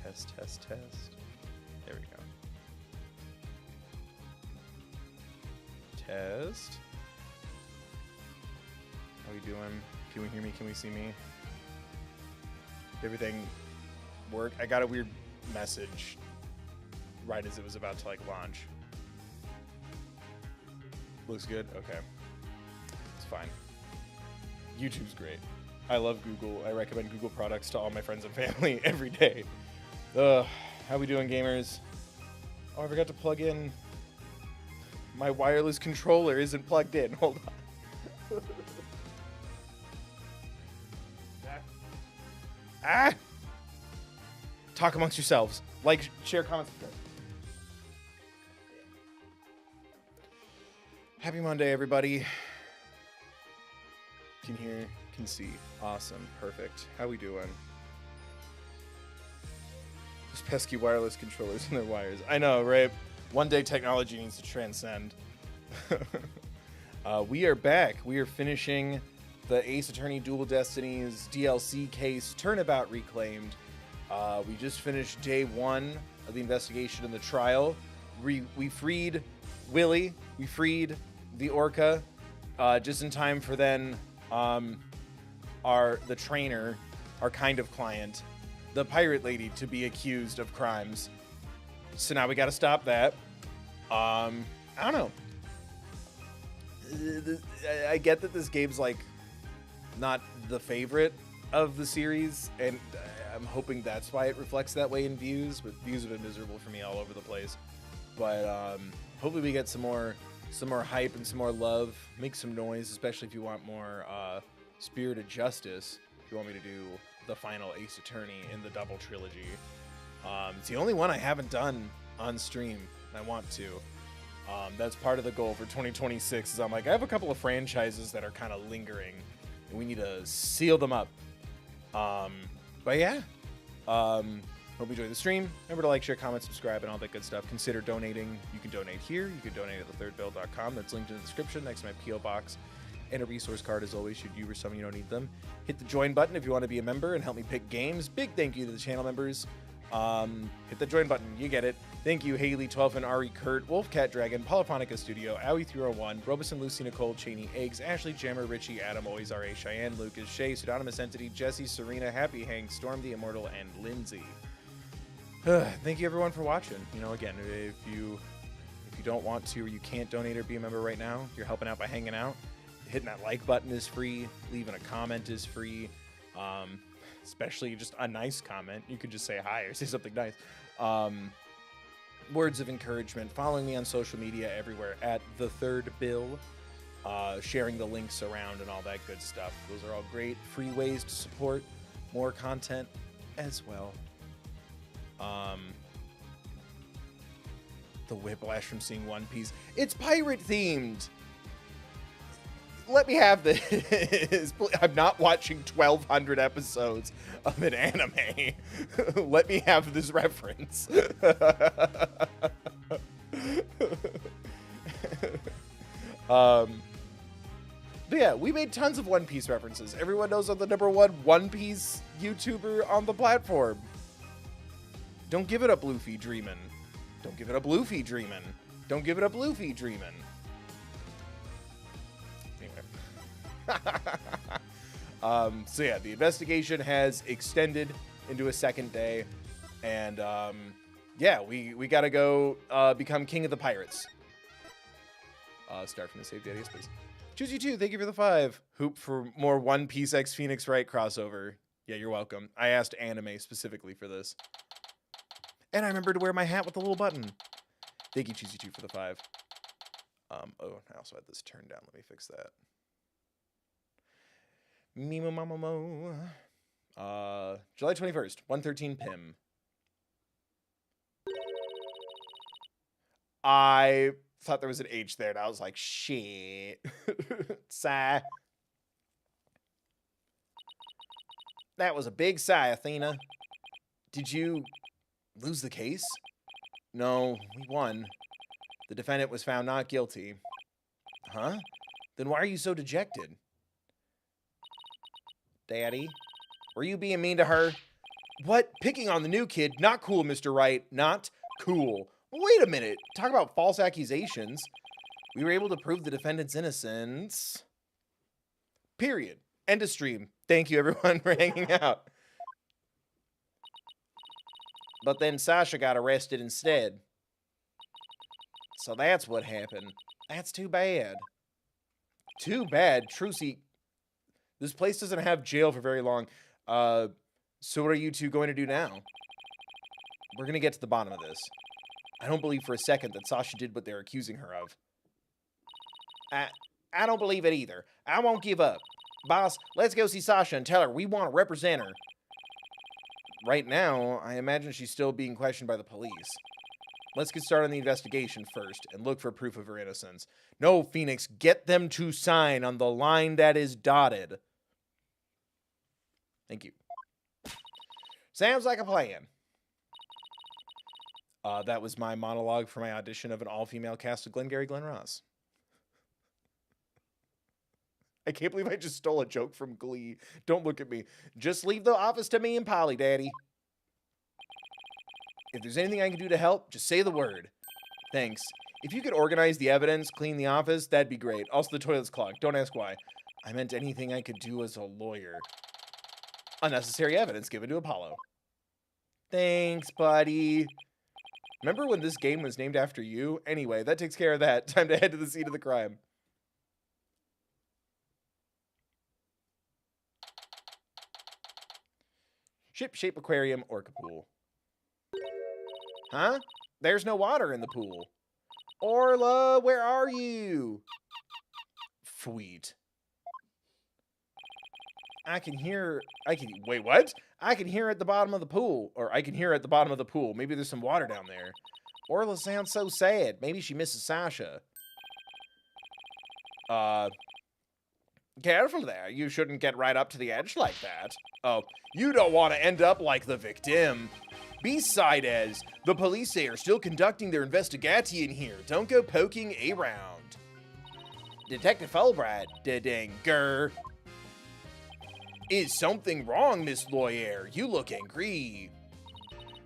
Test, test, test. There we go. Test. How we doing? Can we hear me? Can we see me? Everything work? I got a weird message right as it was about to like launch. Looks good? Okay. It's fine. YouTube's great. I love Google. I recommend Google products to all my friends and family every day. How we doing, gamers? Oh, I forgot to plug in. My wireless controller isn't plugged in. Hold on. Ah! Talk amongst yourselves. Like, share, comment, subscribe. Happy Monday, everybody. Can hear, can see. Awesome. Perfect. How we doing? Those pesky wireless controllers and their wires. I know, right? One day technology needs to transcend. We are back. We are finishing the Ace Attorney Dual Destinies DLC case, Turnabout Reclaimed. We just finished day one of the investigation and the trial. We freed Willie. We freed the Orca just in time for then the trainer, our kind of client, the pirate lady, to be accused of crimes. So now we got to stop that. I don't know. I get that this game's like not the favorite of the series, and I'm hoping that's why it reflects that way in views, but views have been miserable for me all over the place. But hopefully we get some more hype and some more love, make some noise, especially if you want more Spirited Justice, if you want me to do the final Ace Attorney in the double trilogy. It's the only one I haven't done on stream. I want to. That's part of the goal for 2026, is I'm like, I have a couple of franchises that are kind of lingering, and we need to seal them up. But yeah, hope you enjoy the stream. Remember to like, share, comment, subscribe, and all that good stuff. Consider donating. You can donate here. You can donate at thethirdbill.com. That's linked in the description next to my P.O. box. And a resource card, as always, should you or some of you don't need them. Hit the join button if you want to be a member and help me pick games. Big thank you to the channel members. Hit the join button. You get it. Thank you, Haley, 12, and Ari, Kurt, Wolfcat Dragon, Polyphonica Studio, Owie301, Robeson, Lucy, Nicole, Cheney, Eggs, Ashley, Jammer, Richie, Adam, Always R.A., Cheyenne, Lucas, Shay, Pseudonymous Entity, Jesse, Serena, Happy Hank, Storm the Immortal, and Lindsay. Thank you, everyone, for watching. You know, again, if you don't want to or you can't donate or be a member right now, you're helping out by hanging out. Hitting that like button is free. Leaving a comment is free. Especially just a nice comment. You could just say hi or say something nice. Words of encouragement. Following me on social media everywhere at thethirdbill. Sharing the links around and all that good stuff. Those are all great free ways to support more content as well. The whiplash from seeing One Piece. It's pirate themed. Let me have this. I'm not watching 1,200 episodes of an anime. Let me have this reference. But yeah, we made tons of One Piece references. Everyone knows I'm the #1 One Piece YouTuber on the platform. Don't give it up, Luffy Dreamin'. Don't give it up, Luffy Dreamin'. Don't give it up, Luffy Dreamin'. So yeah, the investigation has extended into a second day, and yeah, we gotta go become king of the pirates. Start from the save data, yes, please. Choose you too. Thank you for the 5. Hoop for more One Piece X Phoenix Wright crossover. Yeah, you're welcome. I asked anime specifically for this, and I remember to wear my hat with the little button. Thank you, Choose you 2 for the 5. Oh, I also had this turned down. Let me fix that. Mimo Mama Mo. July 21st, 1:13 p.m. I thought there was an H there, and I was like, shit. Sigh. That was a big sigh, Athena. Did you lose the case? No, we won. The defendant was found not guilty. Huh? Then why are you so dejected? Daddy, were you being mean to her? What? Picking on the new kid? Not cool, Mr. Wright. Not cool. Wait a minute. Talk about false accusations. We were able to prove the defendant's innocence. Period. End of stream. Thank you, everyone, for hanging out. But then Sasha got arrested instead. So that's what happened. That's too bad. Too bad. Trucy, this place doesn't have jail for very long. So what are you two going to do now? We're going to get to the bottom of this. I don't believe for a second that Sasha did what they're accusing her of. I don't believe it either. I won't give up. Boss, let's go see Sasha and tell her we want to represent her. Right now, I imagine she's still being questioned by the police. Let's get started on the investigation first and look for proof of her innocence. No, Phoenix, get them to sign on the line that is dotted. Thank you. Sounds like a plan. That was my monologue for my audition of an all-female cast of Glengarry Glen Ross. I can't believe I just stole a joke from Glee. Don't look at me. Just leave the office to me and Polly, Daddy. If there's anything I can do to help, just say the word. Thanks. If you could organize the evidence, clean the office, that'd be great. Also, the toilet's clogged. Don't ask why. I meant anything I could do as a lawyer. Unnecessary evidence given to Apollo. Thanks, buddy. Remember when this game was named after you? Anyway, that takes care of that. Time to head to the scene of the crime. Ship-shape aquarium, orca pool. Huh? There's no water in the pool. Orla, where are you? Sweet. Wait, what? I can hear at the bottom of the pool. Or I can hear at the bottom of the pool. Maybe there's some water down there. Orla sounds so sad. Maybe she misses Sasha. Careful there. You shouldn't get right up to the edge like that. Oh, you don't want to end up like the victim. Besides, the police are still conducting their investigation here. Don't go poking around. Detective Fulbright, danger. Is something wrong, Miss Lawyer? You look angry.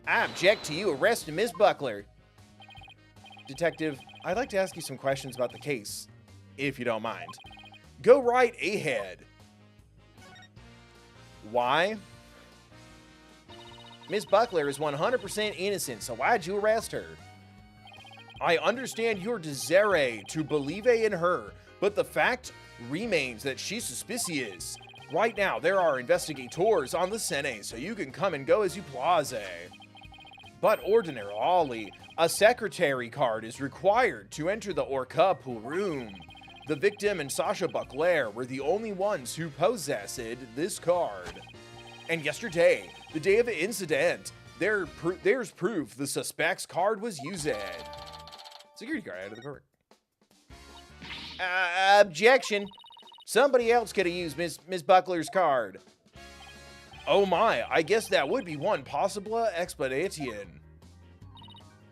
I object to you arresting Miss Buckler. Detective, I'd like to ask you some questions about the case, if you don't mind. Go right ahead. Why? Miss Buckler is 100% innocent, so why'd you arrest her? I understand your desire to believe in her, but the fact remains that she's suspicious. Right now, there are investigators on the scene, so you can come and go as you please. But ordinarily, a secretary card is required to enter the Orca pool room. The victim and Sasha Buckler were the only ones who possessed this card. And yesterday, the day of the incident, there's proof the suspect's card was used. Security guard out of the court. Objection. Somebody else could have used Miss Buckler's card. Oh my, I guess that would be one possible explanation.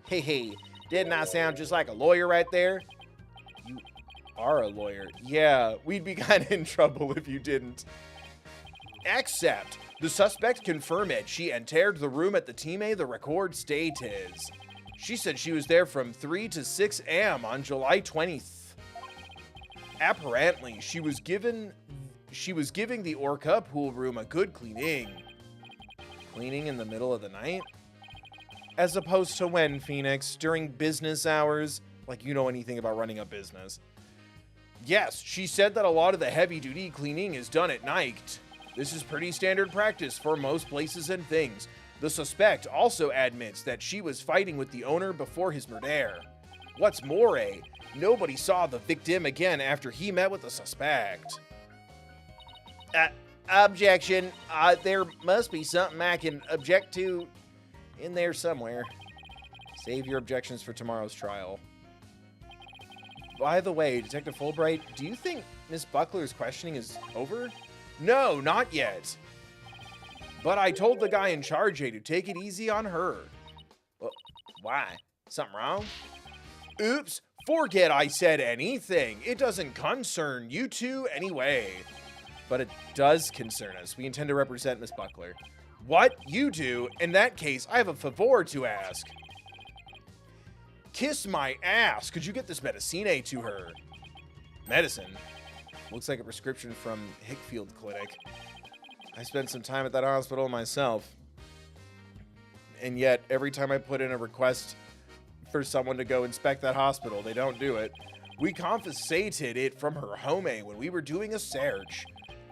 Hey, didn't I sound just like a lawyer right there? You are a lawyer. Yeah, we'd be kind of in trouble if you didn't. Except, the suspect confirmed she entered the room at the time the record states. She said she was there from 3 to 6 a.m. on July 20th. Apparently, she was giving the Orca pool room a good cleaning. Cleaning in the middle of the night? As opposed to when, Phoenix? During business hours? Like you know anything about running a business. Yes, she said that a lot of the heavy-duty cleaning is done at night. This is pretty standard practice for most places and things. The suspect also admits that she was fighting with the owner before his murder. What's more, nobody saw the victim again after he met with the suspect. Objection. There must be something I can object to in there somewhere. Save your objections for tomorrow's trial. By the way, Detective Fulbright, do you think Miss Buckler's questioning is over? No, not yet. But I told the guy in charge to take it easy on her. Well, why? Something wrong? Oops, forget I said anything. It doesn't concern you two anyway. But it does concern us. We intend to represent Miss Buckler. What? You do? In that case, I have a favor to ask. Kiss my ass. Could you get this medicine to her? Medicine? Looks like a prescription from Hickfield Clinic. I spent some time at that hospital myself. And yet, every time I put in a request for someone to go inspect that hospital, they don't do it. We confiscated it from her home when we were doing a search.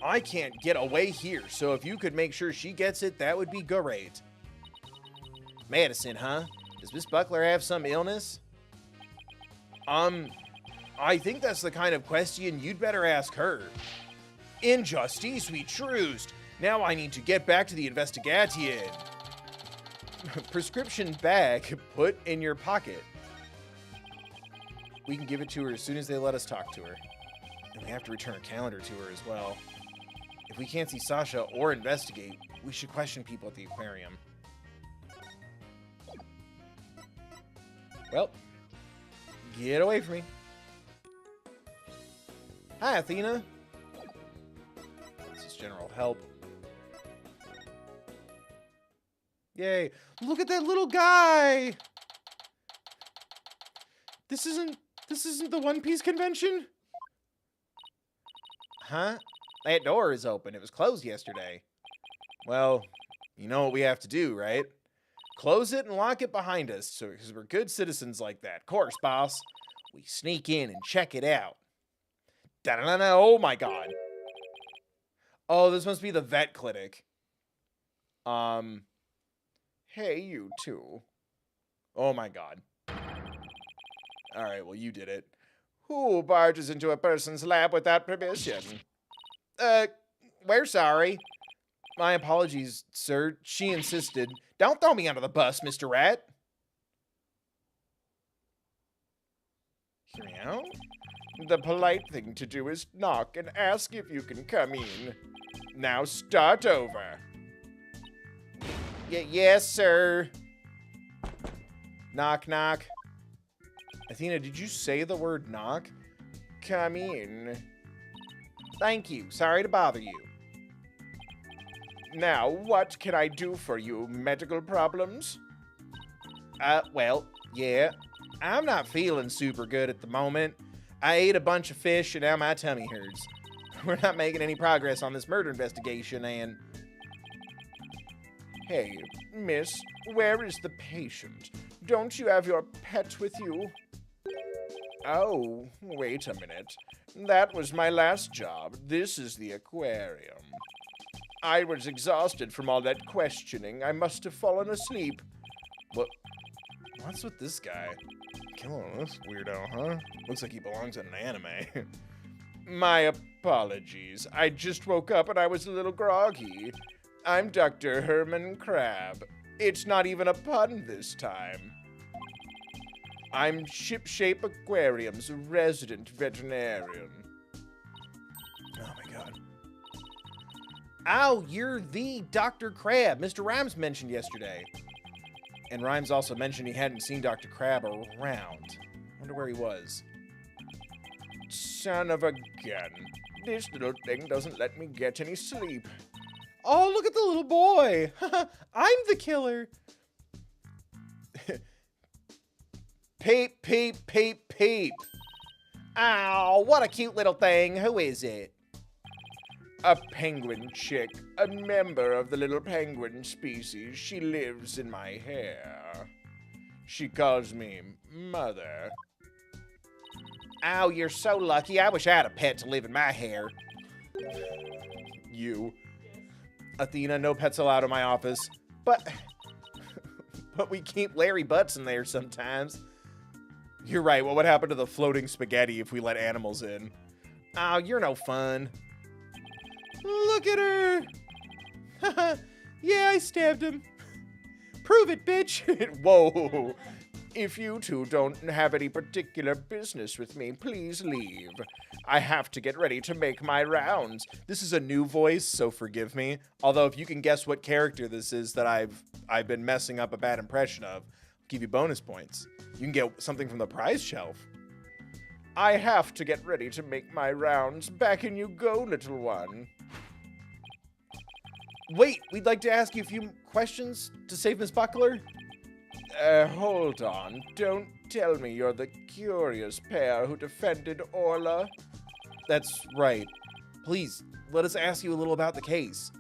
I can't get away here, so if you could make sure she gets it, that would be great. Medicine, huh? Does Miss Buckler have some illness? I think that's the kind of question you'd better ask her. Injustice, we trust. Now I need to get back to the investigation. Prescription bag put in your pocket. We can give it to her as soon as they let us talk to her. And we have to return a calendar to her as well. If we can't see Sasha or investigate, we should question people at the aquarium. Well, get away from me. Hi, Athena. This is general help. Yay. Look at that little guy. This isn't the One Piece convention? Huh? That door is open. It was closed yesterday. Well, you know what we have to do, right? Close it and lock it behind us, because we're good citizens like that. Of course, boss. We sneak in and check it out. Da-da-da-da, oh my god. Oh, this must be the vet clinic. Hey, you two. Oh my god. Alright, well, you did it. Who barges into a person's lab without permission? We're sorry. My apologies, sir. She insisted. Don't throw me under the bus, Mr. Rat. Hear me out? The polite thing to do is knock and ask if you can come in. Now start over. Yes, sir. Knock, knock. Athena, did you say the word knock? Come in. Thank you. Sorry to bother you. Now, what can I do for you? Medical problems? Well, yeah. I'm not feeling super good at the moment. I ate a bunch of fish and now my tummy hurts. We're not making any progress on this murder investigation and... Hey, miss, where is the patient? Don't you have your pet with you? Oh, wait a minute. That was my last job. This is the aquarium. I was exhausted from all that questioning. I must have fallen asleep. What's with this guy? Killing this weirdo, huh? Looks like he belongs in an anime. My apologies. I just woke up and I was a little groggy. I'm Dr. Herman Crab. It's not even a pun this time. I'm Shipshape Aquarium's resident veterinarian. Oh my god. Ow, you're the Dr. Crab Mr. Rhymes mentioned yesterday. And Rhymes also mentioned he hadn't seen Dr. Crab around. Wonder where he was. Son of a gun. This little thing doesn't let me get any sleep. Oh, look at the little boy. I'm the killer. Peep, peep, peep, peep. Ow, what a cute little thing. Who is it? A penguin chick, a member of the little penguin species. She lives in my hair. She calls me Mother. Ow, you're so lucky. I wish I had a pet to live in my hair. You. Athena, no pets allowed in my office. But we keep Larry Butts in there sometimes. You're right. What would happen to the floating spaghetti if we let animals in? Oh, you're no fun. Look at her. Yeah, I stabbed him. Prove it, bitch. Whoa. If you two don't have any particular business with me, please leave. I have to get ready to make my rounds. This is a new voice, so forgive me. Although if you can guess what character this is that I've been messing up a bad impression of, I'll give you bonus points. You can get something from the prize shelf. I have to get ready to make my rounds. Back in you go, little one. Wait, we'd like to ask you a few questions to save Miss Buckler. Hold on. Don't tell me you're the curious pair who defended Orla. That's right. Please, let us ask you a little about the case.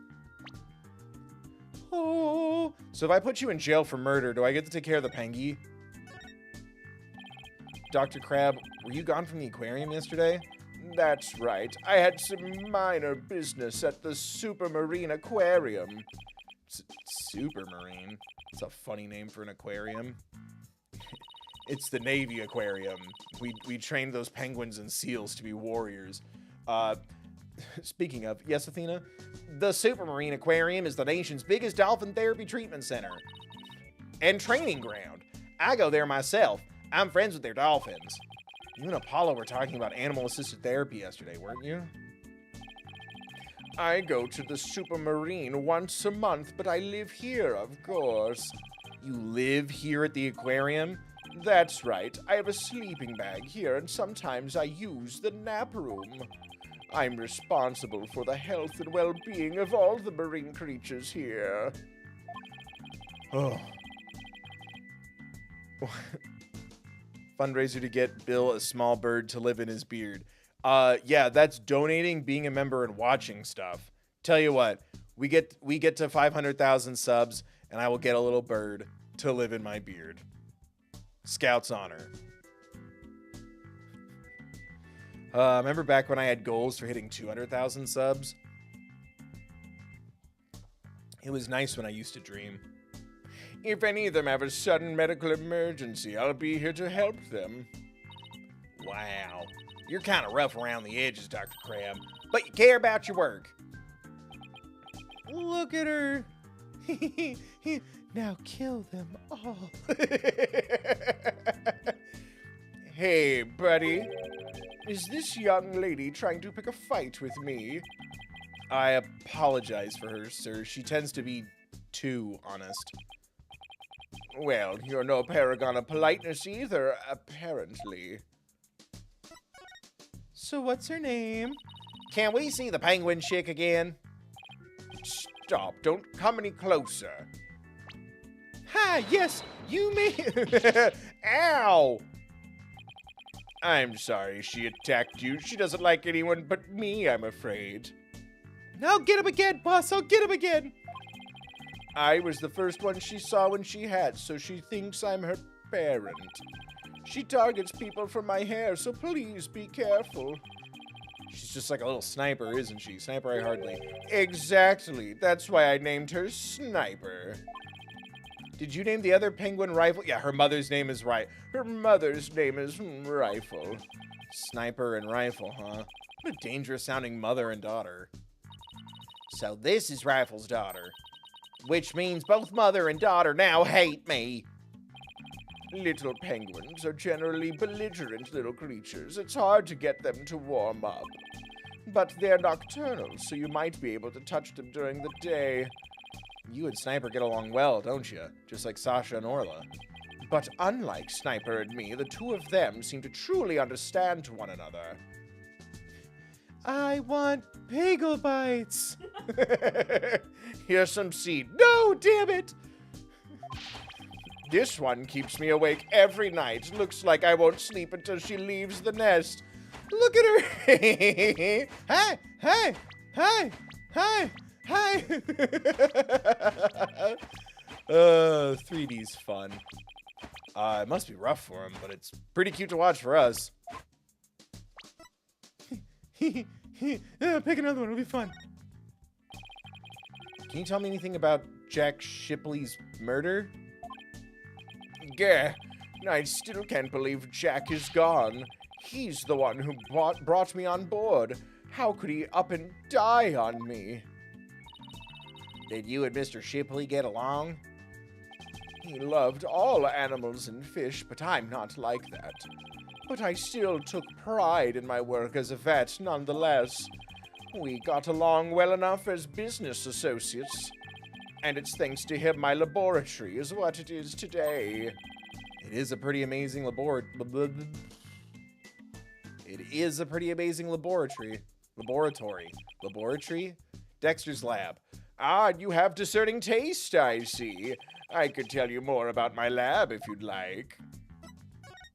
Oh, so if I put you in jail for murder, do I get to take care of the pengy? Dr. Crab, were you gone from the aquarium yesterday? That's right. I had some minor business at the Supermarine Aquarium. Supermarine? It's a funny name for an aquarium. It's the Navy Aquarium. We trained those penguins and seals to be warriors. Speaking of, yes, Athena? The Supermarine Aquarium is the nation's biggest dolphin therapy treatment center and training ground. I go there myself. I'm friends with their dolphins. You and Apollo were talking about animal-assisted therapy yesterday, weren't you? I go to the Supermarine once a month, but I live here, of course. You live here at the aquarium? That's right. I have a sleeping bag here, and sometimes I use the nap room. I'm responsible for the health and well-being of all the marine creatures here. Oh. Fundraiser to get Bill a small bird to live in his beard. Yeah, that's donating, being a member, and watching stuff. Tell you what, we get to 500,000 subs, and I will get a little bird to live in my beard. Scout's honor. Remember back when I had goals for hitting 200,000 subs? It was nice when I used to dream. If any of them have a sudden medical emergency, I'll be here to help them. Wow. You're kind of rough around the edges, Dr. Crab, but you care about your work. Look at her. Now kill them all. Hey, buddy. Is this young lady trying to pick a fight with me? I apologize for her, sir. She tends to be too honest. Well, you're no paragon of politeness either, apparently. So what's her name? Can we see the penguin chick again? Stop, don't come any closer. Hi, yes, you may... Ow! I'm sorry she attacked you. She doesn't like anyone but me, I'm afraid. I'll get him again, boss. I'll get him again. I was the first one she saw when she hatched, so she thinks I'm her parent. She targets people for my hair, so please be careful. She's just like a little sniper, isn't she? Sniper I hardly. Exactly. That's why I named her Sniper. Did you name the other penguin Rifle? Yeah, her mother's name is Wright. Her mother's name is Rifle. Sniper and Rifle, huh? What a dangerous sounding mother and daughter. So this is Rifle's daughter. Which means both mother and daughter now hate me. Little penguins are generally belligerent little creatures. It's hard to get them to warm up. But they're nocturnal, so you might be able to touch them during the day. You and Sniper get along well, don't you? Just like Sasha and Orla. But unlike Sniper and me, the two of them seem to truly understand one another. I want bagel bites. Here's some seed. No, damn it. This one keeps me awake every night. Looks like I won't sleep until she leaves the nest. Look at her. Hi, hi, hi, hi, hi. 3D's fun. It must be rough for him, but it's pretty cute to watch for us. Pick another one, it'll be fun. Can you tell me anything about Jack Shipley's murder? Yeah, I still can't believe Jack is gone. He's the one who brought me on board. How could he up and die on me? Did you and Mr. Shipley get along? He loved all animals and fish, but I'm not like that. But I still took pride in my work as a vet nonetheless. We got along well enough as business associates. And it's thanks to him my laboratory is what it is today. It is a pretty amazing laboratory. Laboratory? Dexter's lab. Ah, you have discerning taste, I see. I could tell you more about my lab if you'd like.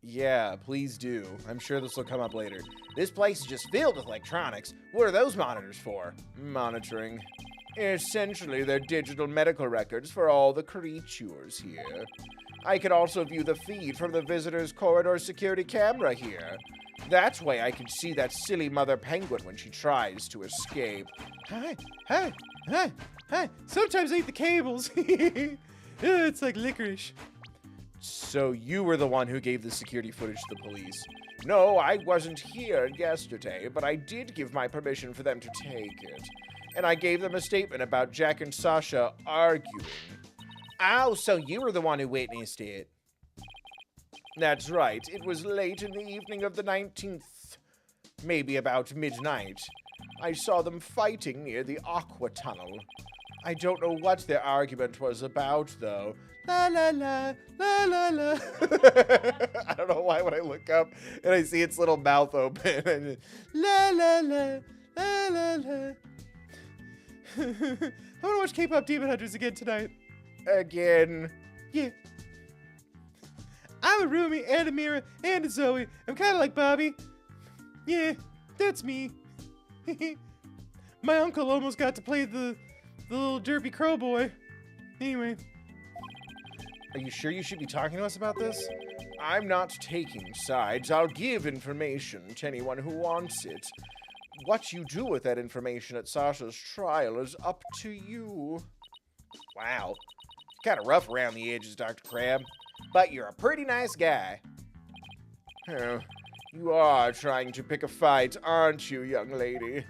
Yeah, please do. I'm sure this will come up later. This place is just filled with electronics. What are those monitors for? Monitoring. Essentially, they're digital medical records for all the creatures here. I can also view the feed from the visitor's corridor security camera here. That's why I can see that silly mother penguin when she tries to escape. Hi. Sometimes I eat the cables. It's like licorice. So you were the one who gave the security footage to the police? No, I wasn't here yesterday, but I did give my permission for them to take it. And I gave them a statement about Jack and Sasha arguing. Oh, so you were the one who witnessed it? That's right. It was late in the evening of the 19th. Maybe about midnight. I saw them fighting near the Aqua Tunnel. I don't know what their argument was about, though. La la la, la la la. I don't know why when I look up and I see its little mouth open. And la la la, la la la. I want to watch K-pop Demon Hunters again tonight. Again? Yeah. I'm a Rumi and a Mira and a Zoe. I'm kind of like Bobby. Yeah, that's me. My uncle almost got to play the little derpy crow boy. Anyway. Are you sure you should be talking to us about this? I'm not taking sides. I'll give information to anyone who wants it. What you do with that information at Sasha's trial is up to you. Wow. Kind of rough around the edges, Dr. Crab. But you're a pretty nice guy. Oh, you are trying to pick a fight, aren't you, young lady?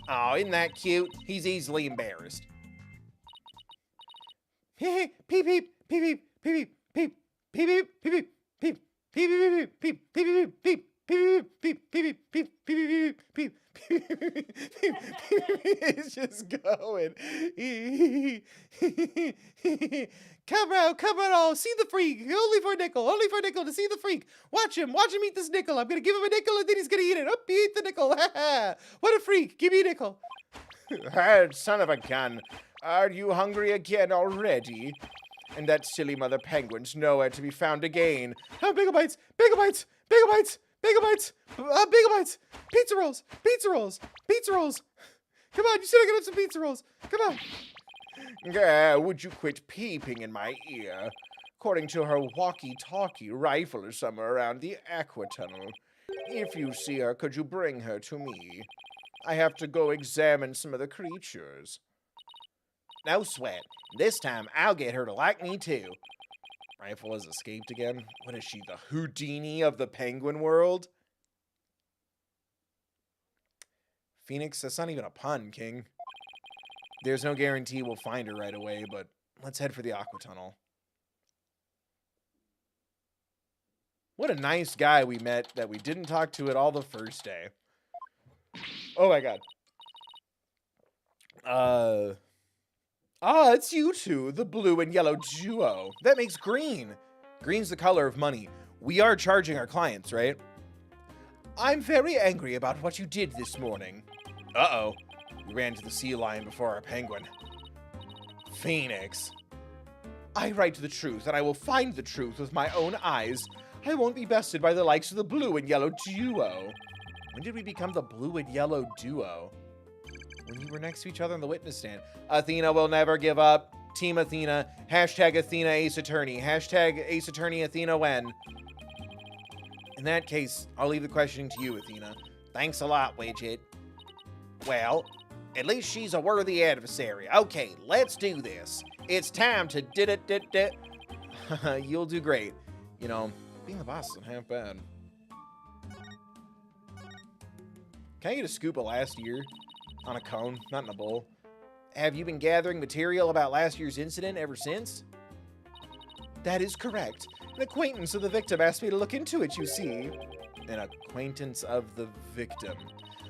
Oh, isn't that cute? He's easily embarrassed. Peep, peep, peep, peep, peep, peep, peep, peep, peep, peep, peep, peep, peep, peep, peep, peep. It's just going. Come out all. See the freak. Only for a nickel to see the freak. Watch him eat this nickel. I'm gonna give him a nickel and then he's gonna eat it. Up, he ate the nickel. What a freak. Give me a nickel. Son of a gun. Are you hungry again already? And that silly mother penguin's nowhere to be found again. Oh, Bagel Bites! Bagel Bites! Bagel Bites! Bagel Bites! Bagel Bites! Pizza rolls! Pizza rolls! Pizza rolls! Come on, you said I could have some pizza rolls. Come on. Would you quit peeping in my ear? According to her walkie-talkie, rifle is somewhere around the Aqua Tunnel. If you see her, could you bring her to me? I have to go examine some of the creatures. No sweat. This time, I'll get her to like me, too. Rifle has escaped again? What is she, the Houdini of the penguin world? Phoenix, that's not even a pun, King. There's no guarantee we'll find her right away, but let's head for the Aqua Tunnel. What a nice guy we met that we didn't talk to at all the first day. Oh my god. It's you two, the blue and yellow duo. That makes green. Green's the color of money. We are charging our clients, right? I'm very angry about what you did this morning. Uh-oh. We ran to the sea lion before our penguin. Phoenix. I write the truth, and I will find the truth with my own eyes. I won't be bested by the likes of the blue and yellow duo. When did we become the blue and yellow duo? When you were next to each other on the witness stand. Athena will never give up. Team Athena. Hashtag Athena Ace Attorney. Hashtag Ace Attorney Athena when. In that case, I'll leave the questioning to you, Athena. Thanks a lot, Widget. Well, at least she's a worthy adversary. Okay, let's do this. It's time to did. You'll do great. You know, being the boss isn't half bad. Can I get a scoop of last year? On a cone, not in a bowl. Have you been gathering material about last year's incident ever since? That is correct. An acquaintance of the victim asked me to look into it, you see. An acquaintance of the victim.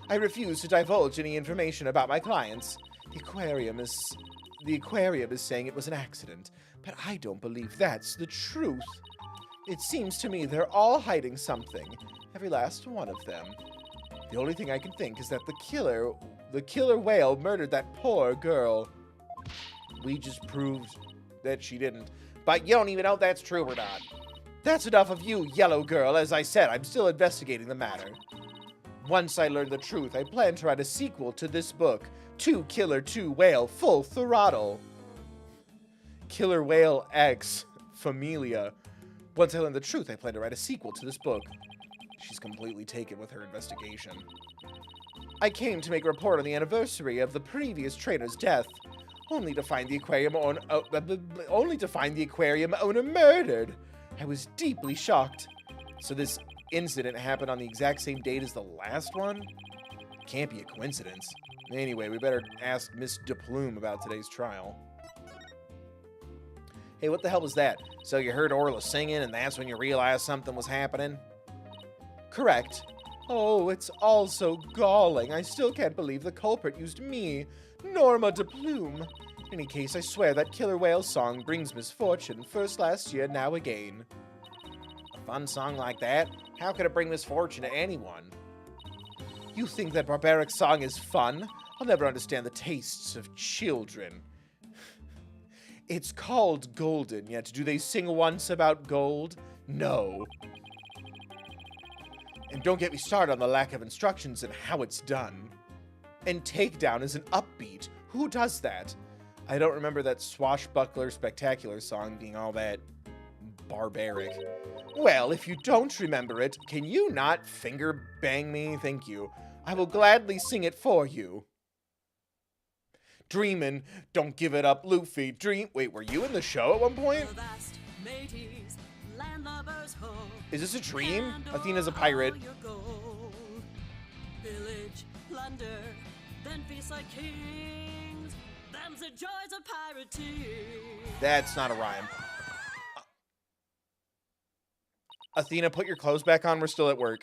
I refuse to divulge any information about my clients. The aquarium is saying it was an accident, but I don't believe that's the truth. It seems to me they're all hiding something. Every last one of them. The only thing I can think is that the killer whale murdered that poor girl. We just proved that she didn't. But you don't even know if that's true or not. That's enough of you, yellow girl. As I said, I'm still investigating the matter. Once I learn the truth, I plan to write a sequel to this book. 2 Killer 2 Whale Full Throttle. Killer Whale X Familia. Once I learn the truth, I plan to write a sequel to this book. She's completely taken with her investigation. I came to make a report on the anniversary of the previous trader's death, only to find the aquarium owner murdered. I was deeply shocked. So this incident happened on the exact same date as the last one? Can't be a coincidence. Anyway, we better ask Miss DePlume about today's trial. Hey, what the hell was that? So you heard Orla singing and that's when you realized something was happening? Correct. Oh, it's all so galling. I still can't believe the culprit used me, Norma DePlume. In any case, I swear that killer whale song brings misfortune. First last year, now again. A fun song like that? How could it bring misfortune to anyone? You think that barbaric song is fun? I'll never understand the tastes of children. It's called Golden, yet do they sing once about gold? No. And don't get me started on the lack of instructions and how it's done. And Takedown is an upbeat. Who does that? I don't remember that swashbuckler spectacular song being all that barbaric. Well, if you don't remember it, can you not finger bang me? Thank you. I will gladly sing it for you. Dreamin', don't give it up, Luffy. Wait, were you in the show at one point? Is this a dream? Athena's a pirate. Village, plunder, then feast like kings. Them's the joys of pirating. That's not a rhyme. Athena, put your clothes back on. We're still at work.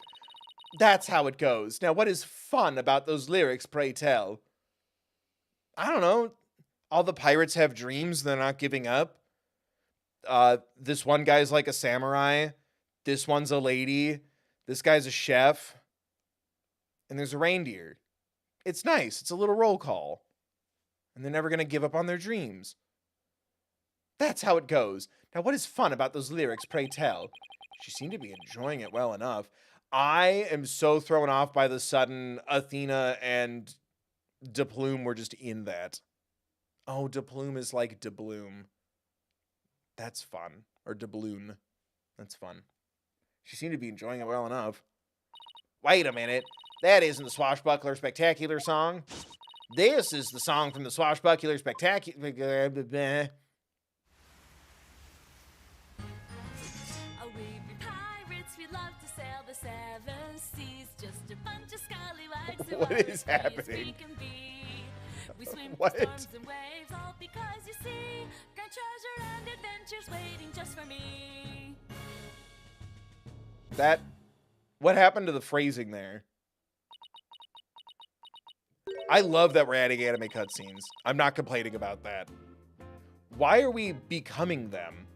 That's how it goes. Now, what is fun about those lyrics, pray tell? I don't know. All the pirates have dreams. They're not giving up. This one guy's like a samurai. This one's a lady. This guy's a chef. And there's a reindeer. It's nice. It's a little roll call. And they're never going to give up on their dreams. That's how it goes. Now, what is fun about those lyrics, pray tell? She seemed to be enjoying it well enough. I am so thrown off by the sudden Athena and DePlume were just in that. Oh, DePlume is like DeBloom. That's fun. Or Doubloon. That's fun. She seemed to be enjoying it well enough. Wait a minute. That isn't the Swashbuckler Spectacular song. This is the song from the Swashbuckler Spectacular... Oh, we be pirates, we love to sail the 7 seas. Just a bunch of scallywags who What are is as free as happening? we can be. We swim What? through storms and waves, all because you see, grand treasure and adventures waiting just for me. That... What happened to the phrasing there? I love that we're adding anime cutscenes. I'm not complaining about that. Why are we becoming them?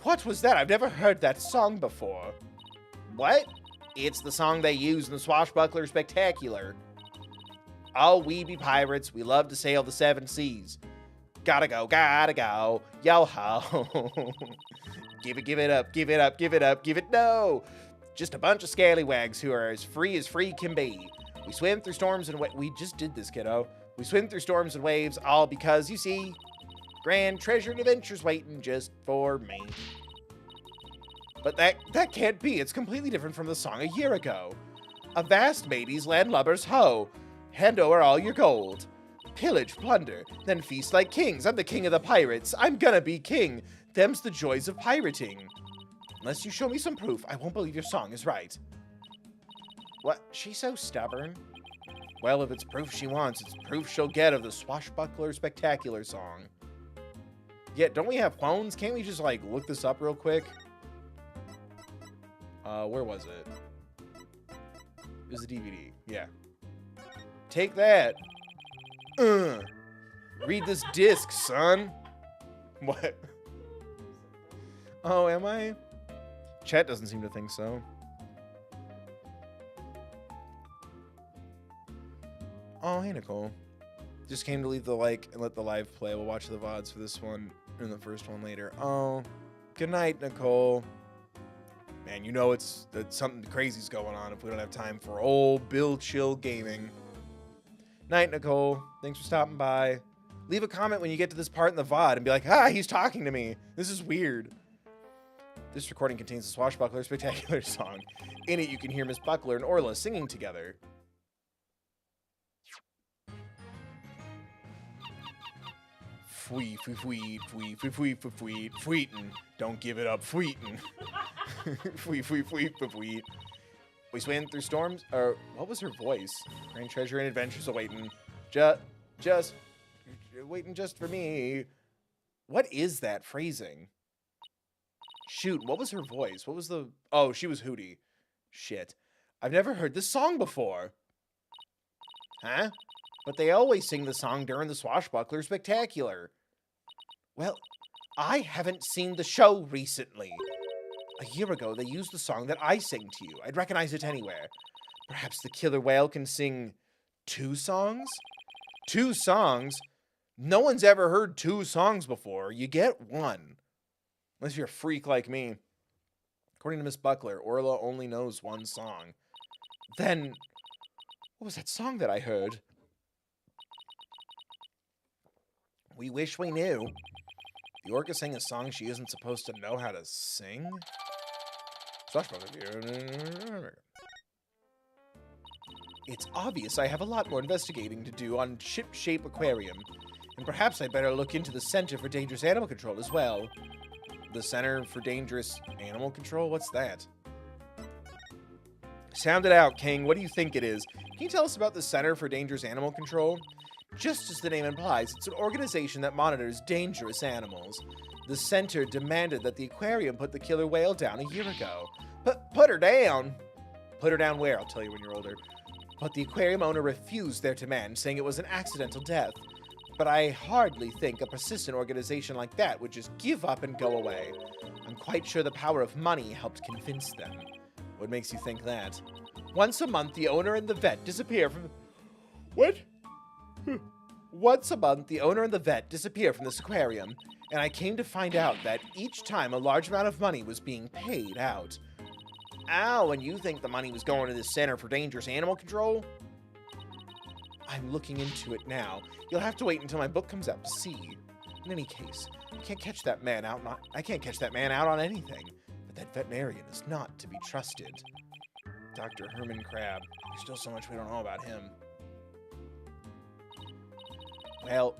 What was that? I've never heard that song before. What? It's the song they use in the Swashbuckler Spectacular. Oh, we be pirates. We love to sail the 7 seas. Gotta go, yo-ho. Give it up, give it up, give it up, give it no. Just a bunch of scallywags who are as free can be. We swim through storms and we just did this, kiddo. We swim through storms and waves, all because, you see, grand treasure and adventures waiting just for me. But that can't be. It's completely different from the song a year ago. Avast, mateys, landlubbers, ho! Hand over all your gold. Pillage, plunder, then feast like kings. I'm the king of the pirates. I'm gonna be king. Them's the joys of pirating. Unless you show me some proof, I won't believe your song is right. What? She's so stubborn. Well, if it's proof she wants, it's proof she'll get of the Swashbuckler Spectacular song. Yeah, don't we have phones? Can't we just, like, look this up real quick? Where was it? It was the DVD. Yeah. Take that. Read this disc, son. What? Oh, am I? Chat doesn't seem to think so. Oh, hey, Nicole. Just came to leave the like and let the live play. We'll watch the VODs for this one and the first one later. Oh, good night, Nicole. Man, you know that something crazy's going on if we don't have time for old Bill Chill Gaming. Night, Nicole. Thanks for stopping by. Leave a comment when you get to this part in the VOD and be like, he's talking to me. This is weird. This recording contains a Swashbuckler Spectacular song. In it, you can hear Miss Buckler and Orla singing together. Fwee, fwee, fwee, fwee, fwee, fwee, fwee, fwee, fweetin'. Don't give it up, fweetin'. Fwee, fwee, fwee, fwee, fwee. We swam through storms, or what was her voice? Grand treasure and adventures awaiting. Just waiting just for me. What is that phrasing? Shoot, what was her voice? What was the... Oh, she was Hootie. Shit. I've never heard this song before. Huh? But they always sing the song during the Swashbuckler Spectacular. Well, I haven't seen the show recently. A year ago, they used the song that I sing to you. I'd recognize it anywhere. Perhaps the killer whale can sing 2 songs? 2 songs? No one's ever heard 2 songs before. You get 1. Unless you're a freak like me. According to Miss Buckler, Orla only knows 1 song. Then, what was that song that I heard? We wish we knew. The orca sang a song she isn't supposed to know how to sing? It's obvious I have a lot more investigating to do on Ship Shape Aquarium. And perhaps I'd better look into the Center for Dangerous Animal Control as well. The Center for Dangerous Animal Control? What's that? Sound it out, King. What do you think it is? Can you tell us about the Center for Dangerous Animal Control? Just as the name implies, it's an organization that monitors dangerous animals. The center demanded that the aquarium put the killer whale down a year ago. Put her down? Put her down where? I'll tell you when you're older. But the aquarium owner refused their demand, saying it was an accidental death. But I hardly think a persistent organization like that would just give up and go away. I'm quite sure the power of money helped convince them. What makes you think that? Once a month, the owner and the vet disappear from... What? Once a month, the owner and the vet disappear from this aquarium, and I came to find out that each time a large amount of money was being paid out. Oh, and you think the money was going to the Center for Dangerous Animal Control? I'm looking into it now. You'll have to wait until my book comes out to see. In any case, I can't catch that man out on anything. But that veterinarian is not to be trusted. Dr. Herman Crab. There's still so much we don't know about him. Well,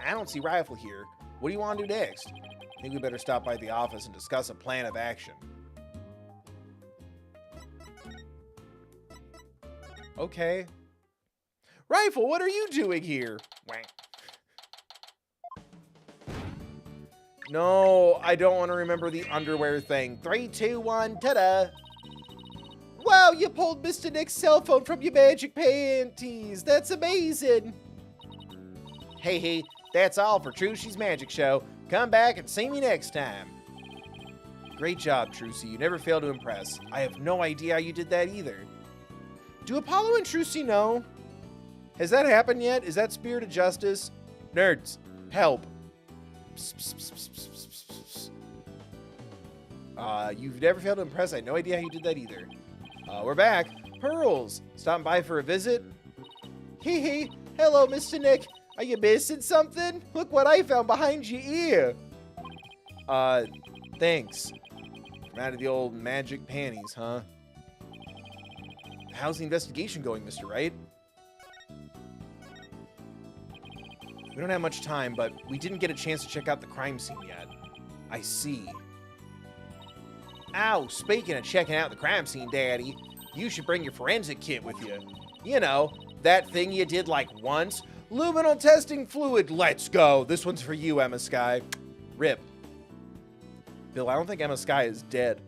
I don't see Rifle here. What do you want to do next? I think we better stop by the office and discuss a plan of action. Okay. Rifle, what are you doing here? Wank. No, I don't want to remember the underwear thing. 3, 2, 1, ta-da! Wow, you pulled Mr. Nick's cell phone from your magic panties. That's amazing. Hey, that's all for Trucy's Magic Show. Come back and see me next time. Great job, Trucy. You never fail to impress. I have no idea how you did that either. Do Apollo and Trucy know? Has that happened yet? Is that Spirit of Justice? Nerds, help. You've never failed to impress. I had no idea how you did that either. We're back. Pearls, stopping by for a visit? Hee. Hello, Mr. Nick. Are you missing something? Look what I found behind your ear. Thanks. From out of the old magic panties, huh? How's the investigation going, Mr. Wright? We don't have much time, but we didn't get a chance to check out the crime scene yet. I see. Ow, speaking of checking out the crime scene, Daddy, you should bring your forensic kit with you. You know, that thing you did like once. Luminal testing fluid, let's go. This one's for you, Emma Skye. Rip. Bill, I don't think Emma Skye is dead.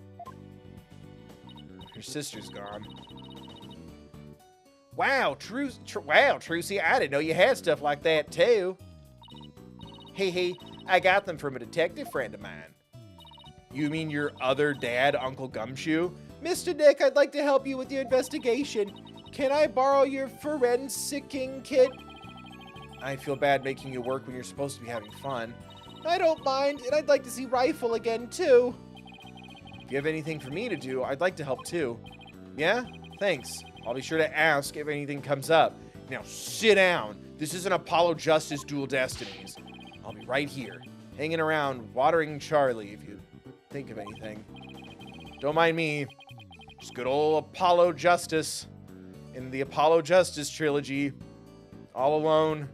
Her sister's gone. Wow, Trucy, I didn't know you had stuff like that, too. Hey, I got them from a detective friend of mine. You mean your other dad, Uncle Gumshoe? Mr. Nick, I'd like to help you with your investigation. Can I borrow your forensicing kit? I feel bad making you work when you're supposed to be having fun. I don't mind, and I'd like to see Rifle again, too. If you have anything for me to do, I'd like to help, too. Yeah? Thanks. I'll be sure to ask if anything comes up. Now, sit down. This isn't Apollo Justice Dual Destinies. I'll be right here, hanging around, watering Charlie, if you think of anything. Don't mind me. Just good old Apollo Justice in the Apollo Justice trilogy. All alone,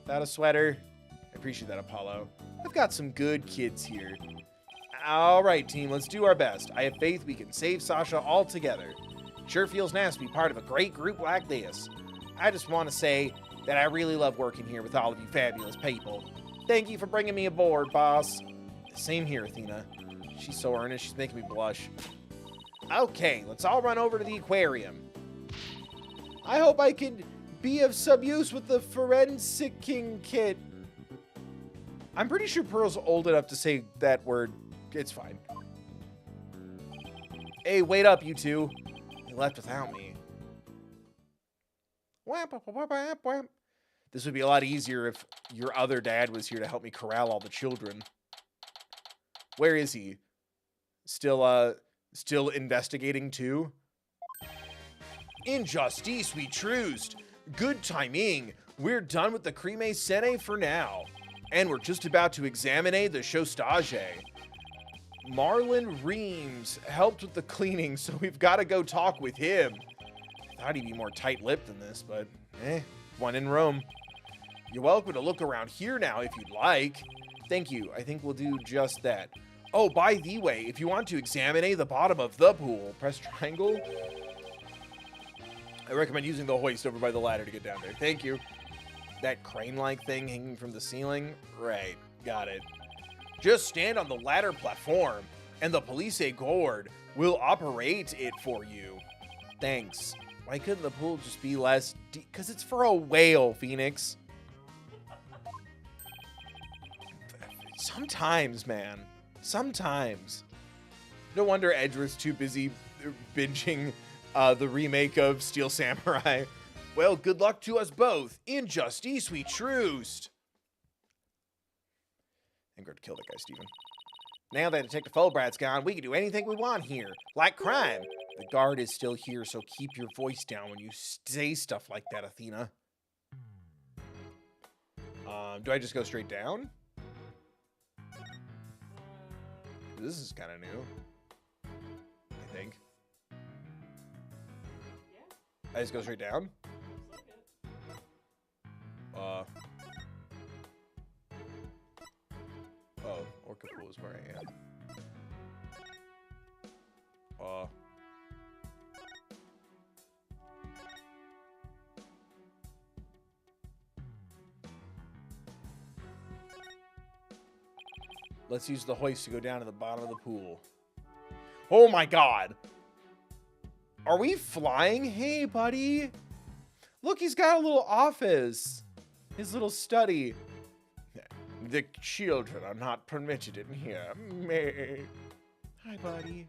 without a sweater. I appreciate that, Apollo. I've got some good kids here. All right, team, let's do our best. I have faith we can save Sasha all together. Sure feels nice to be part of a great group like this. I just want to say that I really love working here with all of you fabulous people. Thank you for bringing me aboard, boss. Same here, Athena. She's so earnest, she's making me blush. Okay, let's all run over to the aquarium. I hope I can be of some use with the forensicing kit. I'm pretty sure Pearl's old enough to say that word. It's fine. Hey, wait up, you two. You left without me. This would be a lot easier if your other dad was here to help me corral all the children. Where is he? Still investigating too? Injustice we truced. Good timing. We're done with the creme sene for now. And we're just about to examine the shostage. Marlon Reams helped with the cleaning, so we've got to go talk with him. Thought he'd be more tight-lipped than this, but one in Rome. You're welcome to look around here now if you'd like. Thank you. I think we'll do just that. Oh, by the way, if you want to examine the bottom of the pool, press triangle. I recommend using the hoist over by the ladder to get down there. Thank you. That crane-like thing hanging from the ceiling? Right, got it. Just stand on the ladder platform, and the police guard will operate it for you. Thanks. Why couldn't the pool just be less deep? Because it's for a whale, Phoenix. Sometimes, man. Sometimes. No wonder Edgeworth's too busy binging the remake of Steel Samurai. Well, good luck to us both. Injustice we truced. I'm going to kill that guy, Steven. Now that Detective Fulbright's gone, we can do anything we want here. Like crime. The guard is still here, so keep your voice down when you say stuff like that, Athena. Do I just go straight down? This is kind of new. I think. I just go straight down? Oh, Orca Pool is where I am. Let's use the hoist to go down to the bottom of the pool. Oh my god! Are we flying? Hey, buddy! Look, he's got a little office. His little study. The children are not permitted in here. Meh. Hi, buddy.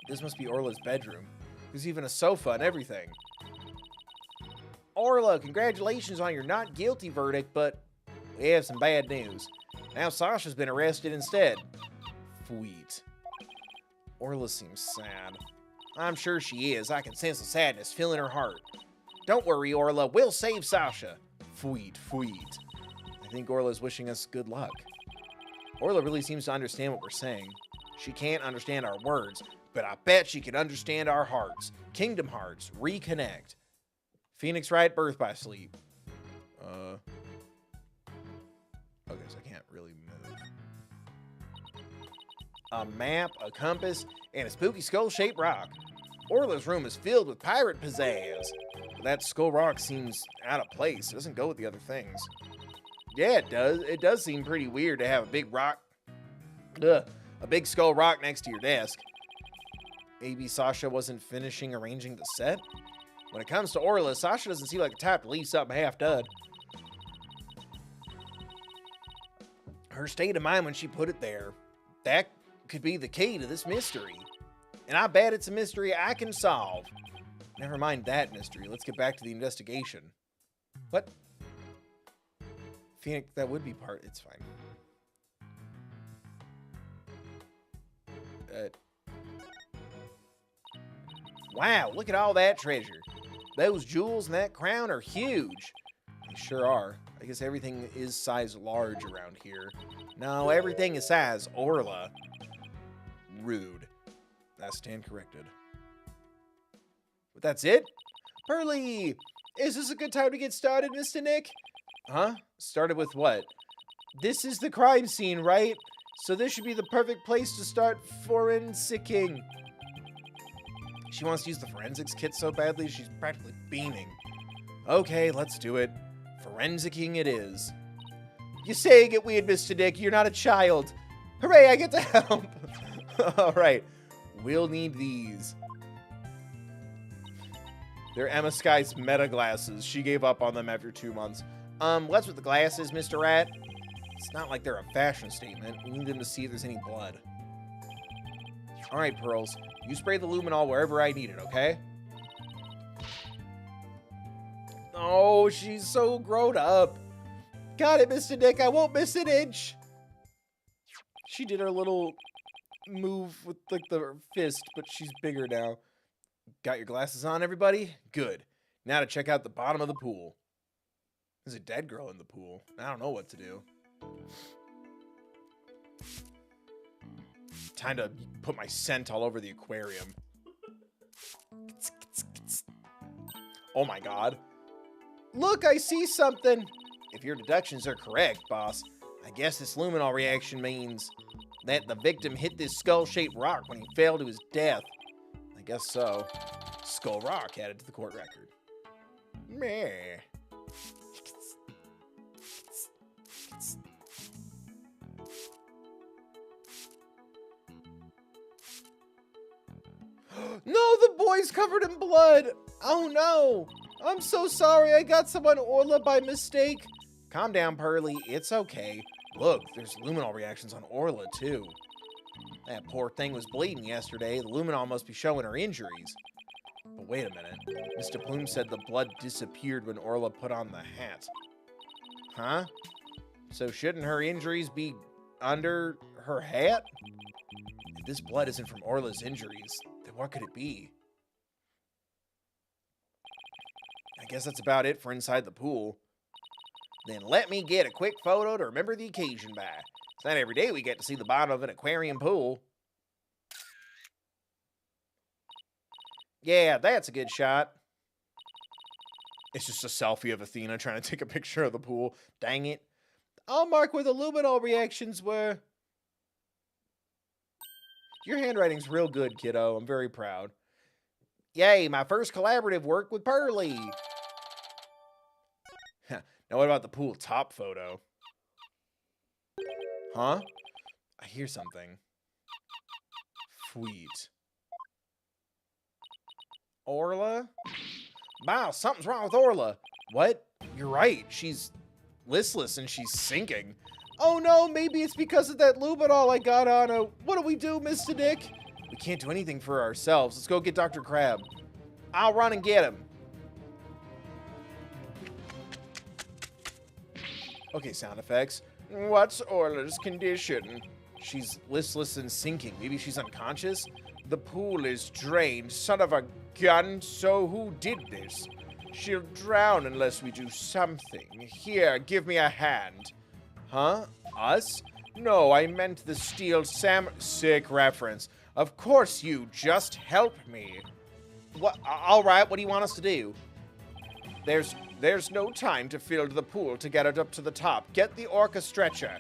This must be Orla's bedroom. There's even a sofa and everything. Orla, congratulations on your not guilty verdict, but we have some bad news. Now Sasha's been arrested instead. Sweet. Orla seems sad. I'm sure she is. I can sense the sadness filling her heart. Don't worry, Orla. We'll save Sasha. Sweet. I think Orla's wishing us good luck. Orla really seems to understand what we're saying. She can't understand our words, but I bet she can understand our hearts. Kingdom Hearts, reconnect. Phoenix Wright, Birth by Sleep. Okay, so I can't really move. A map, a compass, and a spooky skull-shaped rock. Orla's room is filled with pirate pizzazz. That skull rock seems out of place. It doesn't go with the other things. Yeah, it does. It does seem pretty weird to have a big rock. A big skull rock next to your desk. Maybe Sasha wasn't finishing arranging the set? When it comes to Orla, Sasha doesn't seem like the type to leave something half done. Her state of mind when she put it there, that could be the key to this mystery. And I bet it's a mystery I can solve. Never mind that mystery. Let's get back to the investigation. What? Phoenix, that would be part. It's fine. Wow, look at all that treasure. Those jewels and that crown are huge. They sure are. I guess everything is size large around here. No, everything is size Orla. Rude. I stand corrected. But that's it? Pearly! Is this a good time to get started, Mr. Nick? Huh? Started with what? This is the crime scene, right? So this should be the perfect place to start forensicing. She wants to use the forensics kit so badly, she's practically beaming. Okay, let's do it. Forensicing it is. You're saying it weird, Mr. Nick. You're not a child. Hooray, I get to help. All right, we'll need these. They're Emma Sky's meta glasses. She gave up on them after 2 months. What's with the glasses, Mr. Rat? It's not like they're a fashion statement. We need them to see if there's any blood. All right, Pearls. You spray the luminol wherever I need it, okay? Oh, she's so grown up. Got it, Mr. Nick. I won't miss an inch. She did her little move with like the fist, but she's bigger now. Got your glasses on, everybody? Good. Now to check out the bottom of the pool. There's a dead girl in the pool. I don't know what to do. Time to put my scent all over the aquarium. Oh my god. Look, I see something. If your deductions are correct, boss, I guess this luminol reaction means that the victim hit this skull-shaped rock when he fell to his death. I guess so. Skull Rock added to the court record. Meh. No, the boy's covered in blood. Oh no. I'm so sorry. I got someone Orla by mistake. Calm down, Pearly. It's okay. Look, there's luminol reactions on Orla too. That poor thing was bleeding yesterday. The luminol must be showing her injuries. But wait a minute. Mr. Plume said the blood disappeared when Orla put on the hat. Huh? So shouldn't her injuries be under her hat? If this blood isn't from Orla's injuries, then what could it be? I guess that's about it for inside the pool. Then let me get a quick photo to remember the occasion by. It's not every day we get to see the bottom of an aquarium pool. Yeah, that's a good shot. It's just a selfie of Athena trying to take a picture of the pool. Dang it. I'll mark where the luminol reactions were. Your handwriting's real good, kiddo. I'm very proud. Yay, my first collaborative work with Pearly. Now what about the pool top photo? Huh? I hear something. Sweet. Orla? Wow, something's wrong with Orla. What? You're right. She's listless and she's sinking. Oh no, maybe it's because of that luminol I got on her. What do we do, Mr. Nick? We can't do anything for ourselves. Let's go get Dr. Crab. I'll run and get him. Okay, sound effects. What's Orla's condition? She's listless and sinking. Maybe she's unconscious? The pool is drained. Son of a gun. So who did this? She'll drown unless we do something. Here, give me a hand. Huh? Us? No, I meant the steel sick reference. Of course you. Just help me. What? All right, what do you want us to do? There's no time to fill the pool to get it up to the top. Get the orca stretcher.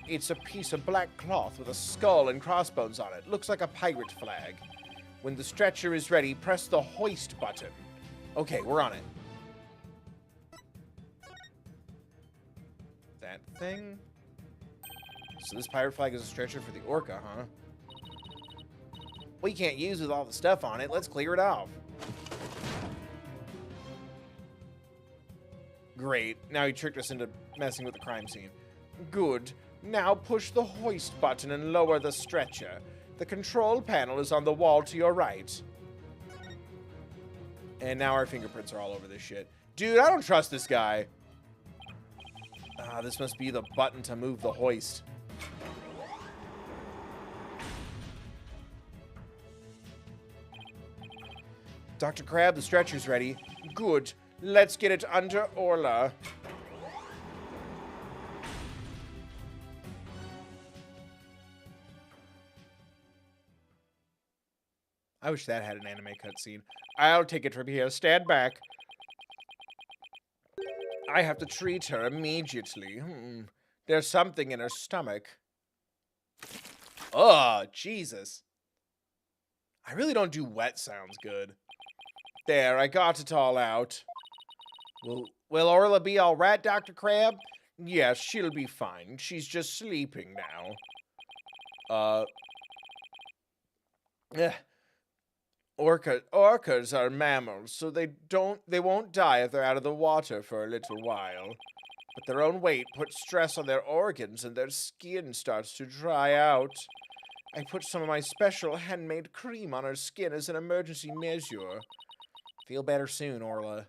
It's a piece of black cloth with a skull and crossbones on it. Looks like a pirate flag. When the stretcher is ready, press the hoist button. Okay, we're on it. That thing? So this pirate flag is a stretcher for the orca, huh? We can't use with all the stuff on it. Let's clear it off. Great. Now he tricked us into messing with the crime scene. Good. Now push the hoist button and lower the stretcher. The control panel is on the wall to your right. And now our fingerprints are all over this shit. Dude, I don't trust this guy. Ah, this must be the button to move the hoist. Dr. Crab, the stretcher's ready. Good. Let's get it under Orla. I wish that had an anime cutscene. I'll take it from here. Stand back. I have to treat her immediately. There's something in her stomach. Oh, Jesus. I really don't do wet sounds good. There, I got it all out. Will Orla be all right, Dr. Crab? Yes, she'll be fine. She's just sleeping now. Orcas are mammals, so they won't die if they're out of the water for a little while. But their own weight puts stress on their organs and their skin starts to dry out. I put some of my special handmade cream on her skin as an emergency measure. Feel better soon, Orla.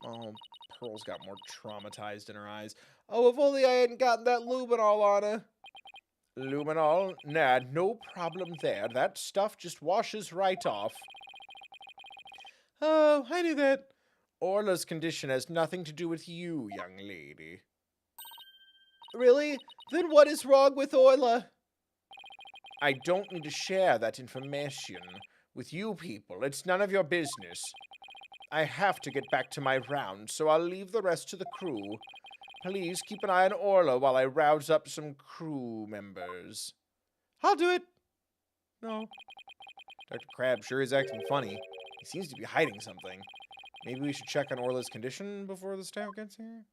Oh, Pearl's got more traumatized in her eyes. Oh, if only I hadn't gotten that luminol on her. Luminol? Nah, no problem there. That stuff just washes right off. Oh, I knew that. Orla's condition has nothing to do with you, young lady. Really? Then what is wrong with Orla? I don't need to share that information with you people. It's none of your business. I have to get back to my round, so I'll leave the rest to the crew. Please keep an eye on Orla while I rouse up some crew members. I'll do it. No. Dr. Crab sure is acting funny. He seems to be hiding something. Maybe we should check on Orla's condition before the staff gets here?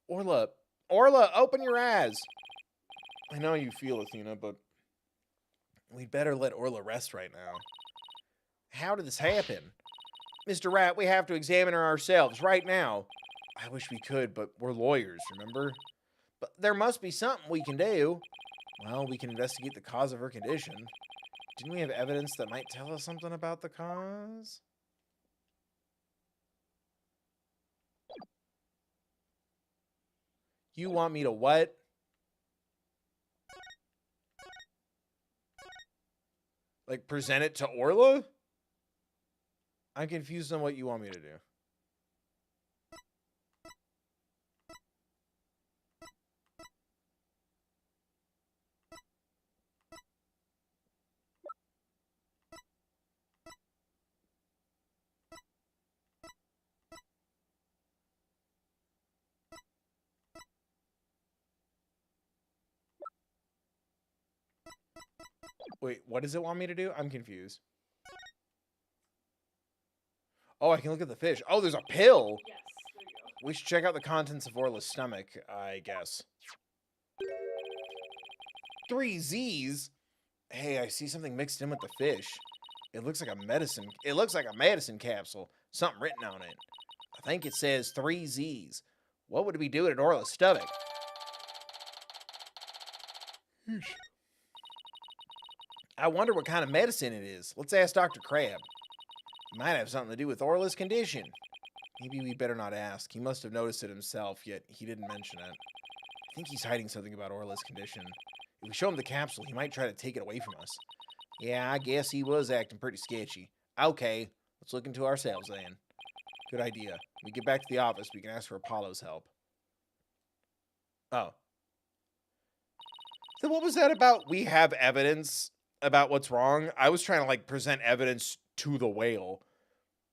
Orla, open your eyes. I know how you feel, Athena, but we'd better let Orla rest right now. How did this happen? Mr. Rat, we have to examine her ourselves right now. I wish we could, but we're lawyers, remember? But there must be something we can do. Well, we can investigate the cause of her condition. Didn't we have evidence that might tell us something about the cause? You want me to what? Like, present it to Orla? I'm confused on what you want me to do. Wait, what does it want me to do? I'm confused. Oh, I can look at the fish. Oh, there's a pill. Yes, there you go. We should check out the contents of Orla's stomach, I guess. 3 Z's? Hey, I see something mixed in with the fish. It looks like a medicine. It looks like a medicine capsule. Something written on it. I think it says 3 Z's. What would it be doing at Orla's stomach? I wonder what kind of medicine it is. Let's ask Dr. Crab. It might have something to do with Orla's condition. Maybe we better not ask. He must have noticed it himself, yet he didn't mention it. I think he's hiding something about Orla's condition. If we show him the capsule, he might try to take it away from us. Yeah, I guess he was acting pretty sketchy. Okay, let's look into ourselves then. Good idea. When we get back to the office, we can ask for Apollo's help. Oh. So what was that about? We have evidence about what's wrong? I was trying to, like, present evidence to the whale.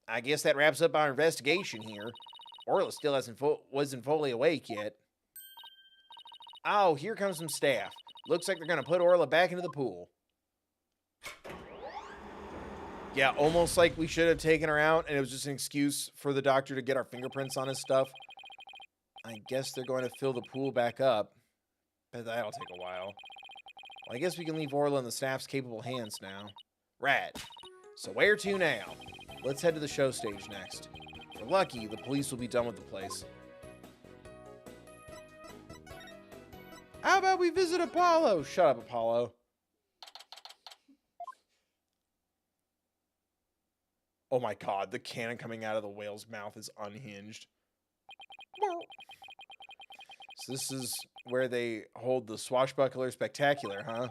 I guess that wraps up our investigation here. Orla still wasn't fully awake yet. Oh, here comes some staff. Looks like they're gonna put Orla back into the pool. Yeah, almost like we should have taken her out and it was just an excuse for the doctor to get our fingerprints on his stuff. I guess they're going to fill the pool back up. But that'll take a while. Well, I guess we can leave Orla in the staff's capable hands now. Right. So where to now? Let's head to the show stage next. If we're lucky, the police will be done with the place. How about we visit Apollo? Shut up, Apollo. Oh my god, the cannon coming out of the whale's mouth is unhinged. So this is where they hold the Swashbuckler Spectacular, huh?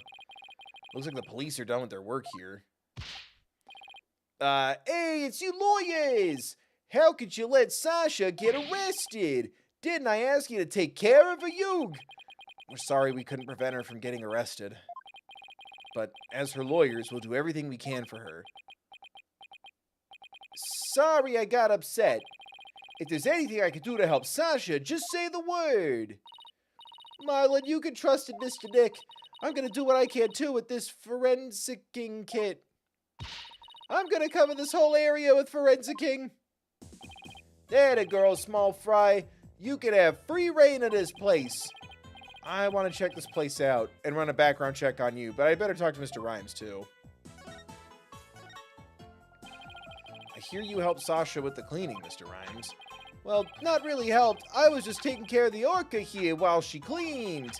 Looks like the police are done with their work here. Hey, it's you lawyers! How could you let Sasha get arrested? Didn't I ask you to take care of her, you? We're sorry we couldn't prevent her from getting arrested. But as her lawyers, we'll do everything we can for her. Sorry I got upset. If there's anything I could do to help Sasha, just say the word. Marlon, you can trust it, Mr. Nick. I'm gonna do what I can too with this forensicing kit. I'm gonna cover this whole area with forensicing. There the girl, small fry. You can have free reign of this place. I want to check this place out and run a background check on you, but I better talk to Mr. Rhymes too. I hear you helped Sasha with the cleaning, Mr. Rhymes. Well, not really helped. I was just taking care of the orca here while she cleaned.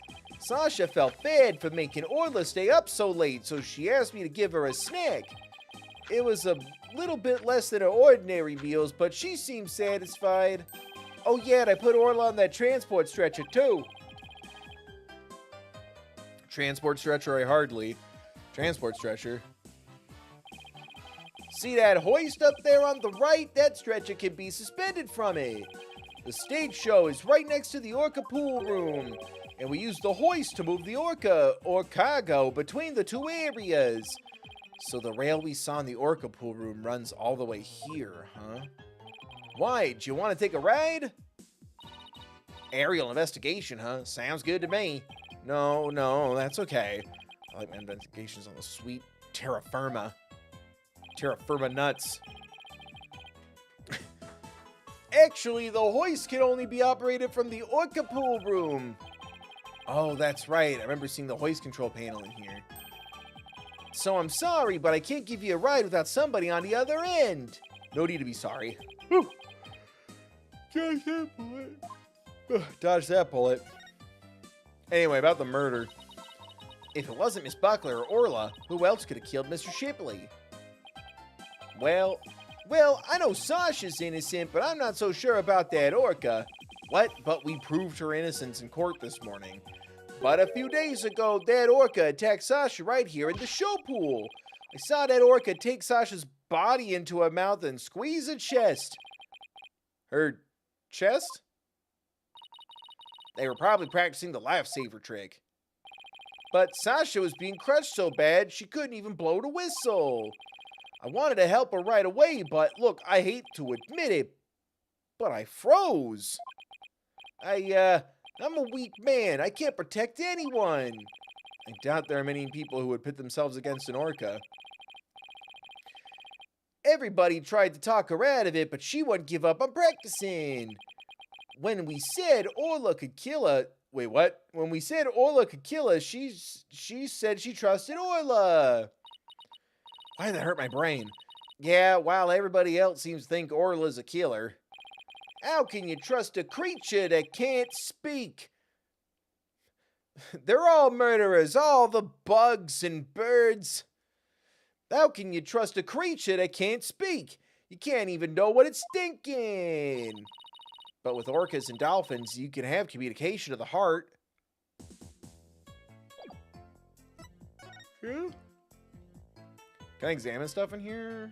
Sasha felt bad for making Orla stay up so late, so she asked me to give her a snack. It was a little bit less than her ordinary meals, but she seemed satisfied. Oh yeah, and I put Orla on that transport stretcher too. Transport stretcher, I hardly. Transport stretcher. See that hoist up there on the right? That stretcher can be suspended from it. The stage show is right next to the orca pool room, and we use the hoist to move the orca, or cargo, between the two areas. So the rail we saw in the orca pool room runs all the way here, huh? Why? Do you want to take a ride? Aerial investigation, huh? Sounds good to me. No, that's okay. I like my investigations on the sweet terra firma. Terra firma nuts. Actually, the hoist can only be operated from the orca pool room. Oh, that's right. I remember seeing the hoist control panel in here. So I'm sorry, but I can't give you a ride without somebody on the other end. No need to be sorry. Dodge that bullet. Dodge that bullet. Anyway, about the murder. If it wasn't Miss Buckler or Orla, who else could have killed Mr. Shipley? Well, I know Sasha's innocent, but I'm not so sure about that orca. What? But we proved her innocence in court this morning. But a few days ago, that orca attacked Sasha right here in the show pool. I saw that orca take Sasha's body into her mouth and squeeze her chest. Her chest? They were probably practicing the lifesaver trick. But Sasha was being crushed so bad, she couldn't even blow the whistle. I wanted to help her right away, but look, I hate to admit it, but I froze. I'm a weak man. I can't protect anyone. I doubt there are many people who would pit themselves against an orca. Everybody tried to talk her out of it, but she wouldn't give up on practicing. When we said Orla could kill her... Wait, what? When we said Orla could kill her, she said she trusted Orla. Why did that hurt my brain? Yeah, while everybody else seems to think Orla's a killer. How can you trust a creature that can't speak? They're all murderers, all the bugs and birds. How can you trust a creature that can't speak? You can't even know what it's thinking. But with orcas and dolphins, you can have communication of the heart. Yeah. Can I examine stuff in here?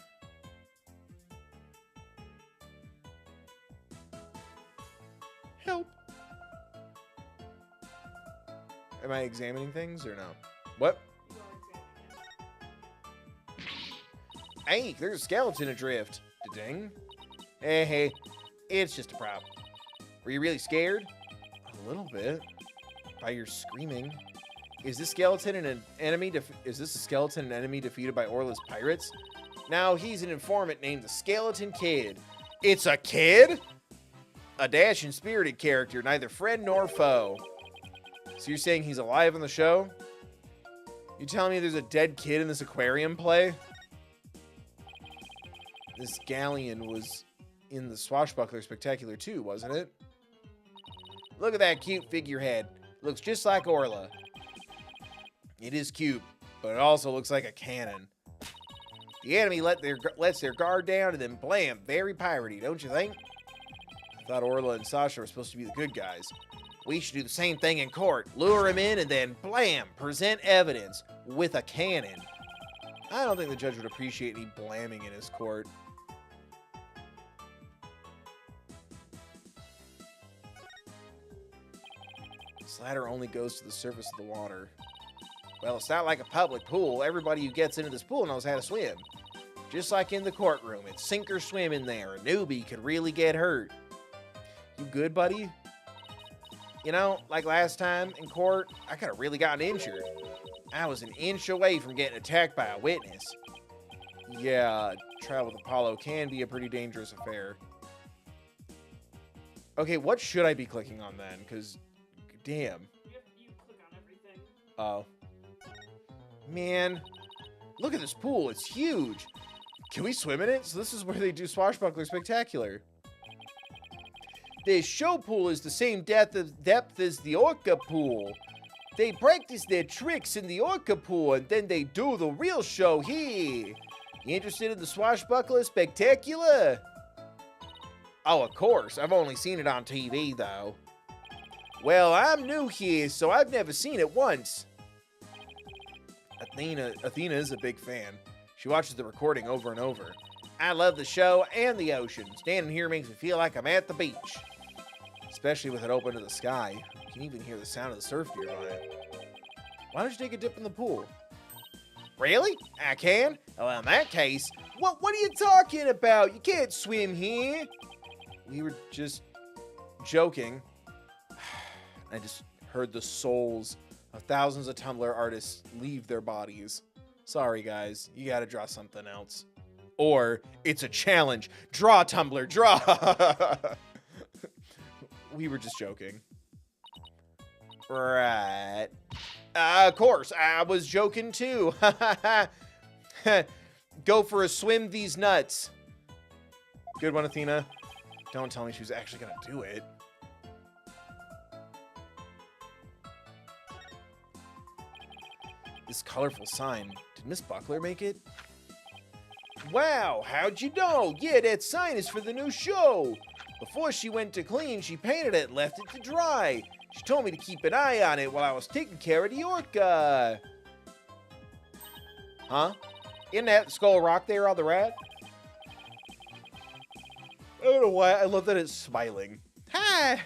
Help. Am I examining things or no? What? Hey, there's a skeleton adrift. Ding. Hey, it's just a prop. Were you really scared? A little bit. By your screaming. Is this skeleton an enemy? Is this a skeleton an enemy defeated by Orla's pirates? Now he's an informant named the Skeleton Kid. It's a kid? A dashing, spirited character, neither friend nor foe. So you're saying he's alive on the show? You telling me there's a dead kid in this aquarium play? This galleon was in the Swashbuckler Spectacular too, wasn't it? Look at that cute figurehead. Looks just like Orla. It is cute, but it also looks like a cannon. The enemy lets their guard down and then blam, very piratey, don't you think? I thought Orla and Sasha were supposed to be the good guys. We should do the same thing in court. Lure him in and then blam, present evidence with a cannon. I don't think the judge would appreciate any blamming in his court. This ladder only goes to the surface of the water. Well, it's not like a public pool. Everybody who gets into this pool knows how to swim. Just like in the courtroom, it's sink or swim in there. A newbie could really get hurt. You good, buddy? You know, like last time in court, I could have really gotten injured. I was an inch away from getting attacked by a witness. Yeah, travel with Apollo can be a pretty dangerous affair. Okay, what should I be clicking on then? Because, damn. You click on everything. Oh. Man, look at this pool. It's huge. Can we swim in it? So this is where they do Swashbuckler Spectacular. This show pool is the same depth as the Orca pool. They practice their tricks in the Orca pool and then they do the real show here. You interested in the Swashbuckler Spectacular? Oh, of course. I've only seen it on TV, though. Well, I'm new here, so I've never seen it once. Athena is a big fan. She watches the recording over and over. I love the show and the ocean. Standing here makes me feel like I'm at the beach. Especially with it open to the sky. You can even hear the sound of the surf nearby. Why don't you take a dip in the pool? Really? I can? Well, in that case, what are you talking about? You can't swim here. We were just joking. I just heard the souls of thousands of Tumblr artists leave their bodies. Sorry, guys. You gotta draw something else. Or it's a challenge. Draw, Tumblr, draw! We were just joking. Right. Of course, I was joking too. Go for a swim, these nuts. Good one, Athena. Don't tell me she was actually gonna do it. This colorful sign. Did Miss Buckler make it? Wow, how'd you know? Yeah, that sign is for the new show. Before she went to clean, she painted it and left it to dry. She told me to keep an eye on it while I was taking care of the orca. Huh? Isn't that Skull Rock there on the rat? I don't know why. I love that it's smiling. Hi!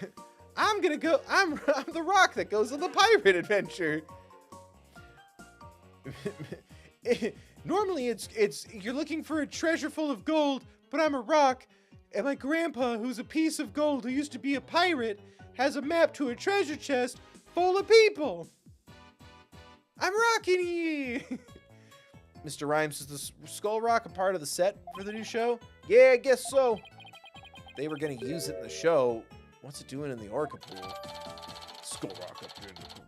I'm the rock that goes on the pirate adventure. Normally it's you're looking for a treasure full of gold, but I'm a rock, and my grandpa, who's a piece of gold who used to be a pirate, has a map to a treasure chest full of people. I'm rocking here. Mr. Rhymes, is the Skull Rock a part of the set for the new show? Yeah, I guess so. They were gonna use it in the show. What's it doing in the Orca pool? Skull Rock up here in the pool.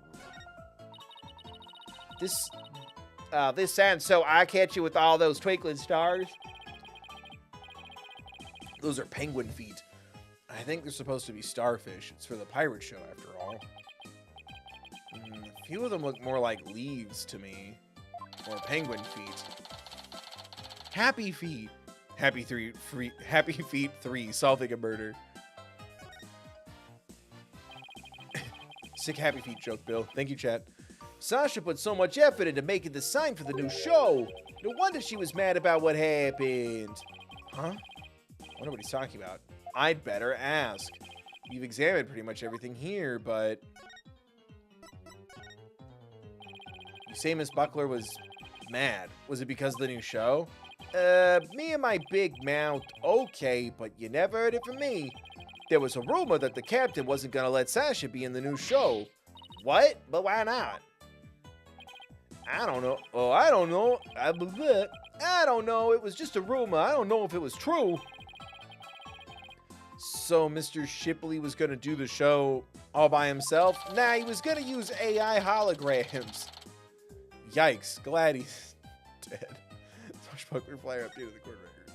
This sounds so eye-catchy with all those twinkling stars. Those are penguin feet. I think they're supposed to be starfish. It's for the pirate show, after all. A few of them look more like leaves to me. Or penguin feet. Happy Feet. Happy Feet 3, solving a murder. Sick Happy Feet joke, Bill. Thank you, chat. Sasha put so much effort into making the sign for the new show. No wonder she was mad about what happened. Huh? I wonder what he's talking about. I'd better ask. You've examined pretty much everything here, but... You say Miss Buckler was mad. Was it because of the new show? Me and my big mouth, okay, but you never heard it from me. There was a rumor that the captain wasn't gonna let Sasha be in the new show. What? But why not? I don't know. Oh, I don't know. I don't know. It was just a rumor. I don't know if it was true. So Mr. Shipley was gonna do the show all by himself? Nah, he was gonna use AI holograms. Yikes. Glad he's dead. Swashbuckler flyer updated the court record.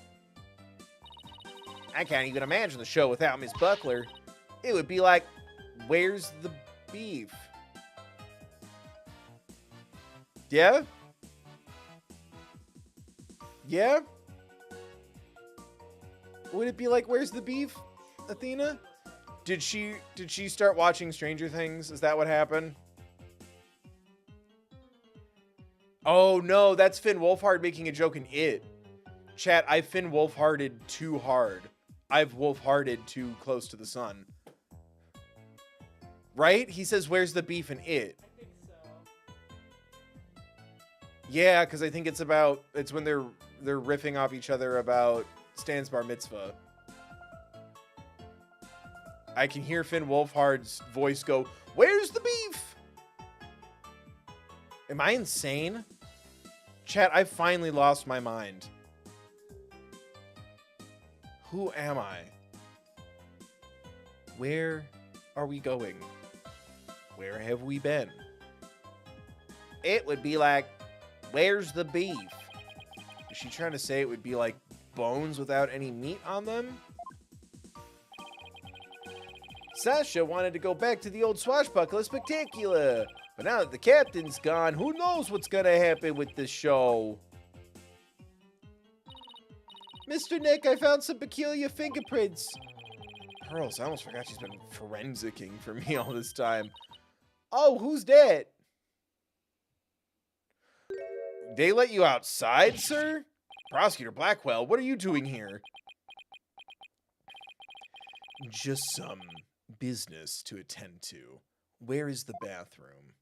I can't even imagine the show without Miss Buckler. It would be like, where's the beef? Yeah? Yeah? Would it be like, where's the beef, Athena? Did she start watching Stranger Things? Is that what happened? Oh no, that's Finn Wolfhard making a joke in It. Chat, I Finn Wolfharded too hard. I've Wolfharded too close to the sun. Right? He says, where's the beef in It? I think so. Yeah, because I think it's when they're riffing off each other about Stan's bar mitzvah. I can hear Finn Wolfhard's voice go, where's the beef? Am I insane? Chat, I finally lost my mind. Who am I? Where are we going? Where have we been? It would be like, where's the beef? Is she trying to say it would be like bones without any meat on them? Sasha wanted to go back to the old swashbuckler spectacular. But now that the captain's gone, who knows what's gonna happen with this show? Mr. Nick, I found some peculiar fingerprints. Pearls, I almost forgot she's been forensicking for me all this time. Oh, who's that? They let you outside, sir? Prosecutor Blackwell, what are you doing here? Just some business to attend to. Where is the bathroom?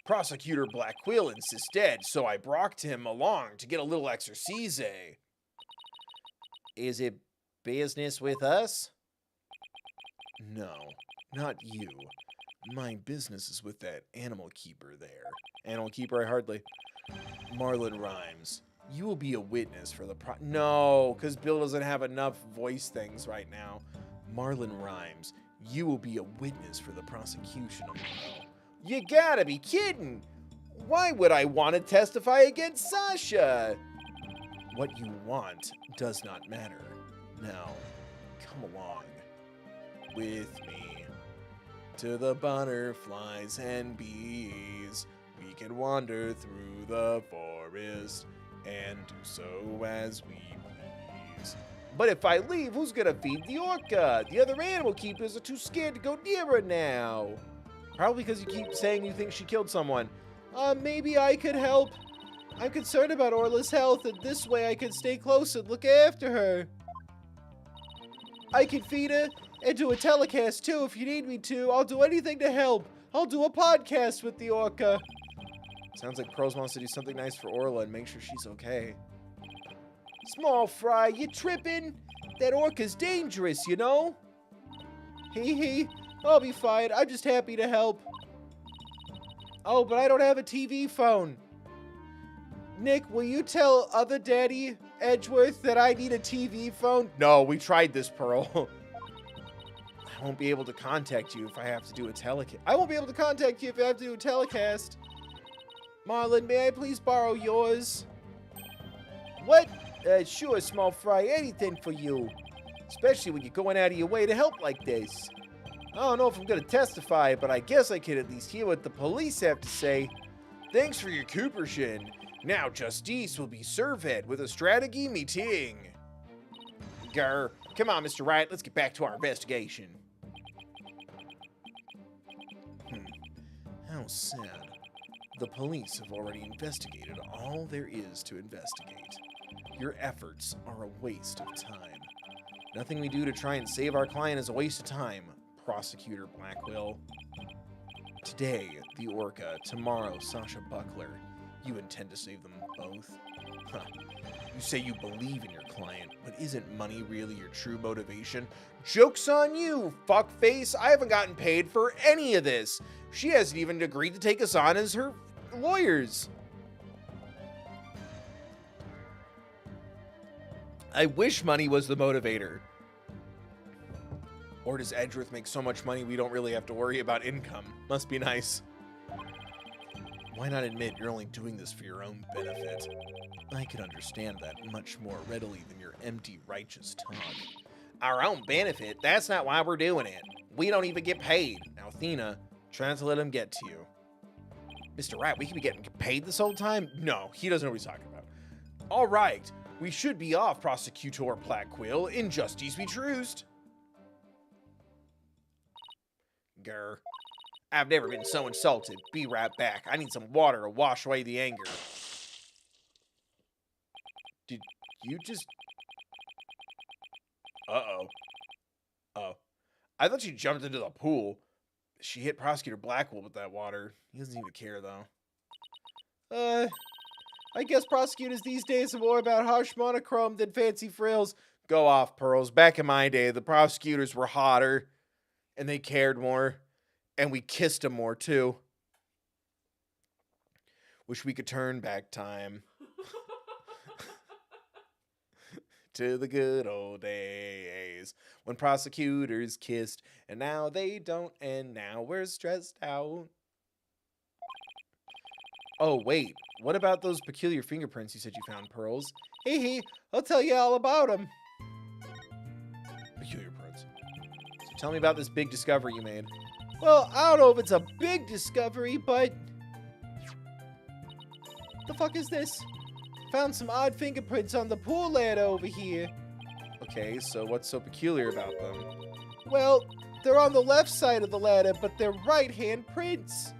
Prosecutor Blackwell insists dead, so I brought him along to get a little exercise. Is it business with us? No, not you. My business is with that animal keeper there. Animal keeper, I hardly. Marlon Rhymes, you will be a witness for the No, because Bill doesn't have enough voice things right now. Marlon Rhymes, you will be a witness for the prosecution. You gotta be kidding! Why would I want to testify against Sasha? What you want does not matter. Now, come along with me to the butterflies and bees. We can wander through the forest and do so as we please. But if I leave, who's gonna feed the orca? The other animal keepers are too scared to go near her now. Probably because you keep saying you think she killed someone. Maybe I could help. I'm concerned about Orla's health, and this way I could stay close and look after her. I can feed her and do a telecast too if you need me to. I'll do anything to help. I'll do a podcast with the orca. Sounds like Pearls wants to do something nice for Orla and make sure she's okay. Small fry, you tripping? That orca's dangerous, you know? Hee, I'll be fine. I'm just happy to help. Oh, but I don't have a TV phone. Nick, will you tell other Daddy Edgeworth that I need a TV phone? No, we tried this, Pearl. I won't be able to contact you if I have to do a telecast. I won't be able to contact you if I have to do a telecast. Marlon, may I please borrow yours? What? Sure, small fry. Anything for you. Especially when you're going out of your way to help like this. I don't know if I'm going to testify, but I guess I could at least hear what the police have to say. Thanks for your cooperation. Now Justice will be served with a strategy meeting. Grr. Come on, Mr. Wright. Let's get back to our investigation. How sad. The police have already investigated all there is to investigate. Your efforts are a waste of time. Nothing we do to try and save our client is a waste of time, Prosecutor Blackwell. Today, the orca. Tomorrow, Sasha Buckler. You intend to save them both? Huh. You say you believe in your client, but isn't money really your true motivation? Joke's on you, fuckface! I haven't gotten paid for any of this! She hasn't even agreed to take us on as her lawyers! I wish money was the motivator. Or does Edgeworth make so much money we don't really have to worry about income? Must be nice. Why not admit you're only doing this for your own benefit? I can understand that much more readily than your empty, righteous talk. Our own benefit? That's not why we're doing it. We don't even get paid. Now, Athena, try not to let him get to you. Mr. Wright, we could be getting paid this whole time? No, he doesn't know what he's talking about. All right, we should be off, Prosecutor Plaquil. Injustice be truced. Grr. I've never been so insulted. Be right back. I need some water to wash away the anger. Did you just... Uh-oh. Oh. I thought she jumped into the pool. She hit Prosecutor Blackwell with that water. He doesn't even care, though. I guess prosecutors these days are more about harsh monochrome than fancy frills. Go off, Pearls. Back in my day, the prosecutors were hotter. And they cared more. And we kissed them more, too. Wish we could turn back time. To the good old days. When prosecutors kissed. And now they don't. And now we're stressed out. Oh, wait. What about those peculiar fingerprints you said you found, Pearls? Hee, I'll tell you all about them. Peculiar prints. So tell me about this big discovery you made. Well, I don't know if it's a big discovery, but... The fuck is this? Found some odd fingerprints on the pool ladder over here. Okay, so what's so peculiar about them? Well, they're on the left side of the ladder, but they're right-hand prints.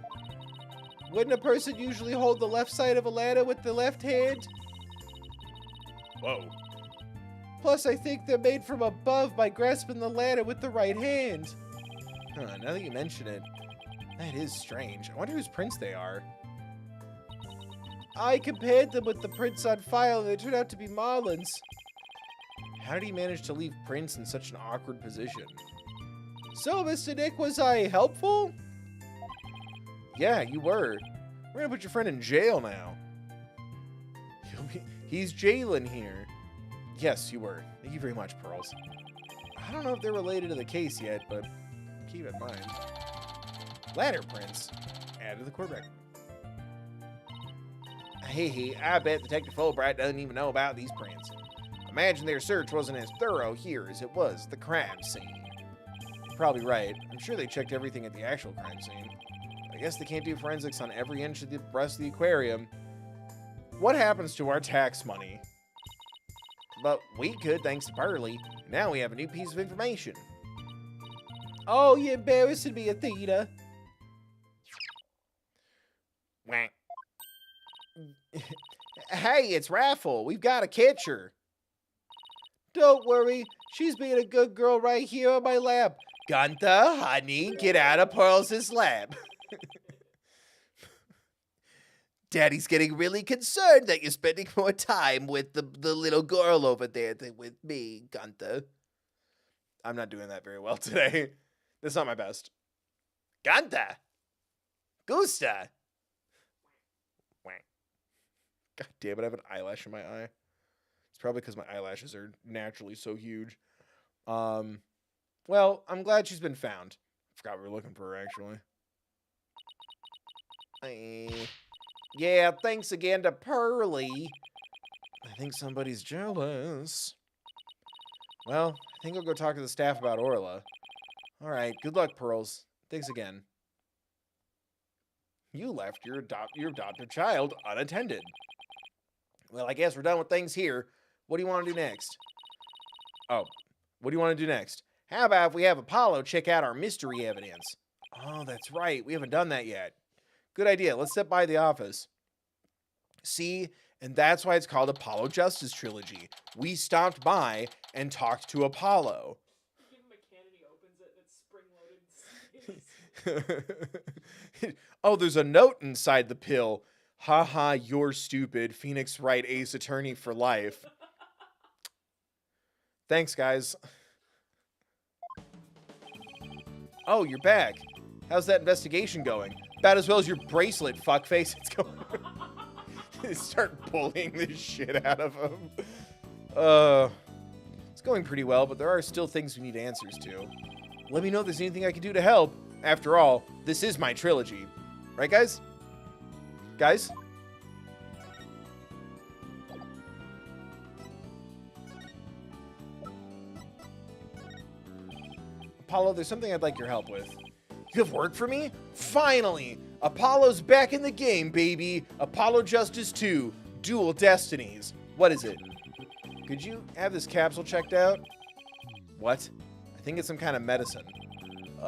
Wouldn't a person usually hold the left side of a ladder with the left hand? Whoa. Plus, I think they're made from above by grasping the ladder with the right hand. Huh, now that you mention it, that is strange. I wonder whose prints they are. I compared them with the prints on file, and they turned out to be Marlin's. How did he manage to leave prints in such an awkward position? So, Mr. Nick, was I helpful? Yeah, you were. We're gonna put your friend in jail now. He's jailing here. Yes, you were. Thank you very much, Pearls. I don't know if they're related to the case yet, but keep in mind. Ladder prints. Add to the court record. Hey, I bet Detective Fulbright doesn't even know about these prints. Imagine their search wasn't as thorough here as it was the crime scene. You're probably right. I'm sure they checked everything at the actual crime scene. I guess they can't do forensics on every inch of the rest of the aquarium. What happens to our tax money? But we could, thanks to Burley. Now we have a new piece of information. Oh, you're embarrassing me, Athena. Whack. Hey, it's Raffle. We've got to catch her. Don't worry. She's being a good girl right here on my lap. Gunther, honey, get out of Pearls' lap. Daddy's getting really concerned that you're spending more time with the little girl over there than with me, Gunther. I'm not doing that very well today. That's not my best. Gunther! Gusta! God damn it, I have an eyelash in my eye. It's probably because my eyelashes are naturally so huge. Well, I'm glad she's been found. I forgot we were looking for her, actually. Yeah, thanks again to Pearly. I think somebody's jealous. Well, I think I'll go talk to the staff about Orla. Alright, good luck, Pearls. Thanks again. You left your adopted child unattended. Well, I guess we're done with things here. What do you want to do next? Oh, what do you want to do next? How about if we have Apollo check out our mystery evidence? Oh, that's right. We haven't done that yet. Good idea. Let's step by the office. See, and that's why it's called Apollo Justice Trilogy. We stopped by and talked to Apollo. You give him a can and he opens it and it's spring-loaded. Oh, there's a note inside the pill. Haha, you're stupid. Phoenix Wright, ace attorney for life. Thanks, guys. Oh, you're back. How's that investigation going? About as well as your bracelet, fuckface. It's going. Start bullying the shit out of him. It's going pretty well, but there are still things we need answers to. Let me know if there's anything I can do to help. After all, this is my trilogy. Right, guys? Guys? Apollo, there's something I'd like your help with. You have work for me? Finally! Apollo's back in the game, baby! Apollo Justice 2, Dual Destinies. What is it? Could you have this capsule checked out? What? I think it's some kind of medicine.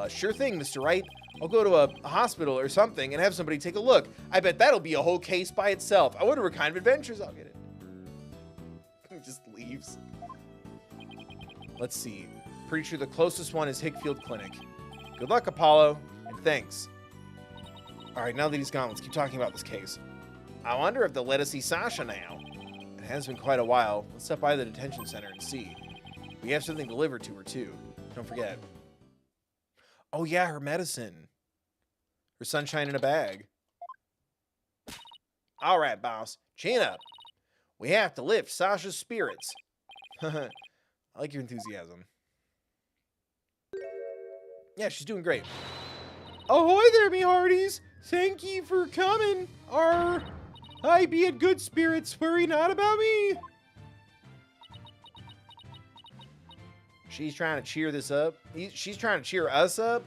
Sure thing, Mr. Wright. I'll go to a hospital or something and have somebody take a look. I bet that'll be a whole case by itself. I wonder what kind of adventures I'll get in. He just leaves. Let's see. Pretty sure the closest one is Hickfield Clinic. Good luck, Apollo, and thanks. Alright, now that he's gone, let's keep talking about this case. I wonder if they'll let us see Sasha now. It has been quite a while. Let's stop by the detention center and see. We have something delivered to her, too. Don't forget. Oh, yeah, her medicine. Her sunshine in a bag. Alright, boss. Chin up. We have to lift Sasha's spirits. I like your enthusiasm. Yeah, she's doing great. Ahoy there, me hearties! Thank ye for coming. I be in good spirits. Worry not about me. She's trying to cheer this up. She's trying to cheer us up.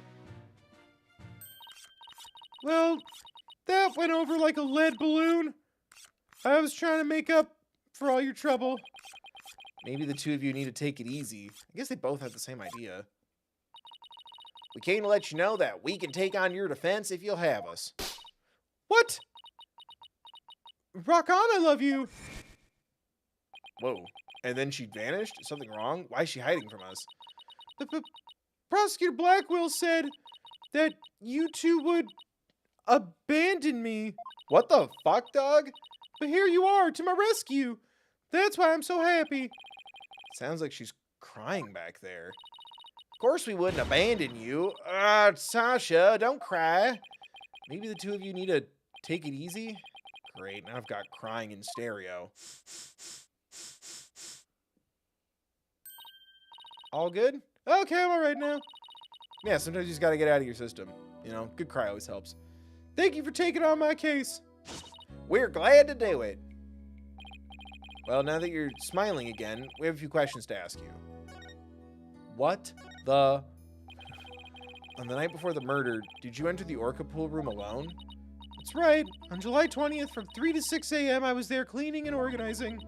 Well, that went over like a lead balloon. I was trying to make up for all your trouble. Maybe the two of you need to take it easy. I guess they both have the same idea. We came to let you know that we can take on your defense if you'll have us. What? Rock on, I love you. Whoa. And then she vanished? Is something wrong? Why is she hiding from us? The Prosecutor Blackwell said that you two would abandon me. What the fuck, dog? But here you are, to my rescue. That's why I'm so happy. Sounds like she's crying back there. Of course we wouldn't abandon you. Sasha, don't cry. Maybe the two of you need to take it easy? Great, now I've got crying in stereo. All good? Okay, I'm alright now. Yeah, sometimes you just gotta get out of your system. You know, good cry always helps. Thank you for taking on my case. We're glad to do it. Well, now that you're smiling again, we have a few questions to ask you. What the... On the night before the murder, did you enter the Orca pool room alone? That's right. On July 20th from 3 to 6 a.m. I was there cleaning and organizing.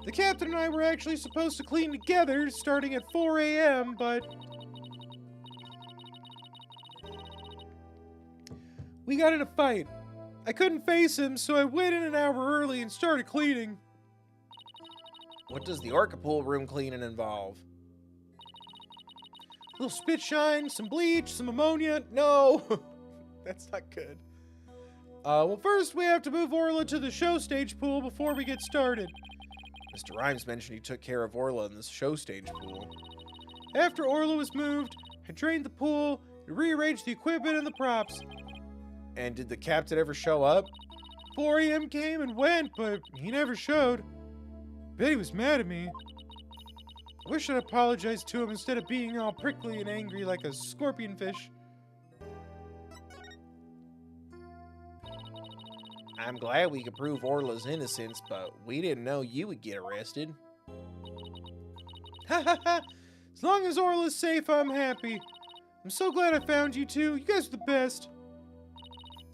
The captain and I were actually supposed to clean together starting at 4 a.m., but... we got in a fight. I couldn't face him, so I went in an hour early and started cleaning. What does the Orca pool room cleaning involve? A little spit shine, some bleach, some ammonia. No, that's not good. Well, first we have to move Orla to the show stage pool before we get started. Mr. Rhymes mentioned he took care of Orla in this show stage pool. After Orla was moved, I drained the pool and rearranged the equipment and the props. And did the captain ever show up? 4 a.m. came and went, but he never showed. Bet he was mad at me. I wish I'd apologized to him instead of being all prickly and angry like a scorpion fish. I'm glad we could prove Orla's innocence, but we didn't know you would get arrested. Ha ha ha! As long as Orla's safe, I'm happy. I'm so glad I found you two. You guys are the best.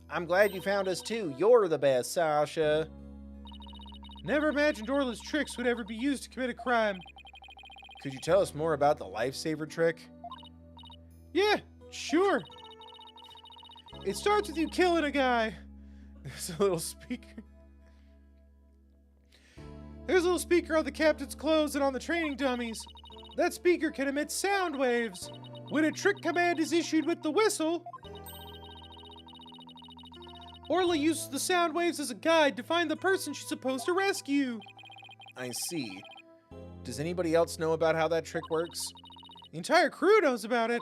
I'm glad you found us too. You're the best, Sasha. Never imagined Orla's tricks would ever be used to commit a crime. Could you tell us more about the lifesaver trick? Yeah, sure. It starts with you killing a guy. There's a little speaker. There's a little speaker on the captain's clothes and on the training dummies. That speaker can emit sound waves. When a trick command is issued with the whistle, Orla uses the sound waves as a guide to find the person she's supposed to rescue. I see. Does anybody else know about how that trick works? The entire crew knows about it.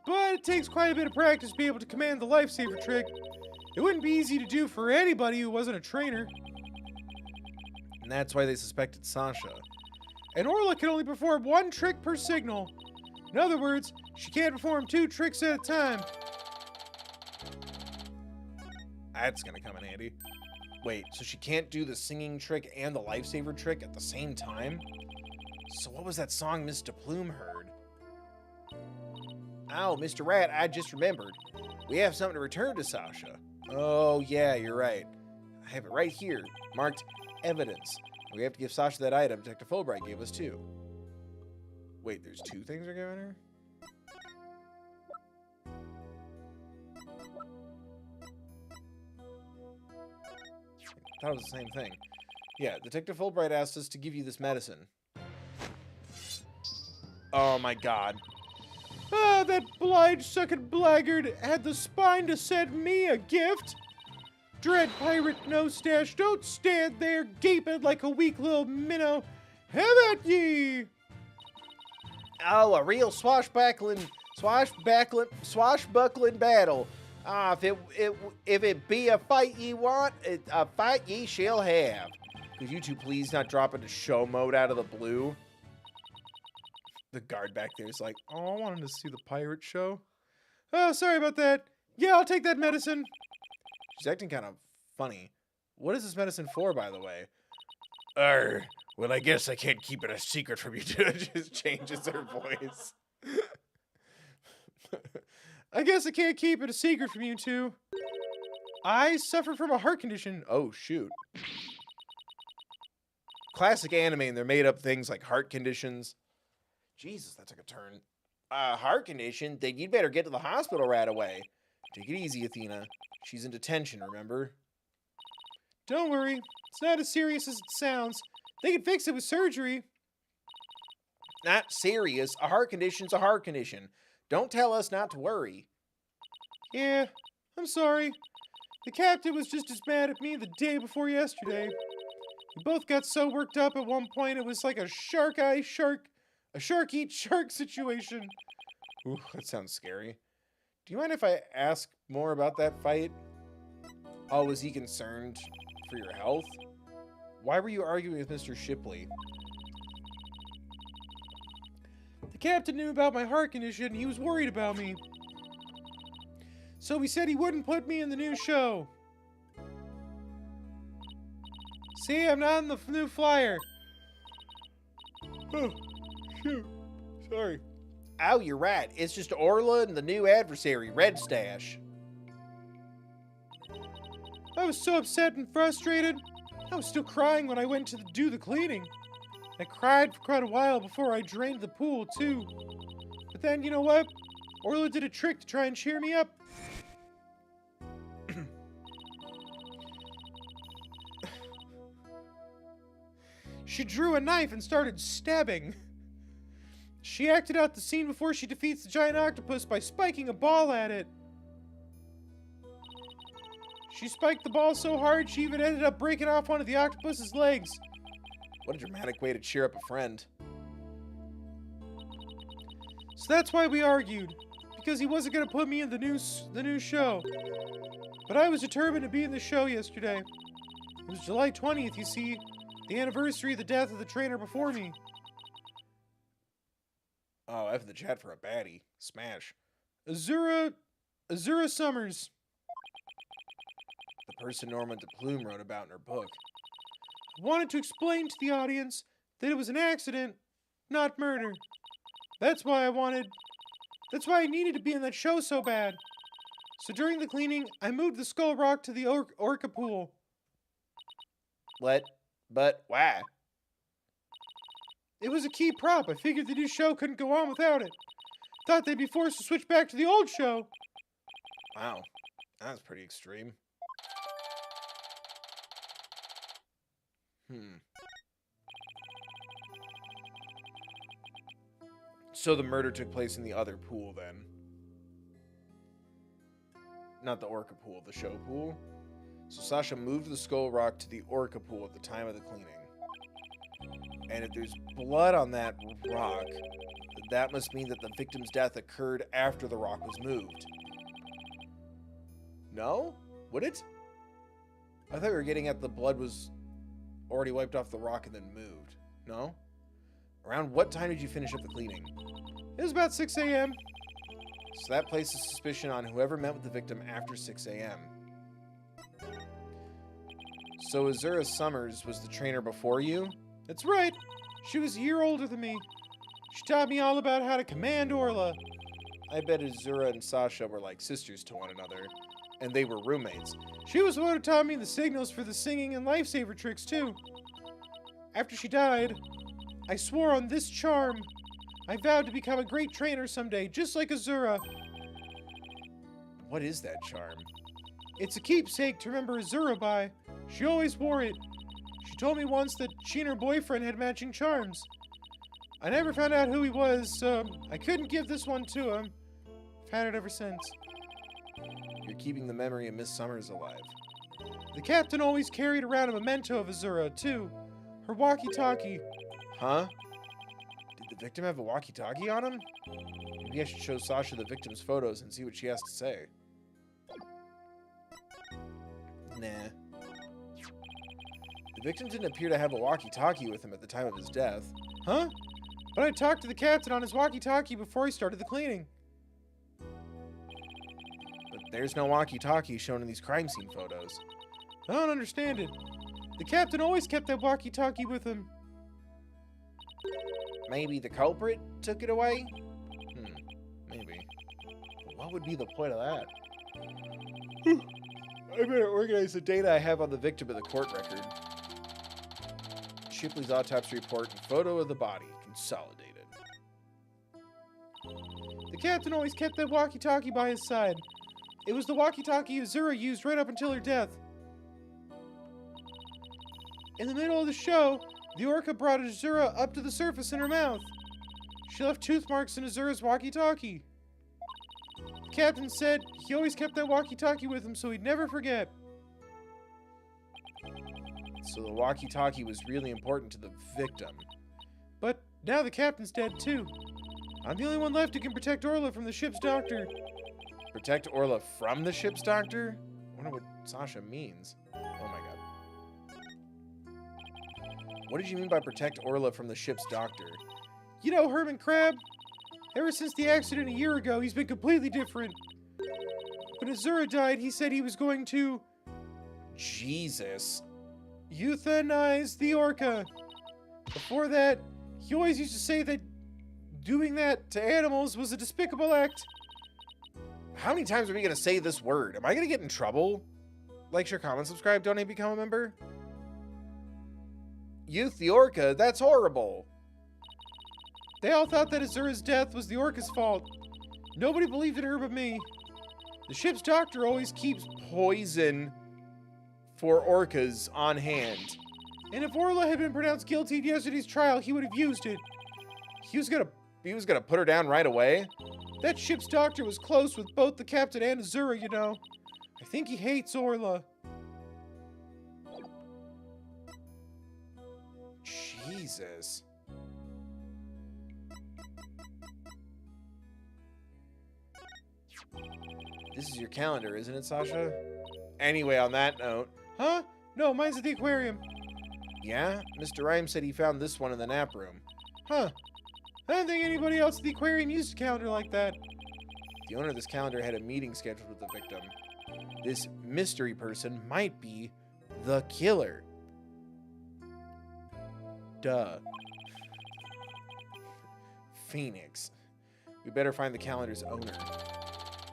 But it takes quite a bit of practice to be able to command the lifesaver trick. It wouldn't be easy to do for anybody who wasn't a trainer. And that's why they suspected Sasha. And Orla can only perform one trick per signal. In other words, she can't perform 2 tricks at a time. That's gonna come in handy. Wait, so she can't do the singing trick and the lifesaver trick at the same time? So what was that song Miss DePlume heard? Oh, Mr. Rat, I just remembered. We have something to return to Sasha. Oh, yeah, you're right. I have it right here, marked evidence. We have to give Sasha that item Detective Fulbright gave us, too. Wait, there's two things we're giving her? I thought it was the same thing. Yeah, Detective Fulbright asked us to give you this medicine. Oh my god. Ah, that blind-sucking blackguard had the spine to send me a gift! Dread pirate no-stash, don't stand there gaping like a weak little minnow. Have at ye! Oh, a real swashbuckling battle. Ah, if it be a fight ye want, a fight ye shall have. Could you two please not drop into show mode out of the blue? The guard back there is like, oh, I wanted to see the pirate show. Oh, sorry about that. Yeah, I'll take that medicine. She's acting kind of funny. What is this medicine for, by the way? Well, I guess I can't keep it a secret from you two. Just changes her voice. I guess I can't keep it a secret from you two. I suffer from a heart condition. Oh, shoot. Classic anime, and they're made up things like heart conditions. Jesus, that took a turn. Heart condition? Then you'd better get to the hospital right away. Take it easy, Athena. She's in detention, remember? Don't worry. It's not as serious as it sounds. They can fix it with surgery. Not serious. A heart condition's a heart condition. Don't tell us not to worry. Yeah, I'm sorry. The captain was just as mad at me the day before yesterday. We both got so worked up at one point it was like a shark eat shark situation. Ooh, that sounds scary. Do you mind if I ask more about that fight? Oh, was he concerned for your health? Why were you arguing with Mr. Shipley? The captain knew about my heart condition and he was worried about me. So he said he wouldn't put me in the new show. See, I'm not in the new flyer. Oh, shoot. Sorry. Oh, you're right. It's just Orla and the new adversary, Red Stash. I was so upset and frustrated. I was still crying when I went to do the cleaning. I cried for quite a while before I drained the pool, too. But then, you know what? Orla did a trick to try and cheer me up. She drew a knife and started stabbing. She acted out the scene before she defeats the giant octopus by spiking a ball at it. She spiked the ball so hard she even ended up breaking off one of the octopus's legs. What a dramatic way to cheer up a friend. So that's why we argued, because he wasn't going to put me in the new show. But I was determined to be in the show yesterday. It was July 20th, you see, the anniversary of the death of the trainer before me. Oh, F the chat for a baddie. Smash. Azura Summers. The person Norma DePlume wrote about in her book. I wanted to explain to the audience that it was an accident, not murder. That's why I needed to be in that show so bad. So during the cleaning, I moved the skull rock to the orca pool. What? But why? It was a key prop. I figured the new show couldn't go on without it. Thought they'd be forced to switch back to the old show. Wow. That's pretty extreme. So the murder took place in the other pool then. Not the orca pool, the show pool. So Sasha moved the skull rock to the orca pool at the time of the cleaning. And if there's blood on that rock, that must mean that the victim's death occurred after the rock was moved. No? Would it? I thought we were getting at the blood was already wiped off the rock and then moved. No? Around what time did you finish up the cleaning? It was about 6 a.m. So that places suspicion on whoever met with the victim after 6 a.m. So Azura Summers was the trainer before you? That's right. She was a year older than me. She taught me all about how to command Orla. I bet Azura and Sasha were like sisters to one another, and they were roommates. She was the one who taught me the signals for the singing and lifesaver tricks, too. After she died, I swore on this charm. I vowed to become a great trainer someday, just like Azura. What is that charm? It's a keepsake to remember Azura by. She always wore it. She told me once that she and her boyfriend had matching charms. I never found out who he was, so I couldn't give this one to him. I've had it ever since. You're keeping the memory of Miss Summers alive. The captain always carried around a memento of Azura, too. Her walkie-talkie. Huh? Did the victim have a walkie-talkie on him? Maybe I should show Sasha the victim's photos and see what she has to say. Nah. The victim didn't appear to have a walkie-talkie with him at the time of his death. Huh? But I talked to the captain on his walkie-talkie before he started the cleaning. But there's no walkie-talkie shown in these crime scene photos. I don't understand it. The captain always kept that walkie-talkie with him. Maybe the culprit took it away? Maybe. But what would be the point of that? I better organize the data I have on the victim in the court record. Shipley's autopsy report and photo of the body. Consolidated. The captain always kept that walkie-talkie by his side. It was the walkie-talkie Azura used right up until her death. In the middle of the show, the orca brought Azura up to the surface in her mouth. She left tooth marks in Azura's walkie-talkie. The captain said he always kept that walkie-talkie with him so he'd never forget. So the walkie-talkie was really important to the victim. But now the captain's dead too. I'm the only one left who can protect Orla from the ship's doctor. Protect Orla from the ship's doctor? I wonder what Sasha means. Oh my god. What did you mean by protect Orla from the ship's doctor? You know Herman Crab? Ever since the accident a year ago, he's been completely different. When Azura died, he said he was going to... Jesus. euthanize the orca. Before that, he always used to say that doing that to animals was a despicable act. How many times are we going to say this word? Am I going to get in trouble? Like, share, comment, subscribe, donate, become a member? Youth the orca? That's horrible. They all thought that Azura's death was the orca's fault. Nobody believed in her but me. The ship's doctor always keeps Poison for orcas on hand. And if Orla had been pronounced guilty in yesterday's trial, he would have used it. He was gonna put her down right away? That ship's doctor was close with both the captain and Azura, you know. I think he hates Orla. Jesus. This is your calendar, isn't it, Sasha? Anyway, on that note... Huh? No, mine's at the aquarium. Yeah? Mr. Rhyme said he found this one in the nap room. Huh. I don't think anybody else at the aquarium used a calendar like that. The owner of this calendar had a meeting scheduled with the victim. This mystery person might be the killer. Duh. Phoenix. We better find the calendar's owner.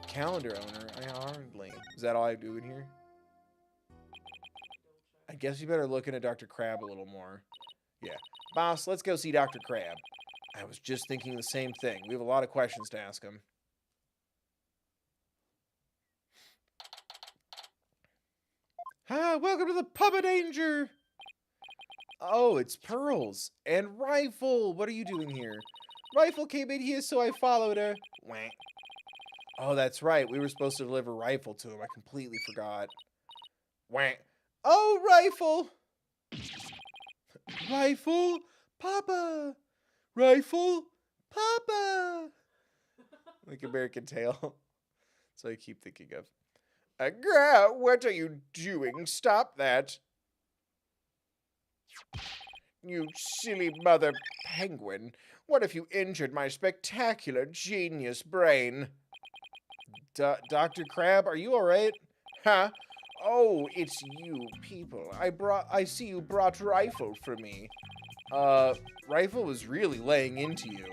Calendar owner? I hardly. Is that all I do in here? I guess you better look into Dr. Crab a little more. Yeah. Boss, let's go see Dr. Crab. I was just thinking the same thing. We have a lot of questions to ask him. Ah, welcome to the pub of danger! Oh, it's Pearls. And Rifle. What are you doing here? Rifle came in here, so I followed her. Wah. Oh, that's right. We were supposed to deliver Rifle to him. I completely forgot. Wah. Oh, Rifle! Rifle, Papa! Rifle, Papa! Like American Tail. That's what I keep thinking of. Gra, what are you doing? Stop that. You silly mother penguin. What if you injured my spectacular genius brain? Dr. Crab, are you alright? Huh? Oh, it's you people. I see you brought Rifle for me. Rifle was really laying into you.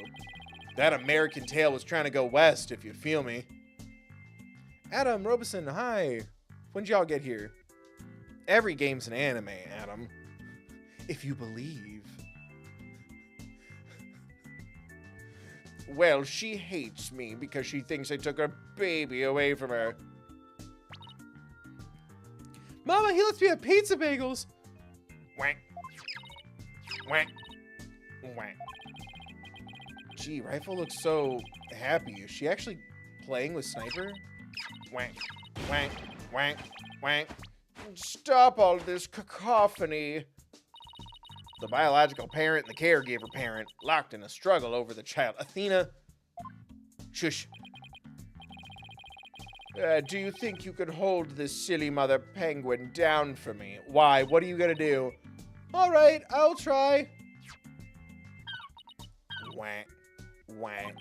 That American tail was trying to go west, if you feel me. Adam, Robeson, hi. When'd y'all get here? Every game's an anime, Adam. If you believe. Well, she hates me because she thinks I took her baby away from her. Mama, he lets me have pizza bagels. Whack. Whack. Whack. Gee, Rifle looks so happy. Is she actually playing with Sniper? Whack. Whack. Whack. Whack. Stop all this cacophony. The biological parent and the caregiver parent locked in a struggle over the child. Athena. Shush. Do you think you could hold this silly mother penguin down for me? Why? What are you gonna do? All right, I'll try. Whack. Whack.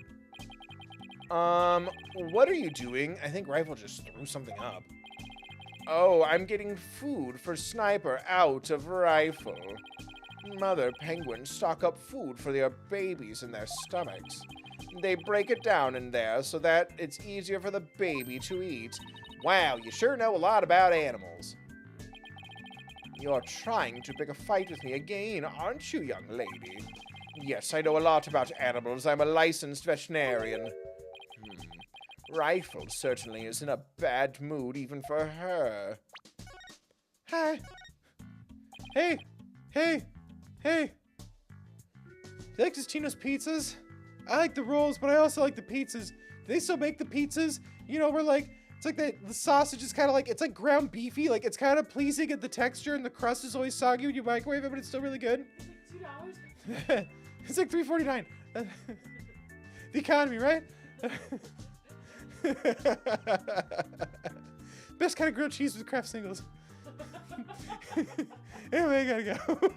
What are you doing? I think Rifle just threw something up. Oh, I'm getting food for Sniper out of Rifle. Mother penguins stock up food for their babies in their stomachs. They break it down in there so that it's easier for the baby to eat. Wow, you sure know a lot about animals. You're trying to pick a fight with me again, aren't you, young lady? Yes, I know a lot about animals. I'm a licensed veterinarian. Rifle certainly is in a bad mood even for her. Hi. Hey. Hey. Hey. Do you like Destinies pizzas? I like the rolls, but I also like the pizzas. Do they still make the pizzas? You know, where like, it's like the sausage is kind of like, it's like ground beefy. Like, it's kind of pleasing at the texture, and the crust is always soggy when you microwave it, but it's still really good. $2? It's like $3.49. The economy, right? Best kind of grilled cheese with Kraft singles. Anyway, I gotta go.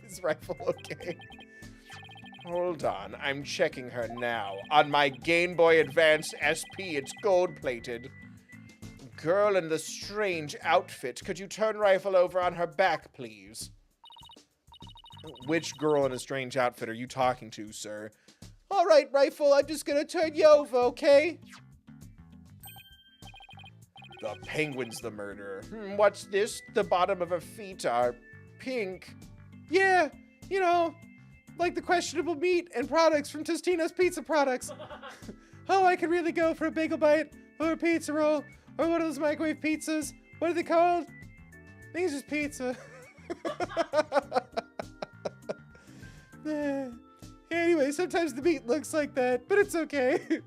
Is Rifle okay? Hold on, I'm checking her now. On my Game Boy Advance SP, it's gold-plated. Girl in the strange outfit, could you turn Rifle over on her back, please? Which girl in a strange outfit are you talking to, sir? All right, Rifle, I'm just gonna turn you over, okay? The penguin's the murderer. What's this? The bottom of her feet are pink. Yeah, you know, like the questionable meat and products from Tostino's Pizza Products. Oh, I could really go for a bagel bite or a pizza roll or one of those microwave pizzas. What are they called? I think it's just pizza. Anyway, sometimes the meat looks like that, but it's okay.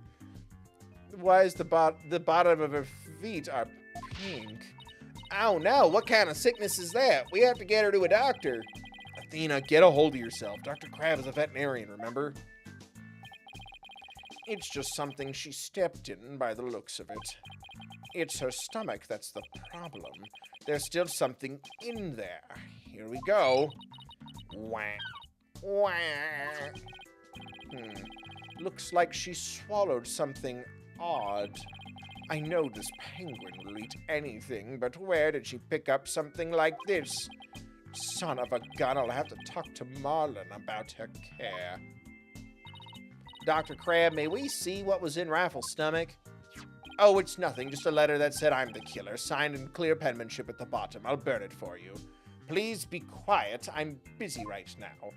Why is the bottom of her feet are pink? Ow, no, what kind of sickness is that? We have to get her to a doctor. Athena, get a hold of yourself. Dr. Crab is a veterinarian, remember? It's just something she stepped in by the looks of it. It's her stomach that's the problem. There's still something in there. Here we go. Wah. Wah. Looks like she swallowed something odd. I know this penguin will eat anything, but where did she pick up something like this? Son of a gun, I'll have to talk to Marlin about her care. Dr. Crab, may we see what was in Rifle's stomach? Oh, it's nothing, just a letter that said I'm the killer, signed in clear penmanship at the bottom. I'll burn it for you. Please be quiet, I'm busy right now.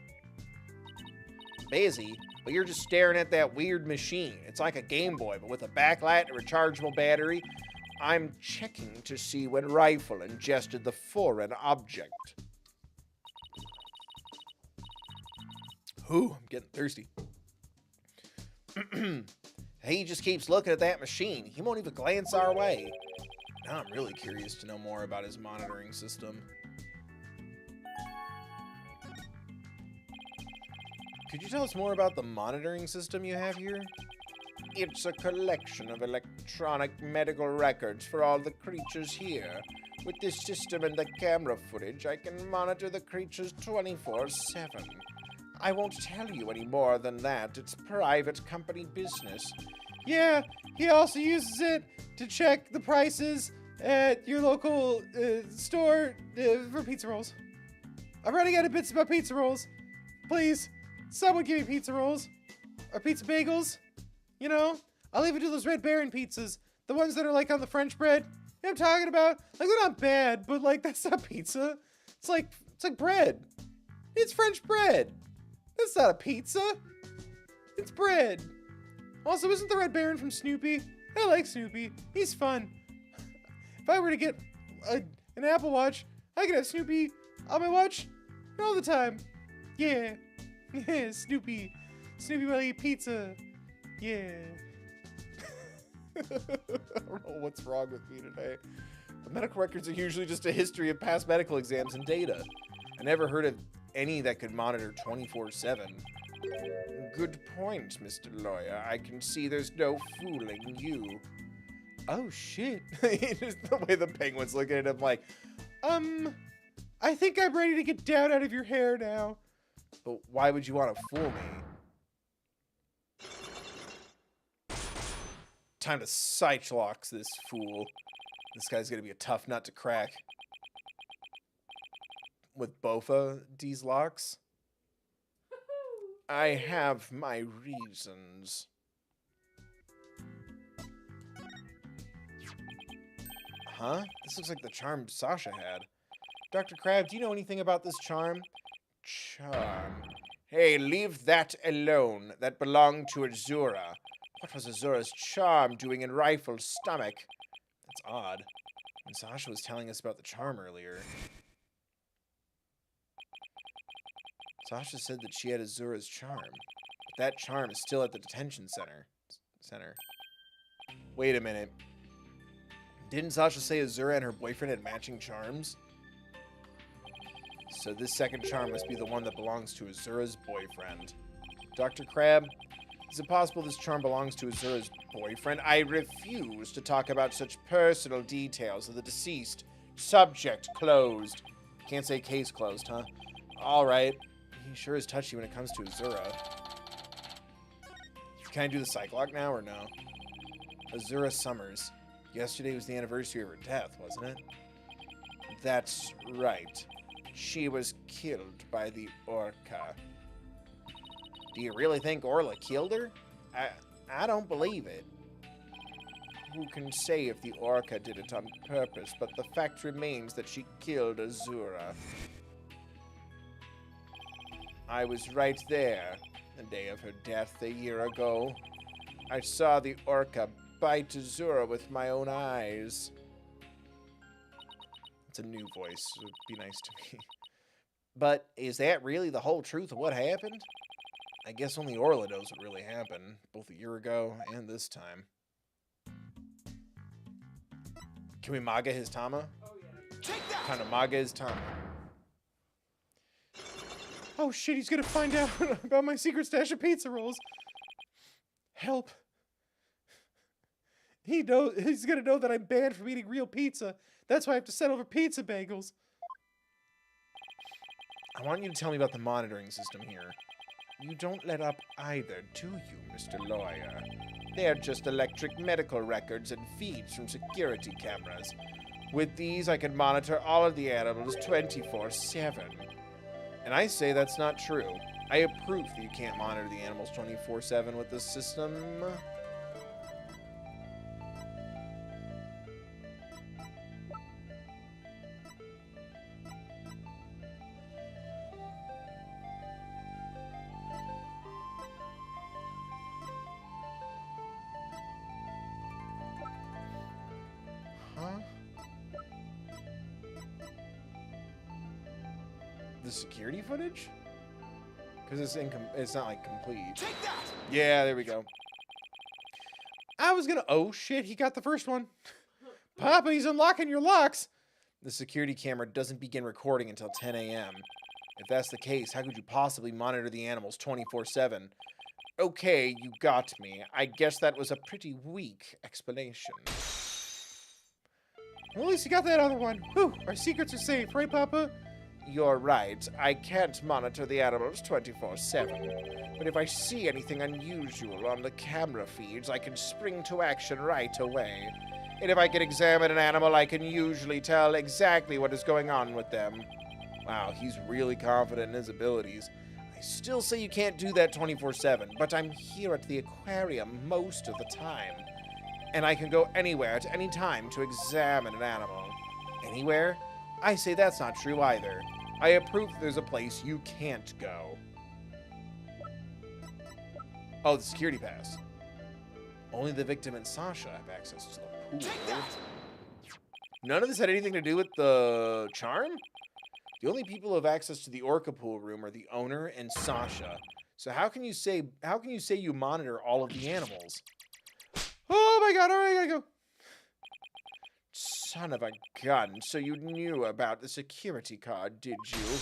Busy? But you're just staring at that weird machine. It's like a Game Boy, but with a backlight and a rechargeable battery. I'm checking to see when Rifle ingested the foreign object. Ooh, I'm getting thirsty. He just keeps looking at that machine. He won't even glance our way. Now I'm really curious to know more about his monitoring system. Could you tell us more about the monitoring system you have here? It's a collection of electronic medical records for all the creatures here. With this system and the camera footage, I can monitor the creatures 24/7. I won't tell you any more than that. It's private company business. Yeah, he also uses it to check the prices at your local store for pizza rolls. I'm running out of bits about pizza rolls. Please, someone give me pizza rolls. Or pizza bagels. You know, I'll even do those Red Baron pizzas. The ones that are like on the French bread. You know what I'm talking about? Like, they're not bad, but like, that's not pizza. It's like bread. It's French bread. That's not a pizza. It's bread. Also, isn't the Red Baron from Snoopy? I like Snoopy. He's fun. If I were to get an Apple Watch, I could have Snoopy on my watch all the time. Yeah. Yeah, Snoopy. Snoopy will eat pizza. Yeah. I don't know what's wrong with me today. The medical records are usually just a history of past medical exams and data. I never heard of any that could monitor 24/7. Good point, Mr. Lawyer. I can see there's no fooling you. Oh, shit. Just the way the penguin's looking at him like, I think I'm ready to get down out of your hair now. But why would you want to fool me? Time to Cyclops this fool. This guy's gonna be a tough nut to crack. With both these locks? I have my reasons. Huh? This looks like the charm Sasha had. Dr. Crab, do you know anything about this charm? Charm. Hey, leave that alone. That belonged to Azura. What was Azura's charm doing in Rifle's stomach? That's odd. And Sasha was telling us about the charm earlier. Sasha said that she had Azura's charm. But that charm is still at the detention center. Wait a minute. Didn't Sasha say Azura and her boyfriend had matching charms? So this second charm must be the one that belongs to Azura's boyfriend. Dr. Crab, is it possible this charm belongs to Azura's boyfriend? I refuse to talk about such personal details of the deceased. Subject closed. Can't say case closed, huh? Alright. He sure is touchy when it comes to Azura. Can I do the Cyclock now or no? Azura Summers. Yesterday was the anniversary of her death, wasn't it? That's right. She was killed by the Orca. Do you really think Orla killed her? I don't believe it. Who can say if the Orca did it on purpose, but the fact remains that she killed Azura. I was right there, the day of her death a year ago. I saw the Orca bite Azura with my own eyes. It's a new voice. It would be nice to me. But is that really the whole truth of what happened? I guess only Orla knows what really happened, both a year ago and this time. Can we Maga his Tama? Oh, yeah. Take that! Time to Maga his Tama. Oh shit, he's gonna find out about my secret stash of pizza rolls. Help. He's gonna know that I'm banned from eating real pizza. That's why I have to settle for pizza bagels. I want you to tell me about the monitoring system here. You don't let up either, do you, Mr. Lawyer? They're just electric medical records and feeds from security cameras. With these, I can monitor all of the animals 24/7. And I say that's not true. I have proof that you can't monitor the animals 24/7 with this system. The security footage? Because it's not like complete. Take that! Yeah, there we go. I was gonna. Oh shit, he got the first one. Papa, he's unlocking your locks. The security camera doesn't begin recording until 10 a.m. If that's the case, how could you possibly monitor the animals 24/7? Okay, you got me. I guess that was a pretty weak explanation. Well, at least you got that other one. Whew, our secrets are safe, right, Papa? You're right. I can't monitor the animals 24/7. But if I see anything unusual on the camera feeds, I can spring to action right away. And if I can examine an animal, I can usually tell exactly what is going on with them. Wow, he's really confident in his abilities. I still say you can't do that 24/7, but I'm here at the aquarium most of the time. And I can go anywhere at any time to examine an animal. Anywhere? I say that's not true either. I approve there's a place you can't go. Oh, the security pass. Only the victim and Sasha have access to the pool. None of this had anything to do with the charm? The only people who have access to the Orca pool room are the owner and Sasha. So how can you say you monitor all of the animals? Oh my god, alright, I gotta go. Son of a gun, so you knew about the security card, did you?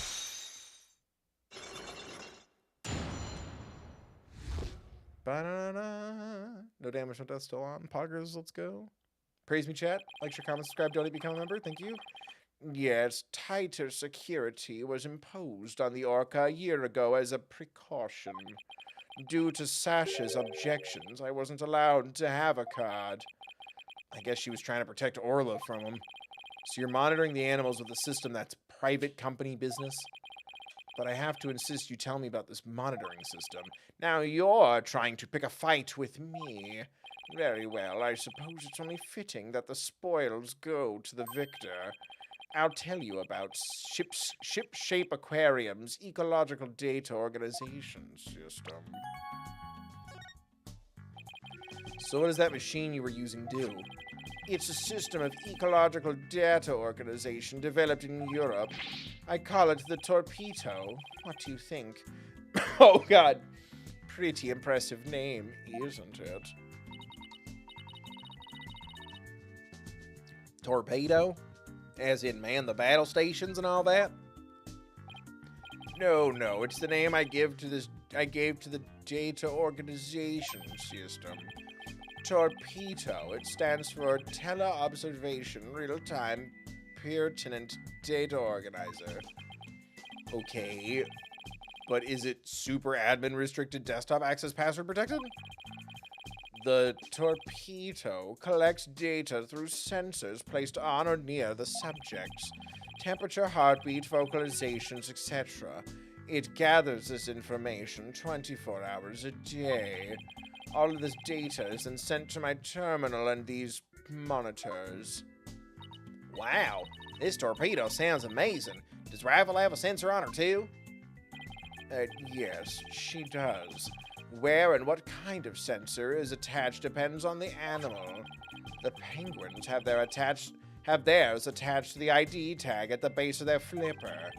Ba-da-da. No damage, no death, still on. Poggers, let's go. Praise me, chat. Like, share, comment, subscribe, donate, become a member. Thank you. Yes, tighter security was imposed on the Orca a year ago as a precaution. Due to Sasha's objections, I wasn't allowed to have a card. I guess she was trying to protect Orla from him. So you're monitoring the animals with a system that's private company business? But I have to insist you tell me about this monitoring system. Now you're trying to pick a fight with me. Very well, I suppose it's only fitting that the spoils go to the victor. I'll tell you about Ship-Shape Aquarium's Ecological Data Organization System. So what does that machine you were using do? It's a system of ecological data organization developed in Europe. I call it the Torpedo. What do you think? Oh god. Pretty impressive name, isn't it? Torpedo? As in man the battle stations and all that? No, it's the name I gave to the data organization system. Torpedo. It stands for Teleobservation Real-Time Pertinent Data Organizer. Okay, but is it super admin restricted desktop access password protected? The Torpedo collects data through sensors placed on or near the subjects. Temperature, heartbeat, vocalizations, etc. It gathers this information 24 hours a day. All of this data is then sent to my terminal and these monitors. Wow, this Torpedo sounds amazing. Does Rifle have a sensor on her too? Yes, she does. Where and what kind of sensor is attached depends on the animal. The penguins have theirs attached to the ID tag at the base of their flipper.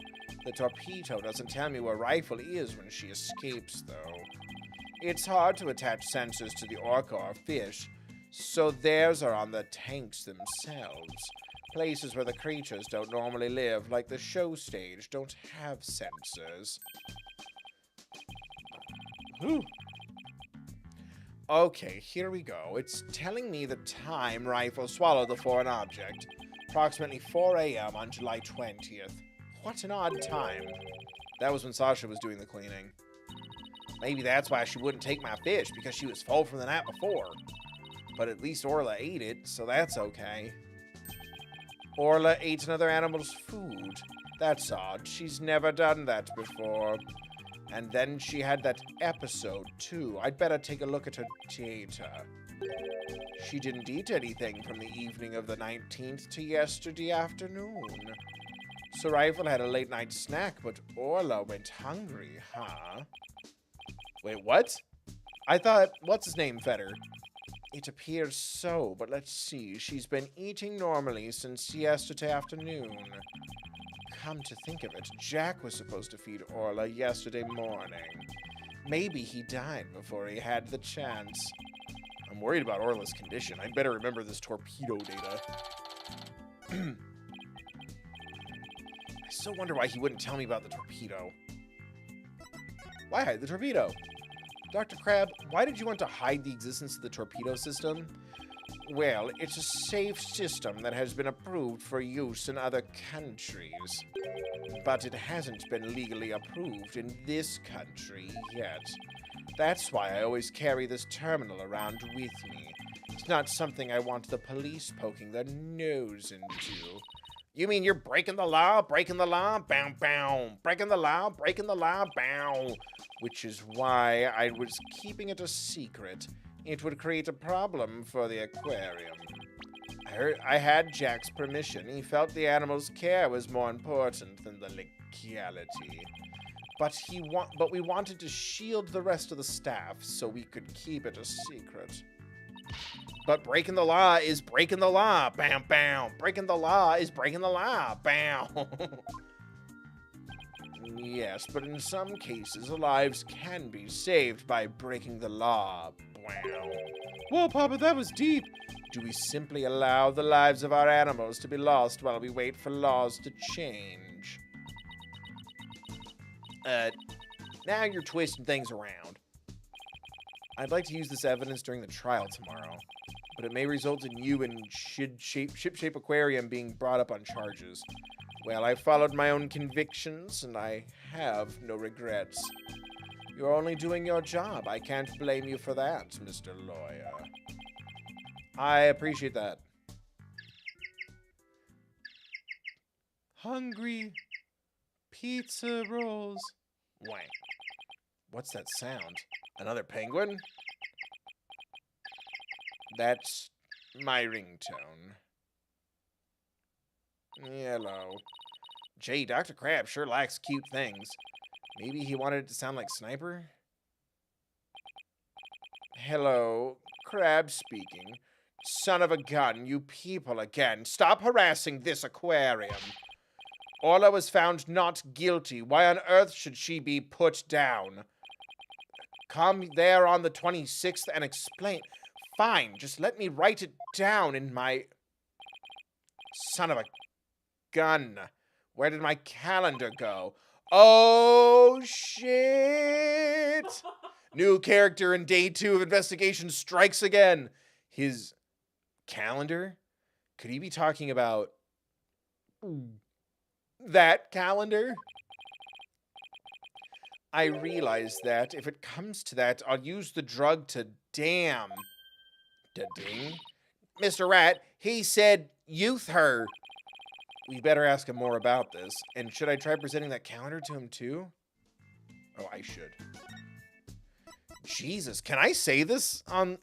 The Torpedo doesn't tell me where Rifle is when she escapes, though. It's hard to attach sensors to the orca or fish, so theirs are on the tanks themselves. Places where the creatures don't normally live, like the show stage, don't have sensors. Ooh. Okay, here we go. It's telling me the time Rifle swallowed the foreign object. Approximately 4 a.m. on July 20th. What an odd time. That was when Sasha was doing the cleaning. Maybe that's why she wouldn't take my fish, because she was full from the night before. But at least Orla ate it, so that's okay. Orla ate another animal's food. That's odd. She's never done that before. And then she had that episode, too. I'd better take a look at her data. She didn't eat anything from the evening of the 19th to yesterday afternoon. So Rifle had a late-night snack, but Orla went hungry, huh? Wait, what? I thought, what's his name fed her? It appears so, but let's see. She's been eating normally since yesterday afternoon. Come to think of it, Jack was supposed to feed Orla yesterday morning. Maybe he died before he had the chance. I'm worried about Orla's condition. I'd better remember this Torpedo data. I still wonder why he wouldn't tell me about the Torpedo. Why hide the Torpedo? Dr. Crab, why did you want to hide the existence of the Torpedo system? Well, it's a safe system that has been approved for use in other countries. But it hasn't been legally approved in this country yet. That's why I always carry this terminal around with me. It's not something I want the police poking their nose into. You mean you're breaking the law, bow, bow, breaking the law, bow. Which is why I was keeping it a secret. It would create a problem for the aquarium. I had Jack's permission. He felt the animal's care was more important than the legality. But we wanted to shield the rest of the staff so we could keep it a secret. But breaking the law is breaking the law, bam, bam. Breaking the law is breaking the law, bam. Yes, but in some cases, lives can be saved by breaking the law, wow. Whoa, Papa, that was deep. Do we simply allow the lives of our animals to be lost while we wait for laws to change? Now you're twisting things around. I'd like to use this evidence during the trial tomorrow, but it may result in you and Ship-Shape Aquarium being brought up on charges. Well, I followed my own convictions, and I have no regrets. You're only doing your job. I can't blame you for that, Mr. Lawyer. I appreciate that. Hungry pizza rolls. Wait. What's that sound? Another penguin? That's my ringtone. Hello. Gee, Dr. Crab sure likes cute things. Maybe he wanted it to sound like Sniper? Hello, Crab speaking. Son of a gun, you people again. Stop harassing this aquarium. Orla was found not guilty. Why on earth should she be put down? Come there on the 26th and explain. Fine, just let me write it down in my... Son of a gun. Where did my calendar go? Oh, shit! New character in day 2 of investigation strikes again. His calendar? Could he be talking about that calendar? I realize that if it comes to that, I'll use the drug to damn. To ding? Mr. Rat, he said youth her. We better ask him more about this. And should I try presenting that calendar to him too? Oh, I should. Jesus, can I say this on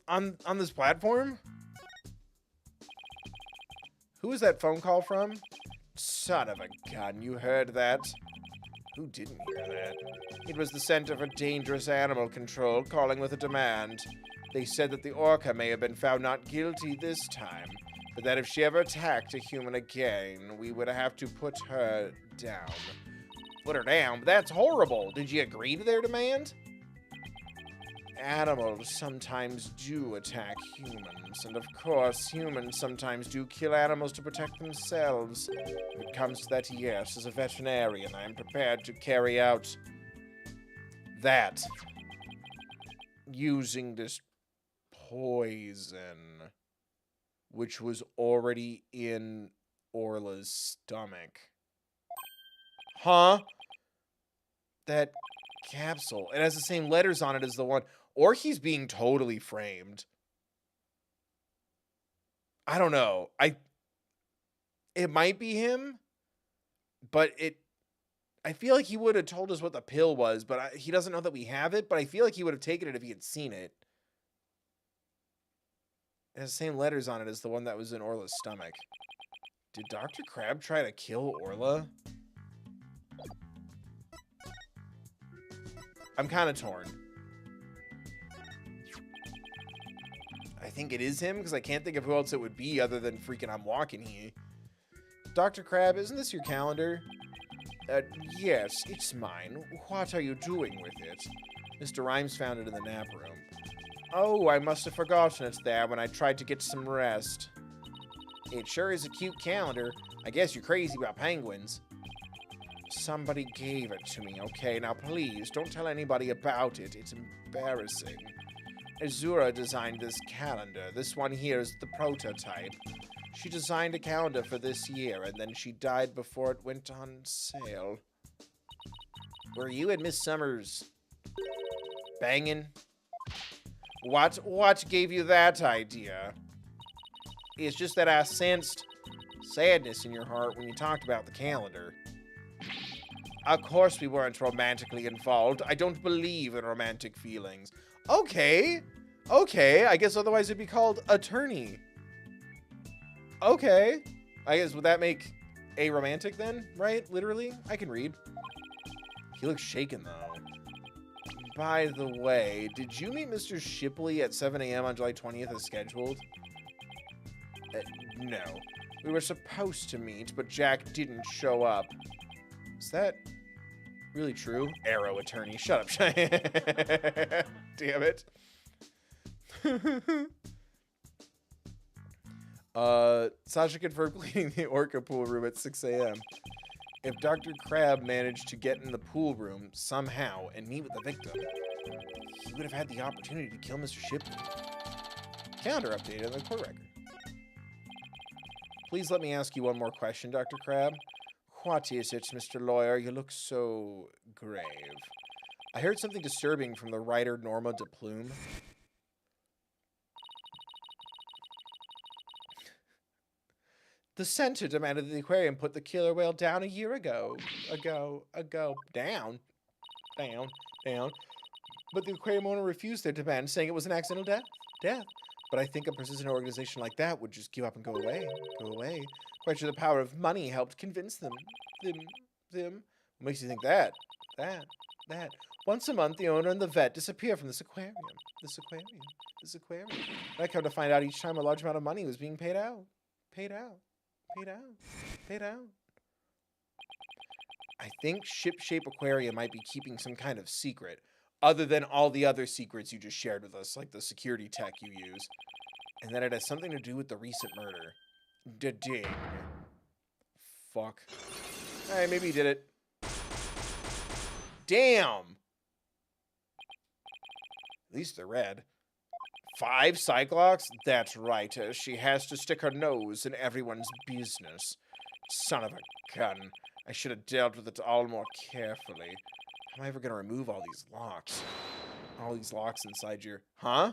this platform? Who is that phone call from? Son of a gun, you heard that? Who didn't hear that? It was the Center for Dangerous Animal Control calling with a demand. They said that the orca may have been found not guilty this time, but that if she ever attacked a human again, we would have to put her down. Put her down? That's horrible. Did you agree to their demand? Animals sometimes do attack humans, and of course, humans sometimes do kill animals to protect themselves. If it comes to that, yes, as a veterinarian, I am prepared to carry out that. Using this poison, which was already in Orla's stomach. Huh? That capsule. It has the same letters on it as the one... Or he's being totally framed. I don't know. It might be him, but I feel like he would have told us what the pill was, but he doesn't know that we have it, but I feel like he would have taken it if he had seen it. It has the same letters on it as the one that was in Orla's stomach. Did Dr. Crab try to kill Orla? I'm kind of torn. I think it is him, because I can't think of who else it would be other than freaking I'm walking here. Dr. Crab, isn't this your calendar? Yes, it's mine. What are you doing with it? Mr. Rhymes found it in the nap room. Oh, I must have forgotten it's there when I tried to get some rest. It sure is a cute calendar. I guess you're crazy about penguins. Somebody gave it to me, okay? Now please, don't tell anybody about it. It's embarrassing. Azura designed this calendar. This one here is the prototype. She designed a calendar for this year, and then she died before it went on sale. Were you and Miss Summers banging? What gave you that idea? It's just that I sensed sadness in your heart when you talked about the calendar. Of course we weren't romantically involved. I don't believe in romantic feelings. Okay. Okay, I guess otherwise it'd be called attorney. Okay. I guess, would that make a romantic then, right? Literally? I can read. He looks shaken, though. By the way, did you meet Mr. Shipley at 7 a.m. on July 20th as scheduled? No. We were supposed to meet, but Jack didn't show up. Is that really true? Arrow attorney. Shut up. Damn it. Sasha confirmed cleaning the orca pool room at 6 a.m. If Dr. Crab managed to get in the pool room somehow and meet with the victim, he would have had the opportunity to kill Mr. Shipley. Calendar update on the court record. Please let me ask you one more question, Dr. Crab. What is it, Mr. Lawyer? You look so grave. I heard something disturbing from the writer Norma de Plume. The center demanded that the aquarium put the killer whale down a year ago. Down. But the aquarium owner refused their demand, saying it was an accidental death. But I think a persistent organization like that would just give up and go away. Quite sure the power of money helped convince them. What makes you think that? Once a month, the owner and the vet disappear from this aquarium. And I come to find out each time a large amount of money was being paid out. I think Ship-Shape Aquarium might be keeping some kind of secret, other than all the other secrets you just shared with us, like the security tech you use, and that it has something to do with the recent murder. Ding. Fuck. Alright, maybe he did it. Damn! At least they're red. 5 Cyclops? That's right. She has to stick her nose in everyone's business. Son of a gun. I should have dealt with it all more carefully. How am I ever going to remove all these locks? All these locks inside your... Huh?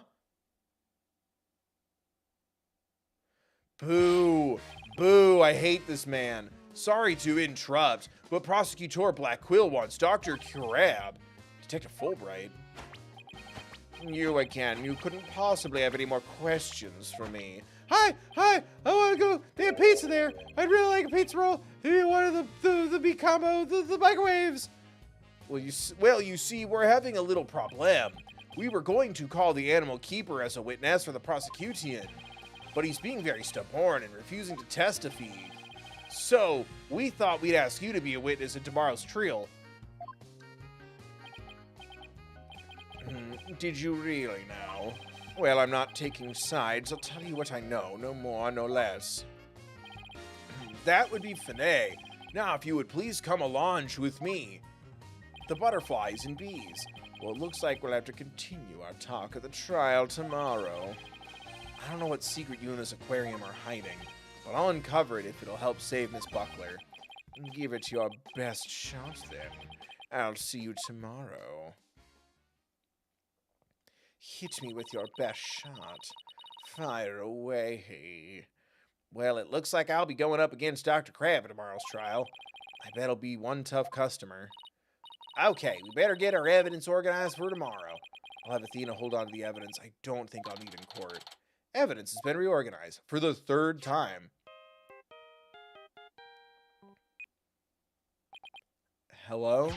Boo! Boo! I hate this man. Sorry to interrupt, but Prosecutor Black Quill wants Dr. Crab. Detective Fulbright. You again. You couldn't possibly have any more questions for me. Hi, I want to go. They have pizza there. I'd really like a pizza roll. Maybe one of the big combo, the microwaves. Well, you see, we're having a little problem. We were going to call the animal keeper as a witness for the prosecution, but he's being very stubborn and refusing to testify. So, we thought we'd ask you to be a witness in tomorrow's trial. Did you really now? Well, I'm not taking sides. I'll tell you what I know. No more, no less. That would be finay. Now, if you would please come along with me. The butterflies and bees. Well, it looks like we'll have to continue our talk at the trial tomorrow. I don't know what secret you and this aquarium are hiding, but I'll uncover it if it'll help save Miss Buckler. Give it your best shot, then. I'll see you tomorrow. Hit me with your best shot. Fire away. Well, it looks like I'll be going up against Dr. Crab at tomorrow's trial. I bet I'll be one tough customer. Okay, we better get our evidence organized for tomorrow. I'll have Athena hold on to the evidence. I don't think I'll need in court. Evidence has been reorganized for the 3rd time. Hello?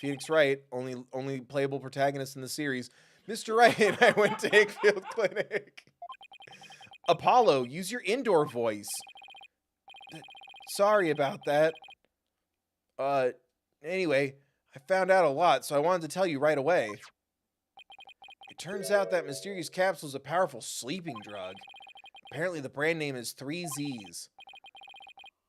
Phoenix Wright, only playable protagonist in the series. Mr. Wright, I went to Hakefield Clinic. Apollo, use your indoor voice. Sorry about that. Anyway, I found out a lot, so I wanted to tell you right away. It turns out that mysterious capsule is a powerful sleeping drug. Apparently the brand name is 3Z's.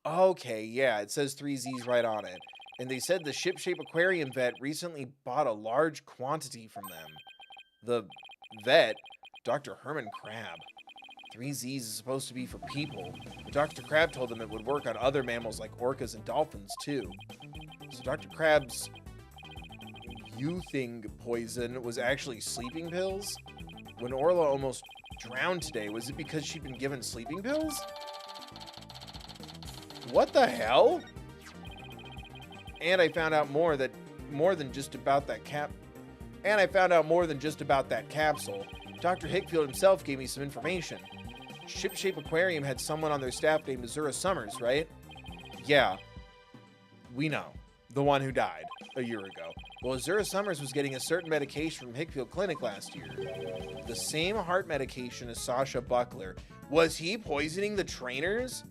Okay, yeah, it says 3Z's right on it. And they said the Ship-Shape Aquarium vet recently bought a large quantity from them. The vet, Dr. Herman Crab. 3Z's is supposed to be for people, but Dr. Crab told them it would work on other mammals like orcas and dolphins, too. So Dr. Crab's you-thing poison was actually sleeping pills? When Orla almost drowned today, was it because she'd been given sleeping pills? What the hell? And I found out more than just about that capsule. Dr. Hickfield himself gave me some information. Shipshape Aquarium had someone on their staff named Azura Summers, right? Yeah. We know. The one who died a year ago. Well, Azura Summers was getting a certain medication from Hickfield Clinic last year. The same heart medication as Sasha Buckler. Was he poisoning the trainers?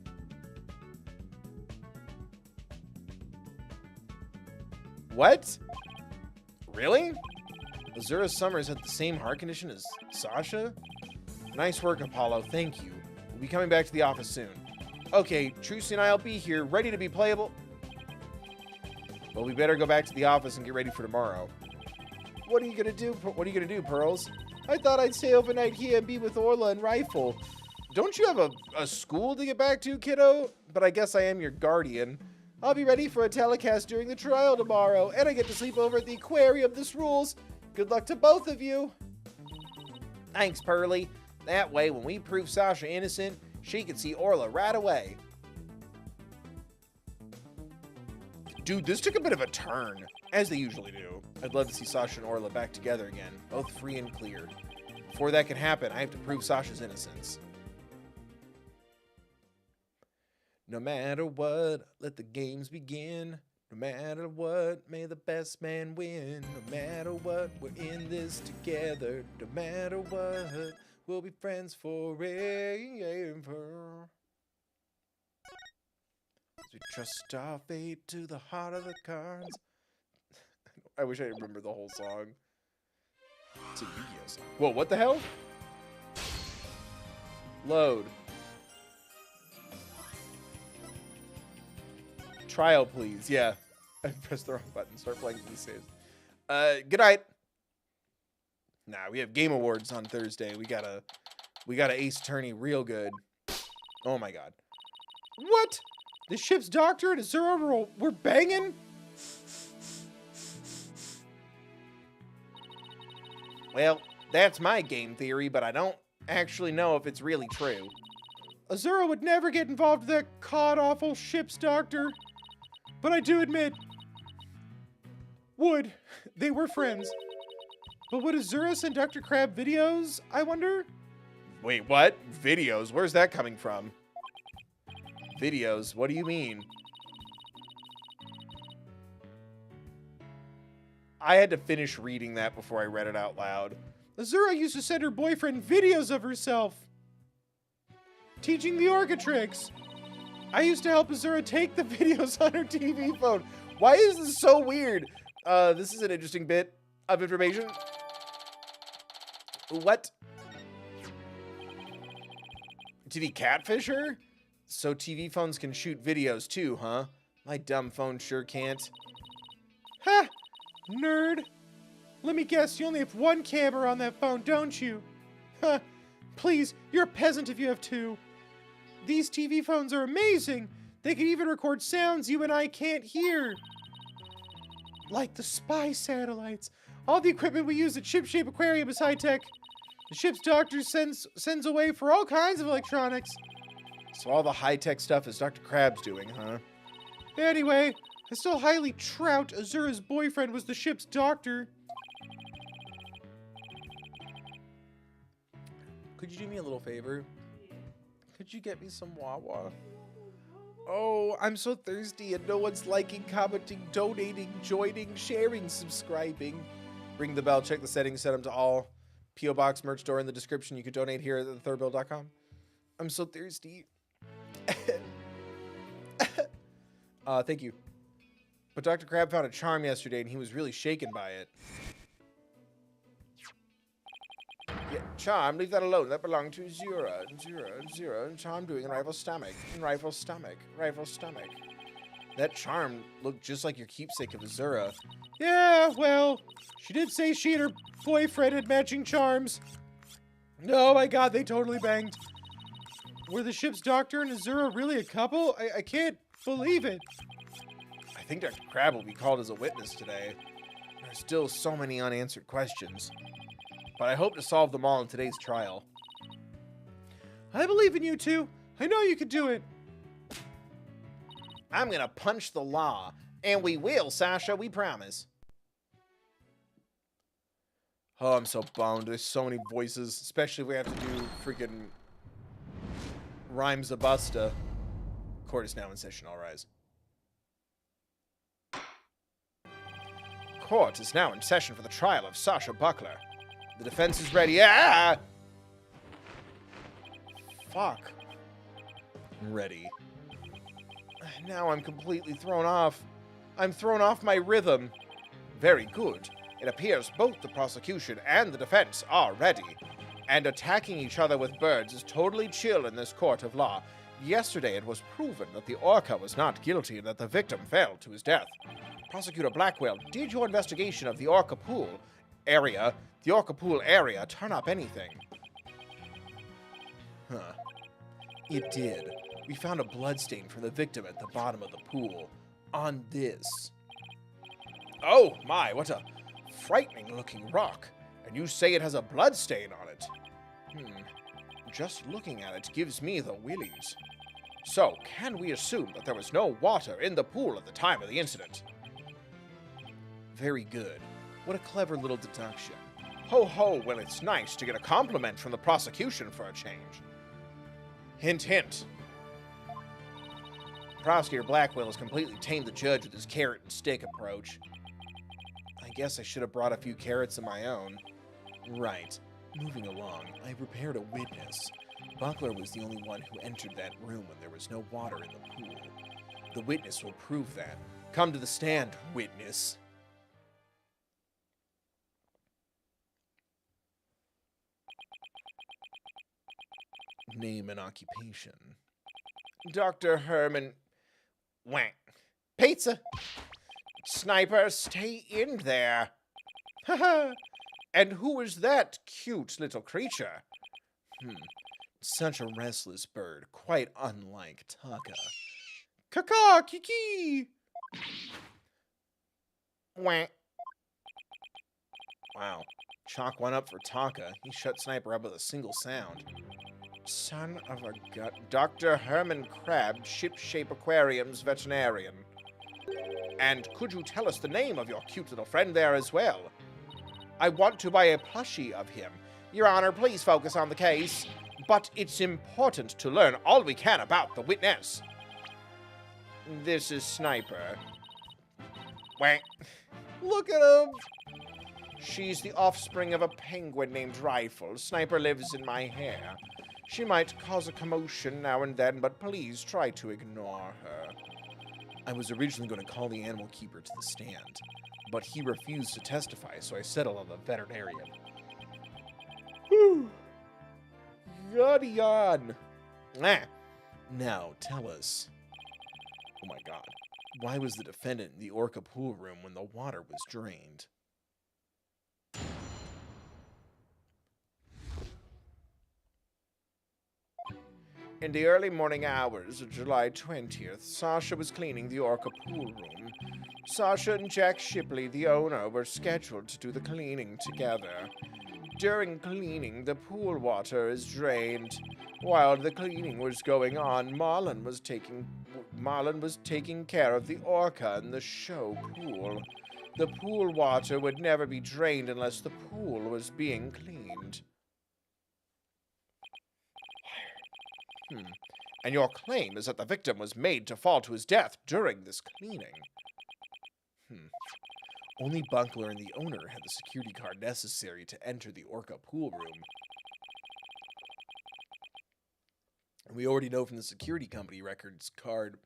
What? Really? Azura Summers had the same heart condition as Sasha? Nice work, Apollo. Thank you. We'll be coming back to the office soon. Okay, Trucy and I'll be here, ready to be playable. Well, we better go back to the office and get ready for tomorrow. What are you gonna do? What are you gonna do, Pearls? I thought I'd stay overnight here and be with Orla and Rifle. Don't you have a school to get back to, kiddo? But I guess I am your guardian. I'll be ready for a telecast during the trial tomorrow, and I get to sleep over at the aquarium. This rules. Good luck to both of you. Thanks, Pearly. That way, when we prove Sasha innocent, she can see Orla right away. Dude, this took a bit of a turn, as they usually do. I'd love to see Sasha and Orla back together again, both free and clear. Before that can happen, I have to prove Sasha's innocence. No matter what, let the games begin. No matter what, may the best man win. No matter what, we're in this together. No matter what, we'll be friends forever. As we trust our fate to the heart of the cards. I wish I remembered the whole song. It's a Yu-Gi-Oh song. Whoa, what the hell? Load. Trial, please. Yeah. I pressed the wrong button. Start playing these saves. Good night. Nah, we have Game Awards on Thursday. We gotta Ace Attorney real good. Oh my god. What? The ship's doctor and Azura were banging? Well, that's my game theory, but I don't actually know if it's really true. Azura would never get involved with that god-awful ship's doctor. But I do admit, they were friends. But would Azura send Dr. Crab videos, I wonder? Wait, what? Videos? Where's that coming from? Videos? What do you mean? I had to finish reading that before I read it out loud. Azura used to send her boyfriend videos of herself teaching the Orca tricks. I used to help Azura take the videos on her TV phone. Why is this so weird? This is an interesting bit of information. What? Did he catfish her? So TV phones can shoot videos too, huh? My dumb phone sure can't. Ha! Nerd. Let me guess, you only have one camera on that phone, don't you? Huh. Please, you're a peasant if you have two. These TV phones are amazing. They can even record sounds you and I can't hear. Like the spy satellites. All the equipment we use at Shipshape Aquarium is high-tech. The ship's doctor sends away for all kinds of electronics. So all the high-tech stuff is Dr. Crab's doing, huh? Anyway, I still highly trout Azura's boyfriend was the ship's doctor. Could you do me a little favor? Could you get me some Wawa? Oh, I'm so thirsty and no one's liking, commenting, donating, joining, sharing, subscribing. Ring the bell, check the settings, set them to all. P.O. Box merch store in the description. You could donate here at thethirdbill.com. I'm so thirsty. Thank you. But Dr. Crab found a charm yesterday and he was really shaken by it. Yeah, charm, leave that alone. That belonged to Zura. Charm doing in Rifle's stomach. In Rifle's stomach. Rifle's stomach. That charm looked just like your keepsake of Azura. Yeah, well, she did say she and her boyfriend had matching charms. Oh my god, they totally banged. Were the ship's doctor and Azura really a couple? I can't believe it. I think Dr. Crab will be called as a witness today. There's still so many unanswered questions. but I hope to solve them all in today's trial. I believe in you two. I know you can do it. I'm gonna punch the law. And we will, Sasha, we promise. Oh, I'm so bummed. There's so many voices, especially if we have to do freaking Rhymes of Busta. Court is now in session, all rise. Court is now in session for the trial of Sasha Buckler. The defense is ready. Ah! Fuck. I'm ready. Now I'm completely thrown off. I'm thrown off my rhythm. Very good. It appears both the prosecution and the defense are ready. And attacking each other with birds is totally chill in this court of law. Yesterday it was proven that the orca was not guilty and that the victim fell to his death. Prosecutor Blackwell, did your investigation of the orca pool area turn up anything? Huh. It did. We found a bloodstain from the victim at the bottom of the pool. On this. Oh my, what a frightening looking rock. And you say it has a bloodstain on it. Just looking at it gives me the willies. So, can we assume that there was no water in the pool at the time of the incident? Very good. What a clever little deduction. Ho ho, well it's nice to get a compliment from the prosecution for a change. Hint hint. Prosecutor Blackwell has completely tamed the judge with his carrot and stick approach. I guess I should have brought a few carrots of my own. Right. Moving along, I prepared a witness. Buckler was the only one who entered that room when there was no water in the pool. The witness will prove that. Come to the stand, witness. Name and occupation. Dr. Herman... Wank. Pizza! Sniper, stay in there. Haha! And who is that cute little creature? Such a restless bird, quite unlike Taka. Kaka, kiki! Wank. Wow. Chalk one up for Taka. He shut Sniper up with a single sound. Son of a gut. Dr. Herman Crab, Ship-Shape Aquarium's veterinarian. And could you tell us the name of your cute little friend there as well? I want to buy a plushie of him. Your Honor, please focus on the case. But it's important to learn all we can about the witness. This is Sniper. Wank. Look at him! She's the offspring of a penguin named Rifle. Sniper lives in my hair. She might cause a commotion now and then, but please try to ignore her. I was originally going to call the animal keeper to the stand, but he refused to testify, so I settled on the veterinarian. Whew. Yaddy yawn. Now, tell us. Oh my god. Why was the defendant in the orca pool room when the water was drained? In the early morning hours of July 20th, Sasha was cleaning the orca pool room. Sasha and Jack Shipley, the owner, were scheduled to do the cleaning together. During cleaning, the pool water is drained. While the cleaning was going on, Marlon was taking care of the orca in the show pool. The pool water would never be drained unless the pool was being cleaned. And your claim is that the victim was made to fall to his death during this cleaning. Only Buckler and the owner had the security card necessary to enter the orca pool room. We already know from the security company records card...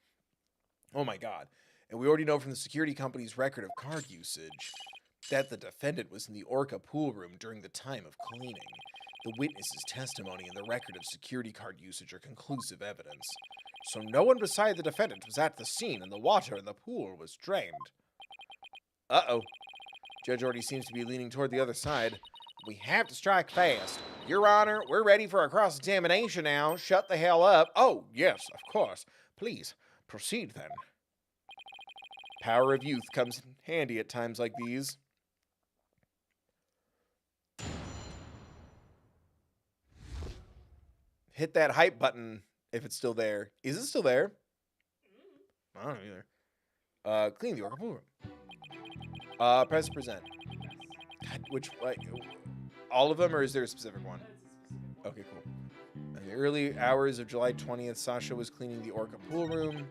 Oh my god. And we already know from the security company's record of card usage that the defendant was in the orca pool room during the time of cleaning. The witness's testimony and the record of security card usage are conclusive evidence. So no one beside the defendant was at the scene and the water in the pool was drained. Uh-oh. Judge already seems to be leaning toward the other side. We have to strike fast. Your Honor, we're ready for a cross-examination now. Shut the hell up. Oh, yes, of course. Please, proceed then. Power of youth comes in handy at times like these. hit that hype button if it's still there. Is it still there? I don't know either. Clean the orca pool room. Press present. God, which, like, all of them, or is there a specific one? Okay, cool. In the early hours of July 20th, Sasha was cleaning the orca pool room.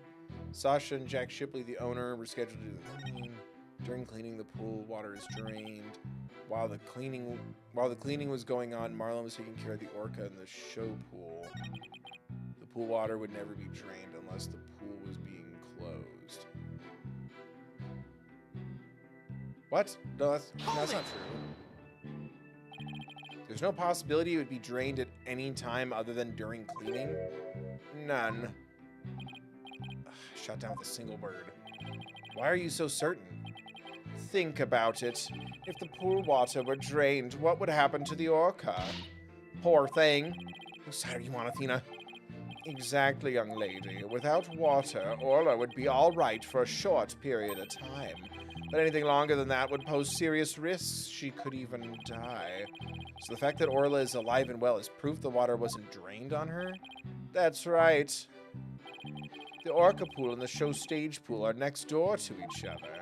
Sasha and Jack Shipley, the owner, were scheduled to do the cleaning. During cleaning, the pool water is drained. While the cleaning was going on, Marlon was taking care of the orca in the show pool. The pool water would never be drained unless the pool was being closed. What? No, that's not true. There's no possibility it would be drained at any time other than during cleaning? None. Shot down with a single word. Why are you so certain? Think about it. If the pool water were drained, what would happen to the orca? Poor thing. Whose side are you on, Athena? Exactly, young lady. Without water, Orla would be all right for a short period of time. But anything longer than that would pose serious risks. She could even die. So the fact that Orla is alive and well is proof the water wasn't drained on her? That's right. The orca pool and the show stage pool are next door to each other.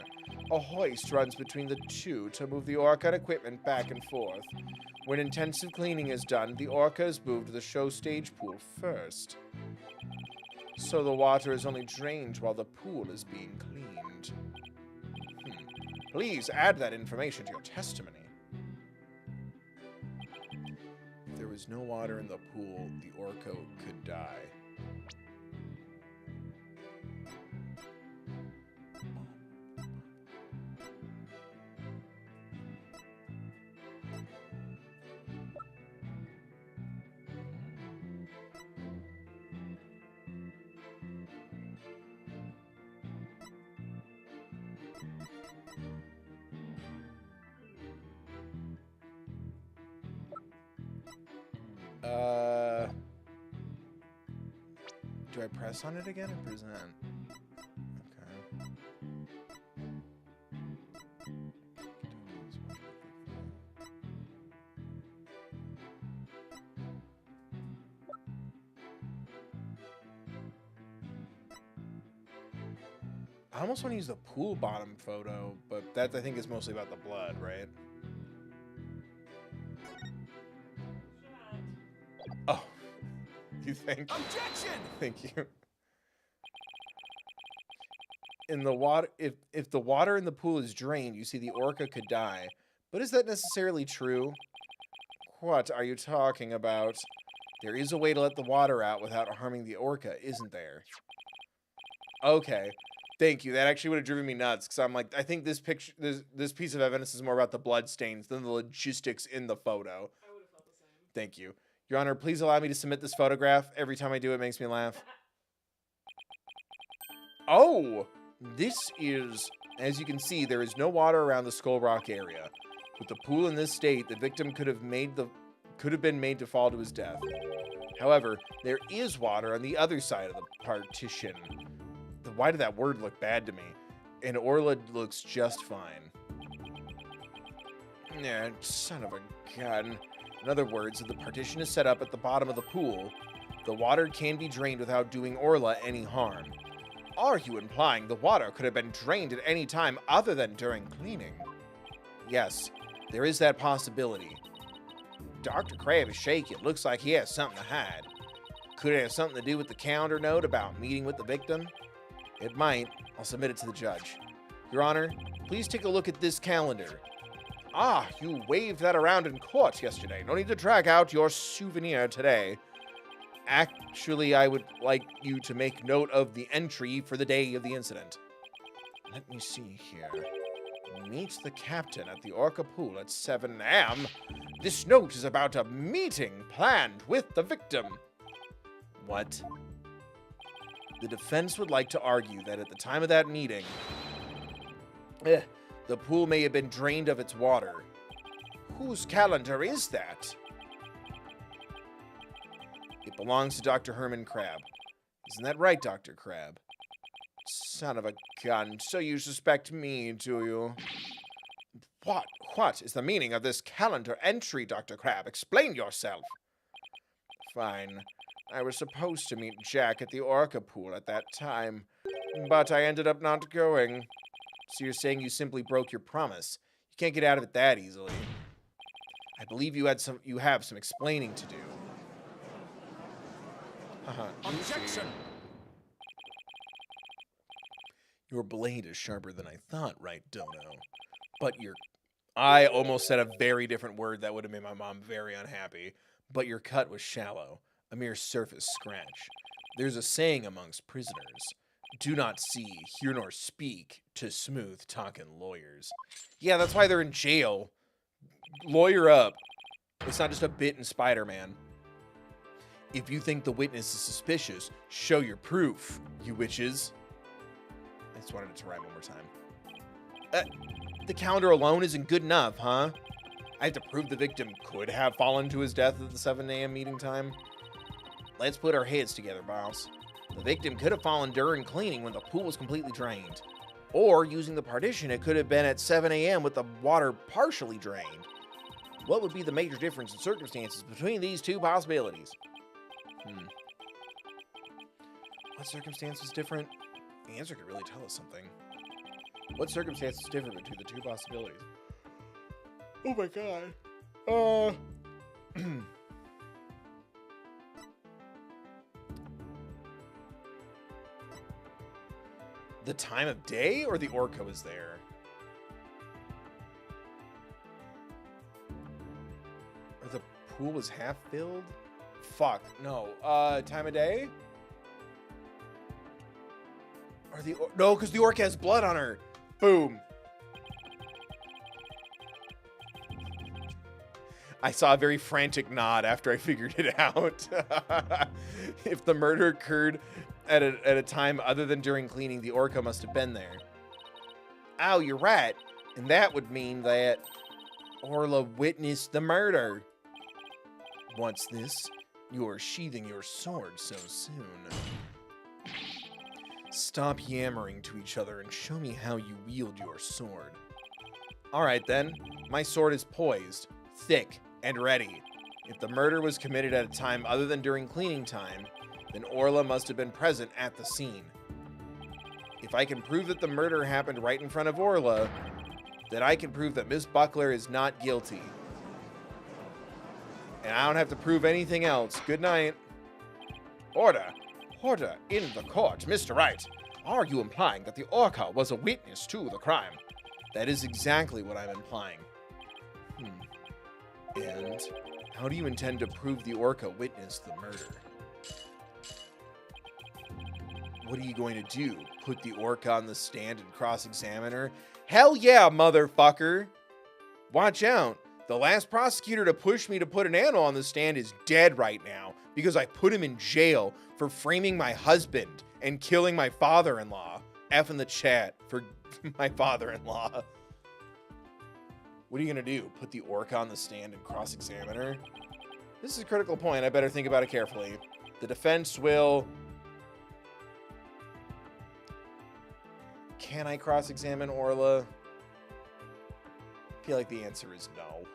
A hoist runs between the two to move the orca and equipment back and forth. When intensive cleaning is done, the orca is moved to the show stage pool first. So the water is only drained while the pool is being cleaned. Please add that information to your testimony. If there was no water in the pool, the orca could die. Do I press on it again or present? Okay. I almost want to use the pool bottom photo, but that I think is mostly about the blood, right? Oh, you think? Objection! Thank you. In the water, if the water in the pool is drained, you see the orca could die. But is that necessarily true? What are you talking about? There is a way to let the water out without harming the orca, isn't there? Okay. Thank you. That actually would have driven me nuts, because I'm like, I think this picture, this piece of evidence is more about the blood stains than the logistics in the photo. I would have felt the same. Thank you. Your Honor, please allow me to submit this photograph. Every time I do, it makes me laugh. Oh! This is... As you can see, there is no water around the Skull Rock area. With the pool in this state, the victim could have been made to fall to his death. However, there is water on the other side of the partition. Why did that word look bad to me? And Orla looks just fine. Yeah, son of a gun. In other words, if the partition is set up at the bottom of the pool, the water can be drained without doing Orla any harm. Are you implying the water could have been drained at any time other than during cleaning? Yes, there is that possibility. Dr. Crab is shaky. It looks like he has something to hide. Could it have something to do with the calendar note about meeting with the victim? It might. I'll submit it to the judge. Your Honor, please take a look at this calendar. Ah, you waved that around in court yesterday. No need to drag out your souvenir today. Actually, I would like you to make note of the entry for the day of the incident. Let me see here. Meet the captain at the Orca Pool at 7 a.m. This note is about a meeting planned with the victim. What? The defense would like to argue that at the time of that meeting, the pool may have been drained of its water. Whose calendar is that? It belongs to Dr. Herman Crab. Isn't that right, Dr. Crab? Son of a gun. So you suspect me, do you? What is the meaning of this calendar entry, Dr. Crab? Explain yourself. Fine. I was supposed to meet Jack at the Orca pool at that time, but I ended up not going. So you're saying you simply broke your promise. You can't get out of it that easily. I believe you have some explaining to do. Objection! Your blade is sharper than I thought, right, Dono? But I almost said a very different word that would have made my mom very unhappy. But your cut was shallow, a mere surface scratch. There's a saying amongst prisoners. Do not see, hear nor speak to smooth-talking lawyers. Yeah, that's why they're in jail. Lawyer up. It's not just a bit in Spider-Man. If you think the witness is suspicious, show your proof, you witches. I just wanted it to rhyme one more time. The calendar alone isn't good enough, huh? I have to prove the victim could have fallen to his death at the 7 a.m. meeting time. Let's put our heads together, boss. The victim could have fallen during cleaning when the pool was completely drained. Or, using the partition, it could have been at 7 a.m. with the water partially drained. What would be the major difference in circumstances between these two possibilities? What circumstance is different? The answer could really tell us something. What circumstance is different between the two possibilities? Oh my god. The time of day or the Orca was there? Or the pool was half filled? Fuck, no. Time of day? Or no, because the Orca has blood on her. Boom. I saw a very frantic nod after I figured it out. If the murder occurred at a time other than during cleaning, the Orca must have been there. Oh, you're right. And that would mean that Orla witnessed the murder. What's this? You're sheathing your sword so soon. Stop yammering to each other and show me how you wield your sword. Alright then, my sword is poised, thick, and ready. If the murder was committed at a time other than during cleaning time, then Orla must have been present at the scene. If I can prove that the murder happened right in front of Orla, then I can prove that Miss Buckler is not guilty. And I don't have to prove anything else. Good night. Order! Order in the court, Mr. Wright. Are you implying that the Orca was a witness to the crime? That is exactly what I'm implying. And how do you intend to prove the Orca witnessed the murder? What are you going to do? Put the Orca on the stand and cross-examine her? Hell yeah, motherfucker! Watch out. The last prosecutor to push me to put an animal on the stand is dead right now because I put him in jail for framing my husband and killing my father-in-law. F in the chat for my father-in-law. What are you going to do? Put the Orca on the stand and cross-examine her? This is a critical point. I better think about it carefully. The defense will... Can I cross-examine Orla? I feel like the answer is no.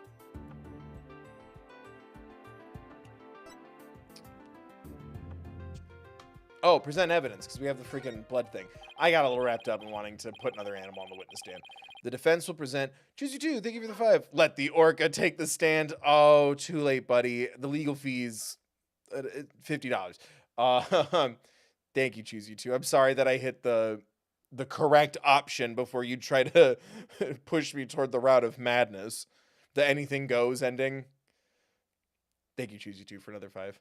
Oh, present evidence, because we have the freaking blood thing. I got a little wrapped up in wanting to put another animal on the witness stand. The defense will present, choose you two, thank you for the 5. Let the Orca take the stand. Oh, too late, buddy. The legal fees, $50. Thank you, choose you two. I'm sorry that I hit the correct option before you try to push me toward the route of madness. The anything goes ending. Thank you, choose you two, for another 5.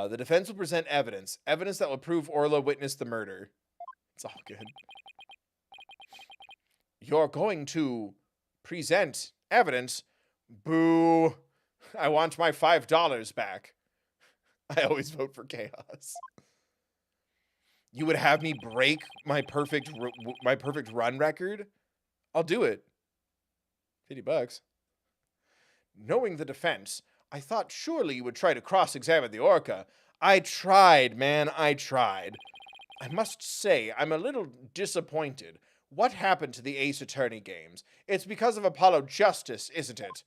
The defense will present evidence. Evidence that will prove Orla witnessed the murder. It's all good. You're going to present evidence? Boo. I want my $5 back. I always vote for chaos. You would have me break my perfect run record? I'll do it. $50. Knowing the defense, I thought surely you would try to cross-examine the Orca. I tried, man, I tried. I must say, I'm a little disappointed. What happened to the Ace Attorney games? It's because of Apollo Justice, isn't it?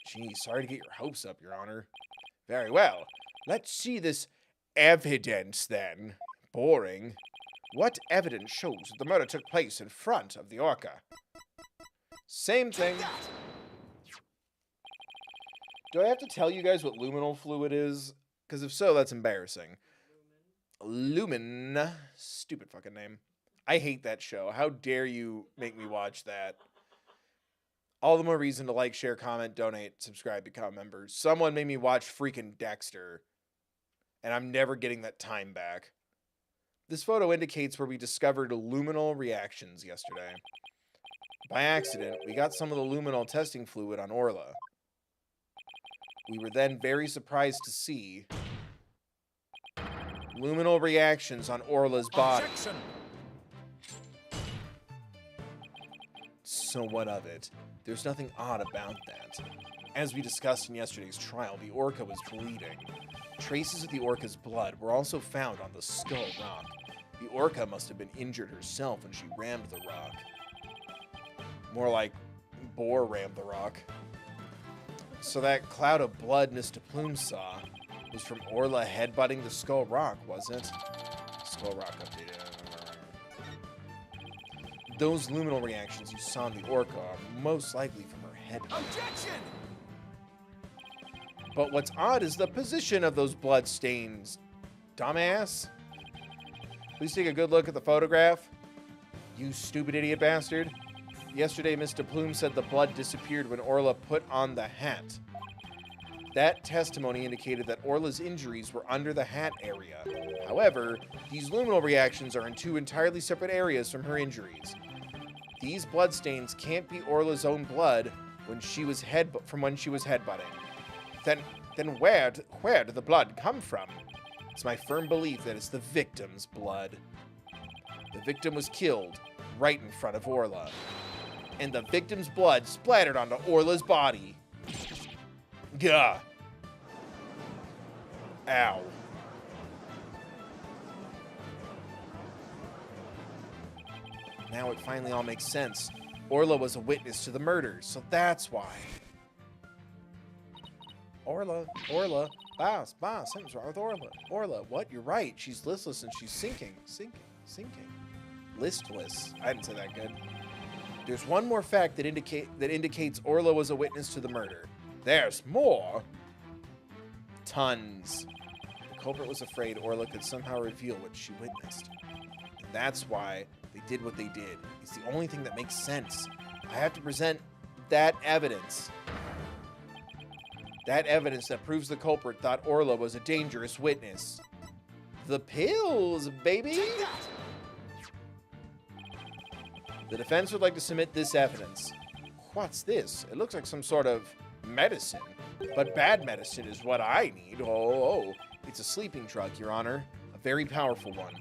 Gee, sorry to get your hopes up, Your Honor. Very well. Let's see this evidence, then. Boring. What evidence shows that the murder took place in front of the orca? Same thing. Do I have to tell you guys what luminal fluid is? Because if so, that's embarrassing. Lumen. Stupid fucking name. I hate that show. How dare you make me watch that? All the more reason to like, share, comment, donate, subscribe, become members. Someone made me watch freaking Dexter. And I'm never getting that time back. This photo indicates where we discovered luminal reactions yesterday. By accident, we got some of the luminal testing fluid on Orla. We were then very surprised to see luminal reactions on Orla's body. Objection! So what of it? There's nothing odd about that. As we discussed in yesterday's trial, the orca was bleeding. Traces of the orca's blood were also found on the skull rock. The orca must have been injured herself when she rammed the rock. More like Boar rammed the rock. So that cloud of blood Mr. Plume saw was from Orla headbutting the skull rock, was it? Skull rock updated. Those luminal reactions you saw in the orca are most likely from her headbutt. Objection! But what's odd is the position of those blood stains. Dumbass. Please take a good look at the photograph. You stupid idiot bastard. Yesterday, Mr. Plume said the blood disappeared when Orla put on the hat. That testimony indicated that Orla's injuries were under the hat area. However, these luminal reactions are in two entirely separate areas from her injuries. These bloodstains can't be Orla's own blood when she was headbutting. Then where did the blood come from? It's my firm belief that it's the victim's blood. The victim was killed right in front of Orla. And the victim's blood splattered onto Orla's body. Gah. Ow. Now it finally all makes sense. Orla was a witness to the murder, so that's why. Orla, boss, something's wrong with Orla, what? You're right. She's listless and she's sinking. Listless. I didn't say that good. There's one more fact that indicates Orla was a witness to the murder. There's more. Tons. The culprit was afraid Orla could somehow reveal what she witnessed. And that's why they did what they did. It's the only thing that makes sense. I have to present that evidence. That evidence that proves the culprit thought Orla was a dangerous witness. The pills, baby! The defense would like to submit this evidence. What's this? It looks like some sort of medicine. But bad medicine is what I need. Oh. It's a sleeping drug, Your Honor. A very powerful one.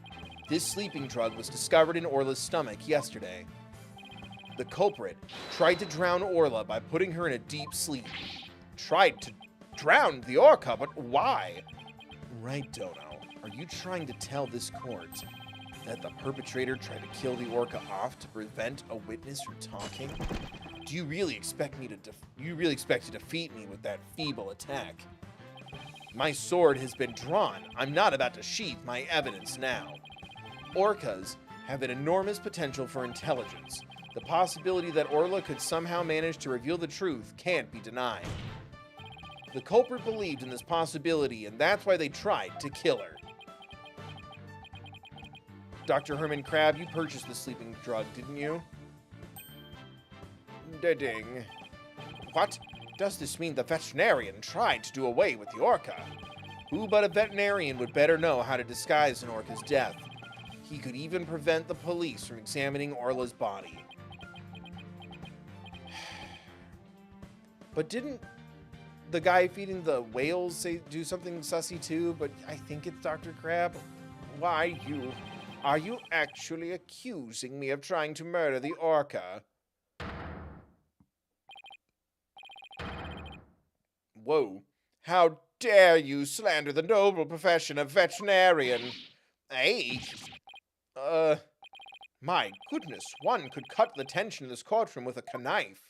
This sleeping drug was discovered in Orla's stomach yesterday. The culprit tried to drown Orla by putting her in a deep sleep. Tried to drown the orca, but why? Right, Dono. Are you trying to tell this court that the perpetrator tried to kill the orca off to prevent a witness from talking? Do you really expect me to defeat me with that feeble attack? My sword has been drawn. I'm not about to sheath my evidence now. Orcas have an enormous potential for intelligence. The possibility that Orla could somehow manage to reveal the truth can't be denied. The culprit believed in this possibility, and that's why they tried to kill her. Dr. Herman Crab, you purchased the sleeping drug, didn't you? Ding. What? Does this mean the veterinarian tried to do away with the orca? Who but a veterinarian would better know how to disguise an orca's death? He could even prevent the police from examining Orla's body. But didn't the guy feeding the whales do something sussy too? But I think it's Dr. Crab. Why, are you actually accusing me of trying to murder the orca? Whoa. How dare you slander the noble profession of veterinarian? Hey? My goodness, one could cut the tension in this courtroom with a knife.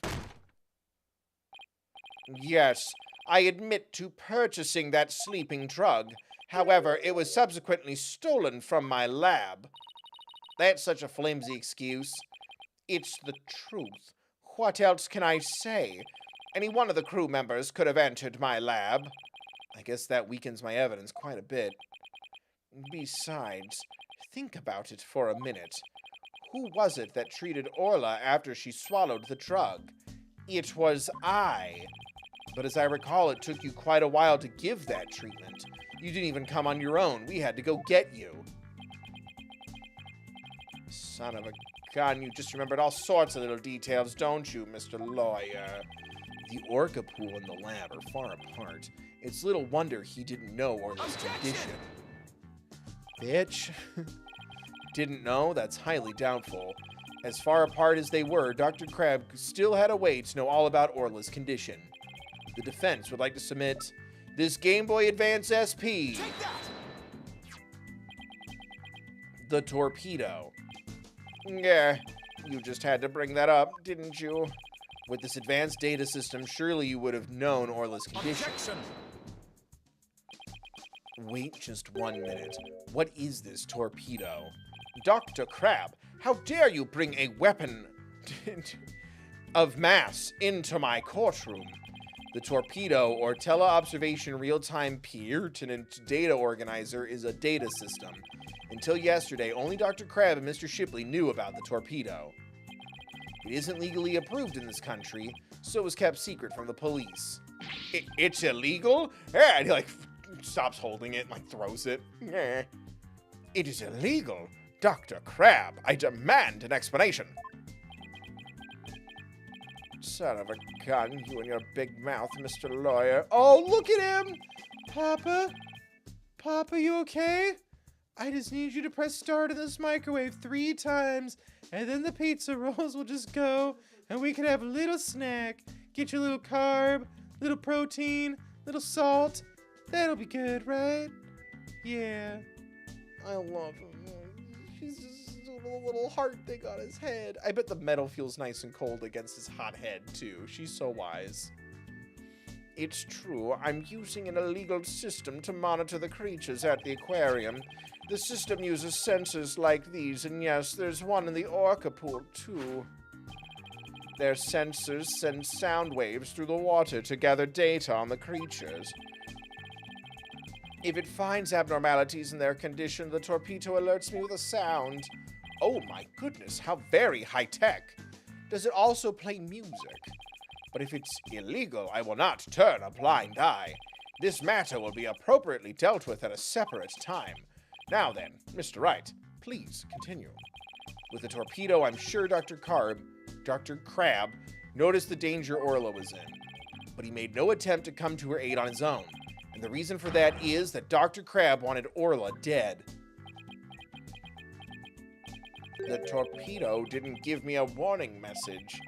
Yes, I admit to purchasing that sleeping drug. However, it was subsequently stolen from my lab. That's such a flimsy excuse. It's the truth. What else can I say? Any one of the crew members could have entered my lab. I guess that weakens my evidence quite a bit. Besides, think about it for a minute. Who was it that treated Orla after she swallowed the drug? It was I. But as I recall, it took you quite a while to give that treatment. You didn't even come on your own. We had to go get you. Son of a gun, you just remembered all sorts of little details, don't you, Mr. Lawyer? The orca pool and the lab are far apart. It's little wonder he didn't know Orla's condition. Bitch. Didn't know? That's highly doubtful. As far apart as they were, Dr. Crab still had a way to know all about Orla's condition. The defense would like to submit this Game Boy Advance SP. The torpedo. Yeah, you just had to bring that up, didn't you? With this advanced data system, surely you would have known Orla's condition. Objection! Wait just 1 minute. What is this torpedo? Dr. Crab, how dare you bring a weapon of mass into my courtroom? The torpedo, or Teleobservation Real-Time Pertinent Data Organizer, is a data system. Until yesterday, only Dr. Crab and Mr. Shipley knew about the torpedo. It isn't legally approved in this country, so it was kept secret from the police. It's illegal? Yeah, and he stops holding it and throws it. Yeah. It is illegal. Dr. Crab, I demand an explanation. Son of a gun, you and your big mouth, Mr. Lawyer. Oh, look at him! Papa? Papa, you okay? I just need you to press start in this microwave 3 times, and then the pizza rolls will just go, and we can have a little snack. Get your little carb, little protein, little salt. That'll be good, right? Yeah. I love him. He's just doing a little heart thing on his head. I bet the metal feels nice and cold against his hot head, too. She's so wise. It's true. I'm using an illegal system to monitor the creatures at the aquarium. The system uses sensors like these, and yes, there's one in the orca pool, too. Their sensors send sound waves through the water to gather data on the creatures. If it finds abnormalities in their condition, the torpedo alerts me with a sound. Oh my goodness, how very high-tech. Does it also play music? But if it's illegal, I will not turn a blind eye. This matter will be appropriately dealt with at a separate time. Now then, Mr. Wright, please continue. With the torpedo, I'm sure Dr. Crab noticed the danger Orla was in, but he made no attempt to come to her aid on his own. And the reason for that is that Dr. Crab wanted Orla dead. The torpedo didn't give me a warning message.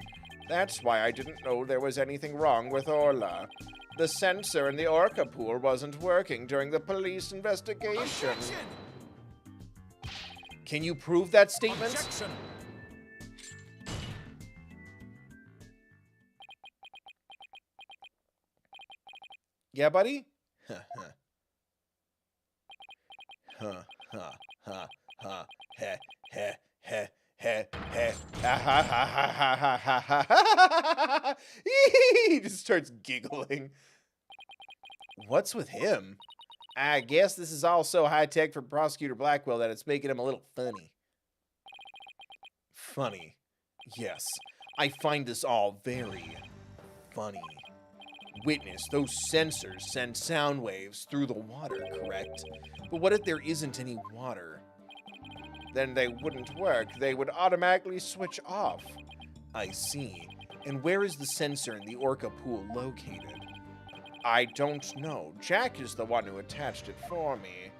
That's why I didn't know there was anything wrong with Orla. The sensor in the orca pool wasn't working during the police investigation. Objection! Can you prove that statement? Objection! Yeah, buddy? Huh, huh, huh, huh, heh, heh, heh, heh, heh, ha, ha, ha, ha, ha, ha, ha, ha, ha. He just starts giggling. What's with him? I guess this is all so high-tech for Prosecutor Blackwell that it's making him a little funny. Funny. Yes, I find this all very funny. Witness, those sensors send sound waves through the water, correct? But what if there isn't any water? Then they wouldn't work. They would automatically switch off. I see. And where is the sensor in the orca pool located? I don't know. Jack is the one who attached it for me.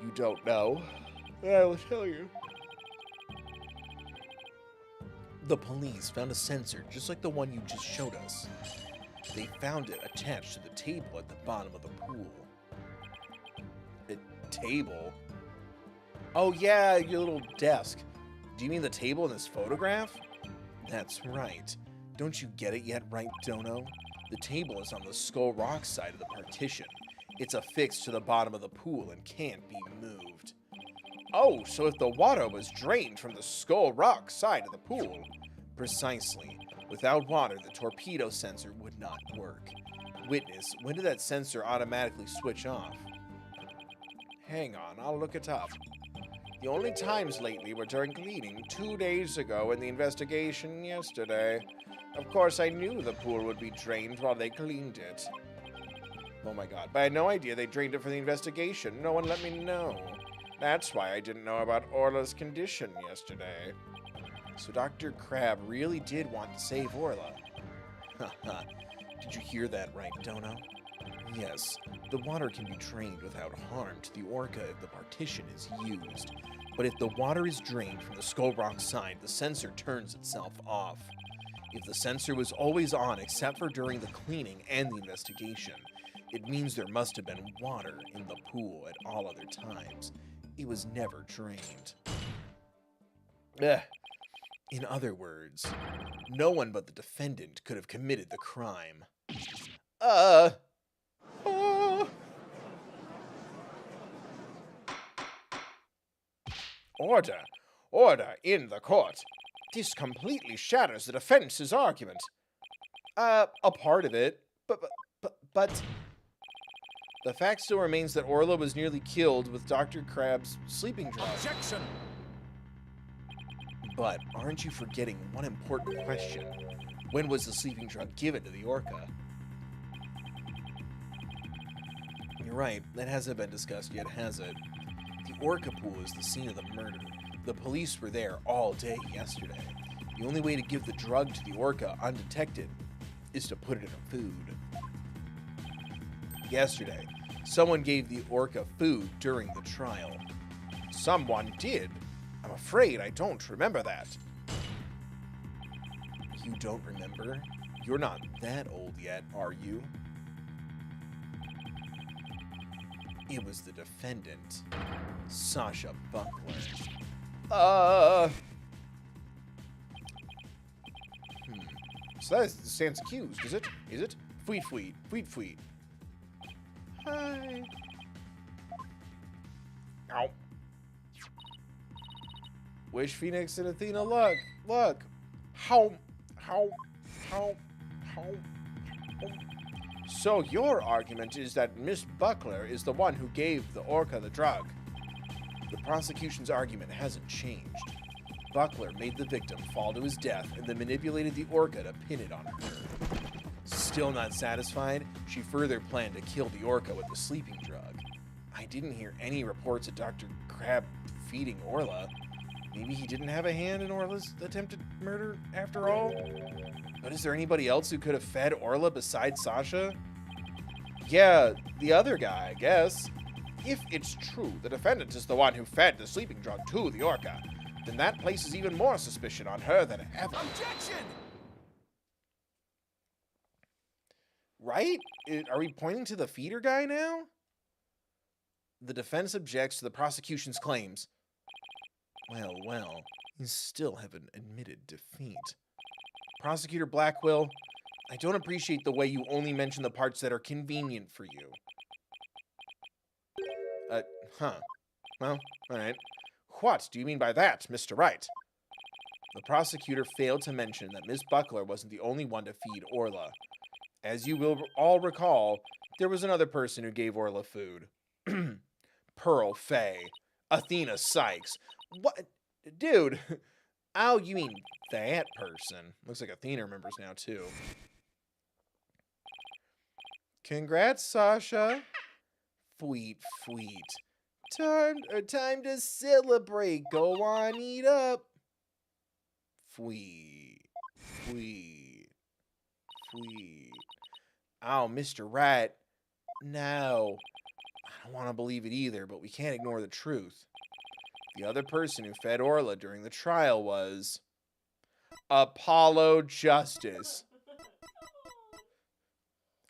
You don't know? I will tell you. The police found a sensor just like the one you just showed us. They found it attached to the table at the bottom of the pool. A table? Oh yeah, your little desk. Do you mean the table in this photograph? That's right. Don't you get it yet, Wright Dono? The table is on the Skull Rock side of the partition. It's affixed to the bottom of the pool and can't be moved. Oh, so if the water was drained from the Skull Rock side of the pool... Precisely. Without water, the torpedo sensor would not work. Witness, when did that sensor automatically switch off? Hang on, I'll look it up. The only times lately were during cleaning 2 days ago and the investigation yesterday. Of course, I knew the pool would be drained while they cleaned it. Oh my god, but I had no idea they drained it for the investigation. No one let me know. That's why I didn't know about Orla's condition yesterday. So Dr. Crab really did want to save Orla. Haha. Did you hear that right, Dono? Yes, the water can be drained without harm to the orca if the partition is used. But if the water is drained from the Skull Rock side, the sensor turns itself off. If the sensor was always on except for during the cleaning and the investigation, it means there must have been water in the pool at all other times. It was never drained. Ugh. In other words, no one but the defendant could have committed the crime. Order! Order in the court! This completely shatters the defense's argument. A part of it, but... The fact still remains that Orla was nearly killed with Dr. Crab's sleeping drug. Objection! But aren't you forgetting one important question? When was the sleeping drug given to the orca? You're right, that hasn't been discussed yet, has it? The orca pool is the scene of the murder. The police were there all day yesterday. The only way to give the drug to the orca undetected is to put it in her food. Yesterday, someone gave the orca food during the trial. Someone did? I'm afraid I don't remember that. You don't remember? You're not that old yet, are you? It was the defendant, Sasha Buckler. So that stands accused, is it? Is it? Fweet, fweet, fweet, fweet. Hi. Ow. Wish Phoenix and Athena luck. Look. How. So your argument is that Miss Buckler is the one who gave the orca the drug. The prosecution's argument hasn't changed. Buckler made the victim fall to his death and then manipulated the orca to pin it on her. Still not satisfied, she further planned to kill the orca with the sleeping drug. I didn't hear any reports of Dr. Crab feeding Orla. Maybe he didn't have a hand in Orla's attempted murder after all? But is there anybody else who could have fed Orla besides Sasha? Yeah, the other guy, I guess. If it's true the defendant is the one who fed the sleeping drug to the orca, then that places even more suspicion on her than ever. Objection! Right? Are we pointing to the feeder guy now? The defense objects to the prosecution's claims. Well, you still haven't admitted defeat. Prosecutor Blackwell, I don't appreciate the way you only mention the parts that are convenient for you. Well, alright. What do you mean by that, Mr. Wright? The prosecutor failed to mention that Miss Buckler wasn't the only one to feed Orla. As you will all recall, there was another person who gave Orla food. Pearl Fay. Athena Sykes. What? Dude. Oh, you mean that person. Looks like Athena remembers now, too. Congrats, Sasha. Fweet. Time to celebrate. Go on, eat up. Fweet. Oh, Mr. Wright. No. I don't want to believe it either, but we can't ignore the truth. The other person who fed Orla during the trial was... Apollo Justice.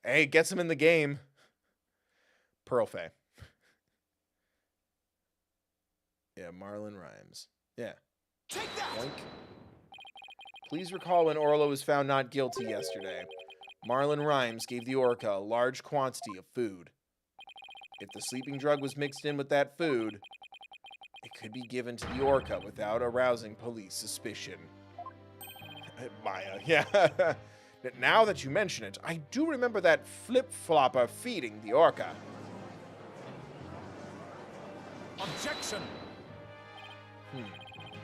Hey, gets him in the game. Pearl Fay. Yeah, Marlon Rhymes. Yeah. Take that! Boink. Please recall when Orla was found not guilty yesterday. Marlon Rhymes gave the orca a large quantity of food. If the sleeping drug was mixed in with that food, it could be given to the orca without arousing police suspicion. Maya, yeah. Now that you mention it, I do remember that flip-flopper feeding the orca. Objection!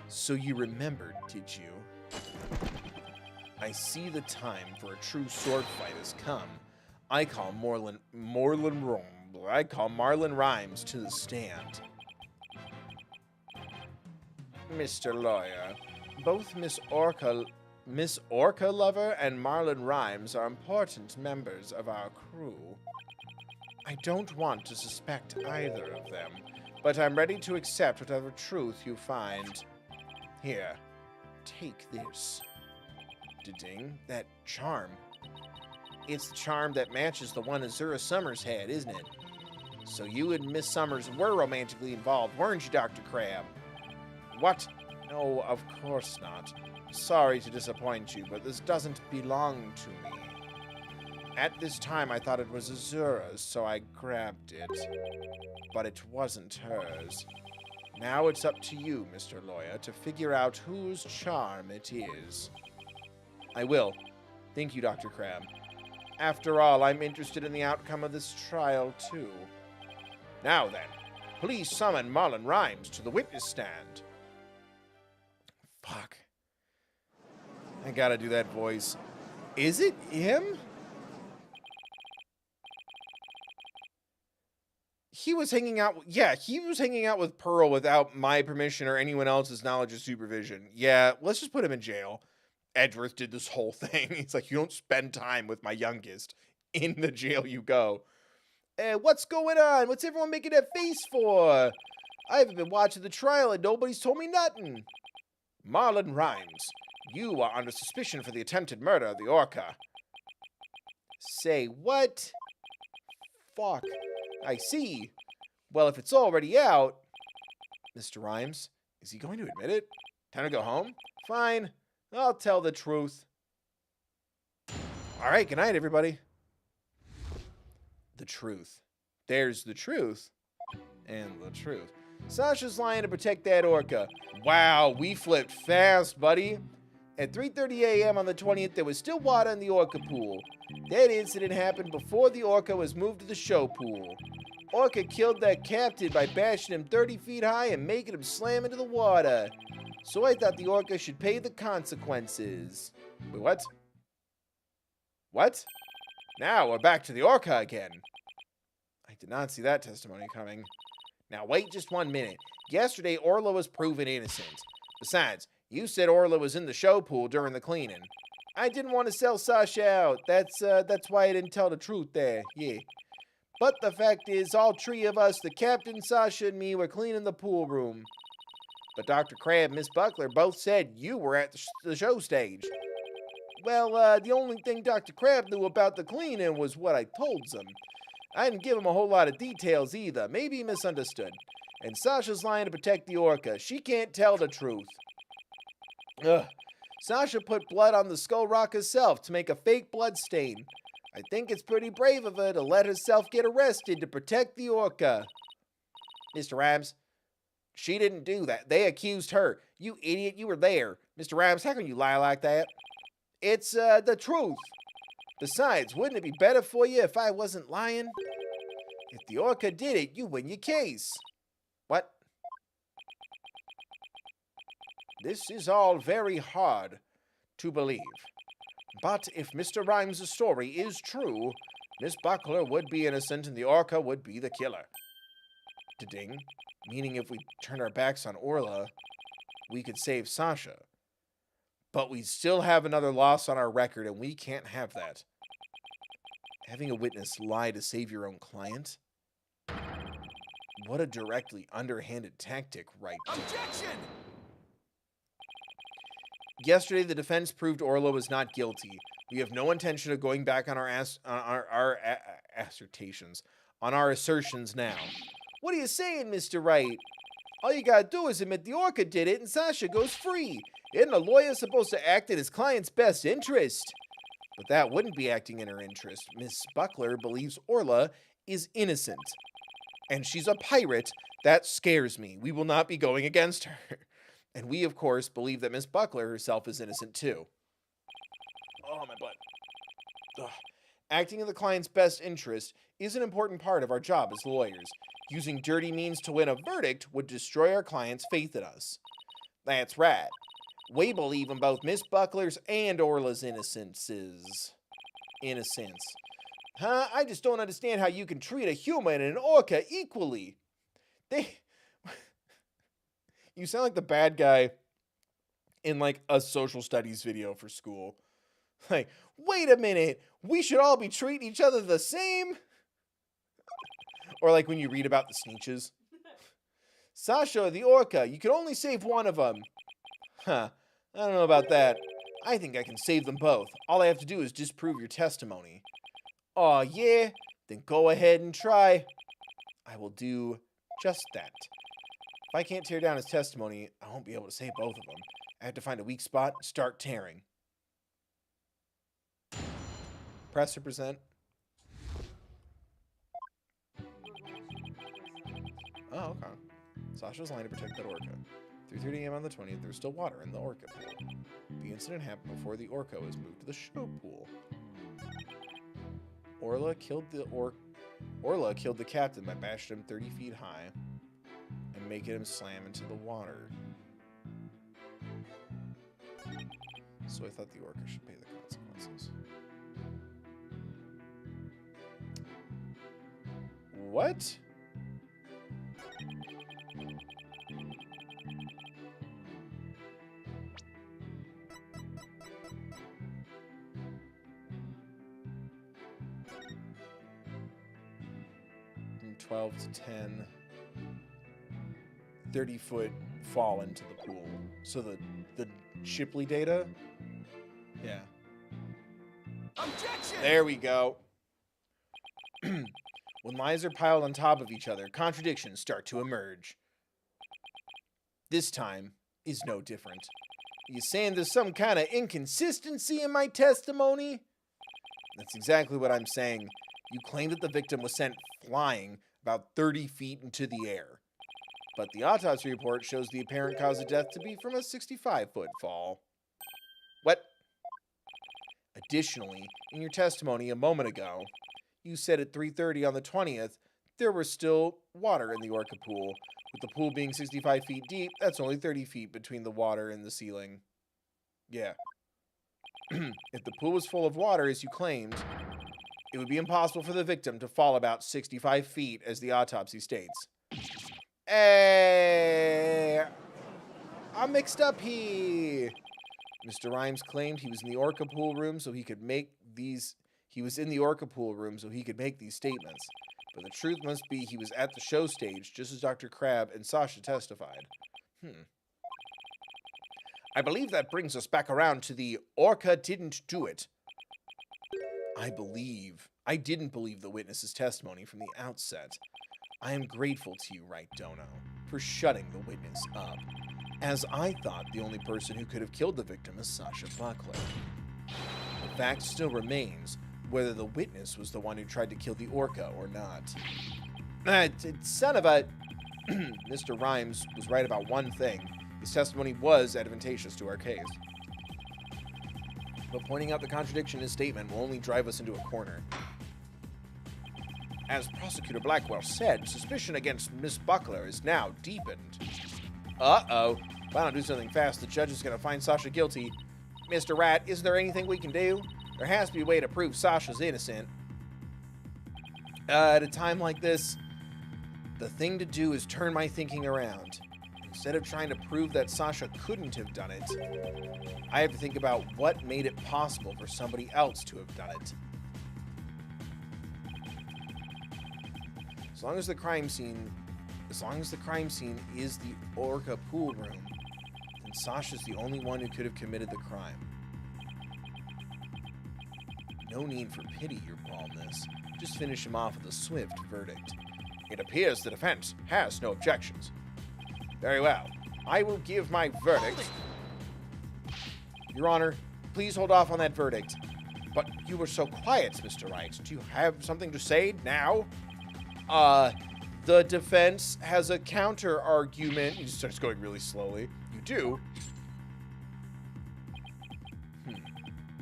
So you remembered, did you? I see the time for a true sword fight has come. I call Marlon Rhymes to the stand. Mr. Lawyer, both Miss Orca Lover and Marlon Rhymes are important members of our crew. I don't want to suspect either of them, but I'm ready to accept whatever truth you find. Here, take this. Ding, that charm. It's the charm that matches the one Azura Summers had, isn't it? So you and Miss Summers were romantically involved, weren't you, Dr. Crab? What? No, of course not. Sorry to disappoint you, but this doesn't belong to me. At this time, I thought it was Azura's, so I grabbed it. But it wasn't hers. Now it's up to you, Mr. Lawyer, to figure out whose charm it is. I will. Thank you, Dr. Crab. After all, I'm interested in the outcome of this trial, too. Now then, please summon Marlon Rhymes to the witness stand. Fuck. I gotta do that voice. Is it him? He was hanging out... Yeah, he was hanging out with Pearl without my permission or anyone else's knowledge or supervision. Yeah, let's just put him in jail. Edgeworth did this whole thing. He's like, you don't spend time with my youngest. In the jail you go. What's going on? What's everyone making that face for? I haven't been watching the trial and nobody's told me nothing. Marlon Rhymes, you are under suspicion for the attempted murder of the orca. Say what? Fuck. I see. Well, if it's already out... Mr. Rhymes, is he going to admit it? Time to go home? Fine. I'll tell the truth. All right, good night, everybody. The truth. There's the truth. And the truth. Sasha's lying to protect that orca. Wow, we flipped fast, buddy. At 3:30 a.m. on the 20th, there was still water in the orca pool. That incident happened before the orca was moved to the show pool. Orca killed that captain by bashing him 30 feet high and making him slam into the water. So I thought the orca should pay the consequences. Wait, what? What? Now we're back to the orca again. I did not see that testimony coming. Now wait just 1 minute. Yesterday, Orla was proven innocent. Besides, you said Orla was in the show pool during the cleaning. I didn't want to sell Sasha out. That's why I didn't tell the truth there. Yeah. But the fact is, all three of us, the captain, Sasha, and me, were cleaning the pool room. But Dr. Crab and Miss Buckler both said you were at the show stage. Well, the only thing Dr. Crab knew about the cleaning was what I told him. I didn't give him a whole lot of details either. Maybe he misunderstood. And Sasha's lying to protect the orca. She can't tell the truth. Ugh. Sasha put blood on the skull rock herself to make a fake blood stain. I think it's pretty brave of her to let herself get arrested to protect the orca. Mr. Rhymes, she didn't do that. They accused her. You idiot, you were there. Mr. Rhymes, how can you lie like that? It's, the truth. Besides, wouldn't it be better for you if I wasn't lying? If the orca did it, you win your case. What? This is all very hard to believe. But if Mr. Rhymes' story is true, Miss Buckler would be innocent and the orca would be the killer. Ding. Meaning if we turn our backs on Orla, we could save Sasha. But we still have another loss on our record, and we can't have that. Having a witness lie to save your own client? What a directly underhanded tactic, Wright. Objection! Yesterday, the defense proved Orla was not guilty. We have no intention of going back on our assertions, on our assertions now. What are you saying, Mr. Wright? All you gotta do is admit the orca did it and Sasha goes free. Isn't a lawyer supposed to act in his client's best interest? But that wouldn't be acting in her interest. Miss Buckler believes Orla is innocent. And she's a pirate. That scares me. We will not be going against her. And we, of course, believe that Miss Buckler herself is innocent too. Oh, my butt. Ugh. Acting in the client's best interest is an important part of our job as lawyers. Using dirty means to win a verdict would destroy our client's faith in us. That's right. We believe in both Miss Buckler's and Orla's innocences. Innocence. Huh? I just don't understand how you can treat a human and an orca equally. You sound like the bad guy in like a social studies video for school. Like, wait a minute, we should all be treating each other the same? Or like when you read about the Sneetches. Sasha, the orca, you can only save one of them. Huh, I don't know about that. I think I can save them both. All I have to do is disprove your testimony. Aw, yeah? Then go ahead and try. I will do just that. If I can't tear down his testimony, I won't be able to save both of them. I have to find a weak spot and start tearing. Press to present. Oh, okay. Sasha's lying to protect that orca. 3:30 a.m. on the 20th, there's still water in the orca pool. The incident happened before the orca was moved to the show pool. Orla killed the captain by bashing him 30 feet high and making him slam into the water. So I thought the orca should pay the consequences. What? From 12 to 10. 30-foot fall into the pool. So the Shipley data? Yeah. Objection! There we go. When lies are piled on top of each other, contradictions start to emerge. This time is no different. You saying there's some kind of inconsistency in my testimony? That's exactly what I'm saying. You claim that the victim was sent flying about 30 feet into the air. But the autopsy report shows the apparent cause of death to be from a 65-foot fall. What? Additionally, in your testimony a moment ago, you said at 3:30 on the 20th, there was still water in the orca pool. With the pool being 65 feet deep, that's only 30 feet between the water and the ceiling. Yeah. If the pool was full of water, as you claimed, it would be impossible for the victim to fall about 65 feet, as the autopsy states. I'm mixed up here. Mr. Rhymes claimed he was in the orca pool room so he could make these... He was in the orca pool room so he could make these statements. But the truth must be he was at the show stage, just as Dr. Crabbe and Sasha testified. I believe that brings us back around to the orca didn't do it. I didn't believe the witness's testimony from the outset. I am grateful to you, Wright Dono, for shutting the witness up, as I thought the only person who could have killed the victim is Sasha Buckler. The fact still remains whether the witness was the one who tried to kill the orca or not. Son of a... Mr. Rhymes was right about one thing. His testimony was advantageous to our case. But pointing out the contradiction in his statement will only drive us into a corner. As Prosecutor Blackwell said, suspicion against Miss Buckler is now deepened. Uh-oh. If I don't do something fast, the judge is going to find Sasha guilty. Mr. Rat, is there anything we can do? There has to be a way to prove Sasha's innocent. At a time like this, the thing to do is turn my thinking around. Instead of trying to prove that Sasha couldn't have done it, I have to think about what made it possible for somebody else to have done it. As long as the crime scene is the orca pool room, then Sasha's the only one who could have committed the crime. No need for pity, your baldness. Just finish him off with a swift verdict. It appears the defense has no objections. Very well. I will give my verdict. Your Honor, please hold off on that verdict. But you were so quiet, Mr. Wright. Do you have something to say now? The defense has a counter-argument. He just starts going really slowly. You do?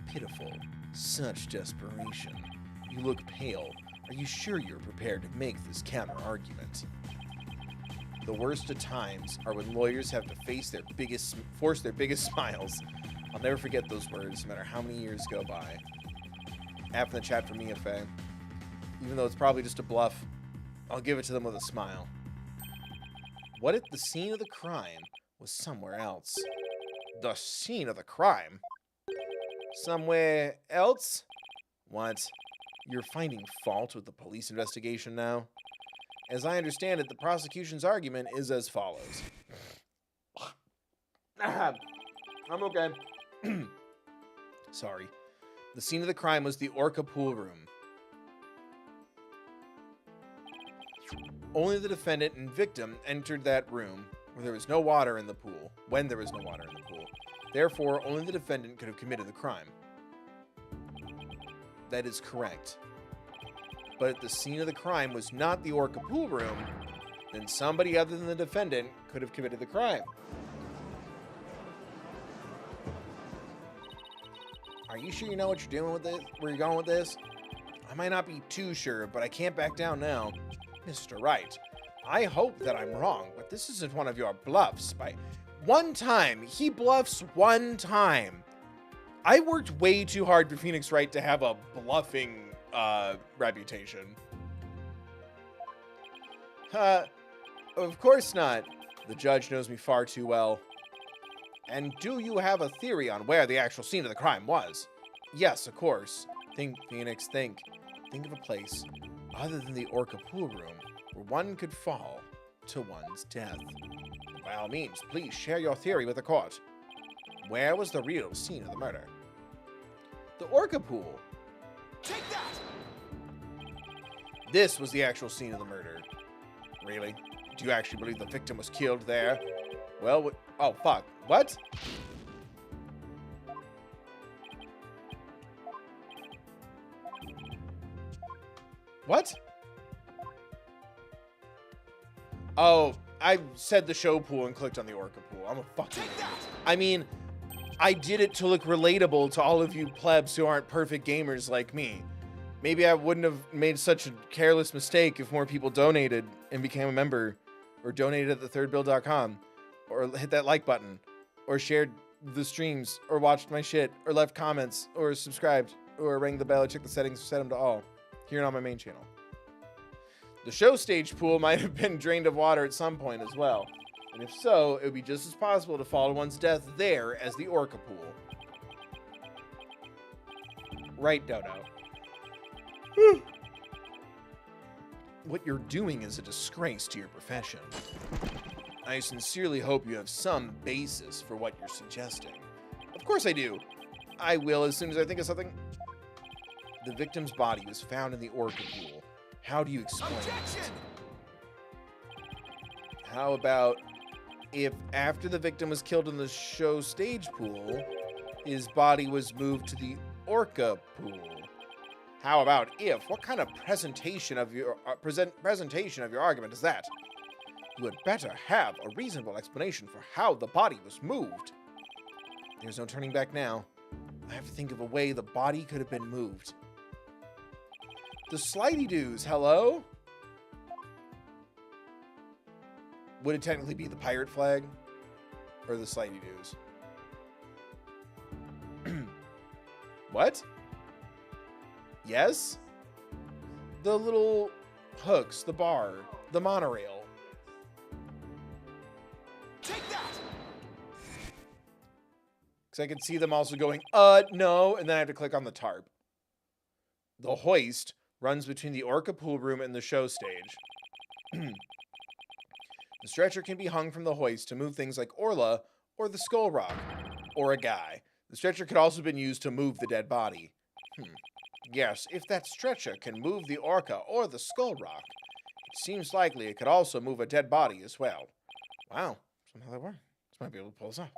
Pitiful. Such desperation. You look pale. Are you sure you're prepared to make this counter-argument? The worst of times are when lawyers have to force their biggest smiles. I'll never forget those words, no matter how many years go by. App in the chat for Mia Fey. Even though it's probably just a bluff, I'll give it to them with a smile. What if the scene of the crime was somewhere else? The scene of the crime? Somewhere else? What? You're finding fault with the police investigation now? As I understand it, the prosecution's argument is as follows. I'm okay. Sorry. The scene of the crime was the Orca pool room. Only the defendant and victim entered that room where there was no water in the pool, when there was no water in the pool. Therefore, only the defendant could have committed the crime. That is correct. But if the scene of the crime was not the Orca pool room, then somebody other than the defendant could have committed the crime. Are you sure you know what you're doing with this? Where you're going with this? I might not be too sure, but I can't back down now. Mr. Wright, I hope that I'm wrong, but this isn't one of your bluffs. By one time, he bluffs one time. I worked way too hard for Phoenix Wright to have a bluffing reputation. Of course not. The judge knows me far too well. And do you have a theory on where the actual scene of the crime was? Yes, of course. Think, Phoenix, think. Think of a place other than the Orca pool room where one could fall to one's death. By all means, please share your theory with the court. Where was the real scene of the murder? The Orca pool. Take that! This was the actual scene of the murder. Really? Do you actually believe the victim was killed there? Well, oh, fuck. What? What? Oh, I said the show pool and clicked on the Orca pool. I'm a fucking idiot. I mean, I did it to look relatable to all of you plebs who aren't perfect gamers like me. Maybe I wouldn't have made such a careless mistake if more people donated and became a member, or donated at thethirdbill.com, or hit that like button, or shared the streams, or watched my shit, or left comments, or subscribed, or rang the bell, or checked the settings, or set them to all, here on my main channel. The show stage pool might have been drained of water at some point as well, and if so, it would be just as possible to fall to one's death there as the Orca pool. Right, Dodo. What you're doing is a disgrace to your profession. I sincerely hope you have some basis for what you're suggesting. Of course I do. I will as soon as I think of something. The victim's body was found in the Orca pool. How do you explain it? How about if after the victim was killed in the show stage pool, his body was moved to the Orca pool? How about if? What kind of presentation of your argument is that? You had better have a reasonable explanation for how the body was moved. There's no turning back now. I have to think of a way the body could have been moved. The Slighty-Doos, hello? Would it technically be the pirate flag? Or the Slighty-Doos? What? Yes? The little hooks, the bar, the monorail. Take that! Because I can see them also going, no, and then I have to click on the tarp. The hoist runs between the Orca pool room and the show stage. The stretcher can be hung from the hoist to move things like Orla or the Skull Rock, or a guy. The stretcher could also have been used to move the dead body. Yes, if that stretcher can move the Orca or the Skull Rock, it seems likely it could also move a dead body as well. Wow, Somehow that worked. This might be able to pull this off.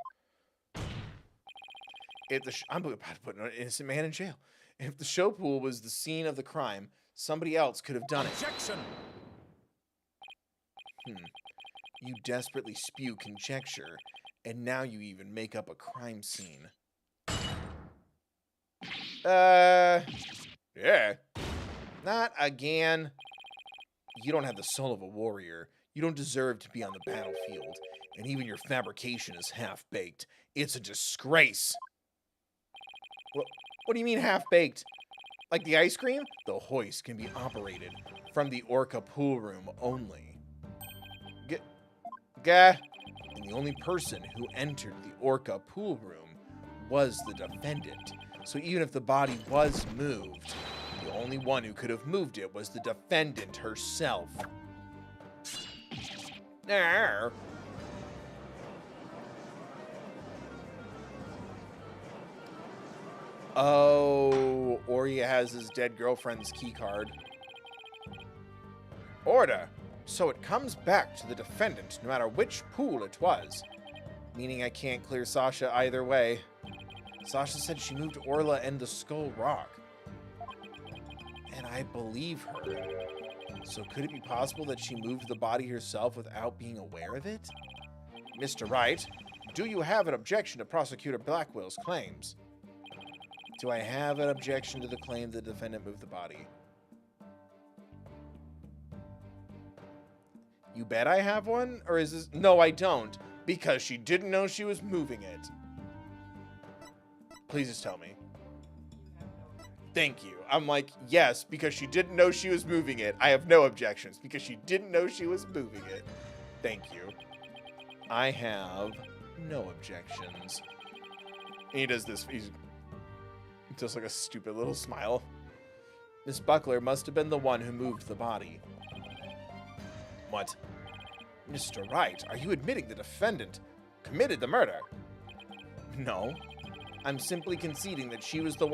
I'm about to put an innocent man in jail. If the show pool was the scene of the crime, somebody else could have done it. Objection! You desperately spew conjecture, and now you even make up a crime scene. Yeah. Not again. You don't have the soul of a warrior. You don't deserve to be on the battlefield. And even your fabrication is half-baked. It's a disgrace. What do you mean half-baked? Like the ice cream? The hoist can be operated from the Orca pool room only. And the only person who entered the Orca pool room was the defendant. So even if the body was moved, the only one who could have moved it was the defendant herself. Arr. Oh, Ori has his dead girlfriend's key card. Order. So it comes back to the defendant, no matter which pool it was. Meaning I can't clear Sasha either way. Sasha said she moved Orla and the Skull Rock. And I believe her. So could it be possible that she moved the body herself without being aware of it? Mr. Wright, do you have an objection to Prosecutor Blackwell's claims? Do I have an objection to the claim the defendant moved the body? You bet I have one? Or is this... No, I don't. Because she didn't know she was moving it. Please just tell me. Thank you. I'm like, yes, because she didn't know she was moving it. I have no objections. Because she didn't know she was moving it. Thank you. I have no objections. And he does this. He's just like a stupid little smile. Miss Buckler must have been the one who moved the body. What? Mr. Wright, are you admitting the defendant committed the murder? No. I'm simply conceding that she was the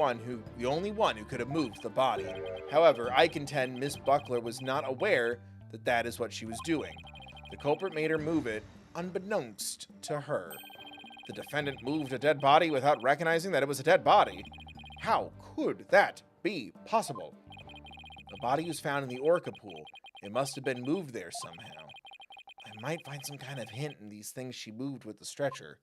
only one who could have moved the body. However, I contend Miss Buckler was not aware that that is what she was doing. The culprit made her move it, unbeknownst to her. The defendant moved a dead body without recognizing that it was a dead body. How could that be possible? The body was found in the Orca pool. It must have been moved there somehow. I might find some kind of hint in these things she moved with the stretcher.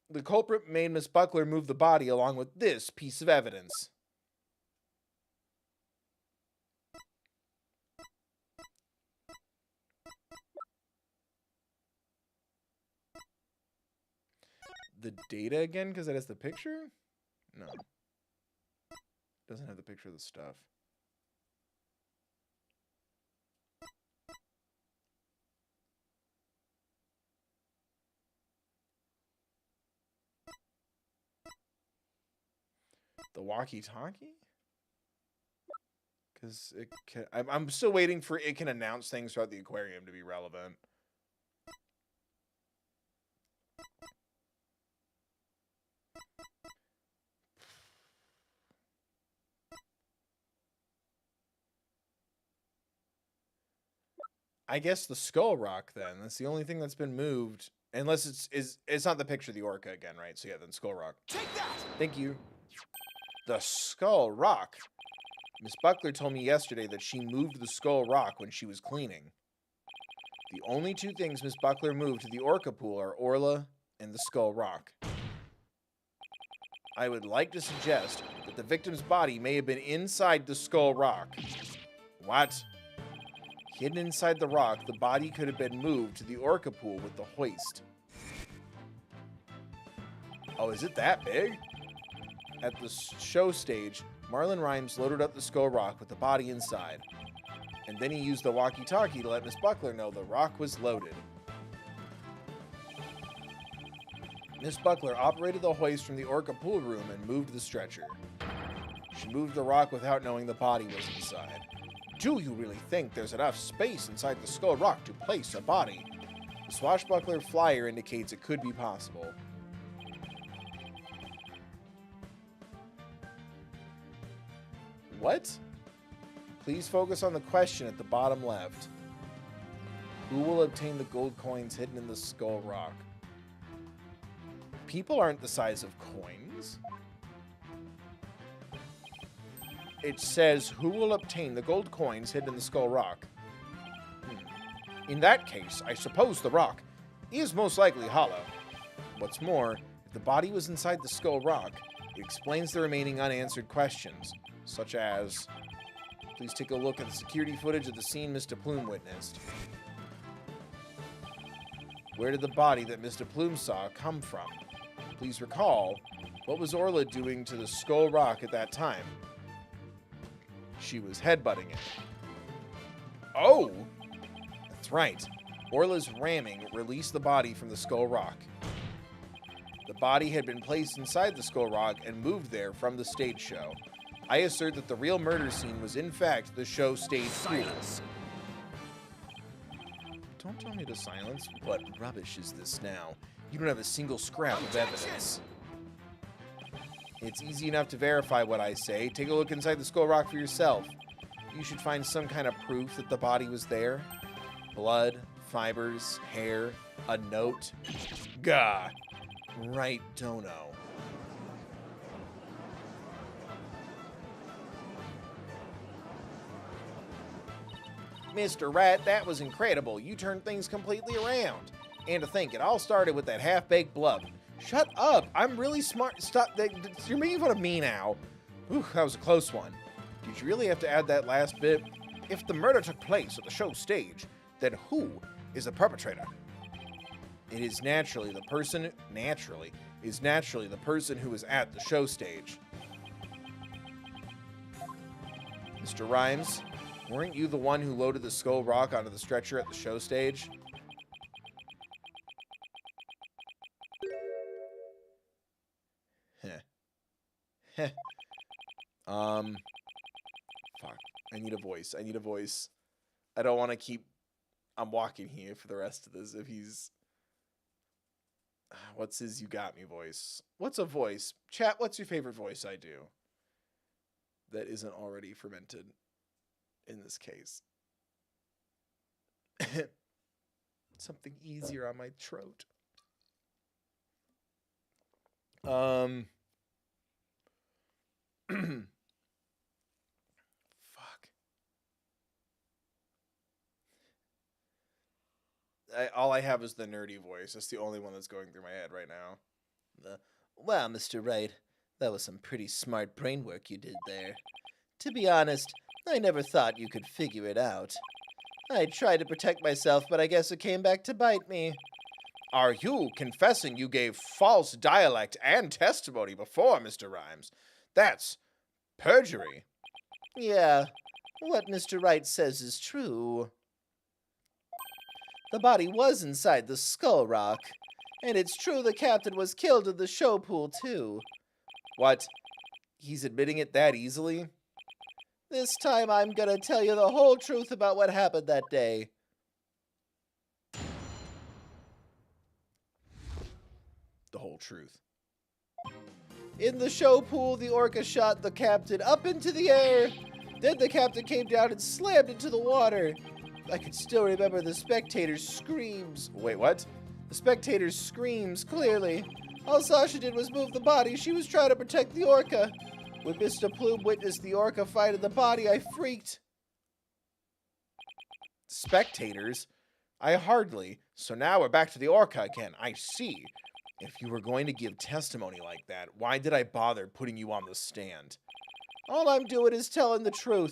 The culprit made Miss Buckler move the body along with this piece of evidence. The data again, because it has the picture? No. Doesn't have the picture of the stuff. The walkie-talkie? Because it can, I'm still waiting for it can announce things throughout the aquarium to be relevant. I guess the Skull Rock then. That's the only thing that's been moved. Unless it's not the picture of the Orca again, right? So yeah, then Skull Rock. Take that! Thank you. The Skull Rock. Miss Buckler told me yesterday that she moved the Skull Rock when she was cleaning. The only two things Miss Buckler moved to the Orca pool are Orla and the Skull Rock. I would like to suggest that the victim's body may have been inside the Skull Rock. What? Hidden inside the rock, the body could have been moved to the Orca pool with the hoist. Oh, is it that big? At the show stage, Marlon Rhymes loaded up the Skull Rock with the body inside. And then he used the walkie-talkie to let Miss Buckler know the rock was loaded. Miss Buckler operated the hoist from the Orca pool room and moved the stretcher. She moved the rock without knowing the body was inside. Do you really think there's enough space inside the Skull Rock to place a body? The swashbuckler flyer indicates it could be possible. What? Please focus on the question at the bottom left. Who will obtain the gold coins hidden in the Skull Rock? People aren't the size of coins. It says, who will obtain the gold coins hidden in the Skull Rock? In that case, I suppose the rock is most likely hollow. What's more, if the body was inside the Skull Rock, it explains the remaining unanswered questions, such as, please take a look at the security footage of the scene Mr. Plume witnessed. Where did the body that Mr. Plume saw come from? Please recall, what was Orla doing to the Skull Rock at that time? She was headbutting it. Oh! That's right. Orla's ramming released the body from the Skull Rock. The body had been placed inside the Skull Rock and moved there from the stage show. I assert that the real murder scene was in fact the show stage pool. Don't tell me to silence. What rubbish is this now? You don't have a single scrap of evidence. It's easy enough to verify what I say. Take a look inside the Skull Rock for yourself. You should find some kind of proof that the body was there. Blood, fibers, hair, a note. Gah. Right, don't know. Mr. Wright, that was incredible. You turned things completely around. And to think, it all started with that half-baked blub. Shut up. I'm really smart. Stop. You're making fun of me now. Ooh, that was a close one. Did you really have to add that last bit? If the murder took place at the show stage, then who is the perpetrator? It is naturally the person who was at the show stage. Mr. Rhymes, weren't you the one who loaded the Skull Rock onto the stretcher at the show stage? Heh. Fuck. I need a voice. I don't want to keep... I'm walking here for the rest of this if he's... What's his you got me voice? What's a voice? Chat, what's your favorite voice I do? That isn't already fermented in this case. Something easier on my throat. Fuck. All I have is the nerdy voice. That's the only one that's going through my head right now. Wow, Mr. Wright, that was some pretty smart brain work you did there. To be honest, I never thought you could figure it out. I tried to protect myself, but I guess it came back to bite me. Are you confessing you gave false dialect and testimony before, Mr. Rhymes? That's perjury. Yeah, what Mr. Wright says is true. The body was inside the Skull Rock, and it's true the captain was killed in the show pool, too. What? He's admitting it that easily? This time I'm gonna tell you the whole truth about what happened that day. The whole truth. In the show pool, the orca shot the captain up into the air. Then the captain came down and slammed into the water. I can still remember the spectators' screams. Wait, what? The spectators' screams, clearly. All Sasha did was move the body. She was trying to protect the orca. When Mr. Plume witnessed the orca fighting the body, I freaked. Spectators? I hardly. So now we're back to the orca again. I see. If you were going to give testimony like that, why did I bother putting you on the stand? All I'm doing is telling the truth.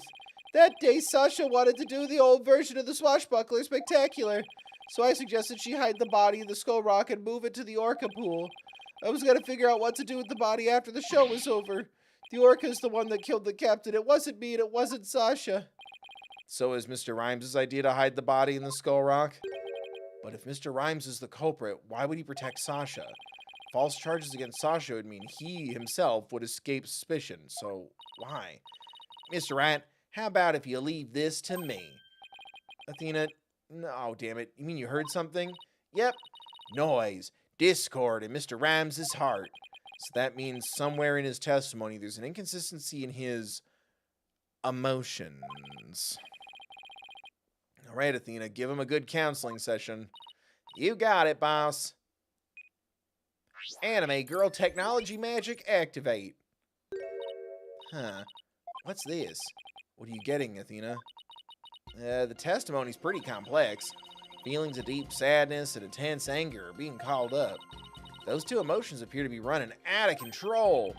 That day, Sasha wanted to do the old version of the Swashbuckler Spectacular, so I suggested she hide the body in the Skull Rock and move it to the orca pool. I was going to figure out what to do with the body after the show was over. The orca's the one that killed the captain. It wasn't me and it wasn't Sasha. So is Mr. Rhymes' idea to hide the body in the Skull Rock? But if Mr. Rhymes is the culprit, why would he protect Sasha? False charges against Sasha would mean he himself would escape suspicion, so why? Mr. Wright, how about if you leave this to me? Athena, no, damn it. You mean you heard something? Yep. Noise, discord in Mr. Rhymes' heart. So that means somewhere in his testimony there's an inconsistency in his emotions. All right, Athena, give him a good counseling session. You got it, boss. Anime girl technology magic activate. Huh. What's this? What are you getting, Athena? The testimony's pretty complex. Feelings of deep sadness and intense anger are being called up. Those two emotions appear to be running out of control.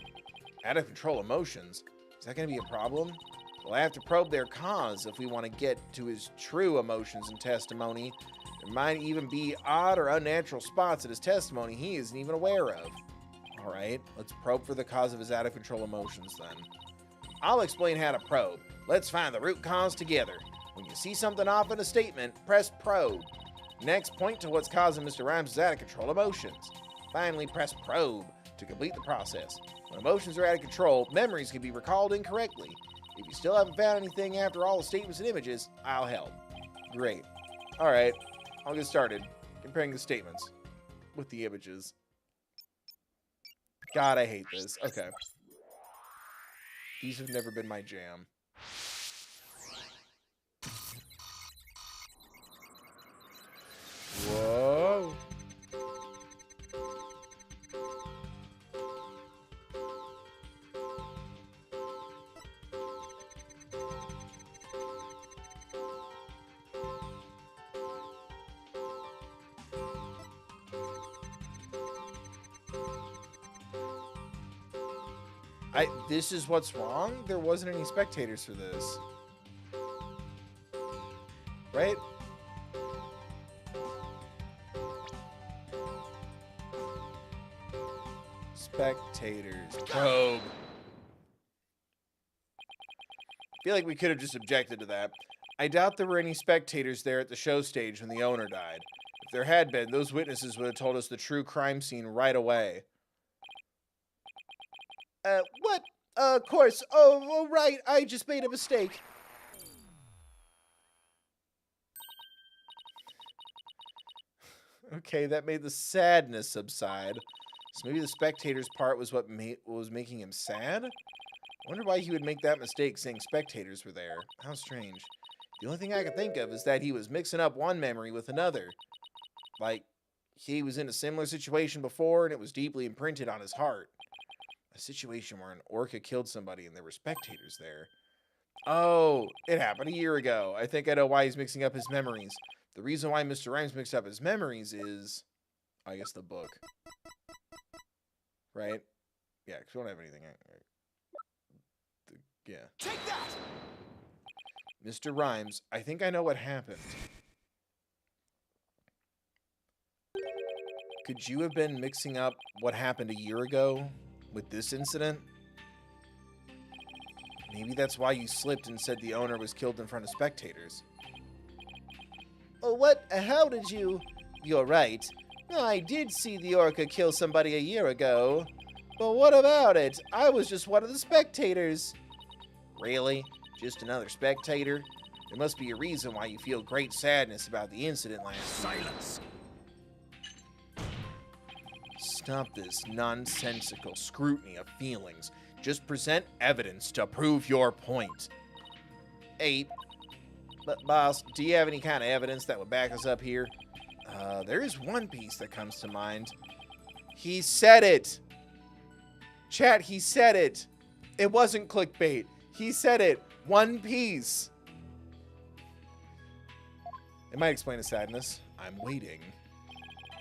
Out of control emotions? Is that going to be a problem? We'll have to probe their cause if we want to get to his true emotions and testimony. There might even be odd or unnatural spots in his testimony he isn't even aware of. Alright, let's probe for the cause of his out of control emotions then. I'll explain how to probe. Let's find the root cause together. When you see something off in a statement, press probe. Next, point to what's causing Mr. Rhymes' out of control emotions. Finally, press probe to complete the process. When emotions are out of control, memories can be recalled incorrectly. If you still haven't found anything after all the statements and images, I'll help. Great. Alright, I'll get started comparing the statements with the images. God, I hate this. Okay. These have never been my jam. Whoa. This is what's wrong? There wasn't any spectators for this. Right? Spectators. Probe. I feel like we could have just objected to that. I doubt there were any spectators there at the show stage when the owner died. If there had been, those witnesses would have told us the true crime scene right away. What? Of course. Oh, right. I just made a mistake. Okay, that made the sadness subside. So maybe the spectator's part was what was making him sad? I wonder why he would make that mistake saying spectators were there. How strange. The only thing I can think of is that he was mixing up one memory with another. Like, he was in a similar situation before and it was deeply imprinted on his heart. A situation where an orca killed somebody and there were spectators there. Oh, it happened a year ago. I think I know why he's mixing up his memories. The reason why Mr. Rhymes mixed up his memories is, I guess, the book. Right? Yeah, because we don't have anything. Yeah. Take that! Mr. Rhymes, I think I know what happened. Could you have been mixing up what happened a year ago with this incident? Maybe that's why you slipped and said the owner was killed in front of spectators. Oh, what? How did you? You're right. I did see the orca kill somebody a year ago. But what about it? I was just one of the spectators. Really? Just another spectator? There must be a reason why you feel great sadness about the incident last year. Silence! Stop this nonsensical scrutiny of feelings. Just present evidence to prove your point. 8. But, boss, do you have any kind of evidence that would back us up here? There is one piece that comes to mind. He said it! Chat, he said it! It wasn't clickbait. He said it. One piece. It might explain his sadness. I'm waiting.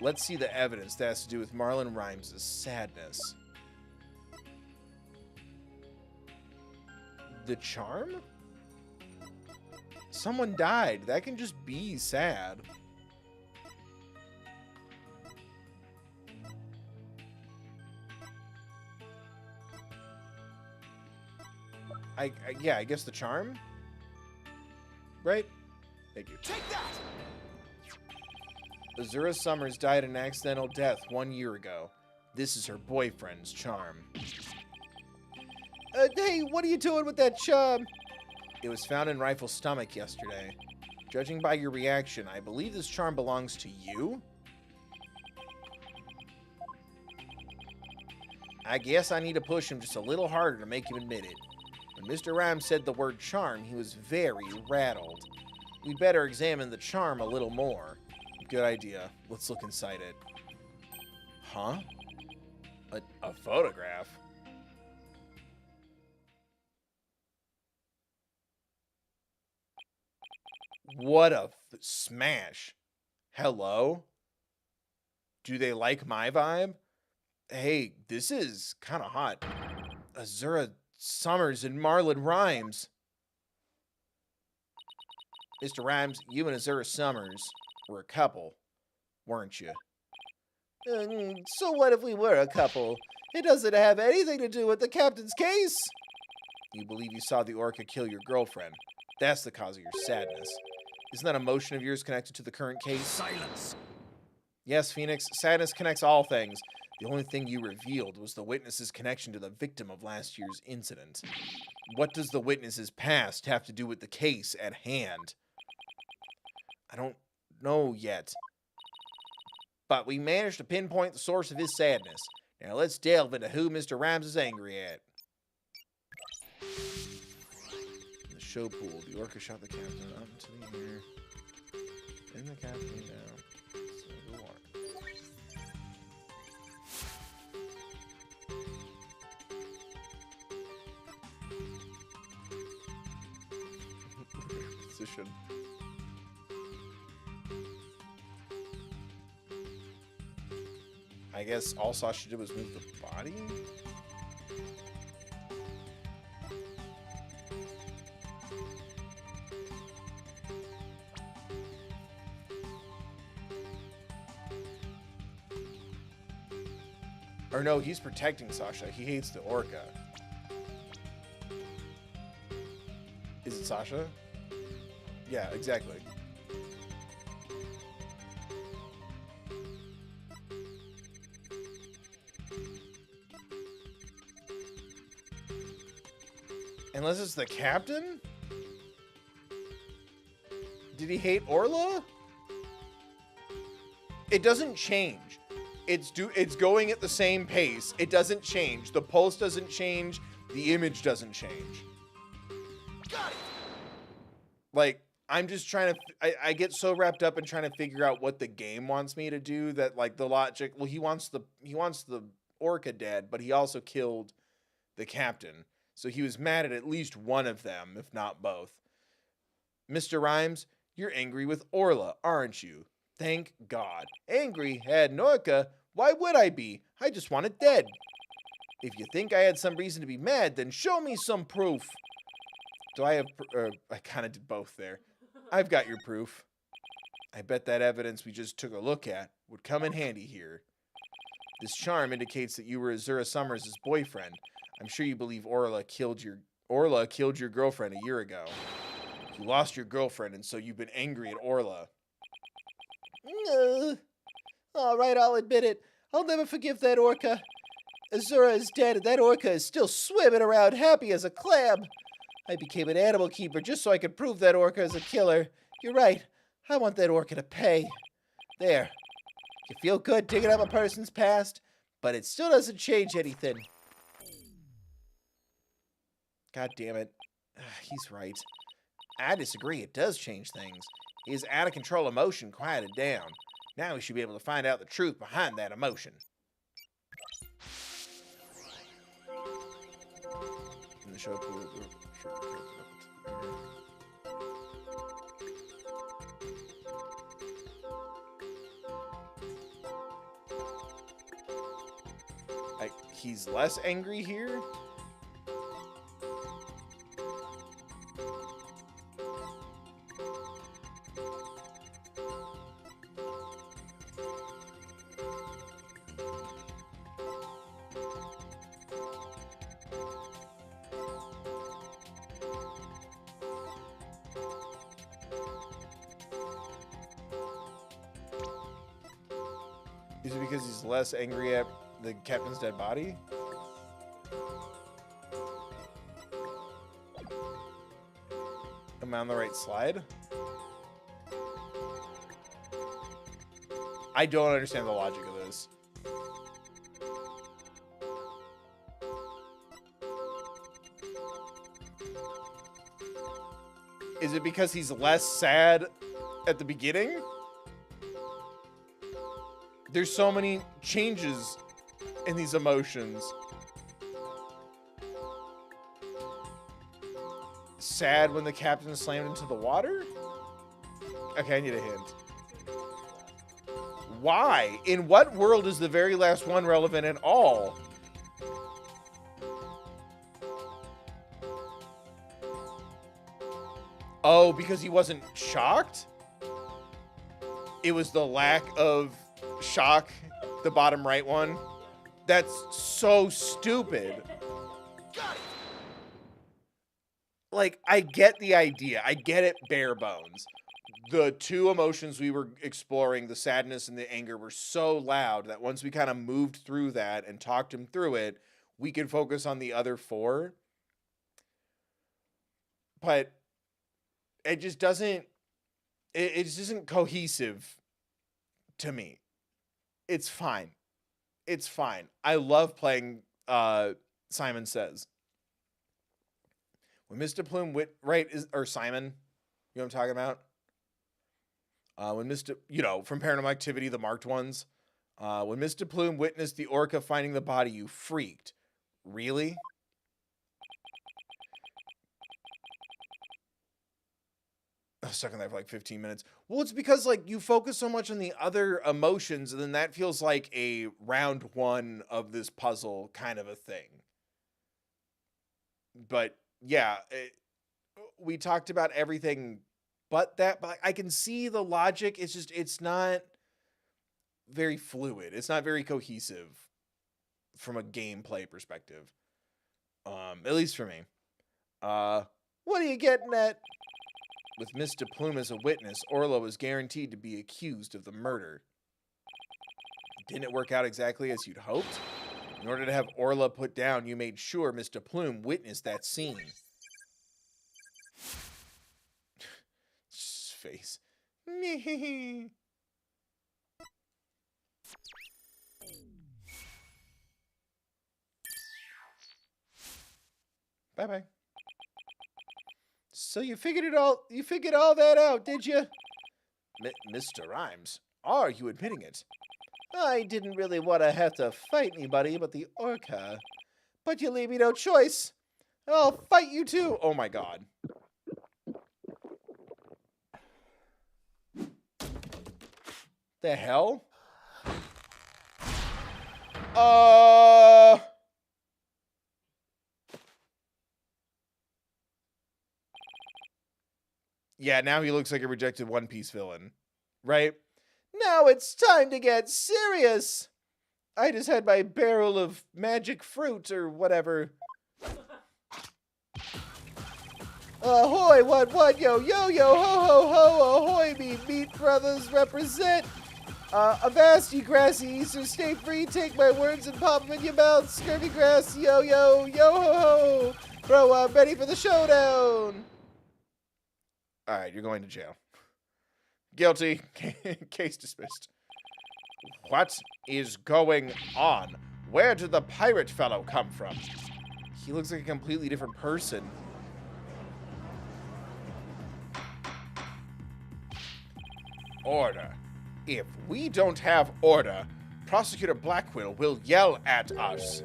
Let's see the evidence that has to do with Marlon Rhymes' sadness. The charm? Someone died. That can just be sad. Yeah, I guess the charm? Right? Thank you. Take that! Azura Summers died an accidental death 1 year ago. This is her boyfriend's charm. Hey, what are you doing with that charm? It was found in Rifle's stomach yesterday. Judging by your reaction, I believe this charm belongs to you? I guess I need to push him just a little harder to make him admit it. When Mr. Rhymes said the word charm, he was very rattled. We better examine the charm a little more. Good idea. Let's look inside it. Huh? A photograph? What a smash. Hello? Do they like my vibe? Hey, this is kind of hot. Azura Summers and Marlon Rhymes. Mr. Rhymes, you and Azura Summers were a couple, weren't you? So what if we were a couple? It doesn't have anything to do with the captain's case. You believe you saw the orca kill your girlfriend. That's the cause of your sadness. Isn't that emotion of yours connected to the current case? Silence. Yes, Phoenix, sadness connects all things. The only thing you revealed was the witness's connection to the victim of last year's incident. What does the witness's past have to do with the case at hand? I don't know yet. But we managed to pinpoint the source of his sadness. Now let's delve into who Mr. Rhymes is angry at. In the show pool, the orca shot the captain up into the air. Then the captain down. So the water. Position. I guess all Sasha did was move the body? Or no, he's protecting Sasha. He hates the orca. Is it Sasha? Yeah, exactly. Unless it's the captain? Did he hate Orla? It doesn't change. It's going at the same pace. It doesn't change. The pulse doesn't change. The image doesn't change. Got it. Like, I'm just trying to... I get so wrapped up in trying to figure out what the game wants me to do that, like, the logic... Well, he wants the orca dead, but he also killed the captain. So he was mad at least one of them, if not both. Mr. Rhymes, you're angry with Orla, aren't you? Thank God. Angry at an orca? Why would I be? I just want it dead. If you think I had some reason to be mad, then show me some proof. Do I have... I kind of did both there. I've got your proof. I bet that evidence we just took a look at would come in handy here. This charm indicates that you were Azura Summers' boyfriend. I'm sure you believe Orla killed your girlfriend a year ago. You lost your girlfriend, and so you've been angry at Orla. All right, I'll admit it. I'll never forgive that orca. Azura is dead, and that orca is still swimming around happy as a clam. I became an animal keeper just so I could prove that orca is a killer. You're right. I want that orca to pay. There. You feel good digging up a person's past, but it still doesn't change anything. God damn it. He's right. I disagree. It does change things. His out-of-control emotion quieted down. Now we should be able to find out the truth behind that emotion. In the show pool... He's less angry here? Is it because he's less angry at the captain's dead body? Am I on the right slide? I don't understand the logic of this. Is it because he's less sad at the beginning? There's so many changes in these emotions. Sad when the captain slammed into the water? Okay, I need a hint. Why? In what world is the very last one relevant at all? Oh, because he wasn't shocked? It was the lack of shock, the bottom right one. That's so stupid. Like, I get the idea. I get it bare bones. The two emotions we were exploring, the sadness and the anger, were so loud that once we kind of moved through that and talked him through it, we could focus on the other four. But it just doesn't, it just isn't cohesive to me. It's fine. It's fine. I love playing Simon Says. When Mr. Plume Wright is, or Simon, you know what I'm talking about? When Mr. From Paranormal Activity, the marked ones. When Mr. Plume witnessed the orca finding the body, you freaked. Really? I was stuck in there for like 15 minutes. Well, it's because like you focus so much on the other emotions, and then that feels like a round one of this puzzle kind of a thing. But yeah, we talked about everything but that. But I can see the logic. It's just, it's not very fluid. It's not very cohesive from a gameplay perspective. At least for me. What are you getting at? With Mr. Plume as a witness, Orla was guaranteed to be accused of the murder. Didn't it work out exactly as you'd hoped? In order to have Orla put down, you made sure Mr. Plume witnessed that scene. Face. Bye-bye. So you figured all that out, did you? Mr. Rhymes, are you admitting it? I didn't really want to have to fight anybody but the orca. But you leave me no choice. I'll fight you too. Oh my god. The hell? Yeah, now he looks like a rejected One Piece villain. Right? Now it's time to get serious! I just had my barrel of magic fruit or whatever. Ahoy, what, yo, ho, ho, ahoy, me meat brothers represent. Avast, you grassy Eastern, stay free, take my words and pop them in your mouth. Scurvy grass, yo, ho, ho. Bro, I'm ready for the showdown. Alright, you're going to jail. Guilty. Case dismissed. What is going on? Where did the pirate fellow come from? He looks like a completely different person. Order. If we don't have order, Prosecutor Blackwell will yell at us.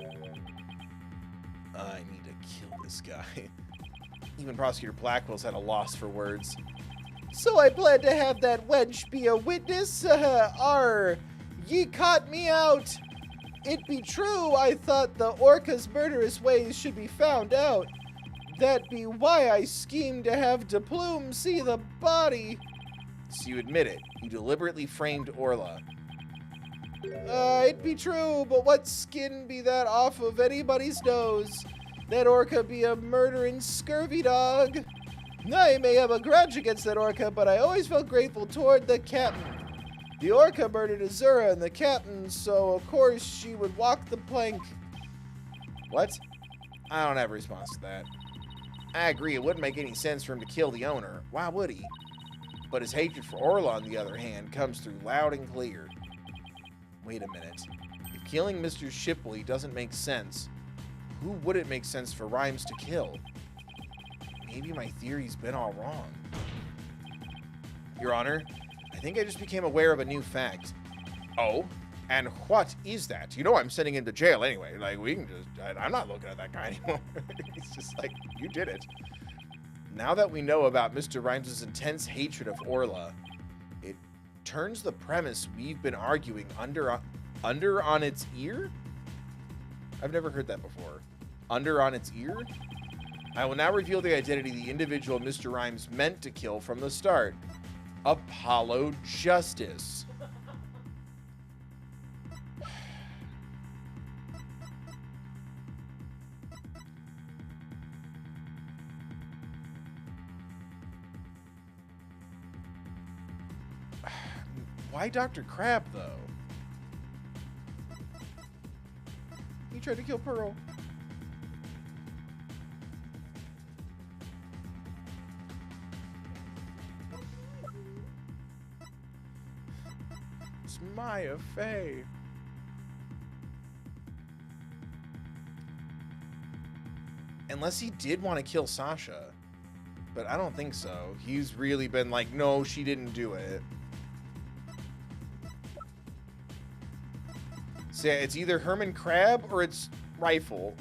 I need to kill this guy. Even Prosecutor Blackwell's at a loss for words. So I plan to have that wench be a witness? Ye caught me out. It be true, I thought the orca's murderous ways should be found out. That be why I schemed to have De Plume see the body. So you admit it. You deliberately framed Orla. It be true, but what skin be that off of anybody's nose? That orca be a murdering scurvy dog. I may have a grudge against that orca, but I always felt grateful toward the captain. The orca murdered Azura and the captain, so of course she would walk the plank. What? I don't have a response to that. I agree, it wouldn't make any sense for him to kill the owner. Why would he? But his hatred for Orla, on the other hand, comes through loud and clear. Wait a minute. If killing Mr. Shipley doesn't make sense, who would it make sense for Rhymes to kill? maybe my theory's been all wrong. Your Honor, I think I just became aware of a new fact. Oh? And what is that? You know I'm sending him to jail anyway. Like, we can just... I'm not looking at that guy anymore. He's just like, you did it. Now that we know about Mr. Rhymes' intense hatred of Orla, it turns the premise we've been arguing under on its ear? I've never heard that before. Under on its ear? I will now reveal the identity of the individual Mr. Rhymes meant to kill from the start. Apollo Justice. Why Dr. Crab, though? He tried to kill Pearl. It's Maya Fey. Unless he did want to kill Sasha. But I don't think so. He's really been like, no, she didn't do it. So yeah, it's either Herman Crab or it's Rifle.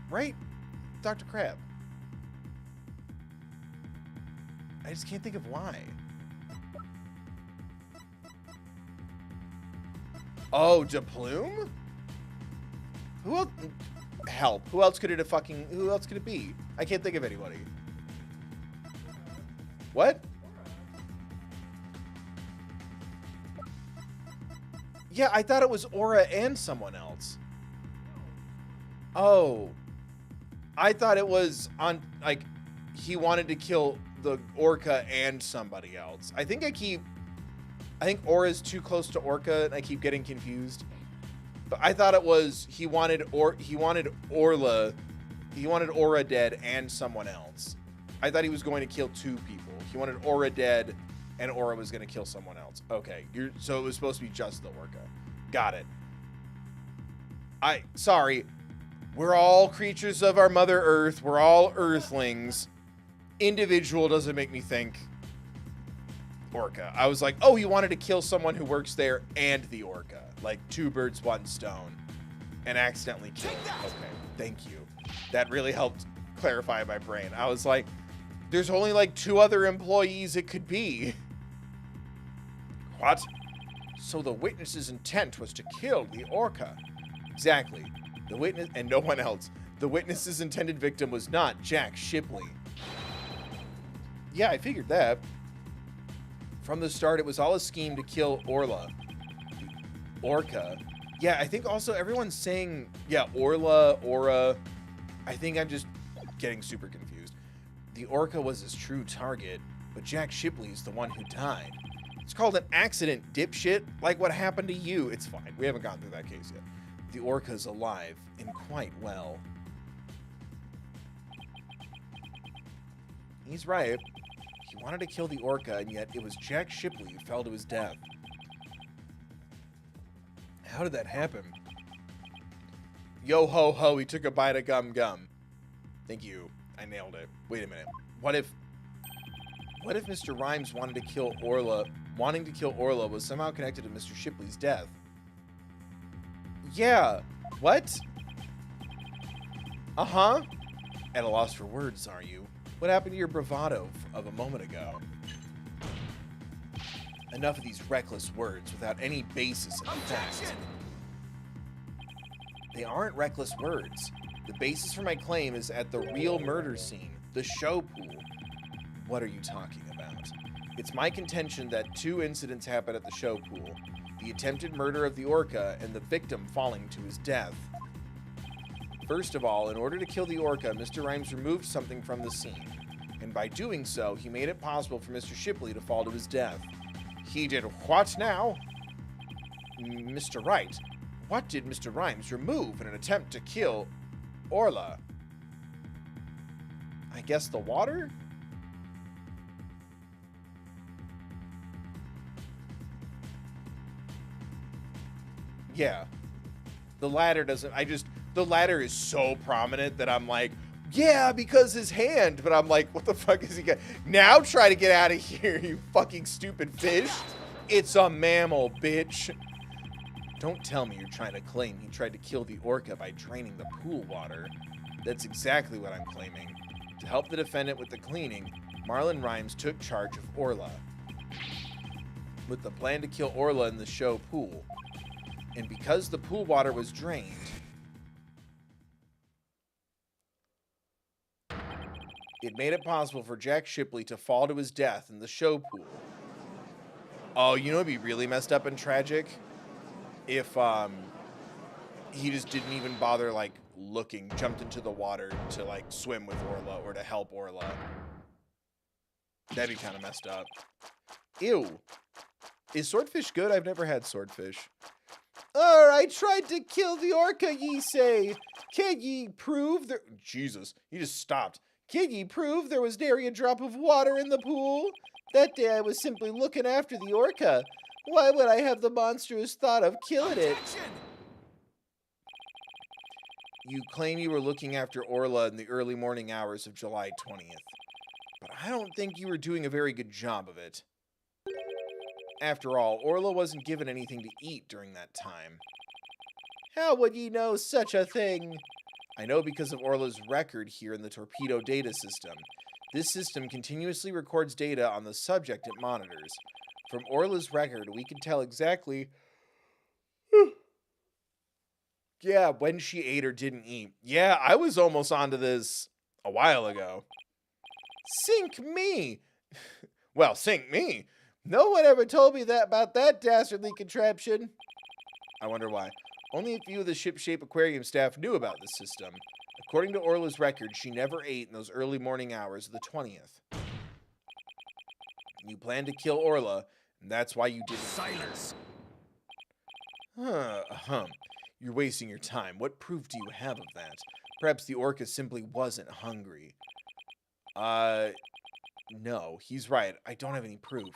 Right? Dr. Crab. I just can't think of why. Oh, DePlume? Who else? Help. Who else could it be? I can't think of anybody. What? Yeah, I thought it was Aura and someone else. Oh. I thought it was on, like, he wanted to kill the Orca and somebody else. I think Aura's too close to Orca and I keep getting confused. But I thought it was he wanted Orla dead and someone else. I thought he was going to kill two people. He wanted Aura dead, and Aura was going to kill someone else. Okay, so it was supposed to be just the Orca. Got it. Sorry. We're all creatures of our Mother Earth. We're all Earthlings. Individual doesn't make me think Orca. I was like, oh, he wanted to kill someone who works there and the Orca. Like, two birds, one stone. And accidentally killed him. Okay, thank you. That really helped clarify my brain. I was like, there's only like two other employees it could be. What? So the witness's intent was to kill the Orca. Exactly. The witness, and no one else. The witness's intended victim was not Jack Shipley. Yeah, I figured that. From the start, it was all a scheme to kill Orla. The Orca. Yeah, I think also everyone's saying, yeah, Orla, Aura. I think I'm just getting super confused. The Orca was his true target, but Jack Shipley's the one who died. It's called an accident, dipshit. Like what happened to you. It's fine. We haven't gone through that case yet. The Orca's alive and quite well. He's right. He wanted to kill the Orca, and yet it was Jack Shipley who fell to his death. How did that happen? Yo ho ho, he took a bite of gum gum. Thank you. I nailed it. Wait a minute. What if Mr. Rhymes wanted to kill Orla, wanting to kill Orla was somehow connected to Mr. Shipley's death? Yeah. What? Uh-huh. At a loss for words, are you? What happened to your bravado of a moment ago? Enough of these reckless words without any basis in fact. They aren't reckless words. The basis for my claim is at the real murder scene, the show pool. What are you talking about? It's my contention that two incidents happened at the show pool. The attempted murder of the Orca and the victim falling to his death. First of all, in order to kill the Orca, Mr. Rhymes removed something from the scene. And by doing so, he made it possible for Mr. Shipley to fall to his death. He did what now? Mr. Wright, what did Mr. Rhymes remove in an attempt to kill Orla? I guess the water? Yeah. The ladder doesn't, the ladder is so prominent that I'm like, yeah, because his hand. But I'm like, what the fuck is he got? Now try to get out of here, you fucking stupid fish. It's a mammal, bitch. Don't tell me you're trying to claim he tried to kill the orca by draining the pool water. That's exactly what I'm claiming. To help the defendant with the cleaning, Marlon Rhymes took charge of Orla, with the plan to kill Orla in the show pool. And because the pool water was drained, it made it possible for Jack Shipley to fall to his death in the show pool. Oh, you know what'd be really messed up and tragic? If he just didn't even bother like looking, jumped into the water to like swim with Orla or to help Orla. That'd be kind of messed up. Ew. Is swordfish good? I've never had swordfish. I tried to kill the orca, ye say. Can ye prove there... Jesus, he just stopped. Can ye prove there was nary a drop of water in the pool? That day I was simply looking after the orca. Why would I have the monstrous thought of killing it? You claim you were looking after Orla in the early morning hours of July 20th. But I don't think you were doing a very good job of it. After all, Orla wasn't given anything to eat during that time. How would ye know such a thing? I know because of Orla's record here in the torpedo data system. This system continuously records data on the subject it monitors. From Orla's record, we can tell exactly... yeah, when she ate or didn't eat. Yeah, I was almost onto this a while ago. Sink me! Well, sink me! No one ever told me that about that dastardly contraption. I wonder why. Only a few of the ship-shape aquarium staff knew about this system. According to Orla's record, she never ate in those early morning hours of the 20th. You planned to kill Orla, and that's why you didn't. Silence. You're wasting your time. What proof do you have of that? Perhaps the orca simply wasn't hungry. No, he's right. I don't have any proof.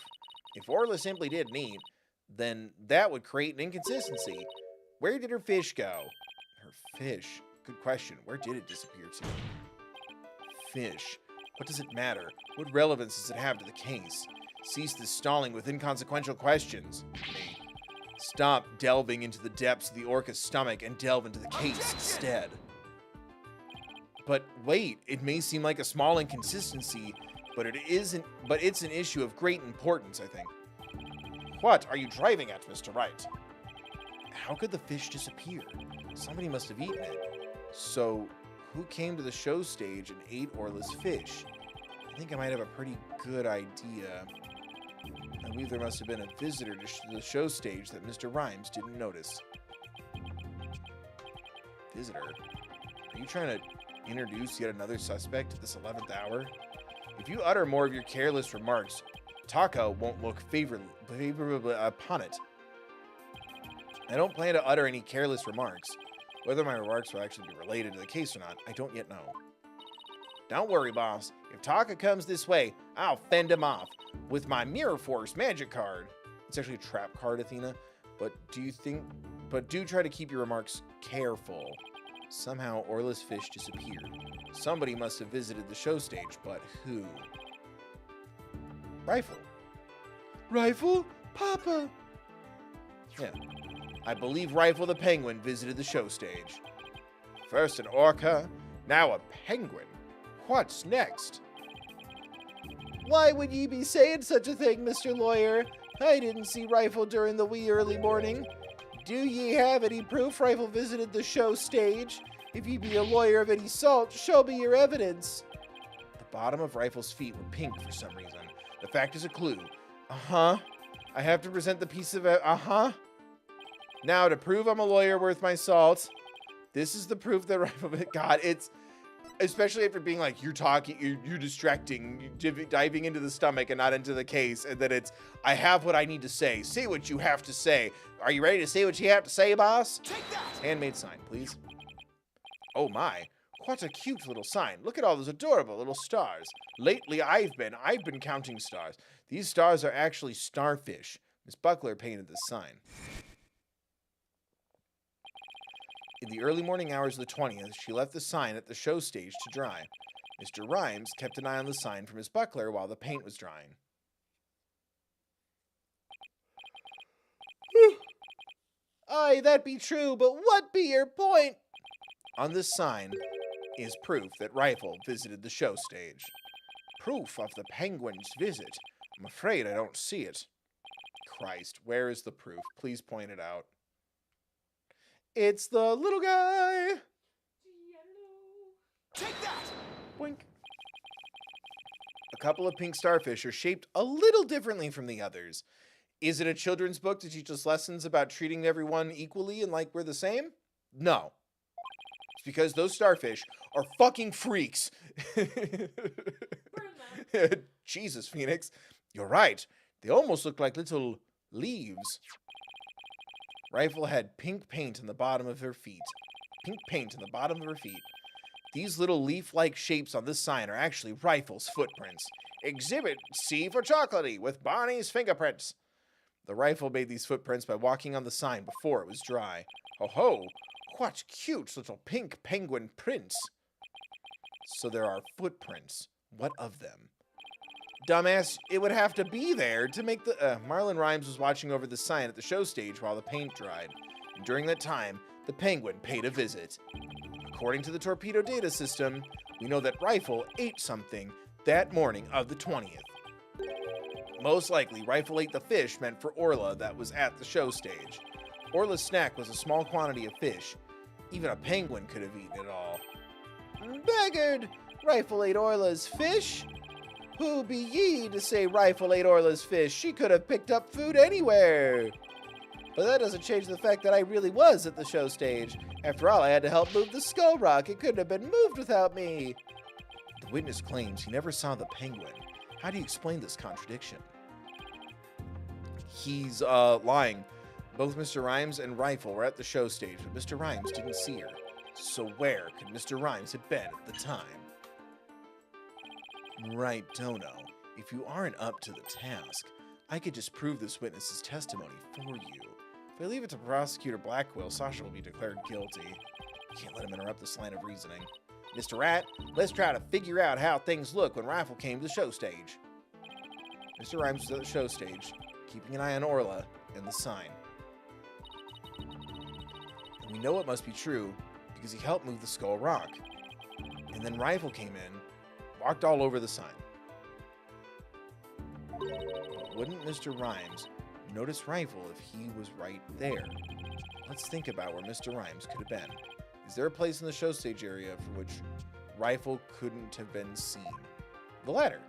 If Orla simply didn't eat, then that would create an inconsistency. Where did her fish go? Her fish? Good question. Where did it disappear to? Fish. What does it matter? What relevance does it have to the case? Cease this stalling with inconsequential questions. Stop delving into the depths of the orca's stomach and delve into the case instead. But wait, it may seem like a small inconsistency, but it's an issue of great importance, I think. What are you driving at, Mr. Wright? How could the fish disappear? Somebody must have eaten it. So, who came to the show stage and ate Orla's fish? I think I might have a pretty good idea. I believe there must have been a visitor to the show stage that Mr. Rhymes didn't notice. Visitor? Are you trying to introduce yet another suspect at this 11th hour? If you utter more of your careless remarks, Taka won't look favorably upon it. I don't plan to utter any careless remarks. Whether my remarks will actually be related to the case or not, I don't yet know. Don't worry, boss. If Taka comes this way, I'll fend him off with my Mirror Force magic card. It's actually a trap card, Athena. But do try to keep your remarks careful. Somehow, Orla's fish disappeared. Somebody must have visited the show stage, but who? Rifle. Rifle? Papa! Yeah. I believe Rifle the Penguin visited the show stage. First an orca, now a penguin. What's next? Why would ye be saying such a thing, Mr. Lawyer? I didn't see Rifle during the wee early morning. Do ye have any proof Rifle visited the show stage? If ye be a lawyer of any salt, show me your evidence. The bottom of Rifle's feet were pink for some reason. The fact is a clue. I have to present the piece of Now, to prove I'm a lawyer worth my salt, this is the proof that Rifle... God, it's... Especially after being like, you're talking, you're distracting, you're diving into the stomach and not into the case, and then it's, I have what I need to say. Say what you have to say. Are you ready to say what you have to say, boss? Take that! Handmade sign, please. Oh my, what a cute little sign. Look at all those adorable little stars. Lately, I've been counting stars. These stars are actually starfish. Miss Buckler painted this sign. In the early morning hours of the 20th, she left the sign at the show stage to dry. Mr. Rhymes kept an eye on the sign from his buckler while the paint was drying. Aye, that be true, but what be your point? On this sign is proof that Rifle visited the show stage. Proof of the penguin's visit. I'm afraid I don't see it. Christ, where is the proof? Please point it out. It's the little guy. Take that! Boink. A couple of pink starfish are shaped a little differently from the others. Is it a children's book to teach us lessons about treating everyone equally and like we're the same? No. It's because those starfish are fucking freaks. Jesus, Phoenix. You're right. They almost look like little leaves. Rifle had pink paint on the bottom of her feet. Pink paint on the bottom of her feet. These little leaf-like shapes on this sign are actually Rifle's footprints. Exhibit C for chocolatey with Bonnie's fingerprints. The Rifle made these footprints by walking on the sign before it was dry. Ho ho! What cute little pink penguin prints. So there are footprints. What of them? Dumbass, it would have to be there to make the... Marlon Rhymes was watching over the sign at the show stage while the paint dried. And during that time, the penguin paid a visit. According to the torpedo data system, we know that Rifle ate something that morning of the 20th. Most likely, Rifle ate the fish meant for Orla that was at the show stage. Orla's snack was a small quantity of fish. Even a penguin could have eaten it all. Beggared! Rifle ate Orla's fish? Who be ye to say Rifle ate Orla's fish? She could have picked up food anywhere. But that doesn't change the fact that I really was at the show stage. After all, I had to help move the skull rock. It couldn't have been moved without me. The witness claims he never saw the penguin. How do you explain this contradiction? He's lying. Both Mr. Rhymes and Rifle were at the show stage, but Mr. Rhymes didn't see her. So where could Mr. Rhymes have been at the time? Right, Dono. If you aren't up to the task, I could just prove this witness's testimony for you. If I leave it to Prosecutor Blackwell, Sasha will be declared guilty. Can't let him interrupt this line of reasoning. Mr. Rat, let's try to figure out how things look when Rifle came to the show stage. Mr. Rhymes was at the show stage, keeping an eye on Orla and the sign. And we know it must be true because he helped move the skull rock. And then Rifle came in, walked all over the sign. But wouldn't Mr. Rhymes notice Rifle if he was right there? Let's think about where Mr. Rhymes could have been. Is there a place in the show stage area for which Rifle couldn't have been seen? The ladder.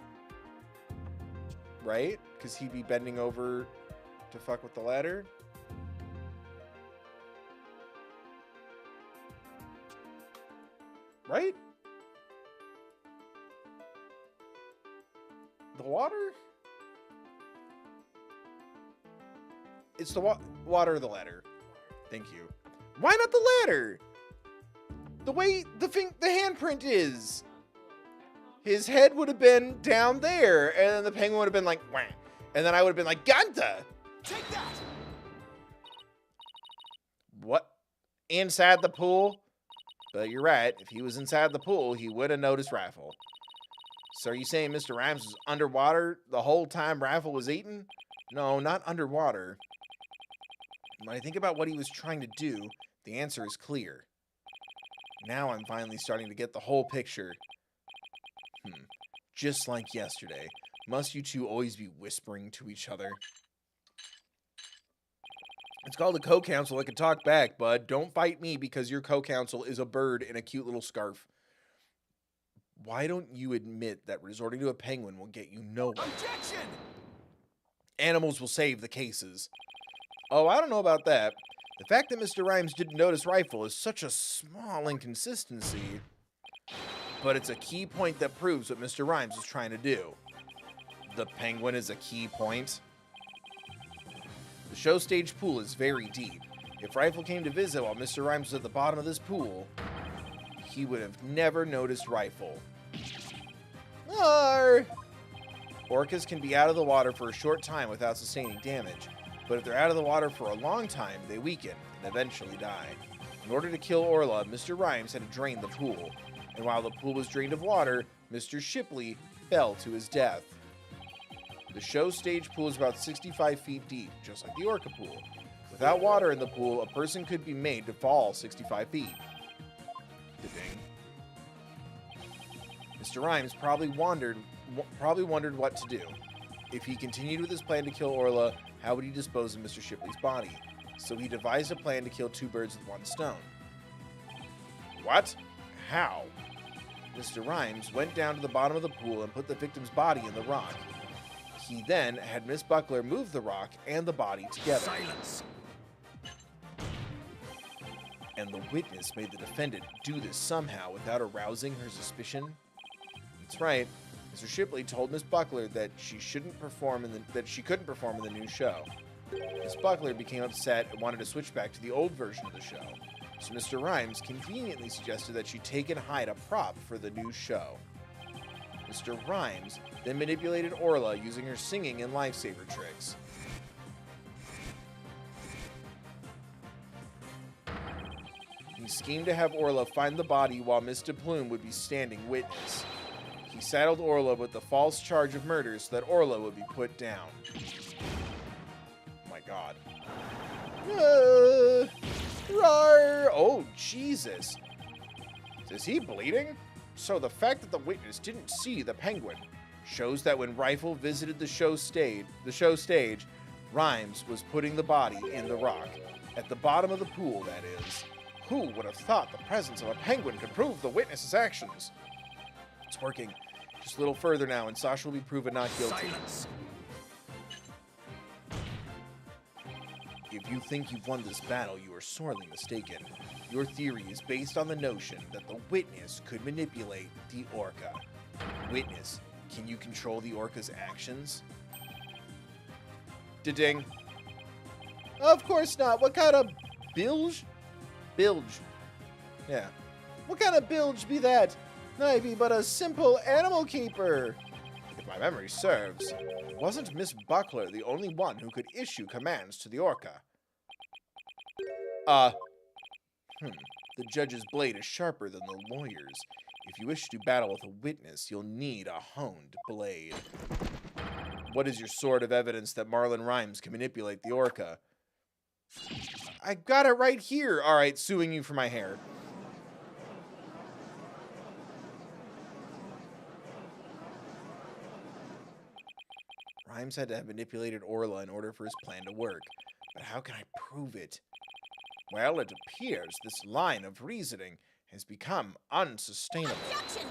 Right? Because he'd be bending over to fuck with the ladder? Right? The water? It's the water or the ladder. Thank you. Why not the ladder? The way the handprint is. His head would have been down there, and then the penguin would have been like, wah. And then I would have been like, Ganta! Take that! What? Inside the pool? But you're right. If he was inside the pool, he would have noticed Rifle. So are you saying Mr. Rhymes was underwater the whole time Rifle was eating? No, not underwater. When I think about what he was trying to do, the answer is clear. Now I'm finally starting to get the whole picture. Just like yesterday. Must you two always be whispering to each other? It's called a co-counsel. I can talk back, bud. Don't fight me because your co-counsel is a bird in a cute little scarf. Why don't you admit that resorting to a penguin will get you nowhere? Objection! Animals will save the cases. Oh, I don't know about that. The fact that Mr. Rhymes didn't notice Rifle is such a small inconsistency. But it's a key point that proves what Mr. Rhymes was trying to do. The penguin is a key point. The show stage pool is very deep. If Rifle came to visit while Mr. Rhymes was at the bottom of this pool, he would have never noticed Rifle. Arr! Orcas can be out of the water for a short time without sustaining damage, but if they're out of the water for a long time, they weaken and eventually die. In order to kill Orla, Mr. Rhymes had to drain the pool, and while the pool was drained of water, Mr. Shipley fell to his death. The show stage pool is about 65 feet deep, just like the Orca pool. Without water in the pool, a person could be made to fall 65 feet. Ding. Mr. Rhymes probably wondered what to do. If he continued with his plan to kill Orla, how would he dispose of Mr. Shipley's body? So he devised a plan to kill two birds with one stone. What? How? Mr. Rhymes went down to the bottom of the pool and put the victim's body in the rock. He then had Miss Buckler move the rock and the body together. Silence. And the witness made the defendant do this somehow without arousing her suspicion? That's right. Mr. Shipley told Miss Buckler that she couldn't perform in the new show. Miss Buckler became upset and wanted to switch back to the old version of the show. So Mr. Rhymes conveniently suggested that she take and hide a prop for the new show. Mr. Rhymes then manipulated Orla using her singing and lifesaver tricks. He schemed to have Orla find the body while Miss DePlume would be standing witness. He saddled Orla with the false charge of murder so that Orla would be put down. Oh my god. Rawr. Oh, Jesus. Is he bleeding? So the fact that the witness didn't see the penguin shows that when Rifle visited the show stage, Rhymes was putting the body in the rock. At the bottom of the pool, that is. Who would have thought the presence of a penguin could prove the witness's actions? It's working. Just a little further now, and Sasha will be proven not guilty. Silence. If you think you've won this battle, you are sorely mistaken. Your theory is based on the notion that the witness could manipulate the orca. Witness, can you control the orca's actions? Da-ding. Of course not. What kind of bilge? Bilge. Yeah. What kind of bilge be that? I be but a simple animal keeper. If my memory serves, wasn't Miss Buckler the only one who could issue commands to the orca? The judge's blade is sharper than the lawyer's. If you wish to do battle with a witness, you'll need a honed blade. What is your sort of evidence that Marlon Rhymes can manipulate the orca? I got it right here. All right, suing you for my hair. Rhymes had to have manipulated Orla in order for his plan to work. But how can I prove it? Well, it appears this line of reasoning has become unsustainable. Objection!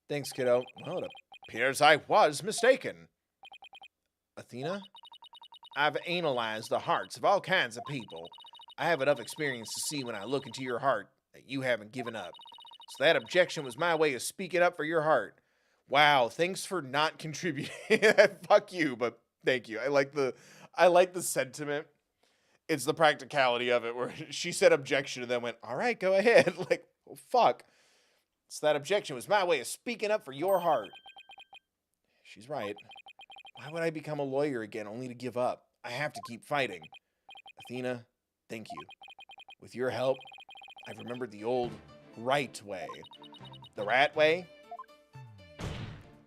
Thanks, kiddo. Well, it appears I was mistaken. Athena? I've analyzed the hearts of all kinds of people. I have enough experience to see when I look into your heart that you haven't given up. So that objection was my way of speaking up for your heart. Wow, thanks for not contributing. Fuck you, but thank you. I like the sentiment. It's the practicality of it where she said objection and then went, all right, go ahead. Like, oh, fuck. So that objection was my way of speaking up for your heart. She's right. Why would I become a lawyer again only to give up? I have to keep fighting. Athena, thank you. With your help, I've remembered the old Wright way. The rat way?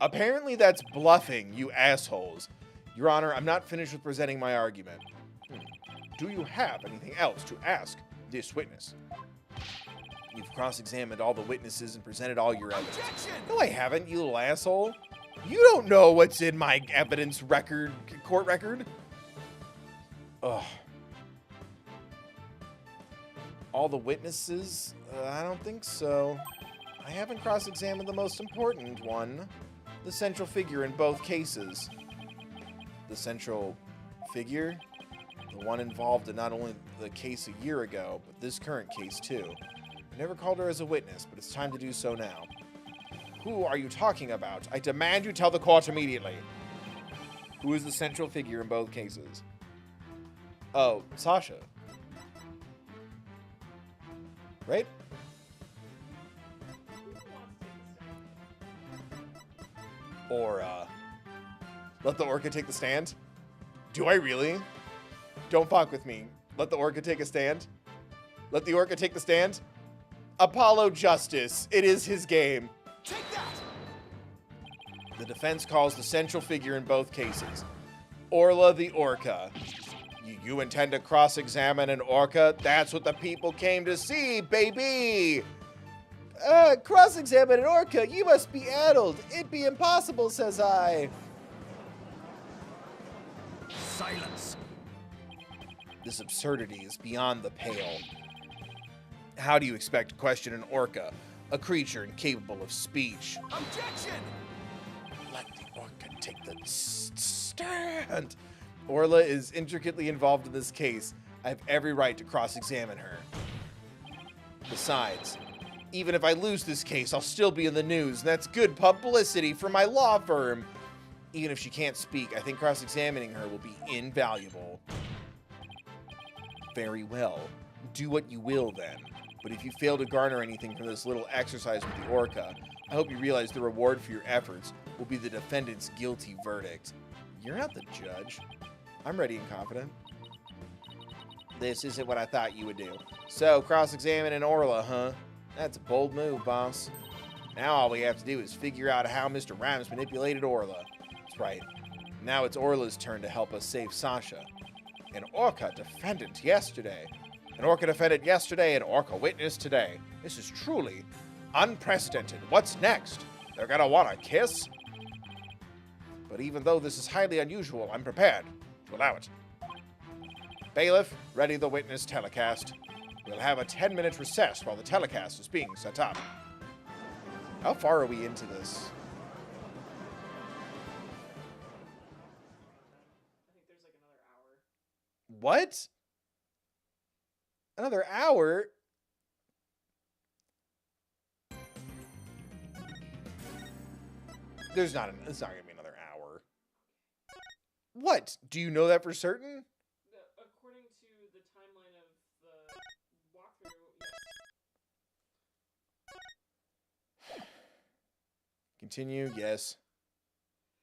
Apparently that's bluffing, you assholes. Your Honor, I'm not finished with presenting my argument. Do you have anything else to ask this witness? You've cross-examined all the witnesses and presented all your evidence. Objection! No, I haven't, you little asshole. You don't know what's in my evidence record, court record. Ugh. All the witnesses? I don't think so. I haven't cross-examined the most important one. The central figure in both cases. The central figure? The one involved in not only the case a year ago, but this current case too. I never called her as a witness, but it's time to do so now. Who are you talking about? I demand you tell the court immediately. Who is the central figure in both cases? Oh, Sasha. Right? Or, let the orca take the stand? Do I really? Don't fuck with me. Let the orca take a stand? Let the Orca take the stand? Apollo Justice. It is his game. Take that! The defense calls the central figure in both cases, Orla the Orca. You intend to cross-examine an orca? That's what the people came to see, baby! Cross-examine an orca? You must be addled. It'd be impossible, says I. Silence. This absurdity is beyond the pale. How do you expect to question an orca, a creature incapable of speech? Objection! Let the orca take the stand. Orla is intricately involved in this case. I have every right to cross-examine her. Besides, even if I lose this case, I'll still be in the news, and that's good publicity for my law firm. Even if she can't speak, I think cross-examining her will be invaluable. Very well. Do what you will, then. But if you fail to garner anything from this little exercise with the orca, I hope you realize the reward for your efforts will be the defendant's guilty verdict. You're not the judge. I'm ready and confident. This isn't what I thought you would do. So, cross-examine an Orla, huh? That's a bold move, boss. Now all we have to do is figure out how Mr. Rhymes manipulated Orla. That's right. Now it's Orla's turn to help us save Sasha. An orca defendant yesterday. An orca defendant yesterday, an orca witness today. This is truly unprecedented. What's next? They're gonna want a kiss? But even though this is highly unusual, I'm prepared to allow it. Bailiff, ready the witness telecast. We'll have a 10-minute recess while the telecast is being set up. How far are we into this? I think there's like another hour. What? Another hour? It's not gonna be another hour. What? Do you know that for certain? According to the timeline of the walkthrough, yes. Continue, yes.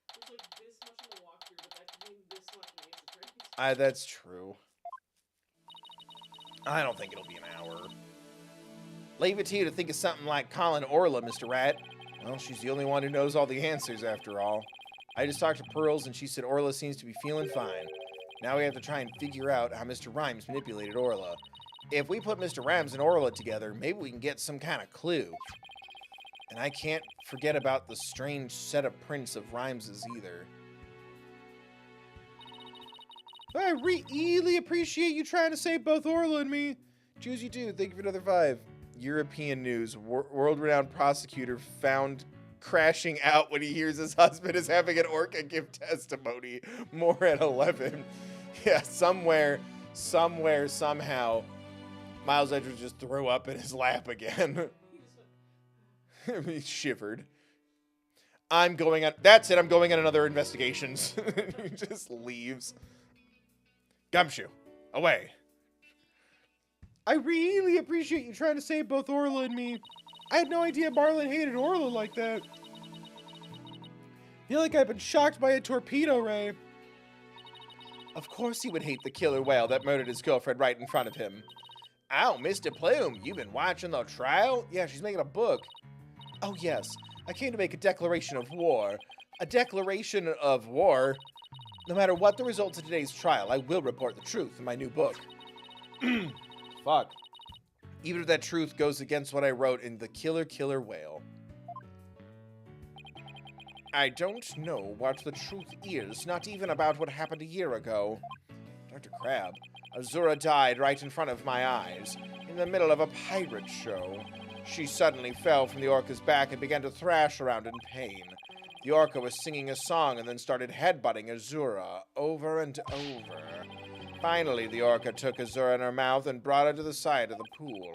There's like this much in the walkthrough, but that could mean this much in the exit, right? That's true. I don't think it'll be an hour. Leave it to you to think of something like calling Orla, Mr. Rat. Well, she's the only one who knows all the answers, after all. I just talked to Pearls, and she said Orla seems to be feeling fine. Now we have to try and figure out how Mr. Rhymes manipulated Orla. If we put Mr. Rhymes and Orla together, maybe we can get some kind of clue. And I can't forget about the strange set of prints of Rhymes's either. I really appreciate you trying to save both Orla and me. Choose you do. Thank you for another 5. European news. World-renowned prosecutor found crashing out when he hears his husband is having an orca give testimony. More at 11. Yeah, somewhere, somehow, Miles Edgeworth just threw up in his lap again. He shivered. I'm going on... That's it. I'm going on another investigations. He just leaves. Gumshoe, away. I really appreciate you trying to save both Orla and me. I had no idea Marlon hated Orla like that. Feel like I've been shocked by a torpedo ray. Of course he would hate the killer whale that murdered his girlfriend right in front of him. Oh, Mr. Plume, you've been watching the trial? Yeah, she's making a book. Oh, yes. I came to make a declaration of war. A declaration of war? No matter what the results of today's trial, I will report the truth in my new book. Fuck. Even if that truth goes against what I wrote in The Killer Whale. I don't know what the truth is, not even about what happened a year ago. Dr. Crab, Azura died right in front of my eyes, in the middle of a pirate show. She suddenly fell from the orca's back and began to thrash around in pain. The orca was singing a song and then started headbutting Azura over and over. Finally, the orca took Azura in her mouth and brought her to the side of the pool.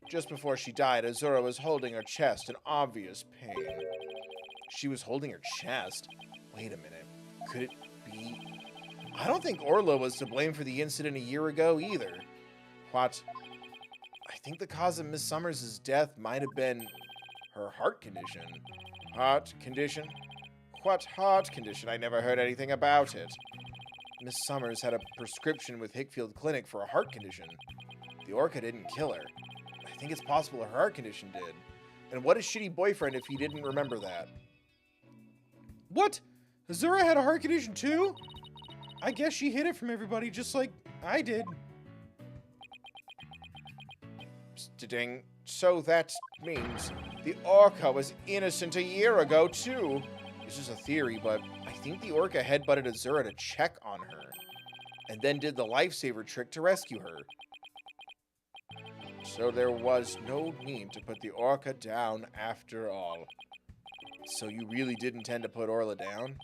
Just before she died, Azura was holding her chest in obvious pain. She was holding her chest? Wait a minute. Could it be... I don't think Orla was to blame for the incident a year ago either. What? I think the cause of Miss Summers' death might have been her heart condition. Heart condition? What heart condition? I never heard anything about it. Miss Summers had a prescription with Hickfield Clinic for a heart condition. The orca didn't kill her. I think it's possible her heart condition did. And what a shitty boyfriend if he didn't remember that. What? Azura had a heart condition too? I guess she hid it from everybody just like I did. Ding. So that means the orca was innocent a year ago too. It's just a theory, but I think the orca headbutted Azura to check on her. And then did the lifesaver trick to rescue her. So there was no need to put the orca down after all. So you really did intend to put Orla down?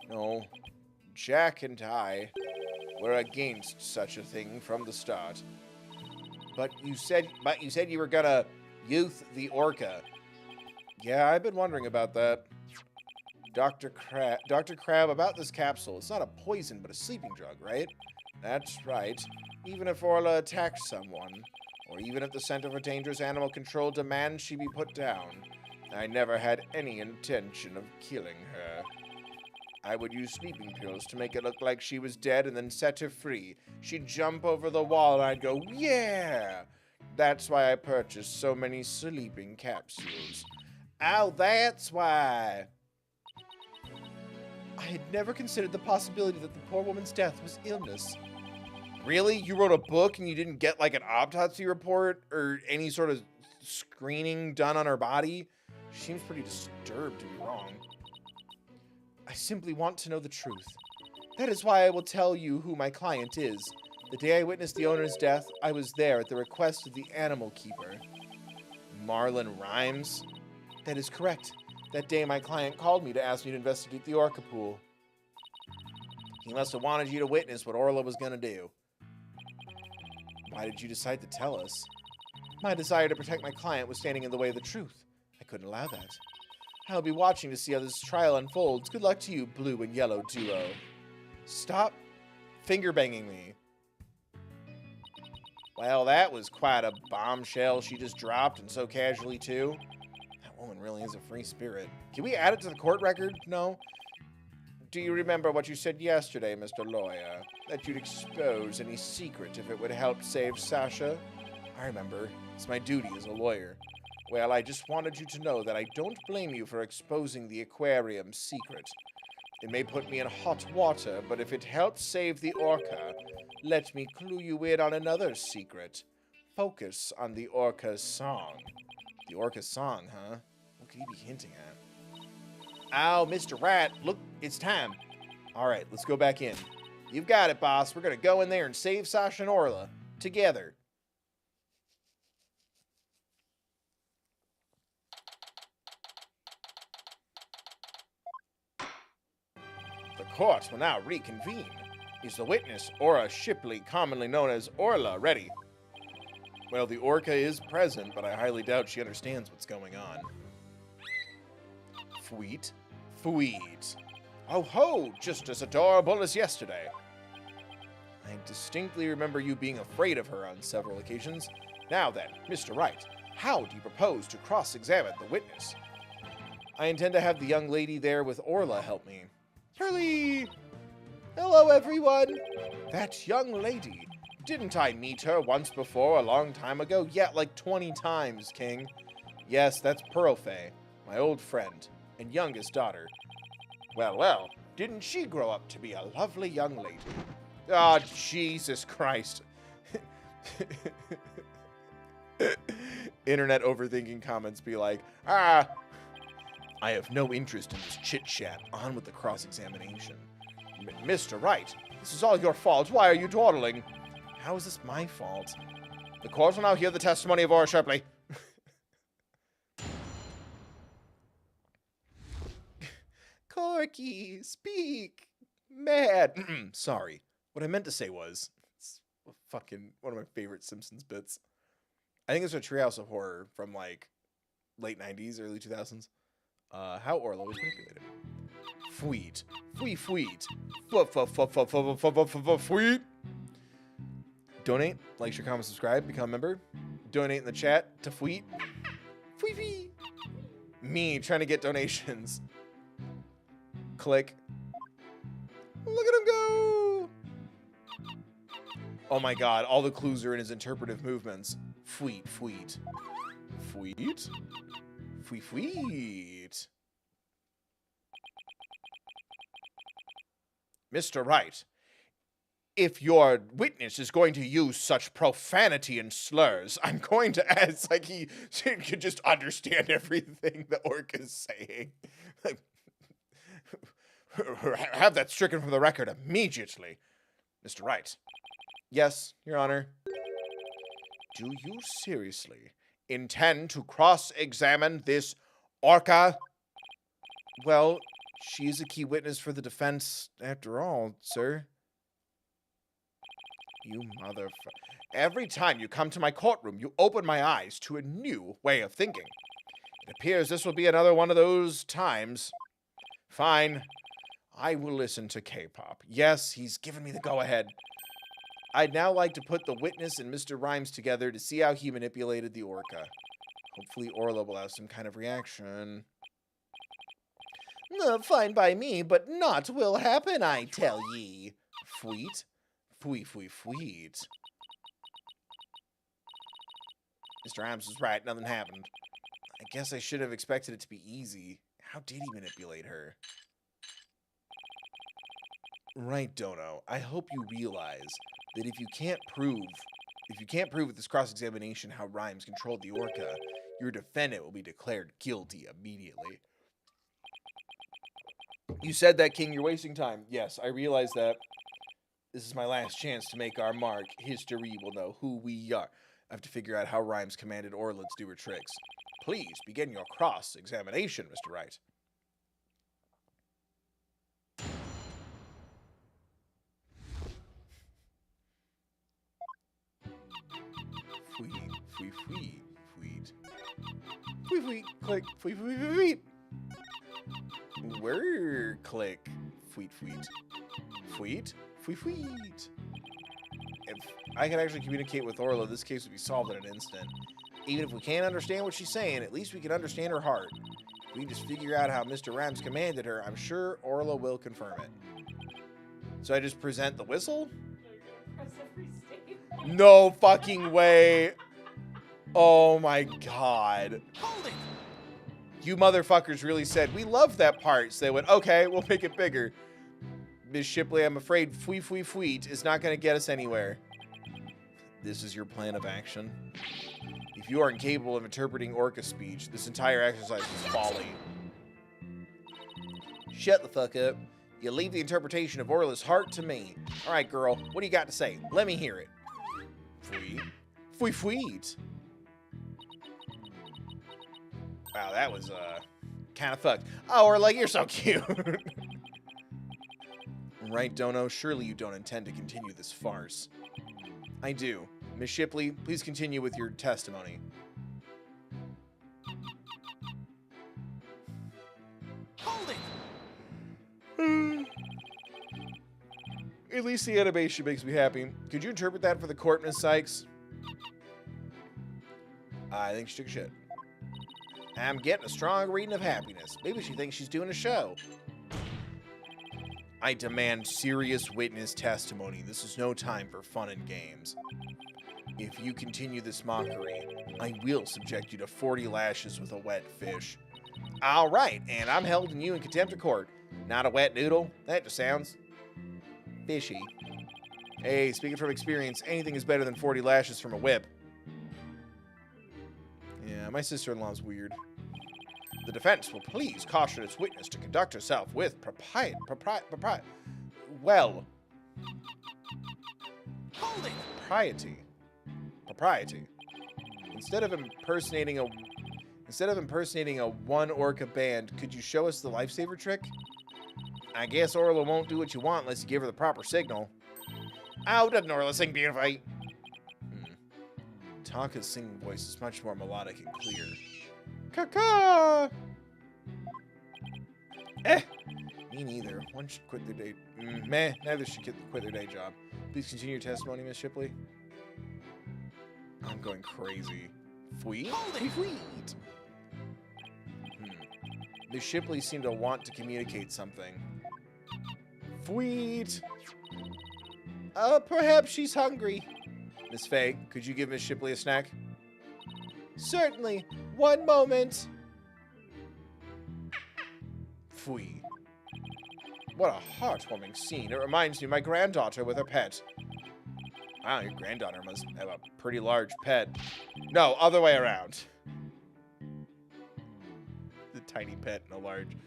No. Jack and I were against such a thing from the start. But you said you were gonna youth the orca. Yeah, I've been wondering about that. Dr. Crab, about this capsule. It's not a poison, but a sleeping drug, right? That's right. Even if Orla attacked someone, or even if the scent of a dangerous animal control demands she be put down, I never had any intention of killing her. I would use sleeping pills to make it look like she was dead and then set her free. She'd jump over the wall and I'd go, yeah! That's why I purchased so many sleeping capsules. Oh, that's why! I had never considered the possibility that the poor woman's death was illness. Really? You wrote a book and you didn't get like an autopsy report or any sort of screening done on her body? She seems pretty disturbed, to be wrong. I simply want to know the truth. That is why I will tell you who my client is. The day I witnessed the owner's death, I was there at the request of the animal keeper. Marlon Rhymes? That is correct. That day my client called me to ask me to investigate the orca pool. He must have wanted you to witness what Orla was gonna do. Why did you decide to tell us? My desire to protect my client was standing in the way of the truth. I couldn't allow that. I'll be watching to see how this trial unfolds. Good luck to you, blue and yellow duo. Stop finger-banging me. Well, that was quite a bombshell she just dropped, and so casually, too. That woman really is a free spirit. Can we add it to the court record? No? Do you remember what you said yesterday, Mr. Lawyer? That you'd expose any secret if it would help save Sasha? I remember. It's my duty as a lawyer. Well, I just wanted you to know that I don't blame you for exposing the aquarium's secret. It may put me in hot water, but if it helps save the orca, let me clue you in on another secret. Focus on the orca's song. The orca's song, huh? What could he be hinting at? Oh, Mr. Rat, look, it's time. All right, let's go back in. You've got it, boss. We're going to go in there and save Sasha and Orla. Together. The court will now reconvene. Is the witness, Ora Shipley, commonly known as Orla, ready? Well, the orca is present, but I highly doubt she understands what's going on. Fweet. Fweet. Oh ho, just as adorable as yesterday. I distinctly remember you being afraid of her on several occasions. Now then, Mr. Wright, how do you propose to cross-examine the witness? I intend to have the young lady there with Orla help me. Hurley! Hello, everyone! That young lady. Didn't I meet her once before a long time ago? Yeah, like 20 times, King. Yes, that's Pearl Fay, my old friend and youngest daughter. Well, well, didn't she grow up to be a lovely young lady? Ah, oh, Jesus Christ. Internet overthinking comments be like, I have no interest in this chit-chat. On with the cross-examination. Mr. Wright, this is all your fault. Why are you dawdling? How is this my fault? The court will now hear the testimony of Ora Shipley. Corky, speak. Mad. Sorry. What I meant to say was, it's fucking one of my favorite Simpsons bits. I think it's a Treehouse of Horror from like late 90s, early 2000s. How Orla was manipulated. Fweet. Fweet. Fweet. Donate, like, share, comment, subscribe, become a member. Donate in the chat to Fweet. Fweet. Me trying to get donations. Click. Look at him go. Oh my god, all the clues are in his interpretive movements. Fweet, fweet. Fweet? Fweet, fweet. Mr. Wright, if your witness is going to use such profanity and slurs, I'm going to ask, like, he could just understand everything the orc is saying. Have that stricken from the record immediately. Mr. Wright. Yes, Your Honor. Do you seriously intend to cross-examine this orca? Well, she's a key witness for the defense after all, sir. You motherfucker. Every time you come to my courtroom, you open my eyes to a new way of thinking. It appears this will be another one of those times. Fine. I will listen to K-pop. Yes, he's given me the go-ahead. I'd now like to put the witness and Mr. Rhymes together to see how he manipulated the orca. Hopefully Orla will have some kind of reaction. Fine by me, but naught will happen, I tell ye. Fweet. Fwee, fwee, fweet. Mr. Rhymes was right, nothing happened. I guess I should have expected it to be easy. How did he manipulate her? Right, Dono. I hope you realize that if you can't prove with this cross-examination how Rhymes controlled the orca, your defendant will be declared guilty immediately. You said that, King. You're wasting time. Yes, I realize that. This is my last chance to make our mark. History will know who we are. I have to figure out how Rhymes commanded Orla to do her tricks. Please begin your cross-examination, Mr. Wright. Fwee, fwee, fwee, fweet. Fwee, fwee, click, fwee, fwee, fwee, fweet. Where click, fweet, fweet. Fweet, fwee, fweet. If I could actually communicate with Orla, this case would be solved in an instant. Even if we can't understand what she's saying, at least we can understand her heart. If we can just figure out how Mr. Rhymes commanded her, I'm sure Orla will confirm it. So I just present the whistle? Press every state. No fucking way. Oh my god. Hold it! You motherfuckers really said, we love that part. So they went, okay, we'll make it bigger. Miss Shipley, I'm afraid fwee fwee fweet is not going to get us anywhere. This is your plan of action? If you are incapable of interpreting orca speech, this entire exercise is folly. Shut the fuck up. You leave the interpretation of Orla's heart to me. All right, girl, what do you got to say? Let me hear it. Fwee. Fwee fweet. Wow, that was, kind of fucked. Oh, Orla, you're so cute. Right, Dono? Surely you don't intend to continue this farce. I do. Miss Shipley, please continue with your testimony. Hold it! At least the animation makes me happy. Could you interpret that for the court, Miss Sykes? I think she took a shit. I'm getting a strong reading of happiness. Maybe she thinks she's doing a show. I demand serious witness testimony. This is no time for fun and games. If you continue this mockery, I will subject you to 40 lashes with a wet fish. All right, and I'm holding you in contempt of court. Not a wet noodle? That just sounds fishy. Hey, speaking from experience, anything is better than 40 lashes from a whip. Yeah, my sister-in-law's weird. The defense will please caution its witness to conduct herself with propriety. Instead of impersonating a one orca band, could you show us the lifesaver trick? I guess Orla won't do what you want unless you give her the proper signal. Oh, doesn't Orla sing beautifully? Tonka's singing voice is much more melodic and clear. Caca! Me neither. One should quit their day. Meh, neither should quit their day job. Please continue your testimony, Miss Shipley. I'm going crazy. Fweet? Fweet! Miss Shipley seemed to want to communicate something. Fweet! Perhaps she's hungry. Miss Fay, could you give Miss Shipley a snack? Certainly. One moment. Pfui. What a heartwarming scene. It reminds me of my granddaughter with her pet. Wow, your granddaughter must have a pretty large pet. No, other way around. The tiny pet and a large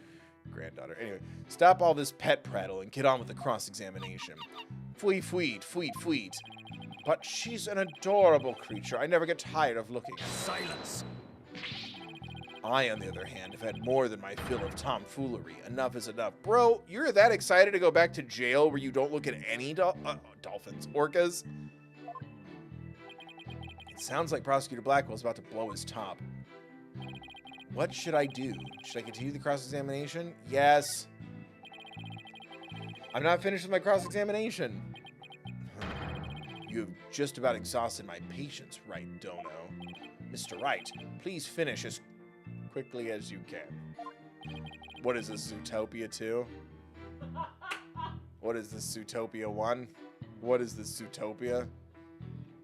granddaughter. Anyway, stop all this pet prattle and get on with the cross-examination. Fwee, fweet, fweet, fweet. But she's an adorable creature. I never get tired of looking at her. Silence. I, on the other hand, have had more than my fill of tomfoolery. Enough is enough. Bro, you're that excited to go back to jail where you don't look at any dolphins, orcas? It sounds like Prosecutor Blackwell's about to blow his top. What should I do? Should I continue the cross-examination? Yes. I'm not finished with my cross-examination. You have just about exhausted my patience, Wright Dono. Mr. Wright, please finish as quickly as you can. What is this, Zootopia 2? What is this, Zootopia 1? What is this, Zootopia?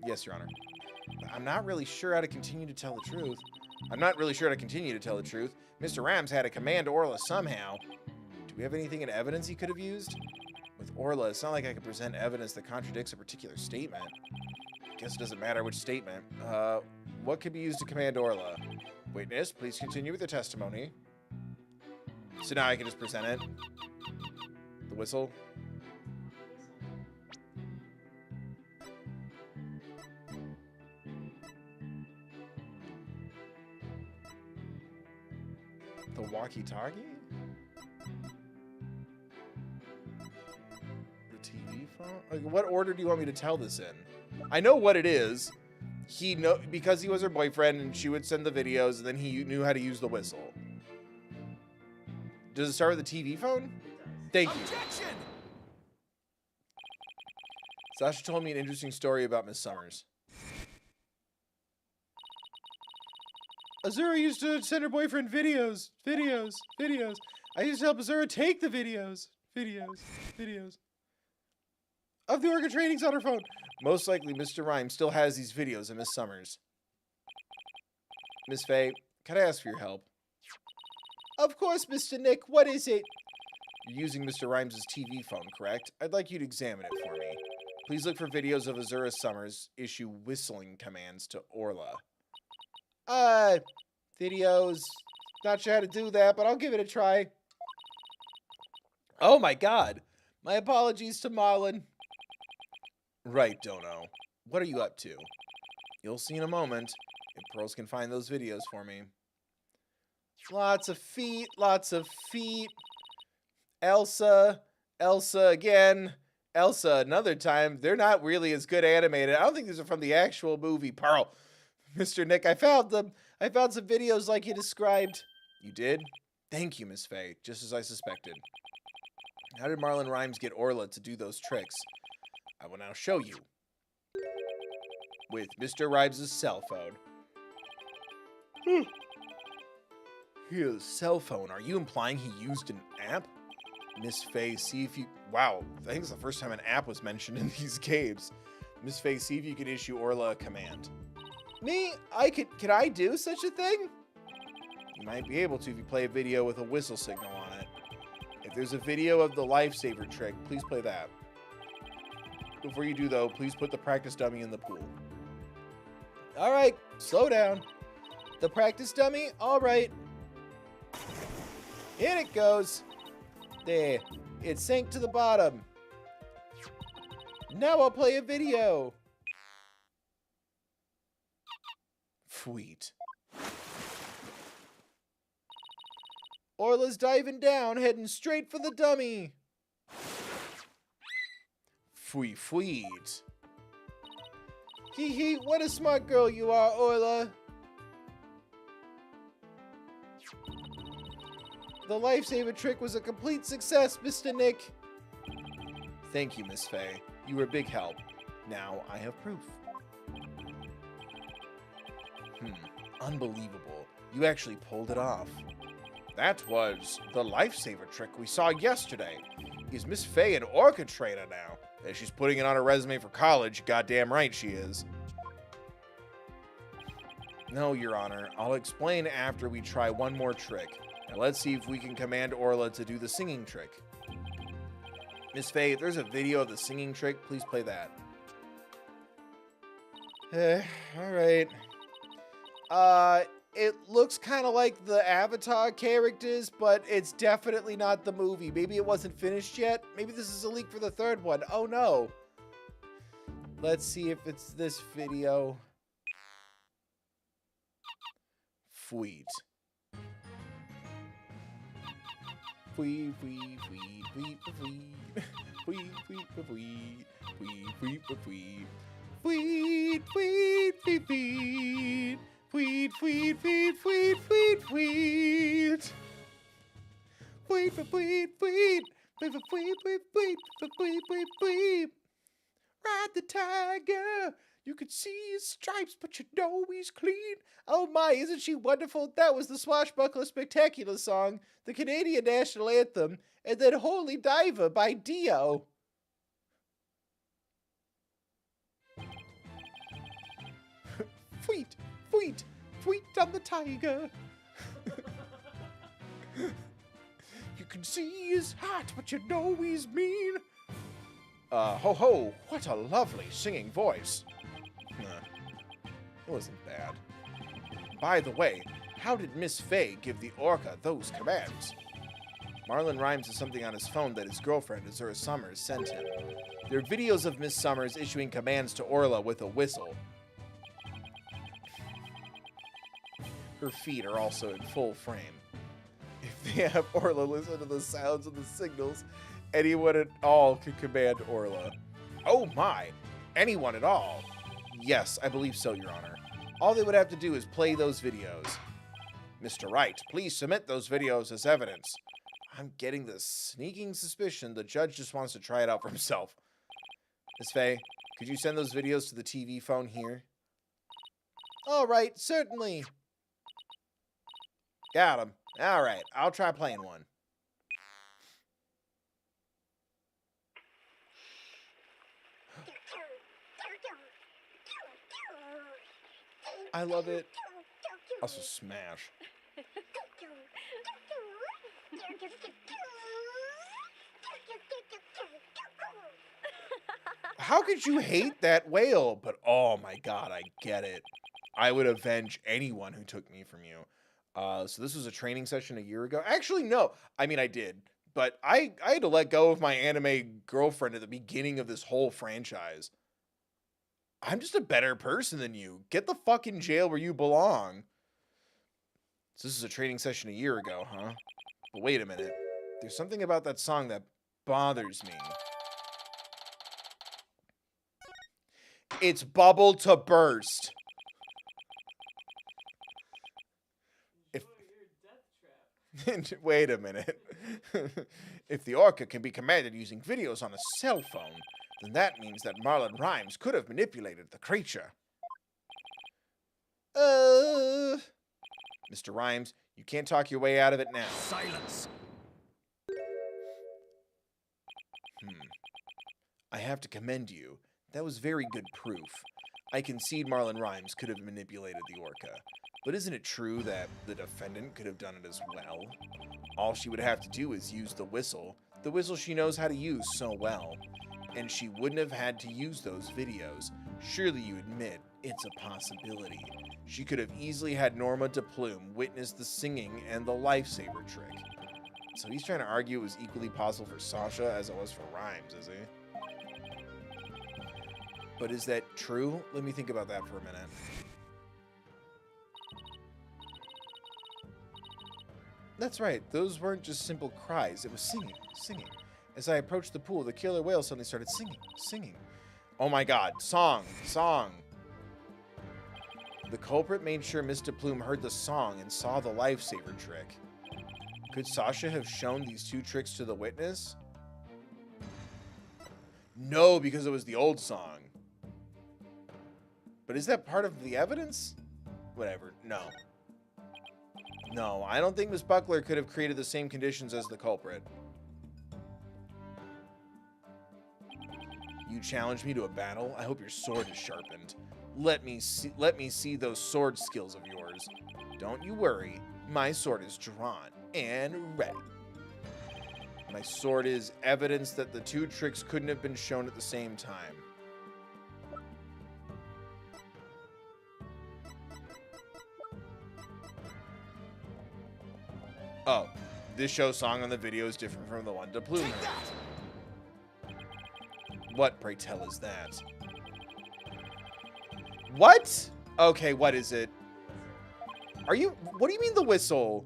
Yes, Your Honor. I'm not really sure how to continue to tell the truth. Mr. Rams had to command Orla somehow. Do we have anything in evidence he could have used? With Orla, it's not like I could present evidence that contradicts a particular statement. I guess it doesn't matter which statement. What could be used to command Orla? Witness, please continue with the testimony. So now I can just present it. The whistle. The walkie-talkie? The TV phone? Like, what order do you want me to tell this in? I know what it is. Because he was her boyfriend and she would send the videos and then he knew how to use the whistle. Does it start with the TV phone? Thank you. Objection! Sasha told me an interesting story about Miss Summers. Azura used to send her boyfriend videos. I used to help Azura take the videos of the orca trainings on her phone. Most likely, Mr. Rhymes still has these videos of Miss Summers. Miss Faye, can I ask for your help? Of course, Mr. Nick. What is it? You're using Mr. Rhymes' TV phone, correct? I'd like you to examine it for me. Please look for videos of Azura Summers issue whistling commands to Orla. Videos. Not sure how to do that, but I'll give it a try. Oh my god! My apologies to Marlon. Right, Dono. What are you up to? You'll see in a moment if Pearls can find those videos for me. Lots of feet. Elsa again. Elsa another time. They're not really as good animated. I don't think these are from the actual movie. Pearl. Mr. Nick, I found them. I found some videos like you described. You did? Thank you, Miss Faye. Just as I suspected. How did Marlon Rhymes get Orla to do those tricks? I will now show you. With Mr. Rhymes' cell phone. His cell phone. Are you implying he used an app? Miss Faye, see if you... Wow, I think it's the first time an app was mentioned in these games. Miss Faye, see if you can issue Orla a command. Me? Can I do such a thing? You might be able to if you play a video with a whistle signal on it. If there's a video of the lifesaver trick, please play that. Before you do, though, please put the practice dummy in the pool. All right, slow down. The practice dummy? All right. In it goes. There. It sank to the bottom. Now I'll play a video. Sweet. Orla's diving down, heading straight for the dummy. Sweet. Hee hee, what a smart girl you are, Orla. The lifesaver trick was a complete success, Mr. Nick. Thank you, Miss Faye. You were a big help. Now I have proof. Unbelievable. You actually pulled it off. That was the lifesaver trick we saw yesterday. Is Miss Faye an orca trainer now? If she's putting it on her resume for college, goddamn right she is. No, Your Honor. I'll explain after we try one more trick. Now let's see if we can command Orla to do the singing trick. Miss Faye, if there's a video of the singing trick, please play that. Alright. It looks kind of like the Avatar characters, but it's definitely not the movie. Maybe it wasn't finished yet. Maybe this is a leak for the third one. Oh no. Let's see if it's this video. Sweet. Tweet, tweet, tweet, tweet, tweet. Tweet, tweet, tweet, tweet. Tweet, tweet, tweet. Tweet, tweet, tweet, tweet. Tweet, tweet, tweet, tweet, tweet, tweet. Tweet, tweet, tweet, tweet. Tweet, tweet, tweet, tweet, tweet, tweet, tweet. Ride the tiger. You can see his stripes, but you know he's clean. Oh my, isn't she wonderful? That was the Swashbuckler Spectacular song, the Canadian national anthem, and then Holy Diver by Dio. Tweet, tweet, tweet on the tiger. You can see his heart, but you know he's mean. Ho ho, what a lovely singing voice. It wasn't bad. By the way, how did Miss Faye give the orca those commands? Marlon Rhymes has something on his phone that his girlfriend, Azura Summers, sent him. There are videos of Miss Summers issuing commands to Orla with a whistle. Her feet are also in full frame. If they have Orla listen to the sounds of the signals, anyone at all could command Orla. Oh my! Anyone at all? Yes, I believe so, Your Honor. All they would have to do is play those videos. Mr. Wright, please submit those videos as evidence. I'm getting the sneaking suspicion the judge just wants to try it out for himself. Miss Faye, could you send those videos to the TV phone here? All right, certainly. Got him. All right, I'll try playing one. I love it. Also smash. How could you hate that whale? But oh my god, I get it. I would avenge anyone who took me from you. So this was a training session a year ago. Actually, no. I mean, I did. But I had to let go of my anime girlfriend at the beginning of this whole franchise. I'm just a better person than you. Get the fuck in jail where you belong. So this is a training session a year ago, huh? But wait a minute. There's something about that song that bothers me. It's Bubble to Burst. If wait a minute. If the orca can be commanded using videos on a cell phone, then that means that Marlon Rhymes could have manipulated the creature. Mr. Rhymes, you can't talk your way out of it now. Silence. I have to commend you. That was very good proof. I concede Marlon Rhymes could have manipulated the orca. But isn't it true that the defendant could have done it as well? All she would have to do is use the whistle she knows how to use so well. And she wouldn't have had to use those videos. Surely you admit it's a possibility. She could have easily had Norma DePlume witness the singing and the lifesaver trick. So he's trying to argue it was equally possible for Sasha as it was for Rhymes, is he? But is that true? Let me think about that for a minute. That's right, those weren't just simple cries, it was singing, singing. As I approached the pool, the killer whale suddenly started singing, singing. Oh my god, song, song. The culprit made sure Miss DePlume heard the song and saw the lifesaver trick. Could Sasha have shown these two tricks to the witness? No, because it was the old song. But is that part of the evidence? Whatever, no. No, I don't think Miss Buckler could have created the same conditions as the culprit. You challenge me to a battle? I hope your sword is sharpened. Let me see those sword skills of yours. Don't you worry. My sword is drawn and ready. My sword is evidence that the two tricks couldn't have been shown at the same time. Oh, this show song on the video is different from the one to Plume heard. What, pray tell, is that? What? Okay, what is it? What do you mean the whistle?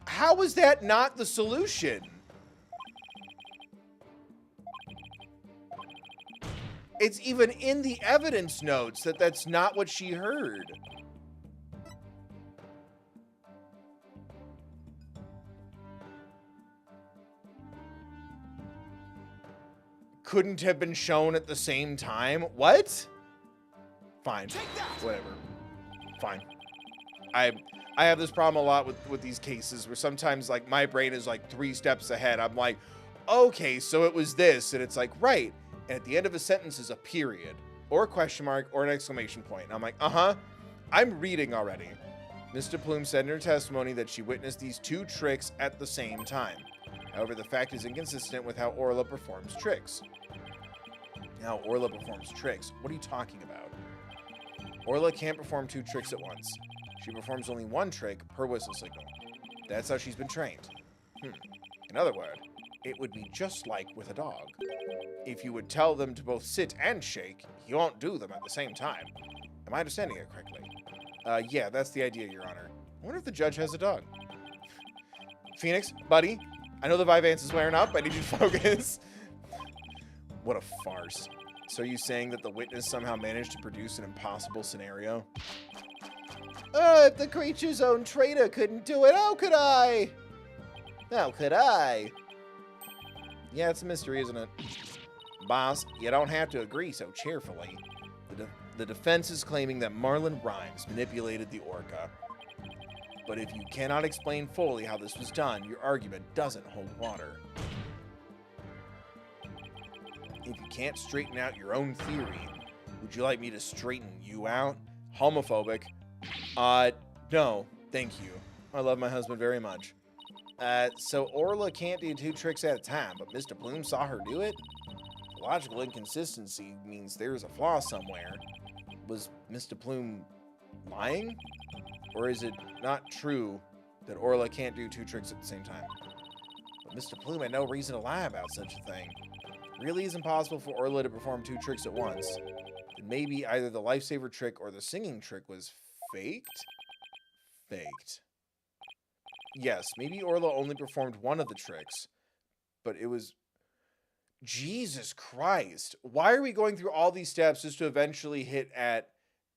How is that not the solution? It's even in the evidence notes that that's not what she heard. Couldn't have been shown at the same time? What? Fine. Whatever. Fine. I have this problem a lot with these cases where sometimes like my brain is like 3 steps ahead. I'm like, okay, so it was this, and it's like, right. And at the end of a sentence is a period or a question mark or an exclamation point. And I'm like, I'm reading already. Mr. Plume said in her testimony that she witnessed these 2 tricks at the same time. However, the fact is inconsistent with how Orla performs tricks. Now, Orla performs tricks. What are you talking about? Orla can't perform 2 tricks at once. She performs only 1 trick per whistle signal. That's how she's been trained. In other words, it would be just like with a dog. If you would tell them to both sit and shake, he won't do them at the same time. Am I understanding it correctly? Yeah, that's the idea, Your Honor. I wonder if the judge has a dog. Phoenix, buddy, I know the Vyvanse is wearing up. I need you to focus. What a farce. So are you saying that the witness somehow managed to produce an impossible scenario? If the creature's own traitor couldn't do it, how could I? How could I? Yeah, it's a mystery, isn't it? Boss, you don't have to agree so cheerfully. The defense is claiming that Marlon Rhymes manipulated the orca. But if you cannot explain fully how this was done, your argument doesn't hold water. If you can't straighten out your own theory, would you like me to straighten you out? Homophobic. No, thank you. I love my husband very much. So Orla can't do 2 tricks at a time, but Mr. Plume saw her do it? Logical inconsistency means there's a flaw somewhere. Was Mr. Plume lying? Or is it not true that Orla can't do 2 tricks at the same time? But Mr. Plume had no reason to lie about such a thing. It really is impossible for Orla to perform 2 tricks at once. Then maybe either the lifesaver trick or the singing trick was faked? Faked. Yes, maybe Orla only performed 1 of the tricks, but it was... Jesus Christ. Why are we going through all these steps just to eventually hit at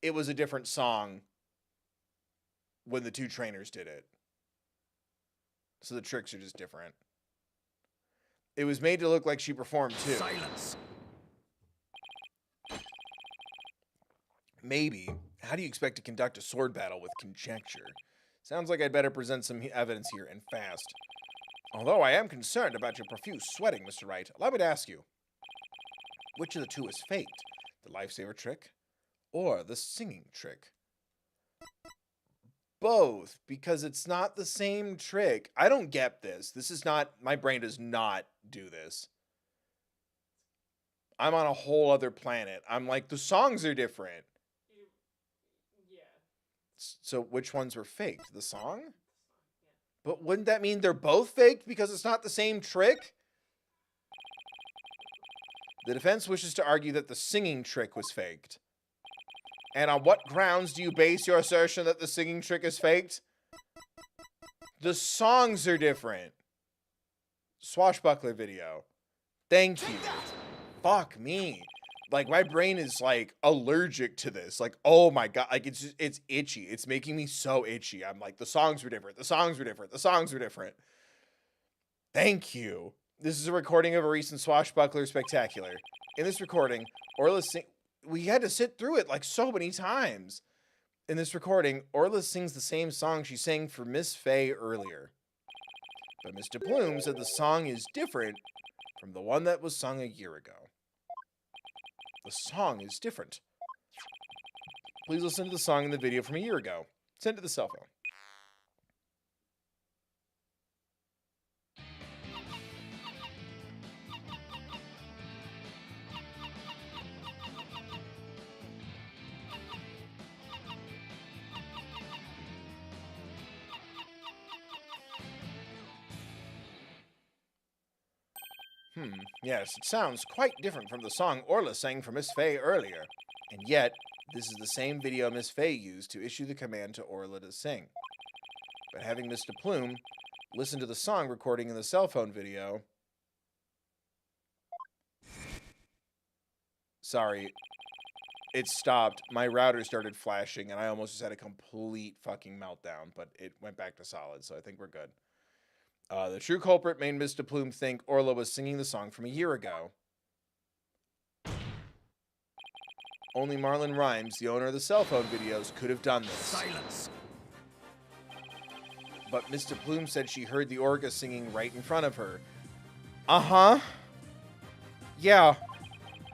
it was a different song when the 2 trainers did it? So the tricks are just different. It was made to look like she performed 2. Silence. Maybe. How do you expect to conduct a sword battle with conjecture? Sounds like I'd better present some evidence here, and fast. Although I am concerned about your profuse sweating, Mr. Wright, allow me to ask you, which of the 2 is faked? The lifesaver trick or the singing trick? Both, because it's not the same trick. I don't get this. This is not, my brain does not do this. I'm on a whole other planet. I'm like, the songs are different. Yeah. So which ones were faked? The song? But wouldn't that mean they're both faked because it's not the same trick? The defense wishes to argue that the singing trick was faked. And on what grounds do you base your assertion that the singing trick is faked? The songs are different. Swashbuckler video. Thank you. Fuck me. Like, my brain is, like, allergic to this. Like, oh my god. Like, it's itchy. It's making me so itchy. I'm like, the songs were different. The songs were different. The songs were different. Thank you. This is a recording of a recent Swashbuckler Spectacular. In this recording, Orla we had to sit through it, like, so many times. In this recording, Orla sings the same song she sang for Miss Faye earlier. But Mr. Plume said the song is different from the one that was sung a year ago. The song is different. Please listen to the song in the video from a year ago. Send to the cell phone. Yes, it sounds quite different from the song Orla sang for Miss Faye earlier. And yet, this is the same video Miss Faye used to issue the command to Orla to sing. But having Mr. Plume listen to the song recording in the cell phone video... Sorry. It stopped. My router started flashing, and I almost just had a complete fucking meltdown, but it went back to solid, so I think we're good. The true culprit made Mr. Plume think Orla was singing the song from a year ago. Only Marlon Rhymes, the owner of the cell phone videos, could have done this. Silence. But Mr. Plume said she heard the orga singing right in front of her. Uh-huh. Yeah.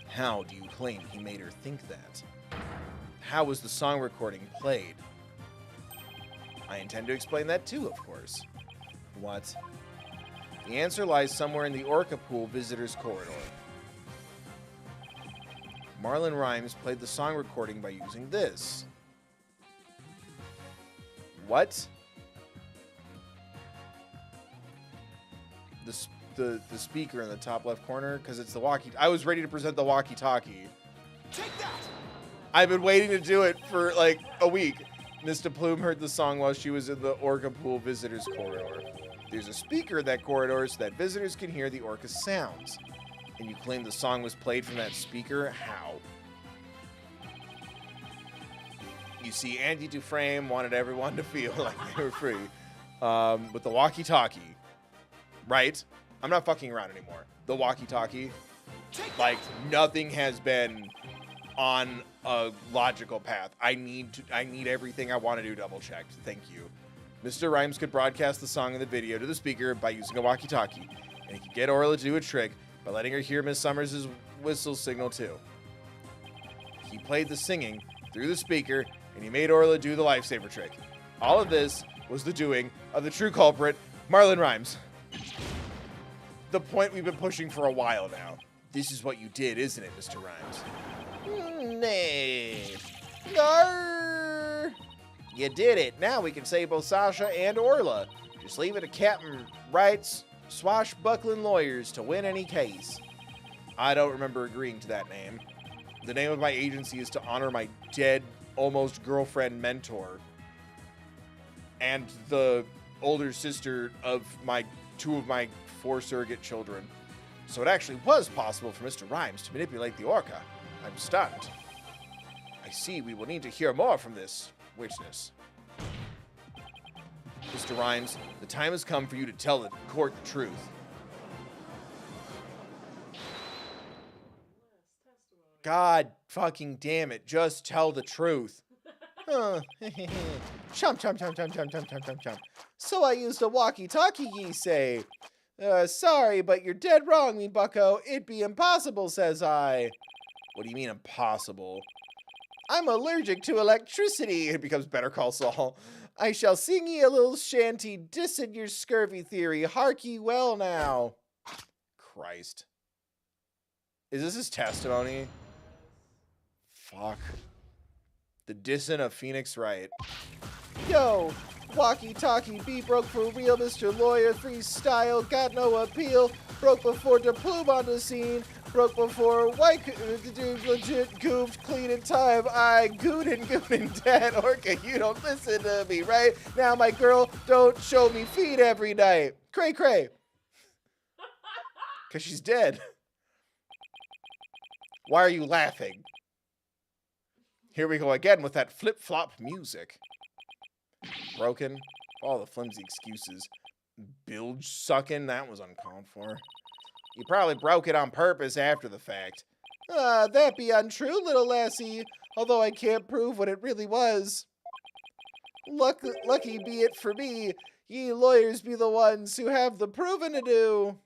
How do you claim he made her think that? How was the song recording played? I intend to explain that too, of course. What? The answer lies somewhere in the Orca Pool visitors corridor. Marlon Rhymes played the song recording by using this. What? The speaker in the top left corner? Because it's the walkie... I was ready to present the walkie-talkie. Take that. I've been waiting to do it for like a week. Mr. Plume heard the song while she was in the Orca Pool visitors corridor. There's a speaker in that corridor so that visitors can hear the orca sounds. And you claim the song was played from that speaker? How? You see, Andy Dufresne wanted everyone to feel like they were free. With the walkie-talkie. Right? I'm not fucking around anymore. The walkie-talkie. Like, nothing has been on a logical path. I need everything I want to do double-checked. Thank you. Mr. Rhymes could broadcast the song in the video to the speaker by using a walkie-talkie, and he could get Orla to do a trick by letting her hear Miss Summers' whistle signal too. He played the singing through the speaker, and he made Orla do the lifesaver trick. All of this was the doing of the true culprit, Marlon Rhymes. The point we've been pushing for a while now. This is what you did, isn't it, Mr. Rhymes? Nay. Arr! You did it. Now we can save both Sasha and Orla. Just leave it to Captain Wright's swashbuckling lawyers to win any case. I don't remember agreeing to that name. The name of my agency is to honor my dead, almost girlfriend mentor. And the older sister of two of my 4 surrogate children. So it actually was possible for Mr. Rhymes to manipulate the orca. I'm stunned. I see we will need to hear more from this witness. Mr. Rhymes, the time has come for you to tell the court the truth. God fucking damn it, just tell the truth. Chomp, chomp, chomp, chomp, chomp, chomp, chomp, chomp, chomp. So I used a walkie-talkie, ye say. Sorry, but you're dead wrong, me bucko. It'd be impossible, says I. What do you mean impossible? I'm allergic to electricity. It becomes Better Call Saul. I shall sing ye a little shanty, dissing your scurvy theory. Hark ye well now. Christ. Is this his testimony? Fuck. The dissin of Phoenix Wright. Yo, walkie-talkie beat broke for real, Mr. Lawyer, freestyle, got no appeal. Broke before the plume on the scene. Broke before white dude legit goofed clean in time. I goonin' dead orca, you don't listen to me, right? Now my girl don't show me feet every night. Cray cray. Cause she's dead. Why are you laughing? Here we go again with that flip-flop music. Broken. All the flimsy excuses. Bilge sucking, that was uncalled for. You probably broke it on purpose after the fact. That be untrue, little lassie, although I can't prove what it really was. Lucky be it for me, ye lawyers be the ones who have the proving to do.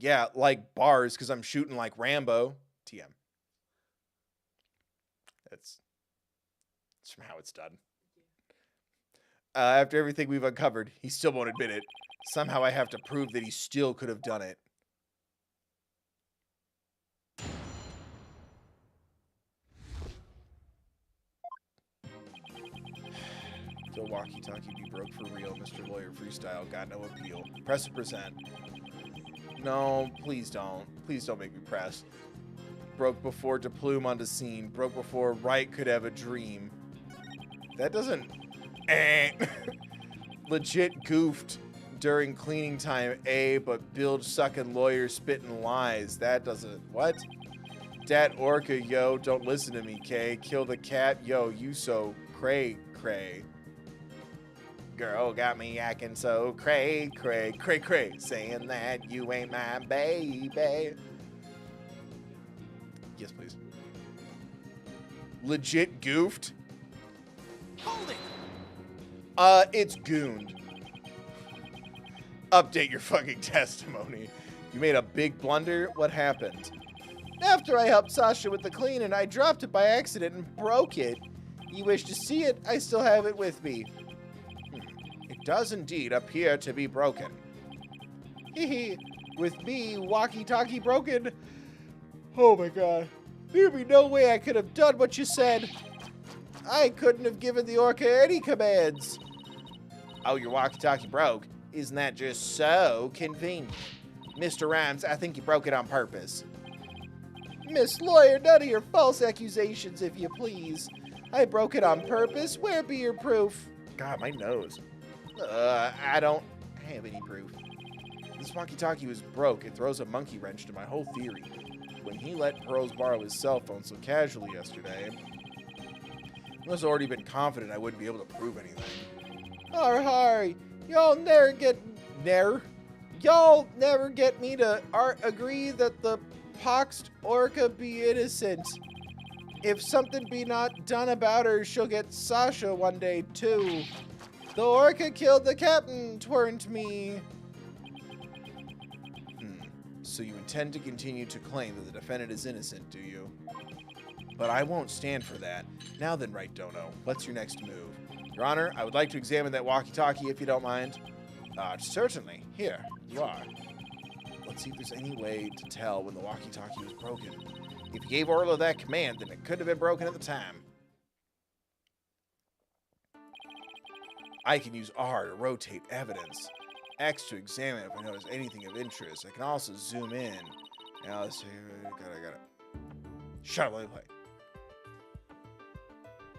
Yeah, like bars, because I'm shooting like Rambo. TM. That's from how it's done. After everything we've uncovered, he still won't admit it. Somehow I have to prove that he still could have done it. The walkie-talkie be broke for real, Mr. Lawyer Freestyle. Got no appeal. Press a percent. No, please don't. Please don't make me press. Broke before De Plume onto scene. Broke before Wright could have a dream. That doesn't... Legit goofed during cleaning time, but bilge sucking lawyer spitting lies. That doesn't... What? Dat orca, yo, don't listen to me, K. Kill the cat, yo, you so cray. Girl got me acting so cray, saying that you ain't my baby. Yes, please. Legit goofed? Hold it! It's gooned. Update your fucking testimony. You made a big blunder? What happened? After I helped Sasha with the cleaning, I dropped it by accident and broke it. You wish to see it? I still have it with me. It does indeed appear to be broken. Hehe, with me, walkie-talkie broken. Oh my god. There'd be no way I could have done what you said. I couldn't have given the orca any commands. Oh, your walkie-talkie broke? Isn't that just so convenient? Mr. Rhymes, I think you broke it on purpose. Miss Lawyer, none of your false accusations, if you please. I broke it on purpose. Where be your proof? God, my nose. I don't have any proof. This walkie-talkie was broke. It throws a monkey wrench to my whole theory. When he let Pearls borrow his cell phone so casually yesterday, he must have already been confident I wouldn't be able to prove anything. Har, y'all never get me to agree that the poxed orca be innocent. If something be not done about her, she'll get Sasha one day too. The orca killed the captain, tweren't me. So you intend to continue to claim that the defendant is innocent, do you? But I won't stand for that. Now then, Wright Dono, what's your next move? Your Honor, I would like to examine that walkie-talkie if you don't mind. Certainly. Here, you are. Let's see if there's any way to tell when the walkie-talkie was broken. If you gave Orla that command, then it couldn't have been broken at the time. I can use R to rotate evidence. X to examine if I notice anything of interest. I can also zoom in. Now let's see. Got it. Shut up, let me play.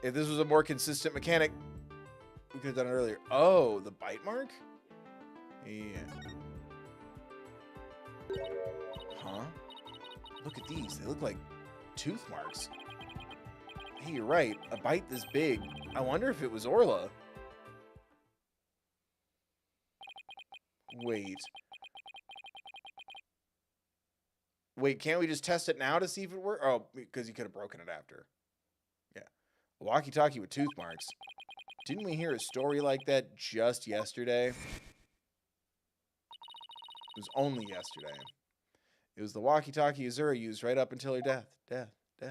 If this was a more consistent mechanic, we could have done it earlier. Oh, the bite mark? Yeah. Huh? Look at these. They look like tooth marks. Hey, you're right. A bite this big. I wonder if it was Orla. Wait, can't we just test it now to see if it works? Oh, because you could have broken it after. Yeah. A walkie-talkie with tooth marks. Didn't we hear a story like that just yesterday? It was only yesterday. It was the walkie-talkie Azura used right up until her death. Death. In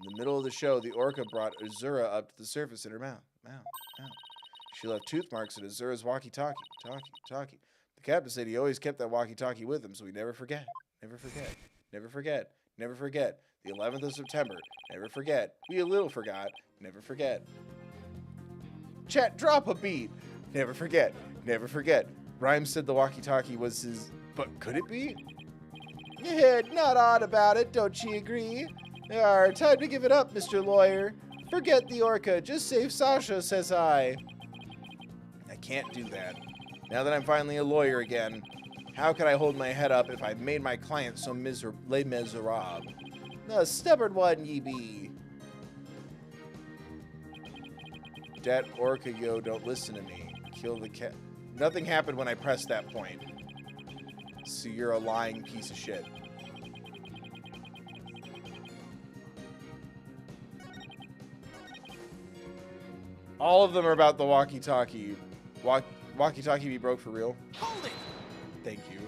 the middle of the show, the orca brought Azura up to the surface in her mouth. She left tooth marks in Azura's walkie-talkie. The captain said he always kept that walkie-talkie with him, so we never forget. The 11th of September. Never forget. We a little forgot. Never forget. Chat, drop a beat. Never forget. Rhymes said the walkie-talkie was his... But could it be? Yeah, not odd about it, don't you agree? Time to give it up, Mr. Lawyer. Forget the orca. Just save Sasha, says I. I can't do that. Now that I'm finally a lawyer again, how could I hold my head up if I made my client so miserable? The stubborn one ye be. Dat orca, yo, don't listen to me. Kill the cat. Nothing happened when I pressed that point. So you're a lying piece of shit. All of them are about the walkie-talkie. Walkie-talkie be broke for real? Hold it! Thank you.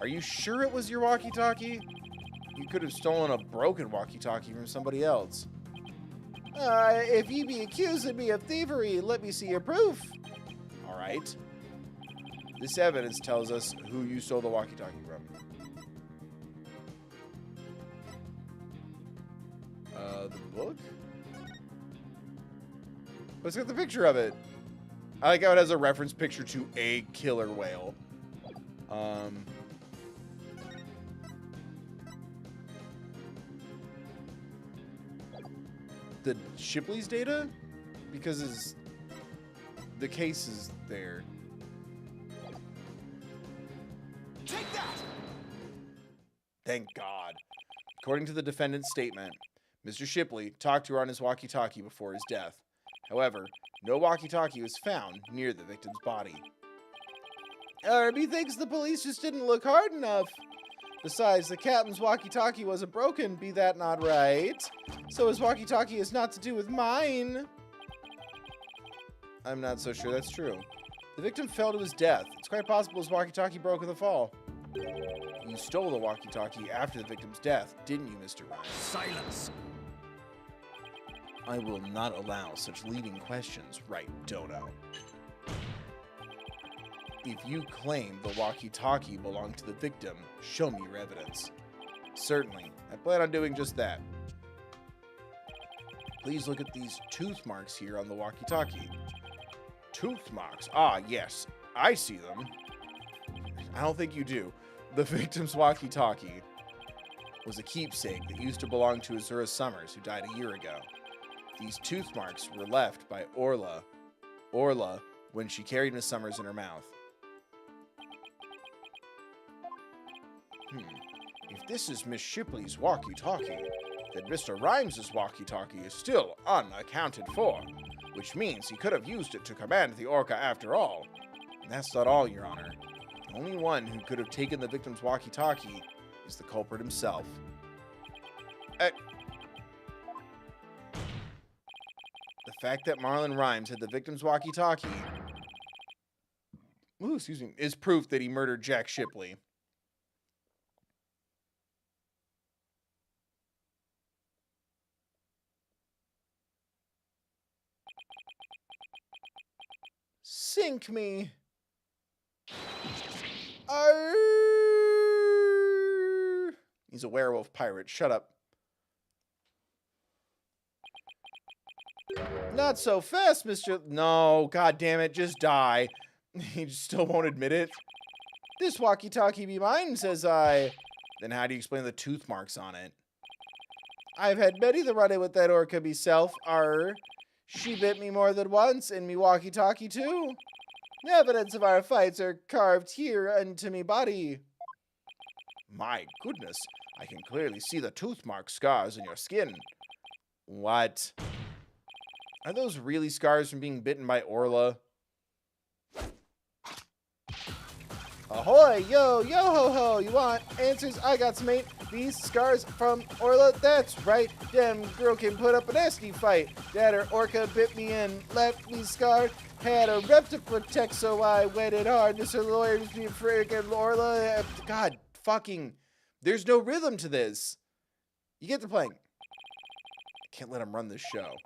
Are you sure it was your walkie-talkie? You could have stolen a broken walkie-talkie from somebody else. If you be accusing me of thievery, let me see your proof. All right. This evidence tells us who you stole the walkie-talkie from. The book? Let's get the picture of it. I like how it has a reference picture to a killer whale. The Shipley's data? Because the case is there. Take that! Thank God. According to the defendant's statement, Mr. Shipley talked to her on his walkie-talkie before his death. However, no walkie-talkie was found near the victim's body. He thinks the police just didn't look hard enough. Besides, the captain's walkie-talkie wasn't broken, be that not right? So his walkie-talkie is not to do with mine. I'm not so sure that's true. The victim fell to his death. It's quite possible his walkie-talkie broke in the fall. You stole the walkie-talkie after the victim's death, didn't you, Mr. Wright? Silence! I will not allow such leading questions, right, Dono? If you claim the walkie-talkie belonged to the victim, show me your evidence. Certainly, I plan on doing just that. Please look at these tooth marks here on the walkie-talkie. Tooth marks? Ah, yes, I see them. I don't think you do. The victim's walkie-talkie was a keepsake that used to belong to Azura Summers, who died a year ago. These tooth marks were left by Orla when she carried Miss Summers in her mouth. If this is Miss Shipley's walkie-talkie, then Mr. Rhymes's walkie-talkie is still unaccounted for, which means he could have used it to command the Orca after all. And that's not all, Your Honor. The only one who could have taken the victim's walkie-talkie is the culprit himself. The fact that Marlon Rhymes had the victim's walkie-talkie is proof that he murdered Jack Shipley. Sink me. Arr! He's a werewolf pirate. Shut up. Not so fast, Mr. No, god damn it, just die. He still won't admit it. This walkie-talkie be mine, says I. Then how do you explain the tooth marks on it? I've had many the run-in with that orca myself, arr. She bit me more than once, and me walkie-talkie too. The evidence of our fights are carved here into me body. My goodness, I can clearly see the tooth mark scars in your skin. What? Are those really scars from being bitten by Orla? Ahoy, yo, yo ho ho, you want answers? I got some mate. These scars from Orla, that's right. Dem girl can put up a nasty fight. That her orca bit me and left me scarred. Had a rep to protect, so I went it hard. Mr. Lawyer was being freaking Orla. God fucking, there's no rhythm to this. You get the playing. I can't let him run this show.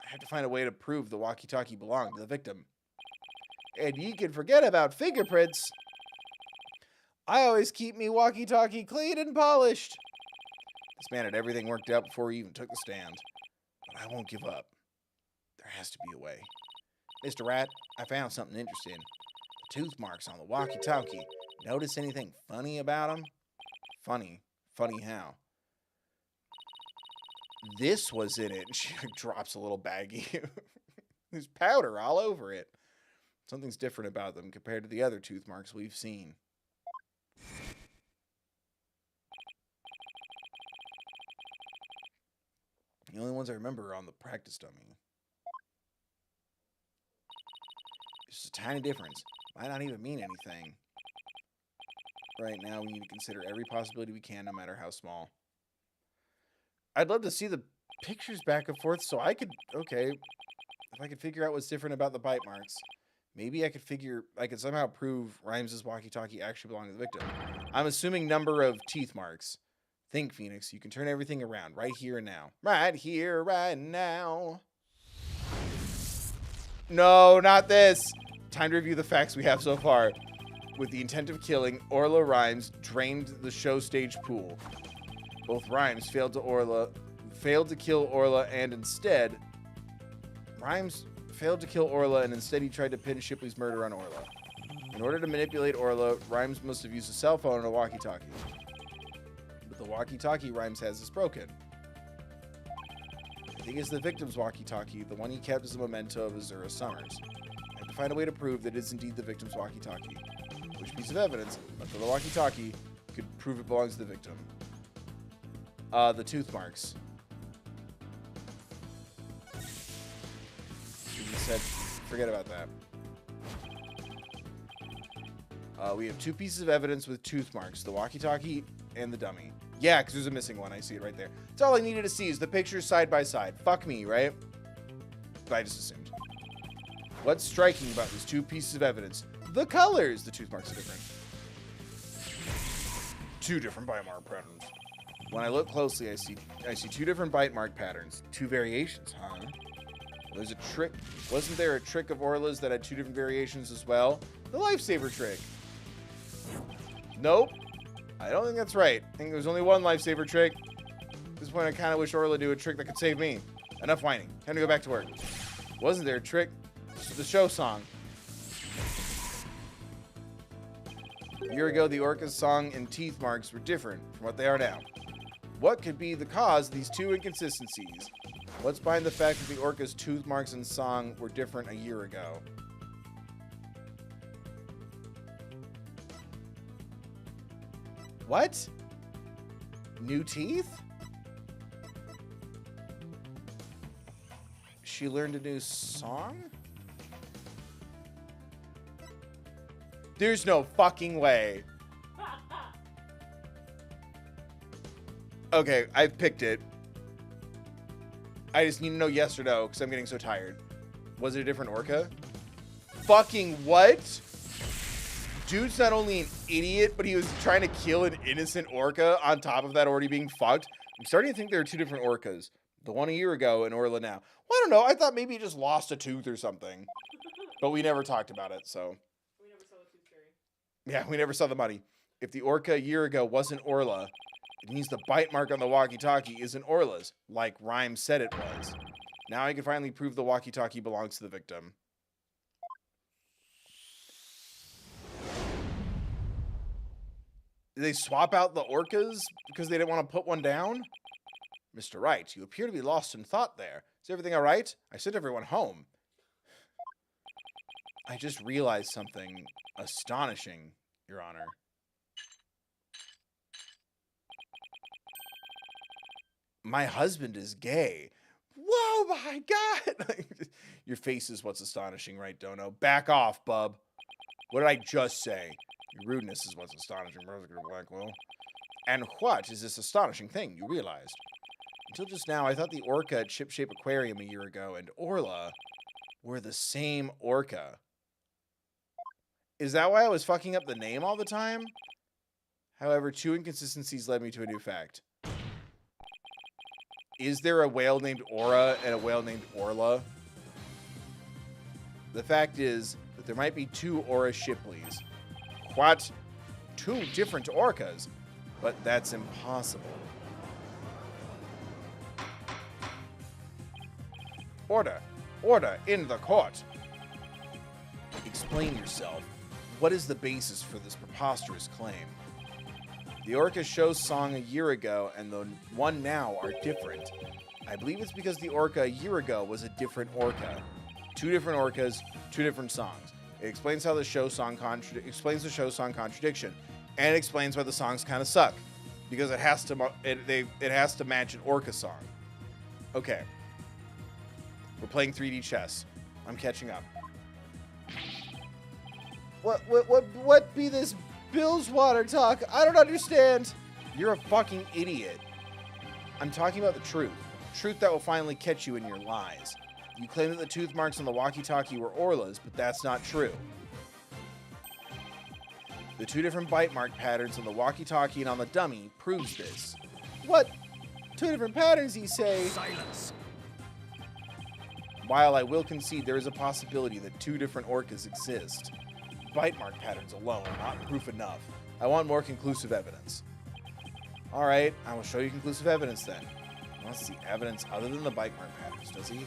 I have to find a way to prove the walkie-talkie belonged to the victim. And you can forget about fingerprints. I always keep me walkie-talkie clean and polished. This man had everything worked out before he even took the stand. But I won't give up. There has to be a way. Mr. Rat, I found something interesting. The tooth marks on the walkie-talkie. Notice anything funny about them? Funny? Funny how? This was in it. She drops a little baggie. There's powder all over it. Something's different about them compared to the other tooth marks we've seen. The only ones I remember are on the practice dummy. It's just a tiny difference. Might not even mean anything. Right now, we need to consider every possibility we can, no matter how small. I'd love to see the pictures back and forth so I could, okay, if I could figure out what's different about the bite marks. Maybe I could somehow prove Rhymes' walkie-talkie actually belonged to the victim. I'm assuming number of teeth marks. Think, Phoenix. You can turn everything around right here and now. Right here, right now. No, not this. Time to review the facts we have so far. With the intent of killing, Orla Rhymes drained the show stage pool. Both Rhymes failed to kill Orla, and instead, Rhymes failed to kill Orla, and instead he tried to pin Shipley's murder on Orla. In order to manipulate Orla, Rhymes must have used a cell phone and a walkie-talkie. But the walkie-talkie Rhymes has is broken. I think it's the victim's walkie-talkie, the one he kept as a memento of Azura Summers. I have to find a way to prove that it's indeed the victim's walkie-talkie. Which piece of evidence, but for the walkie-talkie, could prove it belongs to the victim? The tooth marks. He said, forget about that. We have two pieces of evidence with tooth marks, the walkie-talkie and the dummy. Yeah, because there's a missing one. I see it right there. That's all I needed to see is the pictures side by side. Fuck me, right? But I just assumed. What's striking about these two pieces of evidence? The colors. The tooth marks are different. Two different bite mark patterns. When I look closely, I see two different bite mark patterns. Two variations, huh? There's a trick. Wasn't there a trick of Orla's that had two different variations as well? The lifesaver trick. Nope. I don't think that's right. I think there's only one lifesaver trick. At this point, I kind of wish Orla knew a trick that could save me. Enough whining. Time to go back to work. Wasn't there a trick? The show song. A year ago, the Orca's song and teeth marks were different from what they are now. What could be the cause of these two inconsistencies? What's behind the fact that the Orca's tooth marks and song were different a year ago? What? New teeth? She learned a new song? There's no fucking way. Okay, I've picked it. I just need to know yes or no, because I'm getting so tired. Was it a different Orca? Fucking what? Dude's not only an idiot, but he was trying to kill an innocent Orca on top of that already being fucked. I'm starting to think there are two different Orcas. The one a year ago and Orla now. Well, I don't know. I thought maybe he just lost a tooth or something. But we never talked about it, so. We never saw the tooth fairy. Yeah, we never saw the money. If the Orca a year ago wasn't Orla, it means the bite mark on the walkie-talkie isn't Orla's, like Rhyme said it was. Now I can finally prove the walkie-talkie belongs to the victim. Did they swap out the Orcas because they didn't want to put one down? Mr. Wright, you appear to be lost in thought there. Is everything all right? I sent everyone home. I just realized something astonishing, Your Honor. My husband is gay. Whoa, my God. Your face is what's astonishing, right, Dono? Back off, bub. What did I just say? Your rudeness is what's astonishing, Blackwell. And what is this astonishing thing you realized? Until just now, I thought the Orca at Ship Shape Aquarium a year ago and Orla were the same Orca. Is that why I was fucking up the name all the time? However, two inconsistencies led me to a new fact. Is there a whale named Aura and a whale named Orla? The fact is that there might be two Aura Shipleys. What? Two different Orcas? But that's impossible. Order! Order in the court! Explain yourself. What is the basis for this preposterous claim? The Orca show's song a year ago and the one now are different. I believe it's because the Orca a year ago was a different Orca. Two different Orcas, two different songs. It explains how the show song explains the show song contradiction, and it explains why the songs kind of suck, because it has to match an Orca song. Okay, we're playing 3D chess. I'm catching up. What be this Bill's water talk? I don't understand. You're a fucking idiot. I'm talking about the truth. Truth that will finally catch you in your lies. You claim that the tooth marks on the walkie-talkie were Orla's, but that's not true. The 2 different bite mark patterns on the walkie-talkie and on the dummy proves this. What? 2 different patterns, you say? Silence. While I will concede there is a possibility that 2 different orcas exist, bite mark patterns alone are not proof enough. I want more conclusive evidence. Alright, I will show you conclusive evidence then. He wants to see evidence other than the bite mark patterns, does he?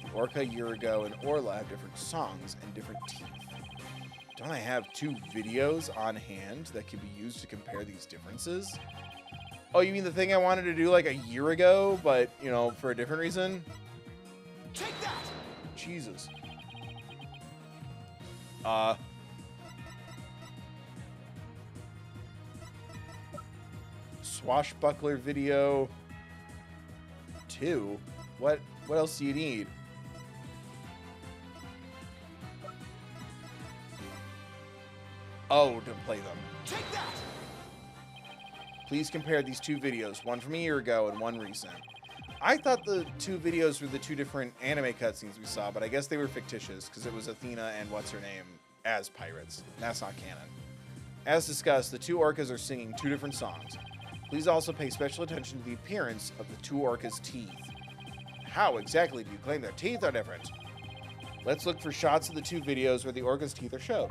The orca a year ago and Orla have different songs and different teeth. Don't I have 2 videos on hand that can be used to compare these differences? Oh, you mean the thing I wanted to do like a year ago, but, you know, for a different reason? Take that. Jesus. Swashbuckler video 2? What else do you need? Oh, to play them. Take that. Please compare these 2 videos, one from a year ago and one recent. I thought the 2 videos were the 2 different anime cutscenes we saw, but I guess they were fictitious because it was Athena and what's-her-name as pirates. That's not canon. As discussed, the 2 orcas are singing 2 different songs. Please also pay special attention to the appearance of the 2 orcas' teeth. How exactly do you claim their teeth are different? Let's look for shots of the 2 videos where the orcas' teeth are shown.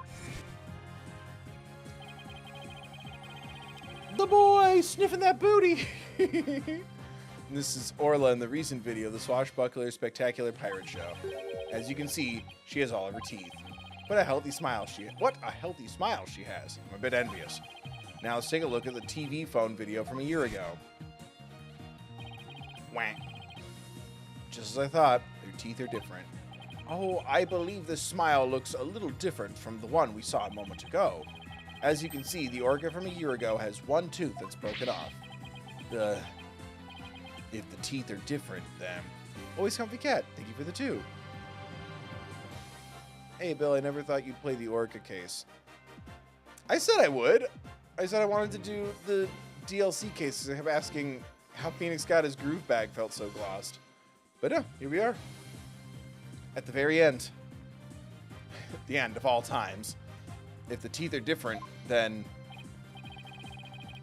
The boy sniffing that booty. This is Orla in the recent video, the Swashbuckler Spectacular Pirate Show. As you can see, she has all of her teeth. What a healthy smile she has. I'm a bit envious. Now let's take a look at the TV phone video from a year ago. Wah. Just as I thought, their teeth are different. Oh, I believe this smile looks a little different from the one we saw a moment ago. As you can see, the orca from a year ago has 1 tooth that's broken off. If the teeth are different, then... Always comfy cat, thank you for the 2. Hey, Bill, I never thought you'd play the orca case. I said I would. I said I wanted to do the DLC cases. I kept asking how Phoenix got his groove bag felt so glossed. But no, here we are. At the very end. The end of all times. If the teeth are different, then...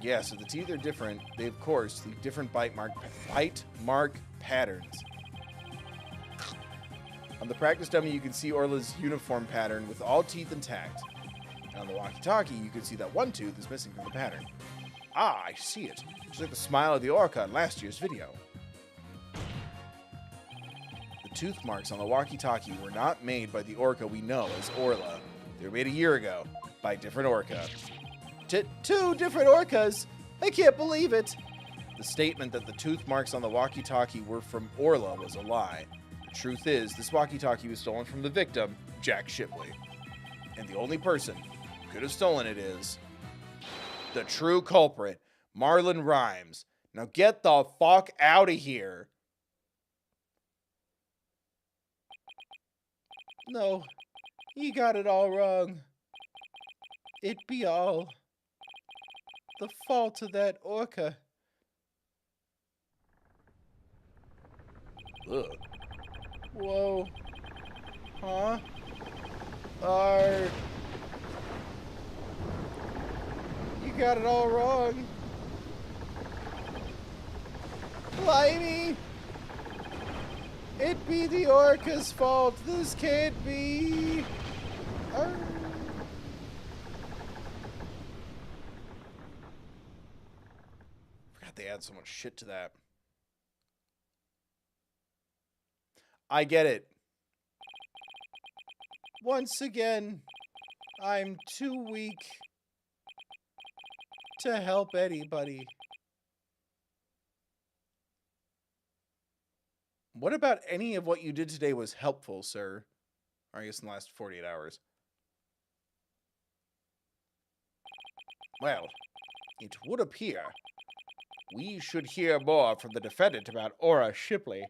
Yes, if the teeth are different, they, of course, leave different bite mark patterns. On the practice dummy, you can see Orla's uniform pattern with all teeth intact. And on the walkie-talkie, you can see that 1 tooth is missing from the pattern. Ah, I see it. Just like the smile of the orca in last year's video. The tooth marks on the walkie-talkie were not made by the orca we know as Orla. They were made a year ago by a different orca. 2 different orcas? I can't believe it. The statement that the tooth marks on the walkie-talkie were from Orla was a lie. The truth is, this walkie-talkie was stolen from the victim, Jack Shipley. And the only person who could have stolen it is... the true culprit, Marlon Rhymes. Now get the fuck out of here. No, he got it all wrong. It be all the fault of that orca. Ugh. Whoa. Huh? You got it all wrong. Blimey! It be the orca's fault. This can't be. Forgot they add so much shit to that. I get it. Once again, I'm too weak to help anybody. What about any of what you did today was helpful, sir? Or I guess in the last 48 hours. Well, it would appear we should hear more from the defendant about Ora Shipley.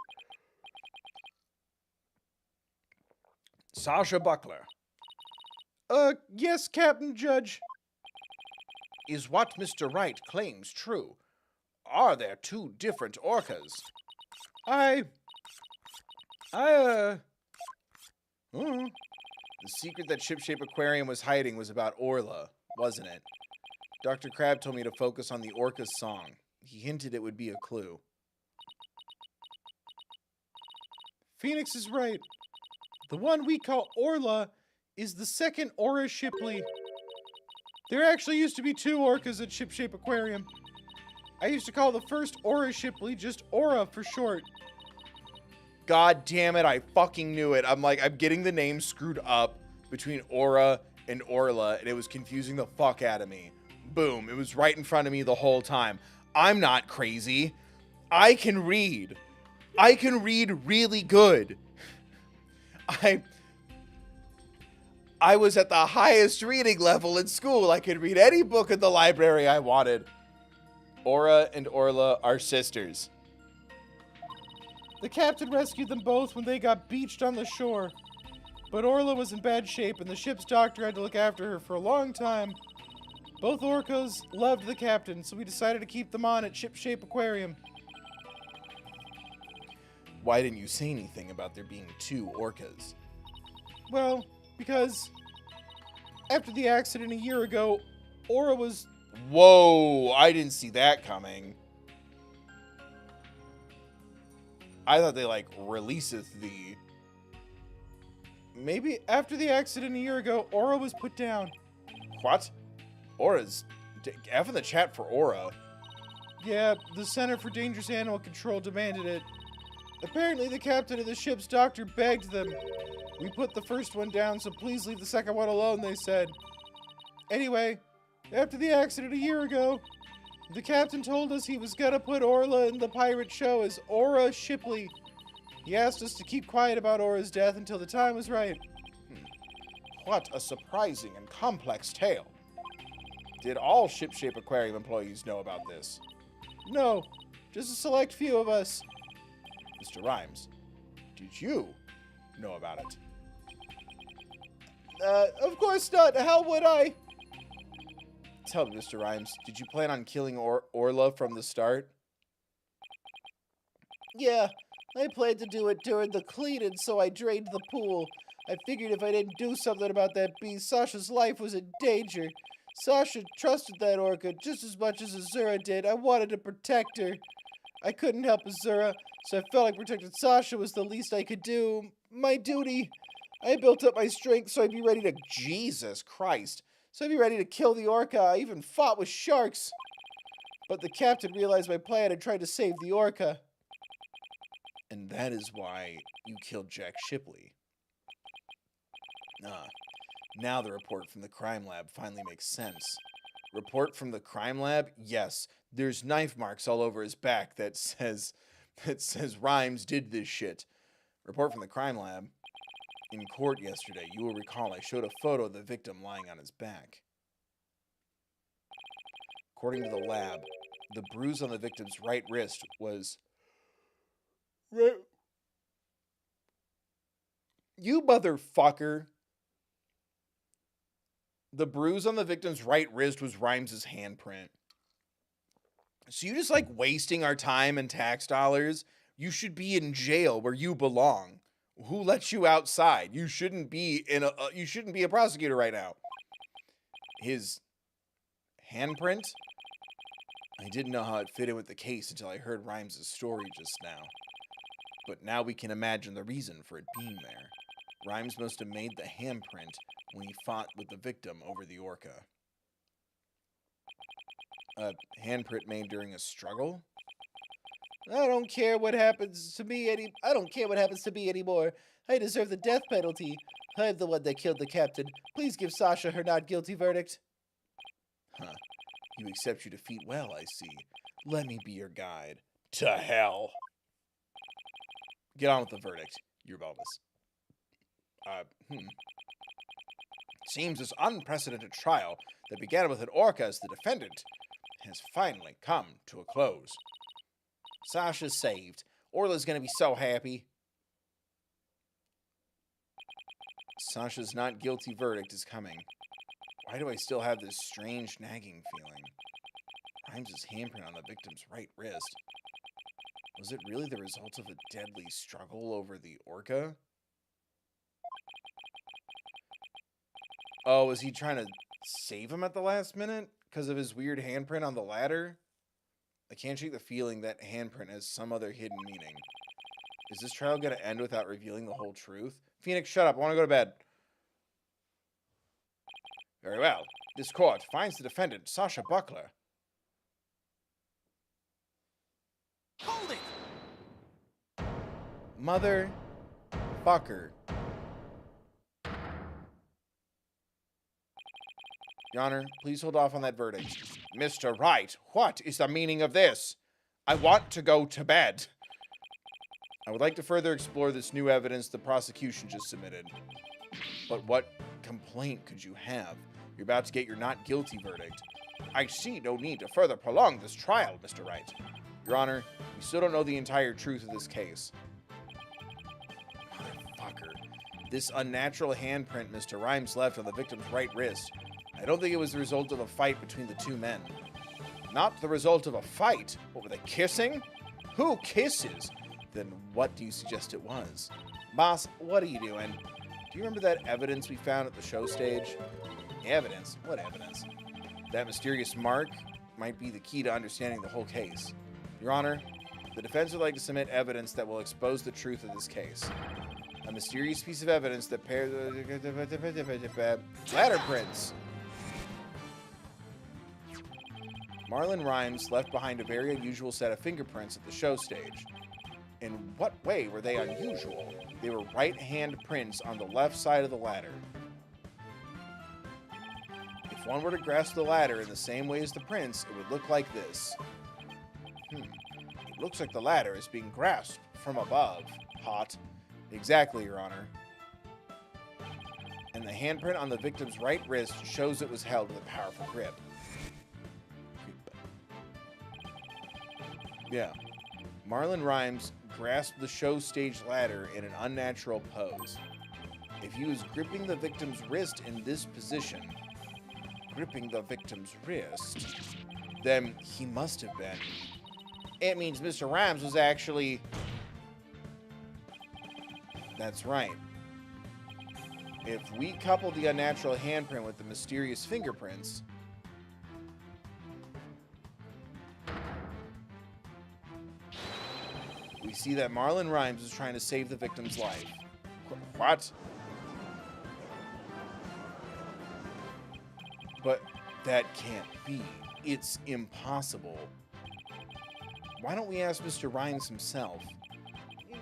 Sasha Buckler. Yes, Captain Judge. Is what Mr. Wright claims true? Are there 2 different orcas? The secret that Ship-Shape Aquarium was hiding was about Orla, wasn't it? Dr. Crab told me to focus on the orca's song. He hinted it would be a clue. Phoenix is right. The one we call Orla is the second Aura Shipley. There actually used to be 2 orcas at Ship-Shape Aquarium. I used to call the first Aura Shipley just Aura for short. God damn it, I fucking knew it. I'm getting the names screwed up between Aura and Orla, and it was confusing the fuck out of me. Boom, it was right in front of me the whole time. I'm not crazy. I can read. I can read really good. I was at the highest reading level in school. I could read any book in the library I wanted. Aura and Orla are sisters. The captain rescued them both when they got beached on the shore. But Orla was in bad shape and the ship's doctor had to look after her for a long time. Both orcas loved the captain, so we decided to keep them on at Ship-Shape Aquarium. Why didn't you say anything about there being 2 orcas? Well, because after the accident a year ago, Aura was... Whoa, I didn't see that coming. I thought they, releaseth thee. Maybe after the accident a year ago, Aura was put down. What? Aura's... F in the chat for Aura. Yeah, the Center for Dangerous Animal Control demanded it. Apparently the captain of the ship's doctor begged them. We put the first one down, so please leave the second one alone, they said. Anyway, after the accident a year ago, the captain told us he was gonna put Orla in the pirate show as Aura Shipley. He asked us to keep quiet about Aura's death until the time was right. What a surprising and complex tale. Did all Ship-Shape Aquarium employees know about this? No, just a select few of us. Mr. Rhymes, did you know about it? Of course not. How would I? Tell me, Mr. Rhymes, did you plan on killing Orla from the start? Yeah, I planned to do it during the cleaning, so I drained the pool. I figured if I didn't do something about that beast, Sasha's life was in danger. Sasha trusted that orca just as much as Azura did. I wanted to protect her. I couldn't help Azura, so I felt like protecting Sasha was the least I could do. My duty. I built up my strength so I'd be ready to... Jesus Christ. So I'd be ready to kill the orca. I even fought with sharks. But the captain realized my plan and tried to save the orca. And that is why you killed Jack Shipley. Now the report from the crime lab finally makes sense. Report from the crime lab? Yes. There's knife marks all over his back that says Rhymes did this shit. Report from the crime lab. In court yesterday, you will recall I showed a photo of the victim lying on his back. According to the lab, the bruise on the victim's right wrist was... You motherfucker! The bruise on the victim's right wrist was Rhymes' handprint. So you just wasting our time and tax dollars? You should be in jail where you belong. Who let you outside? You shouldn't be you shouldn't be a prosecutor right now. His handprint? I didn't know how it fit in with the case until I heard Rhymes' story just now. But now we can imagine the reason for it being there. Rhymes must have made the handprint when he fought with the victim over the orca. A handprint made during a struggle? I don't care what happens to me anymore. I deserve the death penalty. I'm the one that killed the captain. Please give Sasha her not guilty verdict. Huh. You accept your defeat well, I see. Let me be your guide. To hell. Get on with the verdict, your bonus. Seems this unprecedented trial that began with an orca as the defendant has finally come to a close. Sasha's saved. Orla's gonna be so happy. Sasha's not guilty verdict is coming. Why do I still have this strange nagging feeling? Rhymes' handprint on the victim's right wrist. Was it really the result of a deadly struggle over the orca? Oh, was he trying to save him at the last minute because of his weird handprint on the ladder? I can't shake the feeling that handprint has some other hidden meaning. Is this trial going to end without revealing the whole truth? Phoenix, shut up. I want to go to bed. Very well. This court finds the defendant, Sasha Buckler. Hold it! Mother fucker. Your Honor, please hold off on that verdict. Mr. Wright, what is the meaning of this? I want to go to bed. I would like to further explore this new evidence the prosecution just submitted. But what complaint could you have? You're about to get your not guilty verdict. I see no need to further prolong this trial, Mr. Wright. Your Honor, we still don't know the entire truth of this case. Motherfucker. This unnatural handprint Mr. Rhymes left on the victim's right wrist. I don't think it was the result of a fight between the two men. Not the result of a fight? What, were they kissing? Who kisses? Then what do you suggest it was? Boss, what are you doing? Do you remember that evidence we found at the show stage? Evidence? What evidence? That mysterious mark might be the key to understanding the whole case. Your Honor, the defense would like to submit evidence that will expose the truth of this case. A mysterious piece of evidence that pairs ladder prints. Marlon Rhymes left behind a very unusual set of fingerprints at the show stage. In what way were they unusual? They were right-hand prints on the left side of the ladder. If one were to grasp the ladder in the same way as the prints, it would look like this. It looks like the ladder is being grasped from above. Hot. Exactly, Your Honor. And the handprint on the victim's right wrist shows it was held with a powerful grip. Yeah. Marlon Rhymes grasped the show stage ladder in an unnatural pose. If he was gripping the victim's wrist in this position, then he must have been. It means Mr. Rhymes was actually... That's right. If we couple the unnatural handprint with the mysterious fingerprints... we see that Marlon Rhymes is trying to save the victim's life. What? But that can't be. It's impossible. Why don't we ask Mr. Rhymes himself?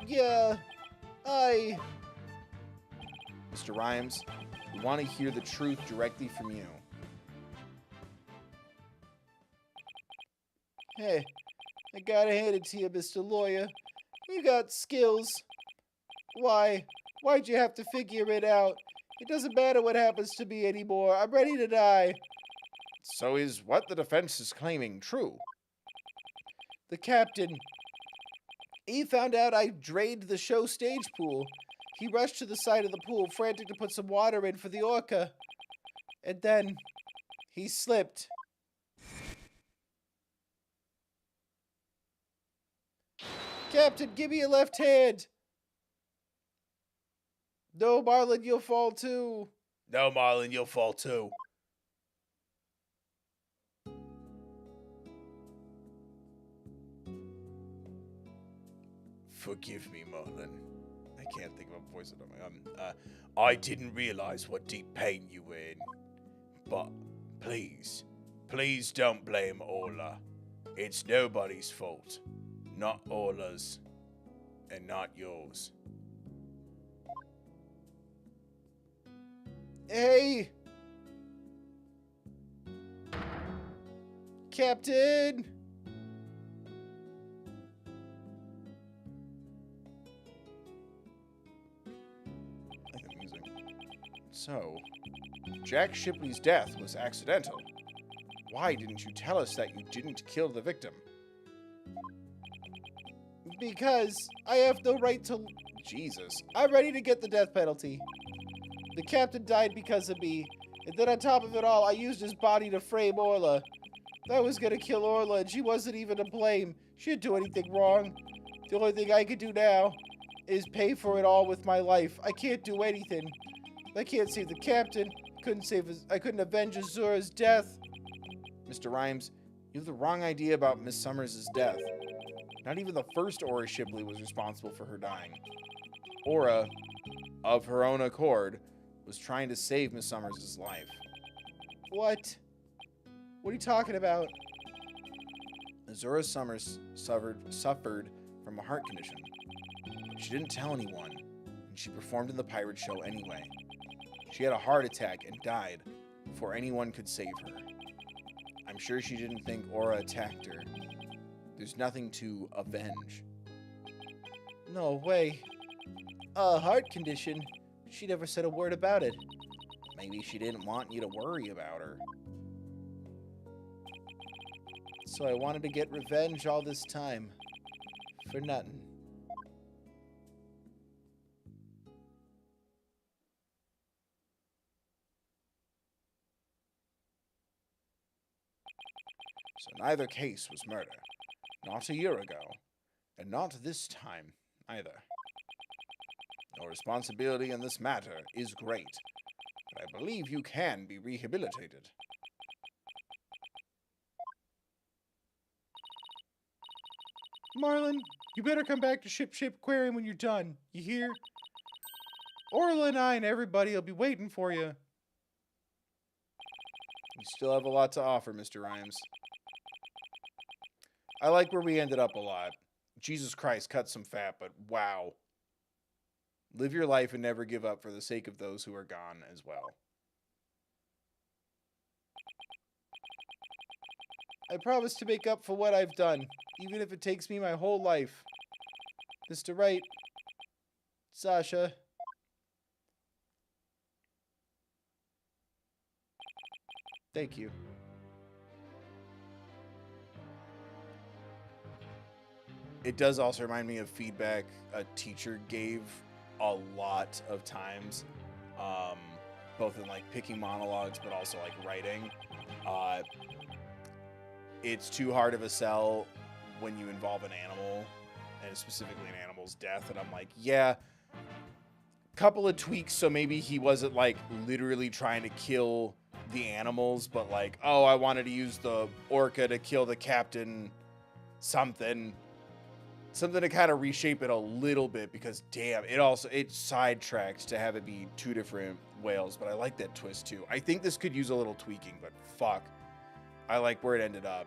Yeah, Mr. Rhymes, we want to hear the truth directly from you. Hey, I gotta hand it to you, Mr. Lawyer. You got skills. Why'd you have to figure it out? It doesn't matter what happens to me anymore. I'm ready to die. So is what the defense is claiming true? The captain, he found out I drained the show stage pool. He rushed to the side of the pool, frantic to put some water in for the orca. And then he slipped. Captain, give me your left hand. No, Marlon, you'll fall too. No, Marlon, you'll fall too. Forgive me, Marlon. I can't think of a voice on my I didn't realize what deep pain you were in. But please don't blame Orla. It's nobody's fault. Not Orla's. And not yours. Hey! Captain! I like the music. So, Jack Shipley's death was accidental. Why didn't you tell us that you didn't kill the victim? Because I have no right to... Jesus. I'm ready to get the death penalty. The captain died because of me. And then on top of it all, I used his body to frame Orla. I was gonna kill Orla, and she wasn't even to blame. She didn't do anything wrong. The only thing I could do now is pay for it all with my life. I can't do anything. I can't save the captain. I couldn't avenge Azura's death. Mr. Rhymes, you have the wrong idea about Miss Summers' death. Not even the first Aura Shipley was responsible for her dying. Aura, of her own accord, was trying to save Miss Summers' life. What? What are you talking about? Azura Summers suffered from a heart condition. She didn't tell anyone, and she performed in the pirate show anyway. She had a heart attack and died before anyone could save her. I'm sure she didn't think Aura attacked her. There's nothing to avenge. No way. A heart condition? She never said a word about it. Maybe she didn't want you to worry about her. So I wanted to get revenge all this time. For nothing. So neither case was murder. Not a year ago. And not this time, either. Your responsibility in this matter is great. But I believe you can be rehabilitated. Marlin, you better come back to Ship Aquarium when you're done. You hear? Orla and I and everybody will be waiting for you. You still have a lot to offer, Mr. Rhymes. I like where we ended up a lot. Jesus Christ, cut some fat, but wow. Live your life and never give up for the sake of those who are gone as well. I promise to make up for what I've done, even if it takes me my whole life. Mr. Wright, Sasha. Thank you. It does also remind me of feedback a teacher gave a lot of times, both in like picking monologues, but also like writing. It's too hard of a sell when you involve an animal, and specifically an animal's death. And I'm like, yeah, couple of tweaks. So maybe he wasn't like literally trying to kill the animals, but like, oh, I wanted to use the orca to kill the captain, something to kind of reshape it a little bit, because damn, it sidetracked to have it be two different whales. But I like that twist too. I think this could use a little tweaking, but fuck, I like where it ended up.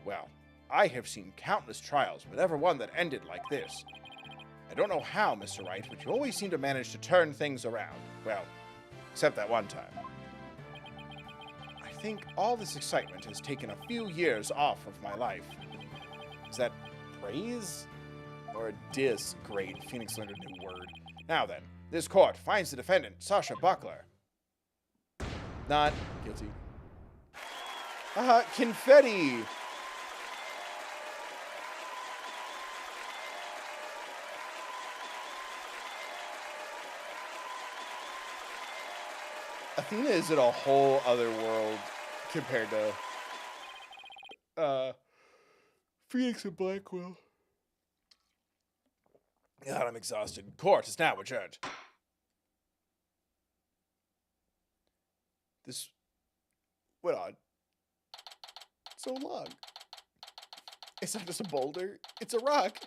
Well, I have seen countless trials, but never one that ended like this. I don't know how, Mr. Wright, but you always seem to manage to turn things around. Well, except that one time. I think all this excitement has taken a few years off of my life. Is that praise or a diss? Great, Phoenix learned a new word. Now then, this court finds the defendant, Sasha Buckler, not guilty. Confetti! Athena is in a whole other world compared to Phoenix and Blackwell. God, I'm exhausted. Court is now adjourned. This went on so long. It's not just a boulder, it's a rock.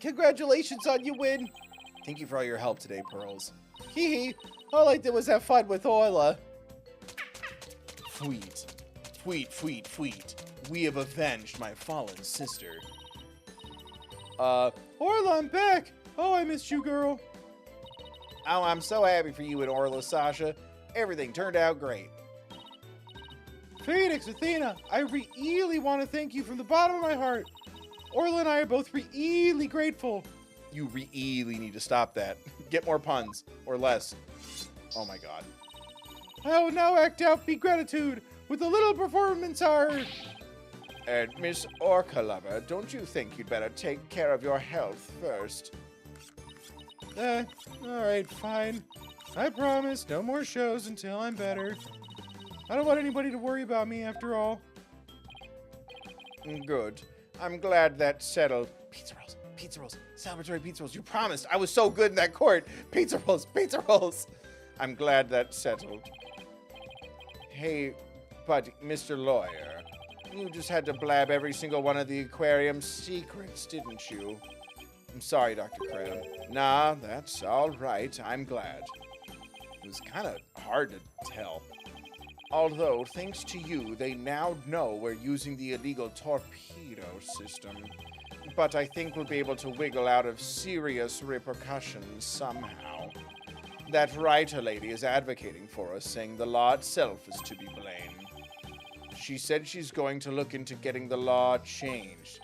Congratulations on your win. Thank you for all your help today, Pearls. Hee hee. All I did was have fun with Orla. Fweet. Fweet. We have avenged my fallen sister. Orla, I'm back. Oh, I missed you, girl. Oh, I'm so happy for you and Orla, Sasha. Everything turned out great. Phoenix, Athena, I really want to thank you from the bottom of my heart. Orla and I are both really grateful. You really need to stop that. Get more puns, or less. Oh my god. I will now act out be gratitude with a little performance art. And Miss Orca Lover, don't you think you'd better take care of your health first? Alright, fine. I promise, no more shows until I'm better. I don't want anybody to worry about me after all. Good. I'm glad that's settled. Pizza rolls, celebratory pizza rolls. You promised. I was so good in that court. Pizza rolls. I'm glad that's settled. Hey, buddy, Mr. Lawyer, you just had to blab every single one of the aquarium's secrets, didn't you? I'm sorry, Dr. Cram. Nah, that's all right. I'm glad. It was kind of hard to tell. Although, thanks to you, they now know we're using the illegal torpedo system. But I think we'll be able to wiggle out of serious repercussions somehow. That Wright lady is advocating for us, saying the law itself is to be blamed. She said she's going to look into getting the law changed.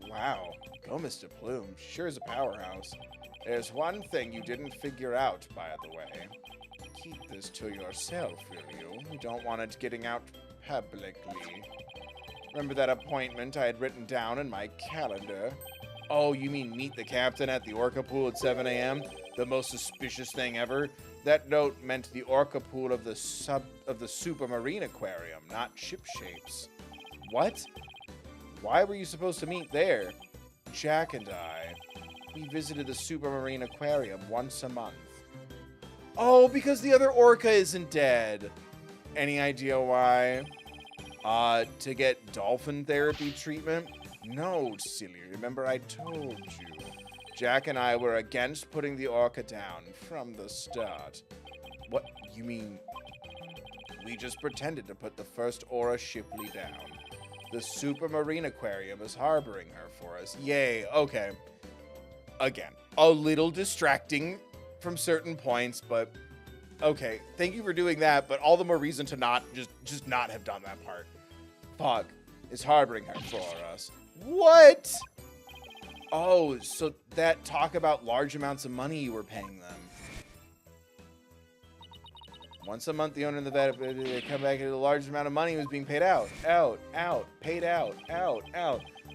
Wow. Go, Mr. Plume. Sure is a powerhouse. There's one thing you didn't figure out, by the way. Keep this to yourself, will you? You don't want it getting out publicly. Remember that appointment I had written down in my calendar? Oh, you mean meet the captain at the orca pool at 7 a.m.? The most suspicious thing ever? That note meant the orca pool of the Supermarine Aquarium, not ship shapes. What? Why were you supposed to meet there? Jack and I, we visited the Supermarine Aquarium once a month. Oh, because the other orca isn't dead. Any idea why? To get dolphin therapy treatment? No, silly. Remember I told you. Jack and I were against putting the orca down from the start. What? You mean... We just pretended to put the first Aura Shipley down. The Supermarine Aquarium is harboring her for us. Yay, okay. Again, a little distracting from certain points, but okay. Thank you for doing that, but all the more reason to not just not have done that part. Fuck, is harboring her for us. What? Oh, so that talk about large amounts of money you were paying them. Once a month, the owner of the vet, they come back and a large amount of money was being paid out. Paid out.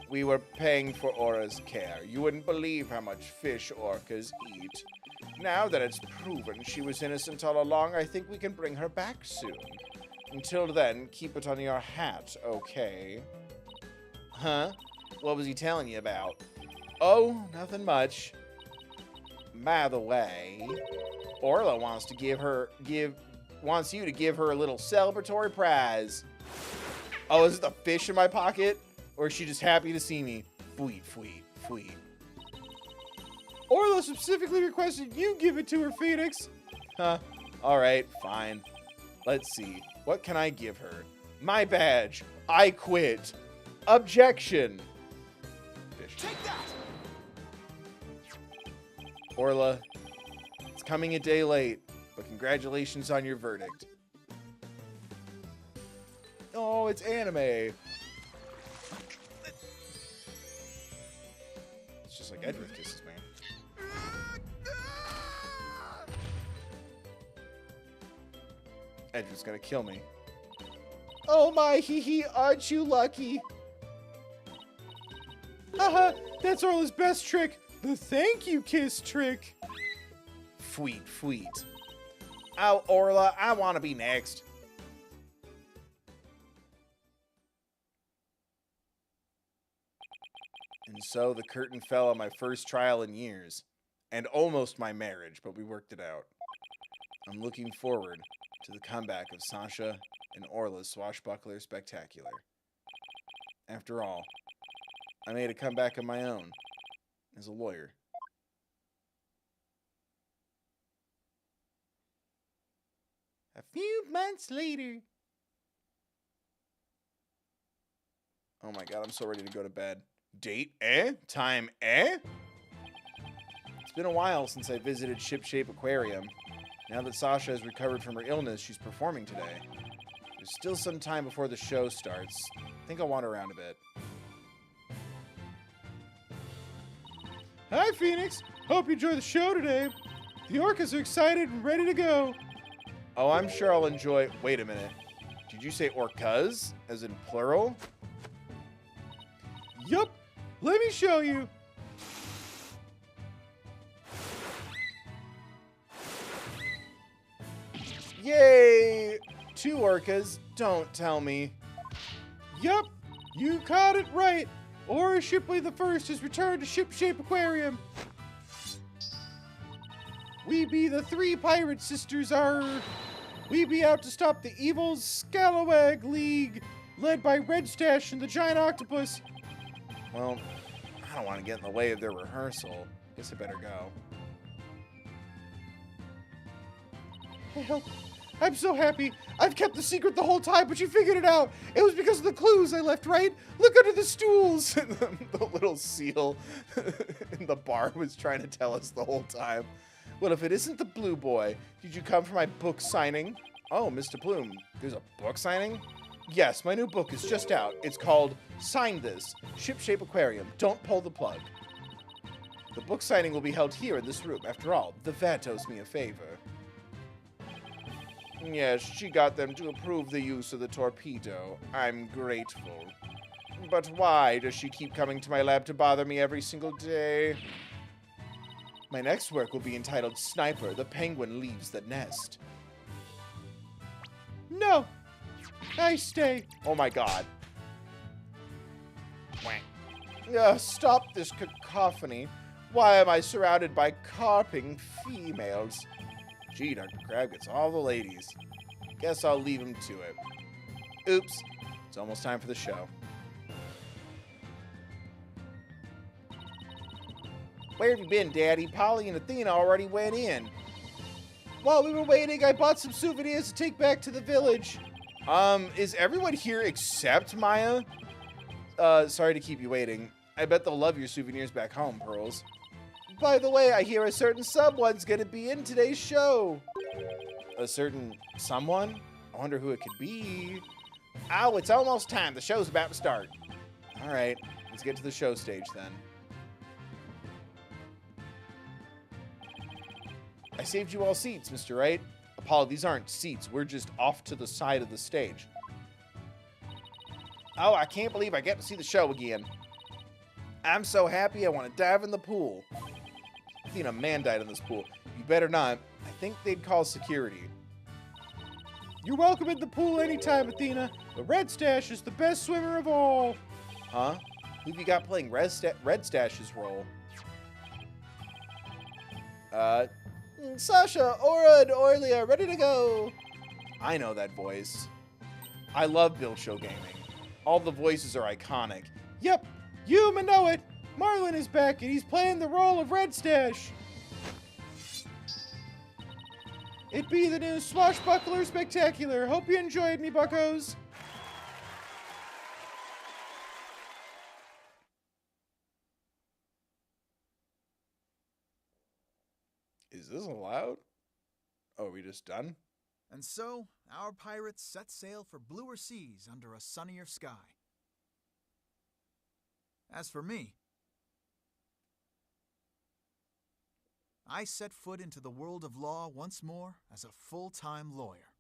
We were paying for Aura's care. You wouldn't believe how much fish orcas eat. Now that it's proven she was innocent all along, I think we can bring her back soon. Until then, keep it on your hat, okay? Huh? What was he telling you about? Oh, nothing much. By the way, Orla wants you to give her a little celebratory prize. Oh, is it the fish in my pocket? Or is she just happy to see me? Fweet. Orla specifically requested you give it to her, Phoenix. Huh. Alright, fine. Let's see. What can I give her? My badge. I quit. Objection. Fish. Take that! Orla, it's coming a day late, but congratulations on your verdict. Oh, it's anime. It's just like Edward kisses, man. Edward's gonna kill me. Oh my, hee, aren't you lucky? Haha, that's Orla's best trick. The thank you kiss trick. Fweet. Oh, Orla, I want to be next. And so the curtain fell on my first trial in years. And almost my marriage, but we worked it out. I'm looking forward to the comeback of Sasha and Orla's swashbuckler spectacular. After all, I made a comeback of my own as a lawyer. A few months later. Oh my god, I'm so ready to go to bed. Date, eh? Time, eh? It's been a while since I visited Shipshape Aquarium. Now that Sasha has recovered from her illness, she's performing today. There's still some time before the show starts. I think I'll wander around a bit. Hi, Phoenix. Hope you enjoy the show today. The orcas are excited and ready to go. Oh, I'm sure I'll enjoy... Wait a minute. Did you say orcas? As in plural? Yup. Let me show you. Yay! 2 orcas. Don't tell me. Yup. You caught it right. Aura Shipley the First has returned to Shipshape Aquarium. We be the three pirate sisters we be out to stop the evil Scalawag League, led by Red Stash and the Giant Octopus. Well, I don't want to get in the way of their rehearsal. Guess I better go. Well, I'm so happy. I've kept the secret the whole time, but you figured it out. It was because of the clues I left, right? Look under the stools. The little seal in the bar was trying to tell us the whole time. Well, if it isn't the Blue Boy, did you come for my book signing? Oh, Mr. Bloom, there's a book signing? Yes, my new book is just out. It's called Sign This, Shipshape Aquarium. Don't pull the plug. The book signing will be held here in this room. After all, the vet owes me a favor. Yes, she got them to approve the use of the torpedo. I'm grateful. But why does she keep coming to my lab to bother me every single day? My next work will be entitled Sniper, the Penguin Leaves the Nest. No, I stay. Oh my god. Stop this cacophony. Why am I surrounded by carping females? Gee, Dr. Crab gets all the ladies. Guess I'll leave him to it. Oops. It's almost time for the show. Where have you been, Daddy? Polly and Athena already went in. While we were waiting, I bought some souvenirs to take back to the village. Is everyone here except Maya? Sorry to keep you waiting. I bet they'll love your souvenirs back home, Pearls. By the way, I hear a certain someone's gonna be in today's show. A certain someone? I wonder who it could be. Oh, it's almost time. The show's about to start. All right, let's get to the show stage then. I saved you all seats, Mr. Wright. Apollo, these aren't seats. We're just off to the side of the stage. Oh, I can't believe I get to see the show again. I'm so happy I want to dive in the pool. Athena, a man died in this pool. You better not. I think they'd call security. You're welcome in the pool anytime, Athena. The Red Stash is the best swimmer of all. Huh? Who've you got playing Red Stash's role? Sasha, Aura, and Orlia, ready to go. I know that voice. I love Bill Show Gaming. All the voices are iconic. Yep, you know it. Marlon is back, and he's playing the role of Red Stash. It be the new Swashbuckler Spectacular. Hope you enjoyed me, buckos. Is this allowed? Oh, are we just done? And so, our pirates set sail for bluer seas under a sunnier sky. As for me, I set foot into the world of law once more as a full-time lawyer.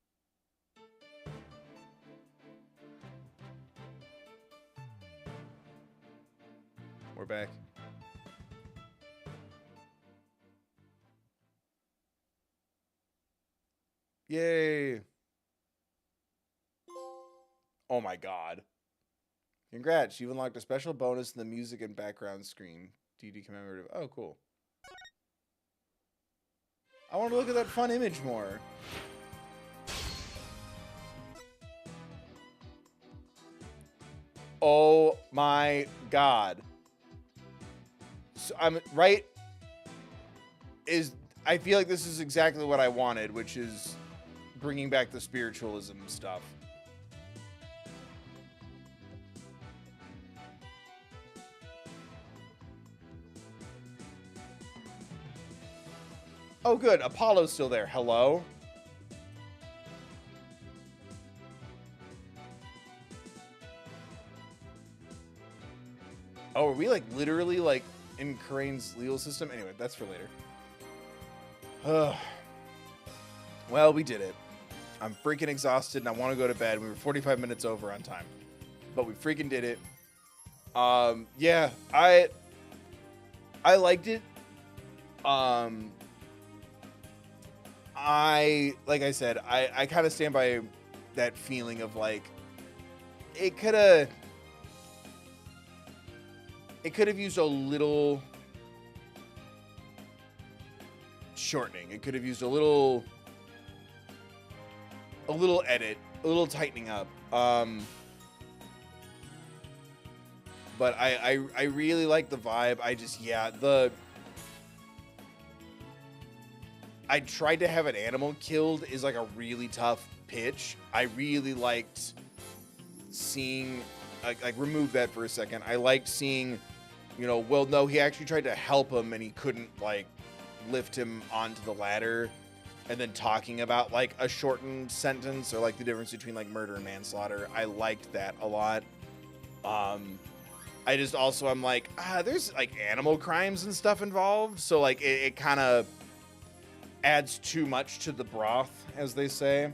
We're back. Yay. Oh my god. Congrats, you've unlocked a special bonus in the music and background screen. DD commemorative. Oh, cool. I want to look at that fun image more. Oh my god. So I'm right. I feel like this is exactly what I wanted, which is bringing back the spiritualism stuff. Oh, good. Apollo's still there. Hello? Oh, are we like literally like in Crane's legal system? Anyway, that's for later. Well, we did it. I'm freaking exhausted and I want to go to bed. We were 45 minutes over on time, but we freaking did it. Yeah, I liked it. Like I said, I kind of stand by that feeling of like, it could have it could have used a little shortening. It could have used a little edit, a little tightening up. But I really like the vibe. I tried to have an animal killed is like a really tough pitch. I really liked seeing, like remove that for a second. I liked seeing, well, no, he actually tried to help him and he couldn't like lift him onto the ladder, and then talking about like a shortened sentence or like the difference between like murder and manslaughter. I liked that a lot. I just also, I'm like, there's like animal crimes and stuff involved. So like it kind of adds too much to the broth, as they say.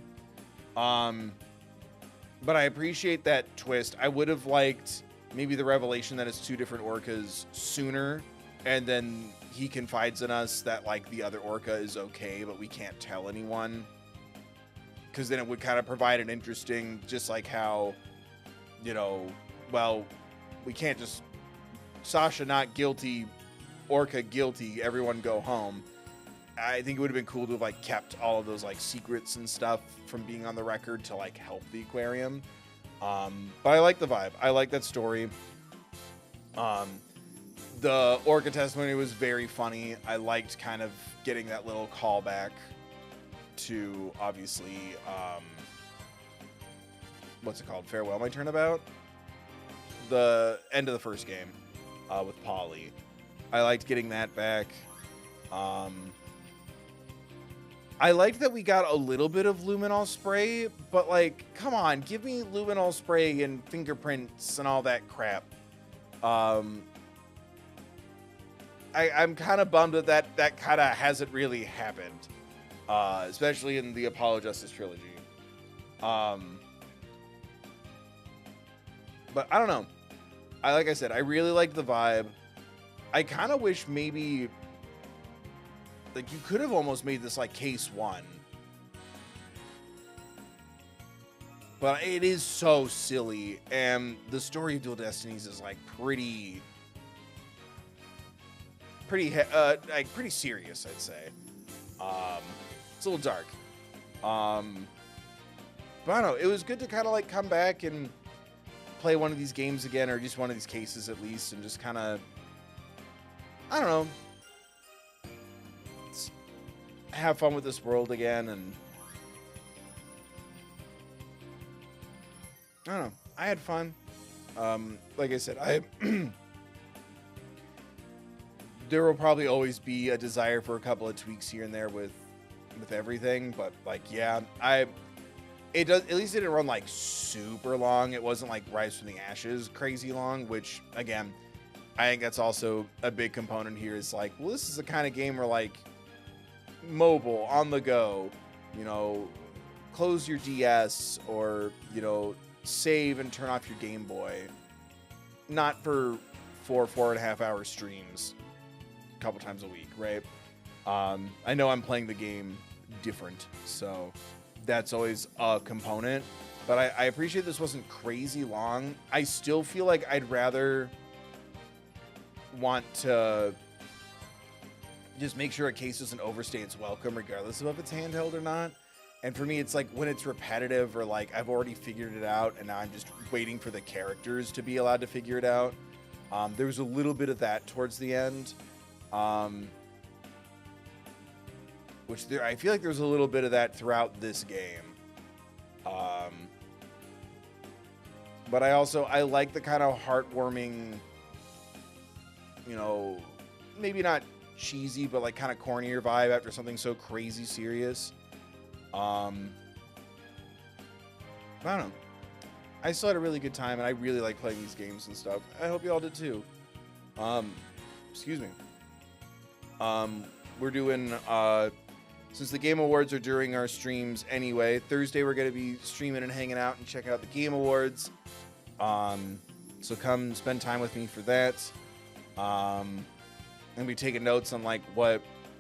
But I appreciate that twist. I would have liked maybe the revelation that it's two different orcas sooner, and then he confides in us that like the other orca is okay, but we can't tell anyone. Because then it would kind of provide an interesting, just like how, well, we can't just Sasha not guilty, orca guilty, everyone go home. I think it would have been cool to have like kept all of those like secrets and stuff from being on the record to like help the aquarium. But I like the vibe. I like that story. The orca testimony was very funny. I liked kind of getting that little callback to obviously, what's it called? Farewell My Turnabout. The end of the first game with Polly. I liked getting that back. I liked that we got a little bit of luminol spray, but like, come on, give me luminol spray and fingerprints and all that crap. I'm kind of bummed that kind of hasn't really happened, especially in the Apollo Justice trilogy. But I don't know. Like I said, I really like the vibe. I kind of wish maybe, like, you could have almost made this like case 1. But it is so silly, and the story of Dual Destinies is like pretty serious, I'd say. It's a little dark. But I don't know, it was good to kind of like come back and play one of these games again, or just one of these cases at least, and just kind of, I don't know, have fun with this world again. And I don't know, I had fun. Like I said, there will probably always be a desire for a couple of tweaks here and there with everything, but like, yeah, it does, at least it didn't run like super long. It wasn't like Rise from the Ashes crazy long, which again, I think that's also a big component here. Is like, well, this is the kind of game where like mobile, on the go, close your DS or, save and turn off your Game Boy. Not for 4.5 hour streams a couple times a week, right? I know I'm playing the game different, so that's always a component. But I appreciate this wasn't crazy long. I still feel like I'd rather want to just make sure a case doesn't overstay its welcome, regardless of if it's handheld or not. And for me, it's like when it's repetitive, or like I've already figured it out and now I'm just waiting for the characters to be allowed to figure it out. There was a little bit of that towards the end, I feel like there's a little bit of that throughout this game. But I like the kind of heartwarming, maybe not cheesy, but like kind of cornier vibe after something so crazy serious. I don't know. I still had a really good time, and I really like playing these games and stuff. I hope you all did too. Excuse me. We're doing, since the Game Awards are during our streams anyway, Thursday we're going to be streaming and hanging out and checking out the Game Awards. So come spend time with me for that. And be taking notes on like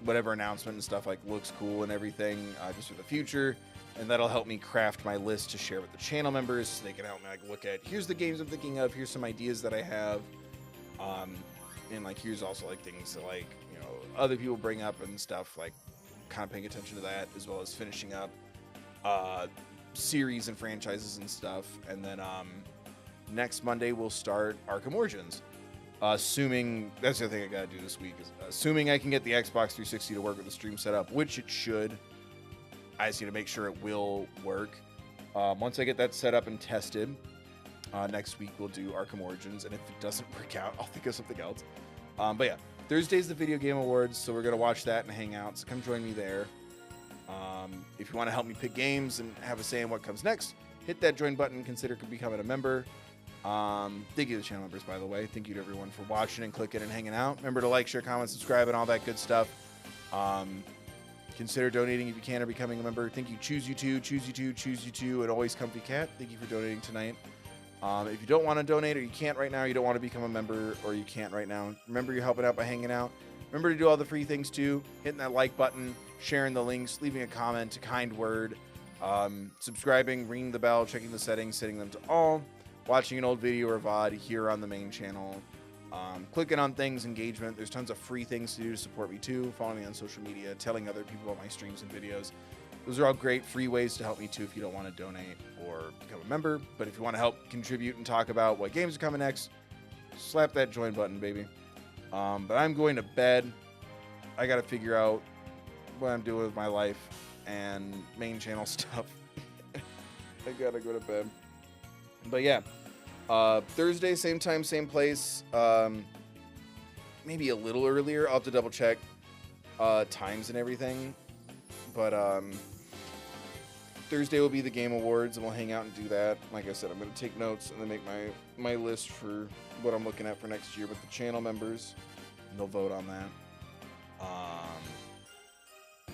whatever announcement and stuff like looks cool and everything, just for the future. And that'll help me craft my list to share with the channel members, so they can help me like look at, here's the games I'm thinking of, here's some ideas that I have. And like here's also like things that like other people bring up and stuff, like kind of paying attention to that, as well as finishing up series and franchises and stuff. And then next Monday we'll start Arkham Origins. Assuming that's the other thing I gotta do this week is assuming I can get the Xbox 360 to work with the stream setup, which it should. I just need to make sure it will work. Once I get that set up and tested, next week we'll do Arkham Origins, and if it doesn't work out, I'll think of something else. But yeah, Thursday's the Video Game Awards, so we're gonna watch that and hang out. So come join me there. If you want to help me pick games and have a say in what comes next, hit that join button. Consider becoming a member. Thank you to the channel members, by the way. Thank you to everyone for watching and clicking and hanging out. Remember to like, share, comment, subscribe, and all that good stuff. Consider donating if you can or becoming a member. Thank you, Choose You Two, Choose You Two, Choose You Two, and Always Comfy Cat. Thank you for donating tonight. If you don't want to donate or you can't right now, you don't want to become a member or you can't right now, remember you're helping out by hanging out. Remember to do all the free things too. Hitting that like button, sharing the links, leaving a comment, a kind word, subscribing, ringing the bell, checking the settings, setting them to all, watching an old video or VOD here on the main channel, clicking on things, engagement. There's tons of free things to do to support me too. Following me on social media, telling other people about my streams and videos. Those are all great free ways to help me too if you don't want to donate or become a member. But if you want to help contribute and talk about what games are coming next, slap that join button, baby. But I'm going to bed. I got to figure out what I'm doing with my life and main channel stuff. I got to go to bed. But yeah, Thursday, same time, same place. Maybe a little earlier. I'll have to double check times and everything. But Thursday will be the Game Awards, and we'll hang out and do that. Like I said, I'm going to take notes and then make my list for what I'm looking at for next year with the channel members, and they'll vote on that.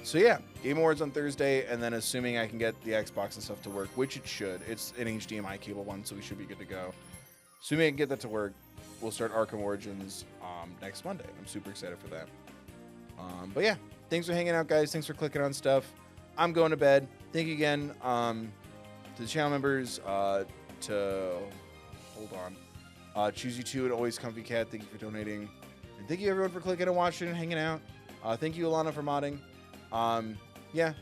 So yeah, Game Awards on Thursday, and then assuming I can get the Xbox and stuff to work, which it should. It's an HDMI cable one, so we should be good to go. Assuming I can get that to work, we'll start Arkham Origins next Monday. I'm super excited for that. But yeah, thanks for hanging out, guys. Thanks for clicking on stuff. I'm going to bed. Thank you again to the channel members, to hold on, Choose You Two and Always Comfy Cat. Thank you for donating, and thank you everyone for clicking and watching and hanging out. Thank you, Alana, for modding. Yeah,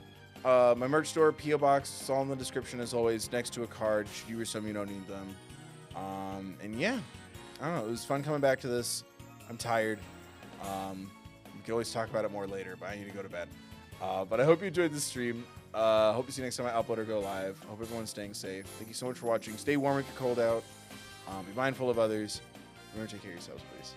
my merch store, PO box, it's all in the description as always, next to a card. Should you or some you don't need them. And yeah, I don't know. It was fun coming back to this. I'm tired. We can always talk about it more later, but I need to go to bed. But I hope you enjoyed the stream. Hope to see you next time I upload or go live. Hope everyone's staying safe. Thank you so much for watching. Stay warm if you're cold out. Be mindful of others. Remember to take care of yourselves, please.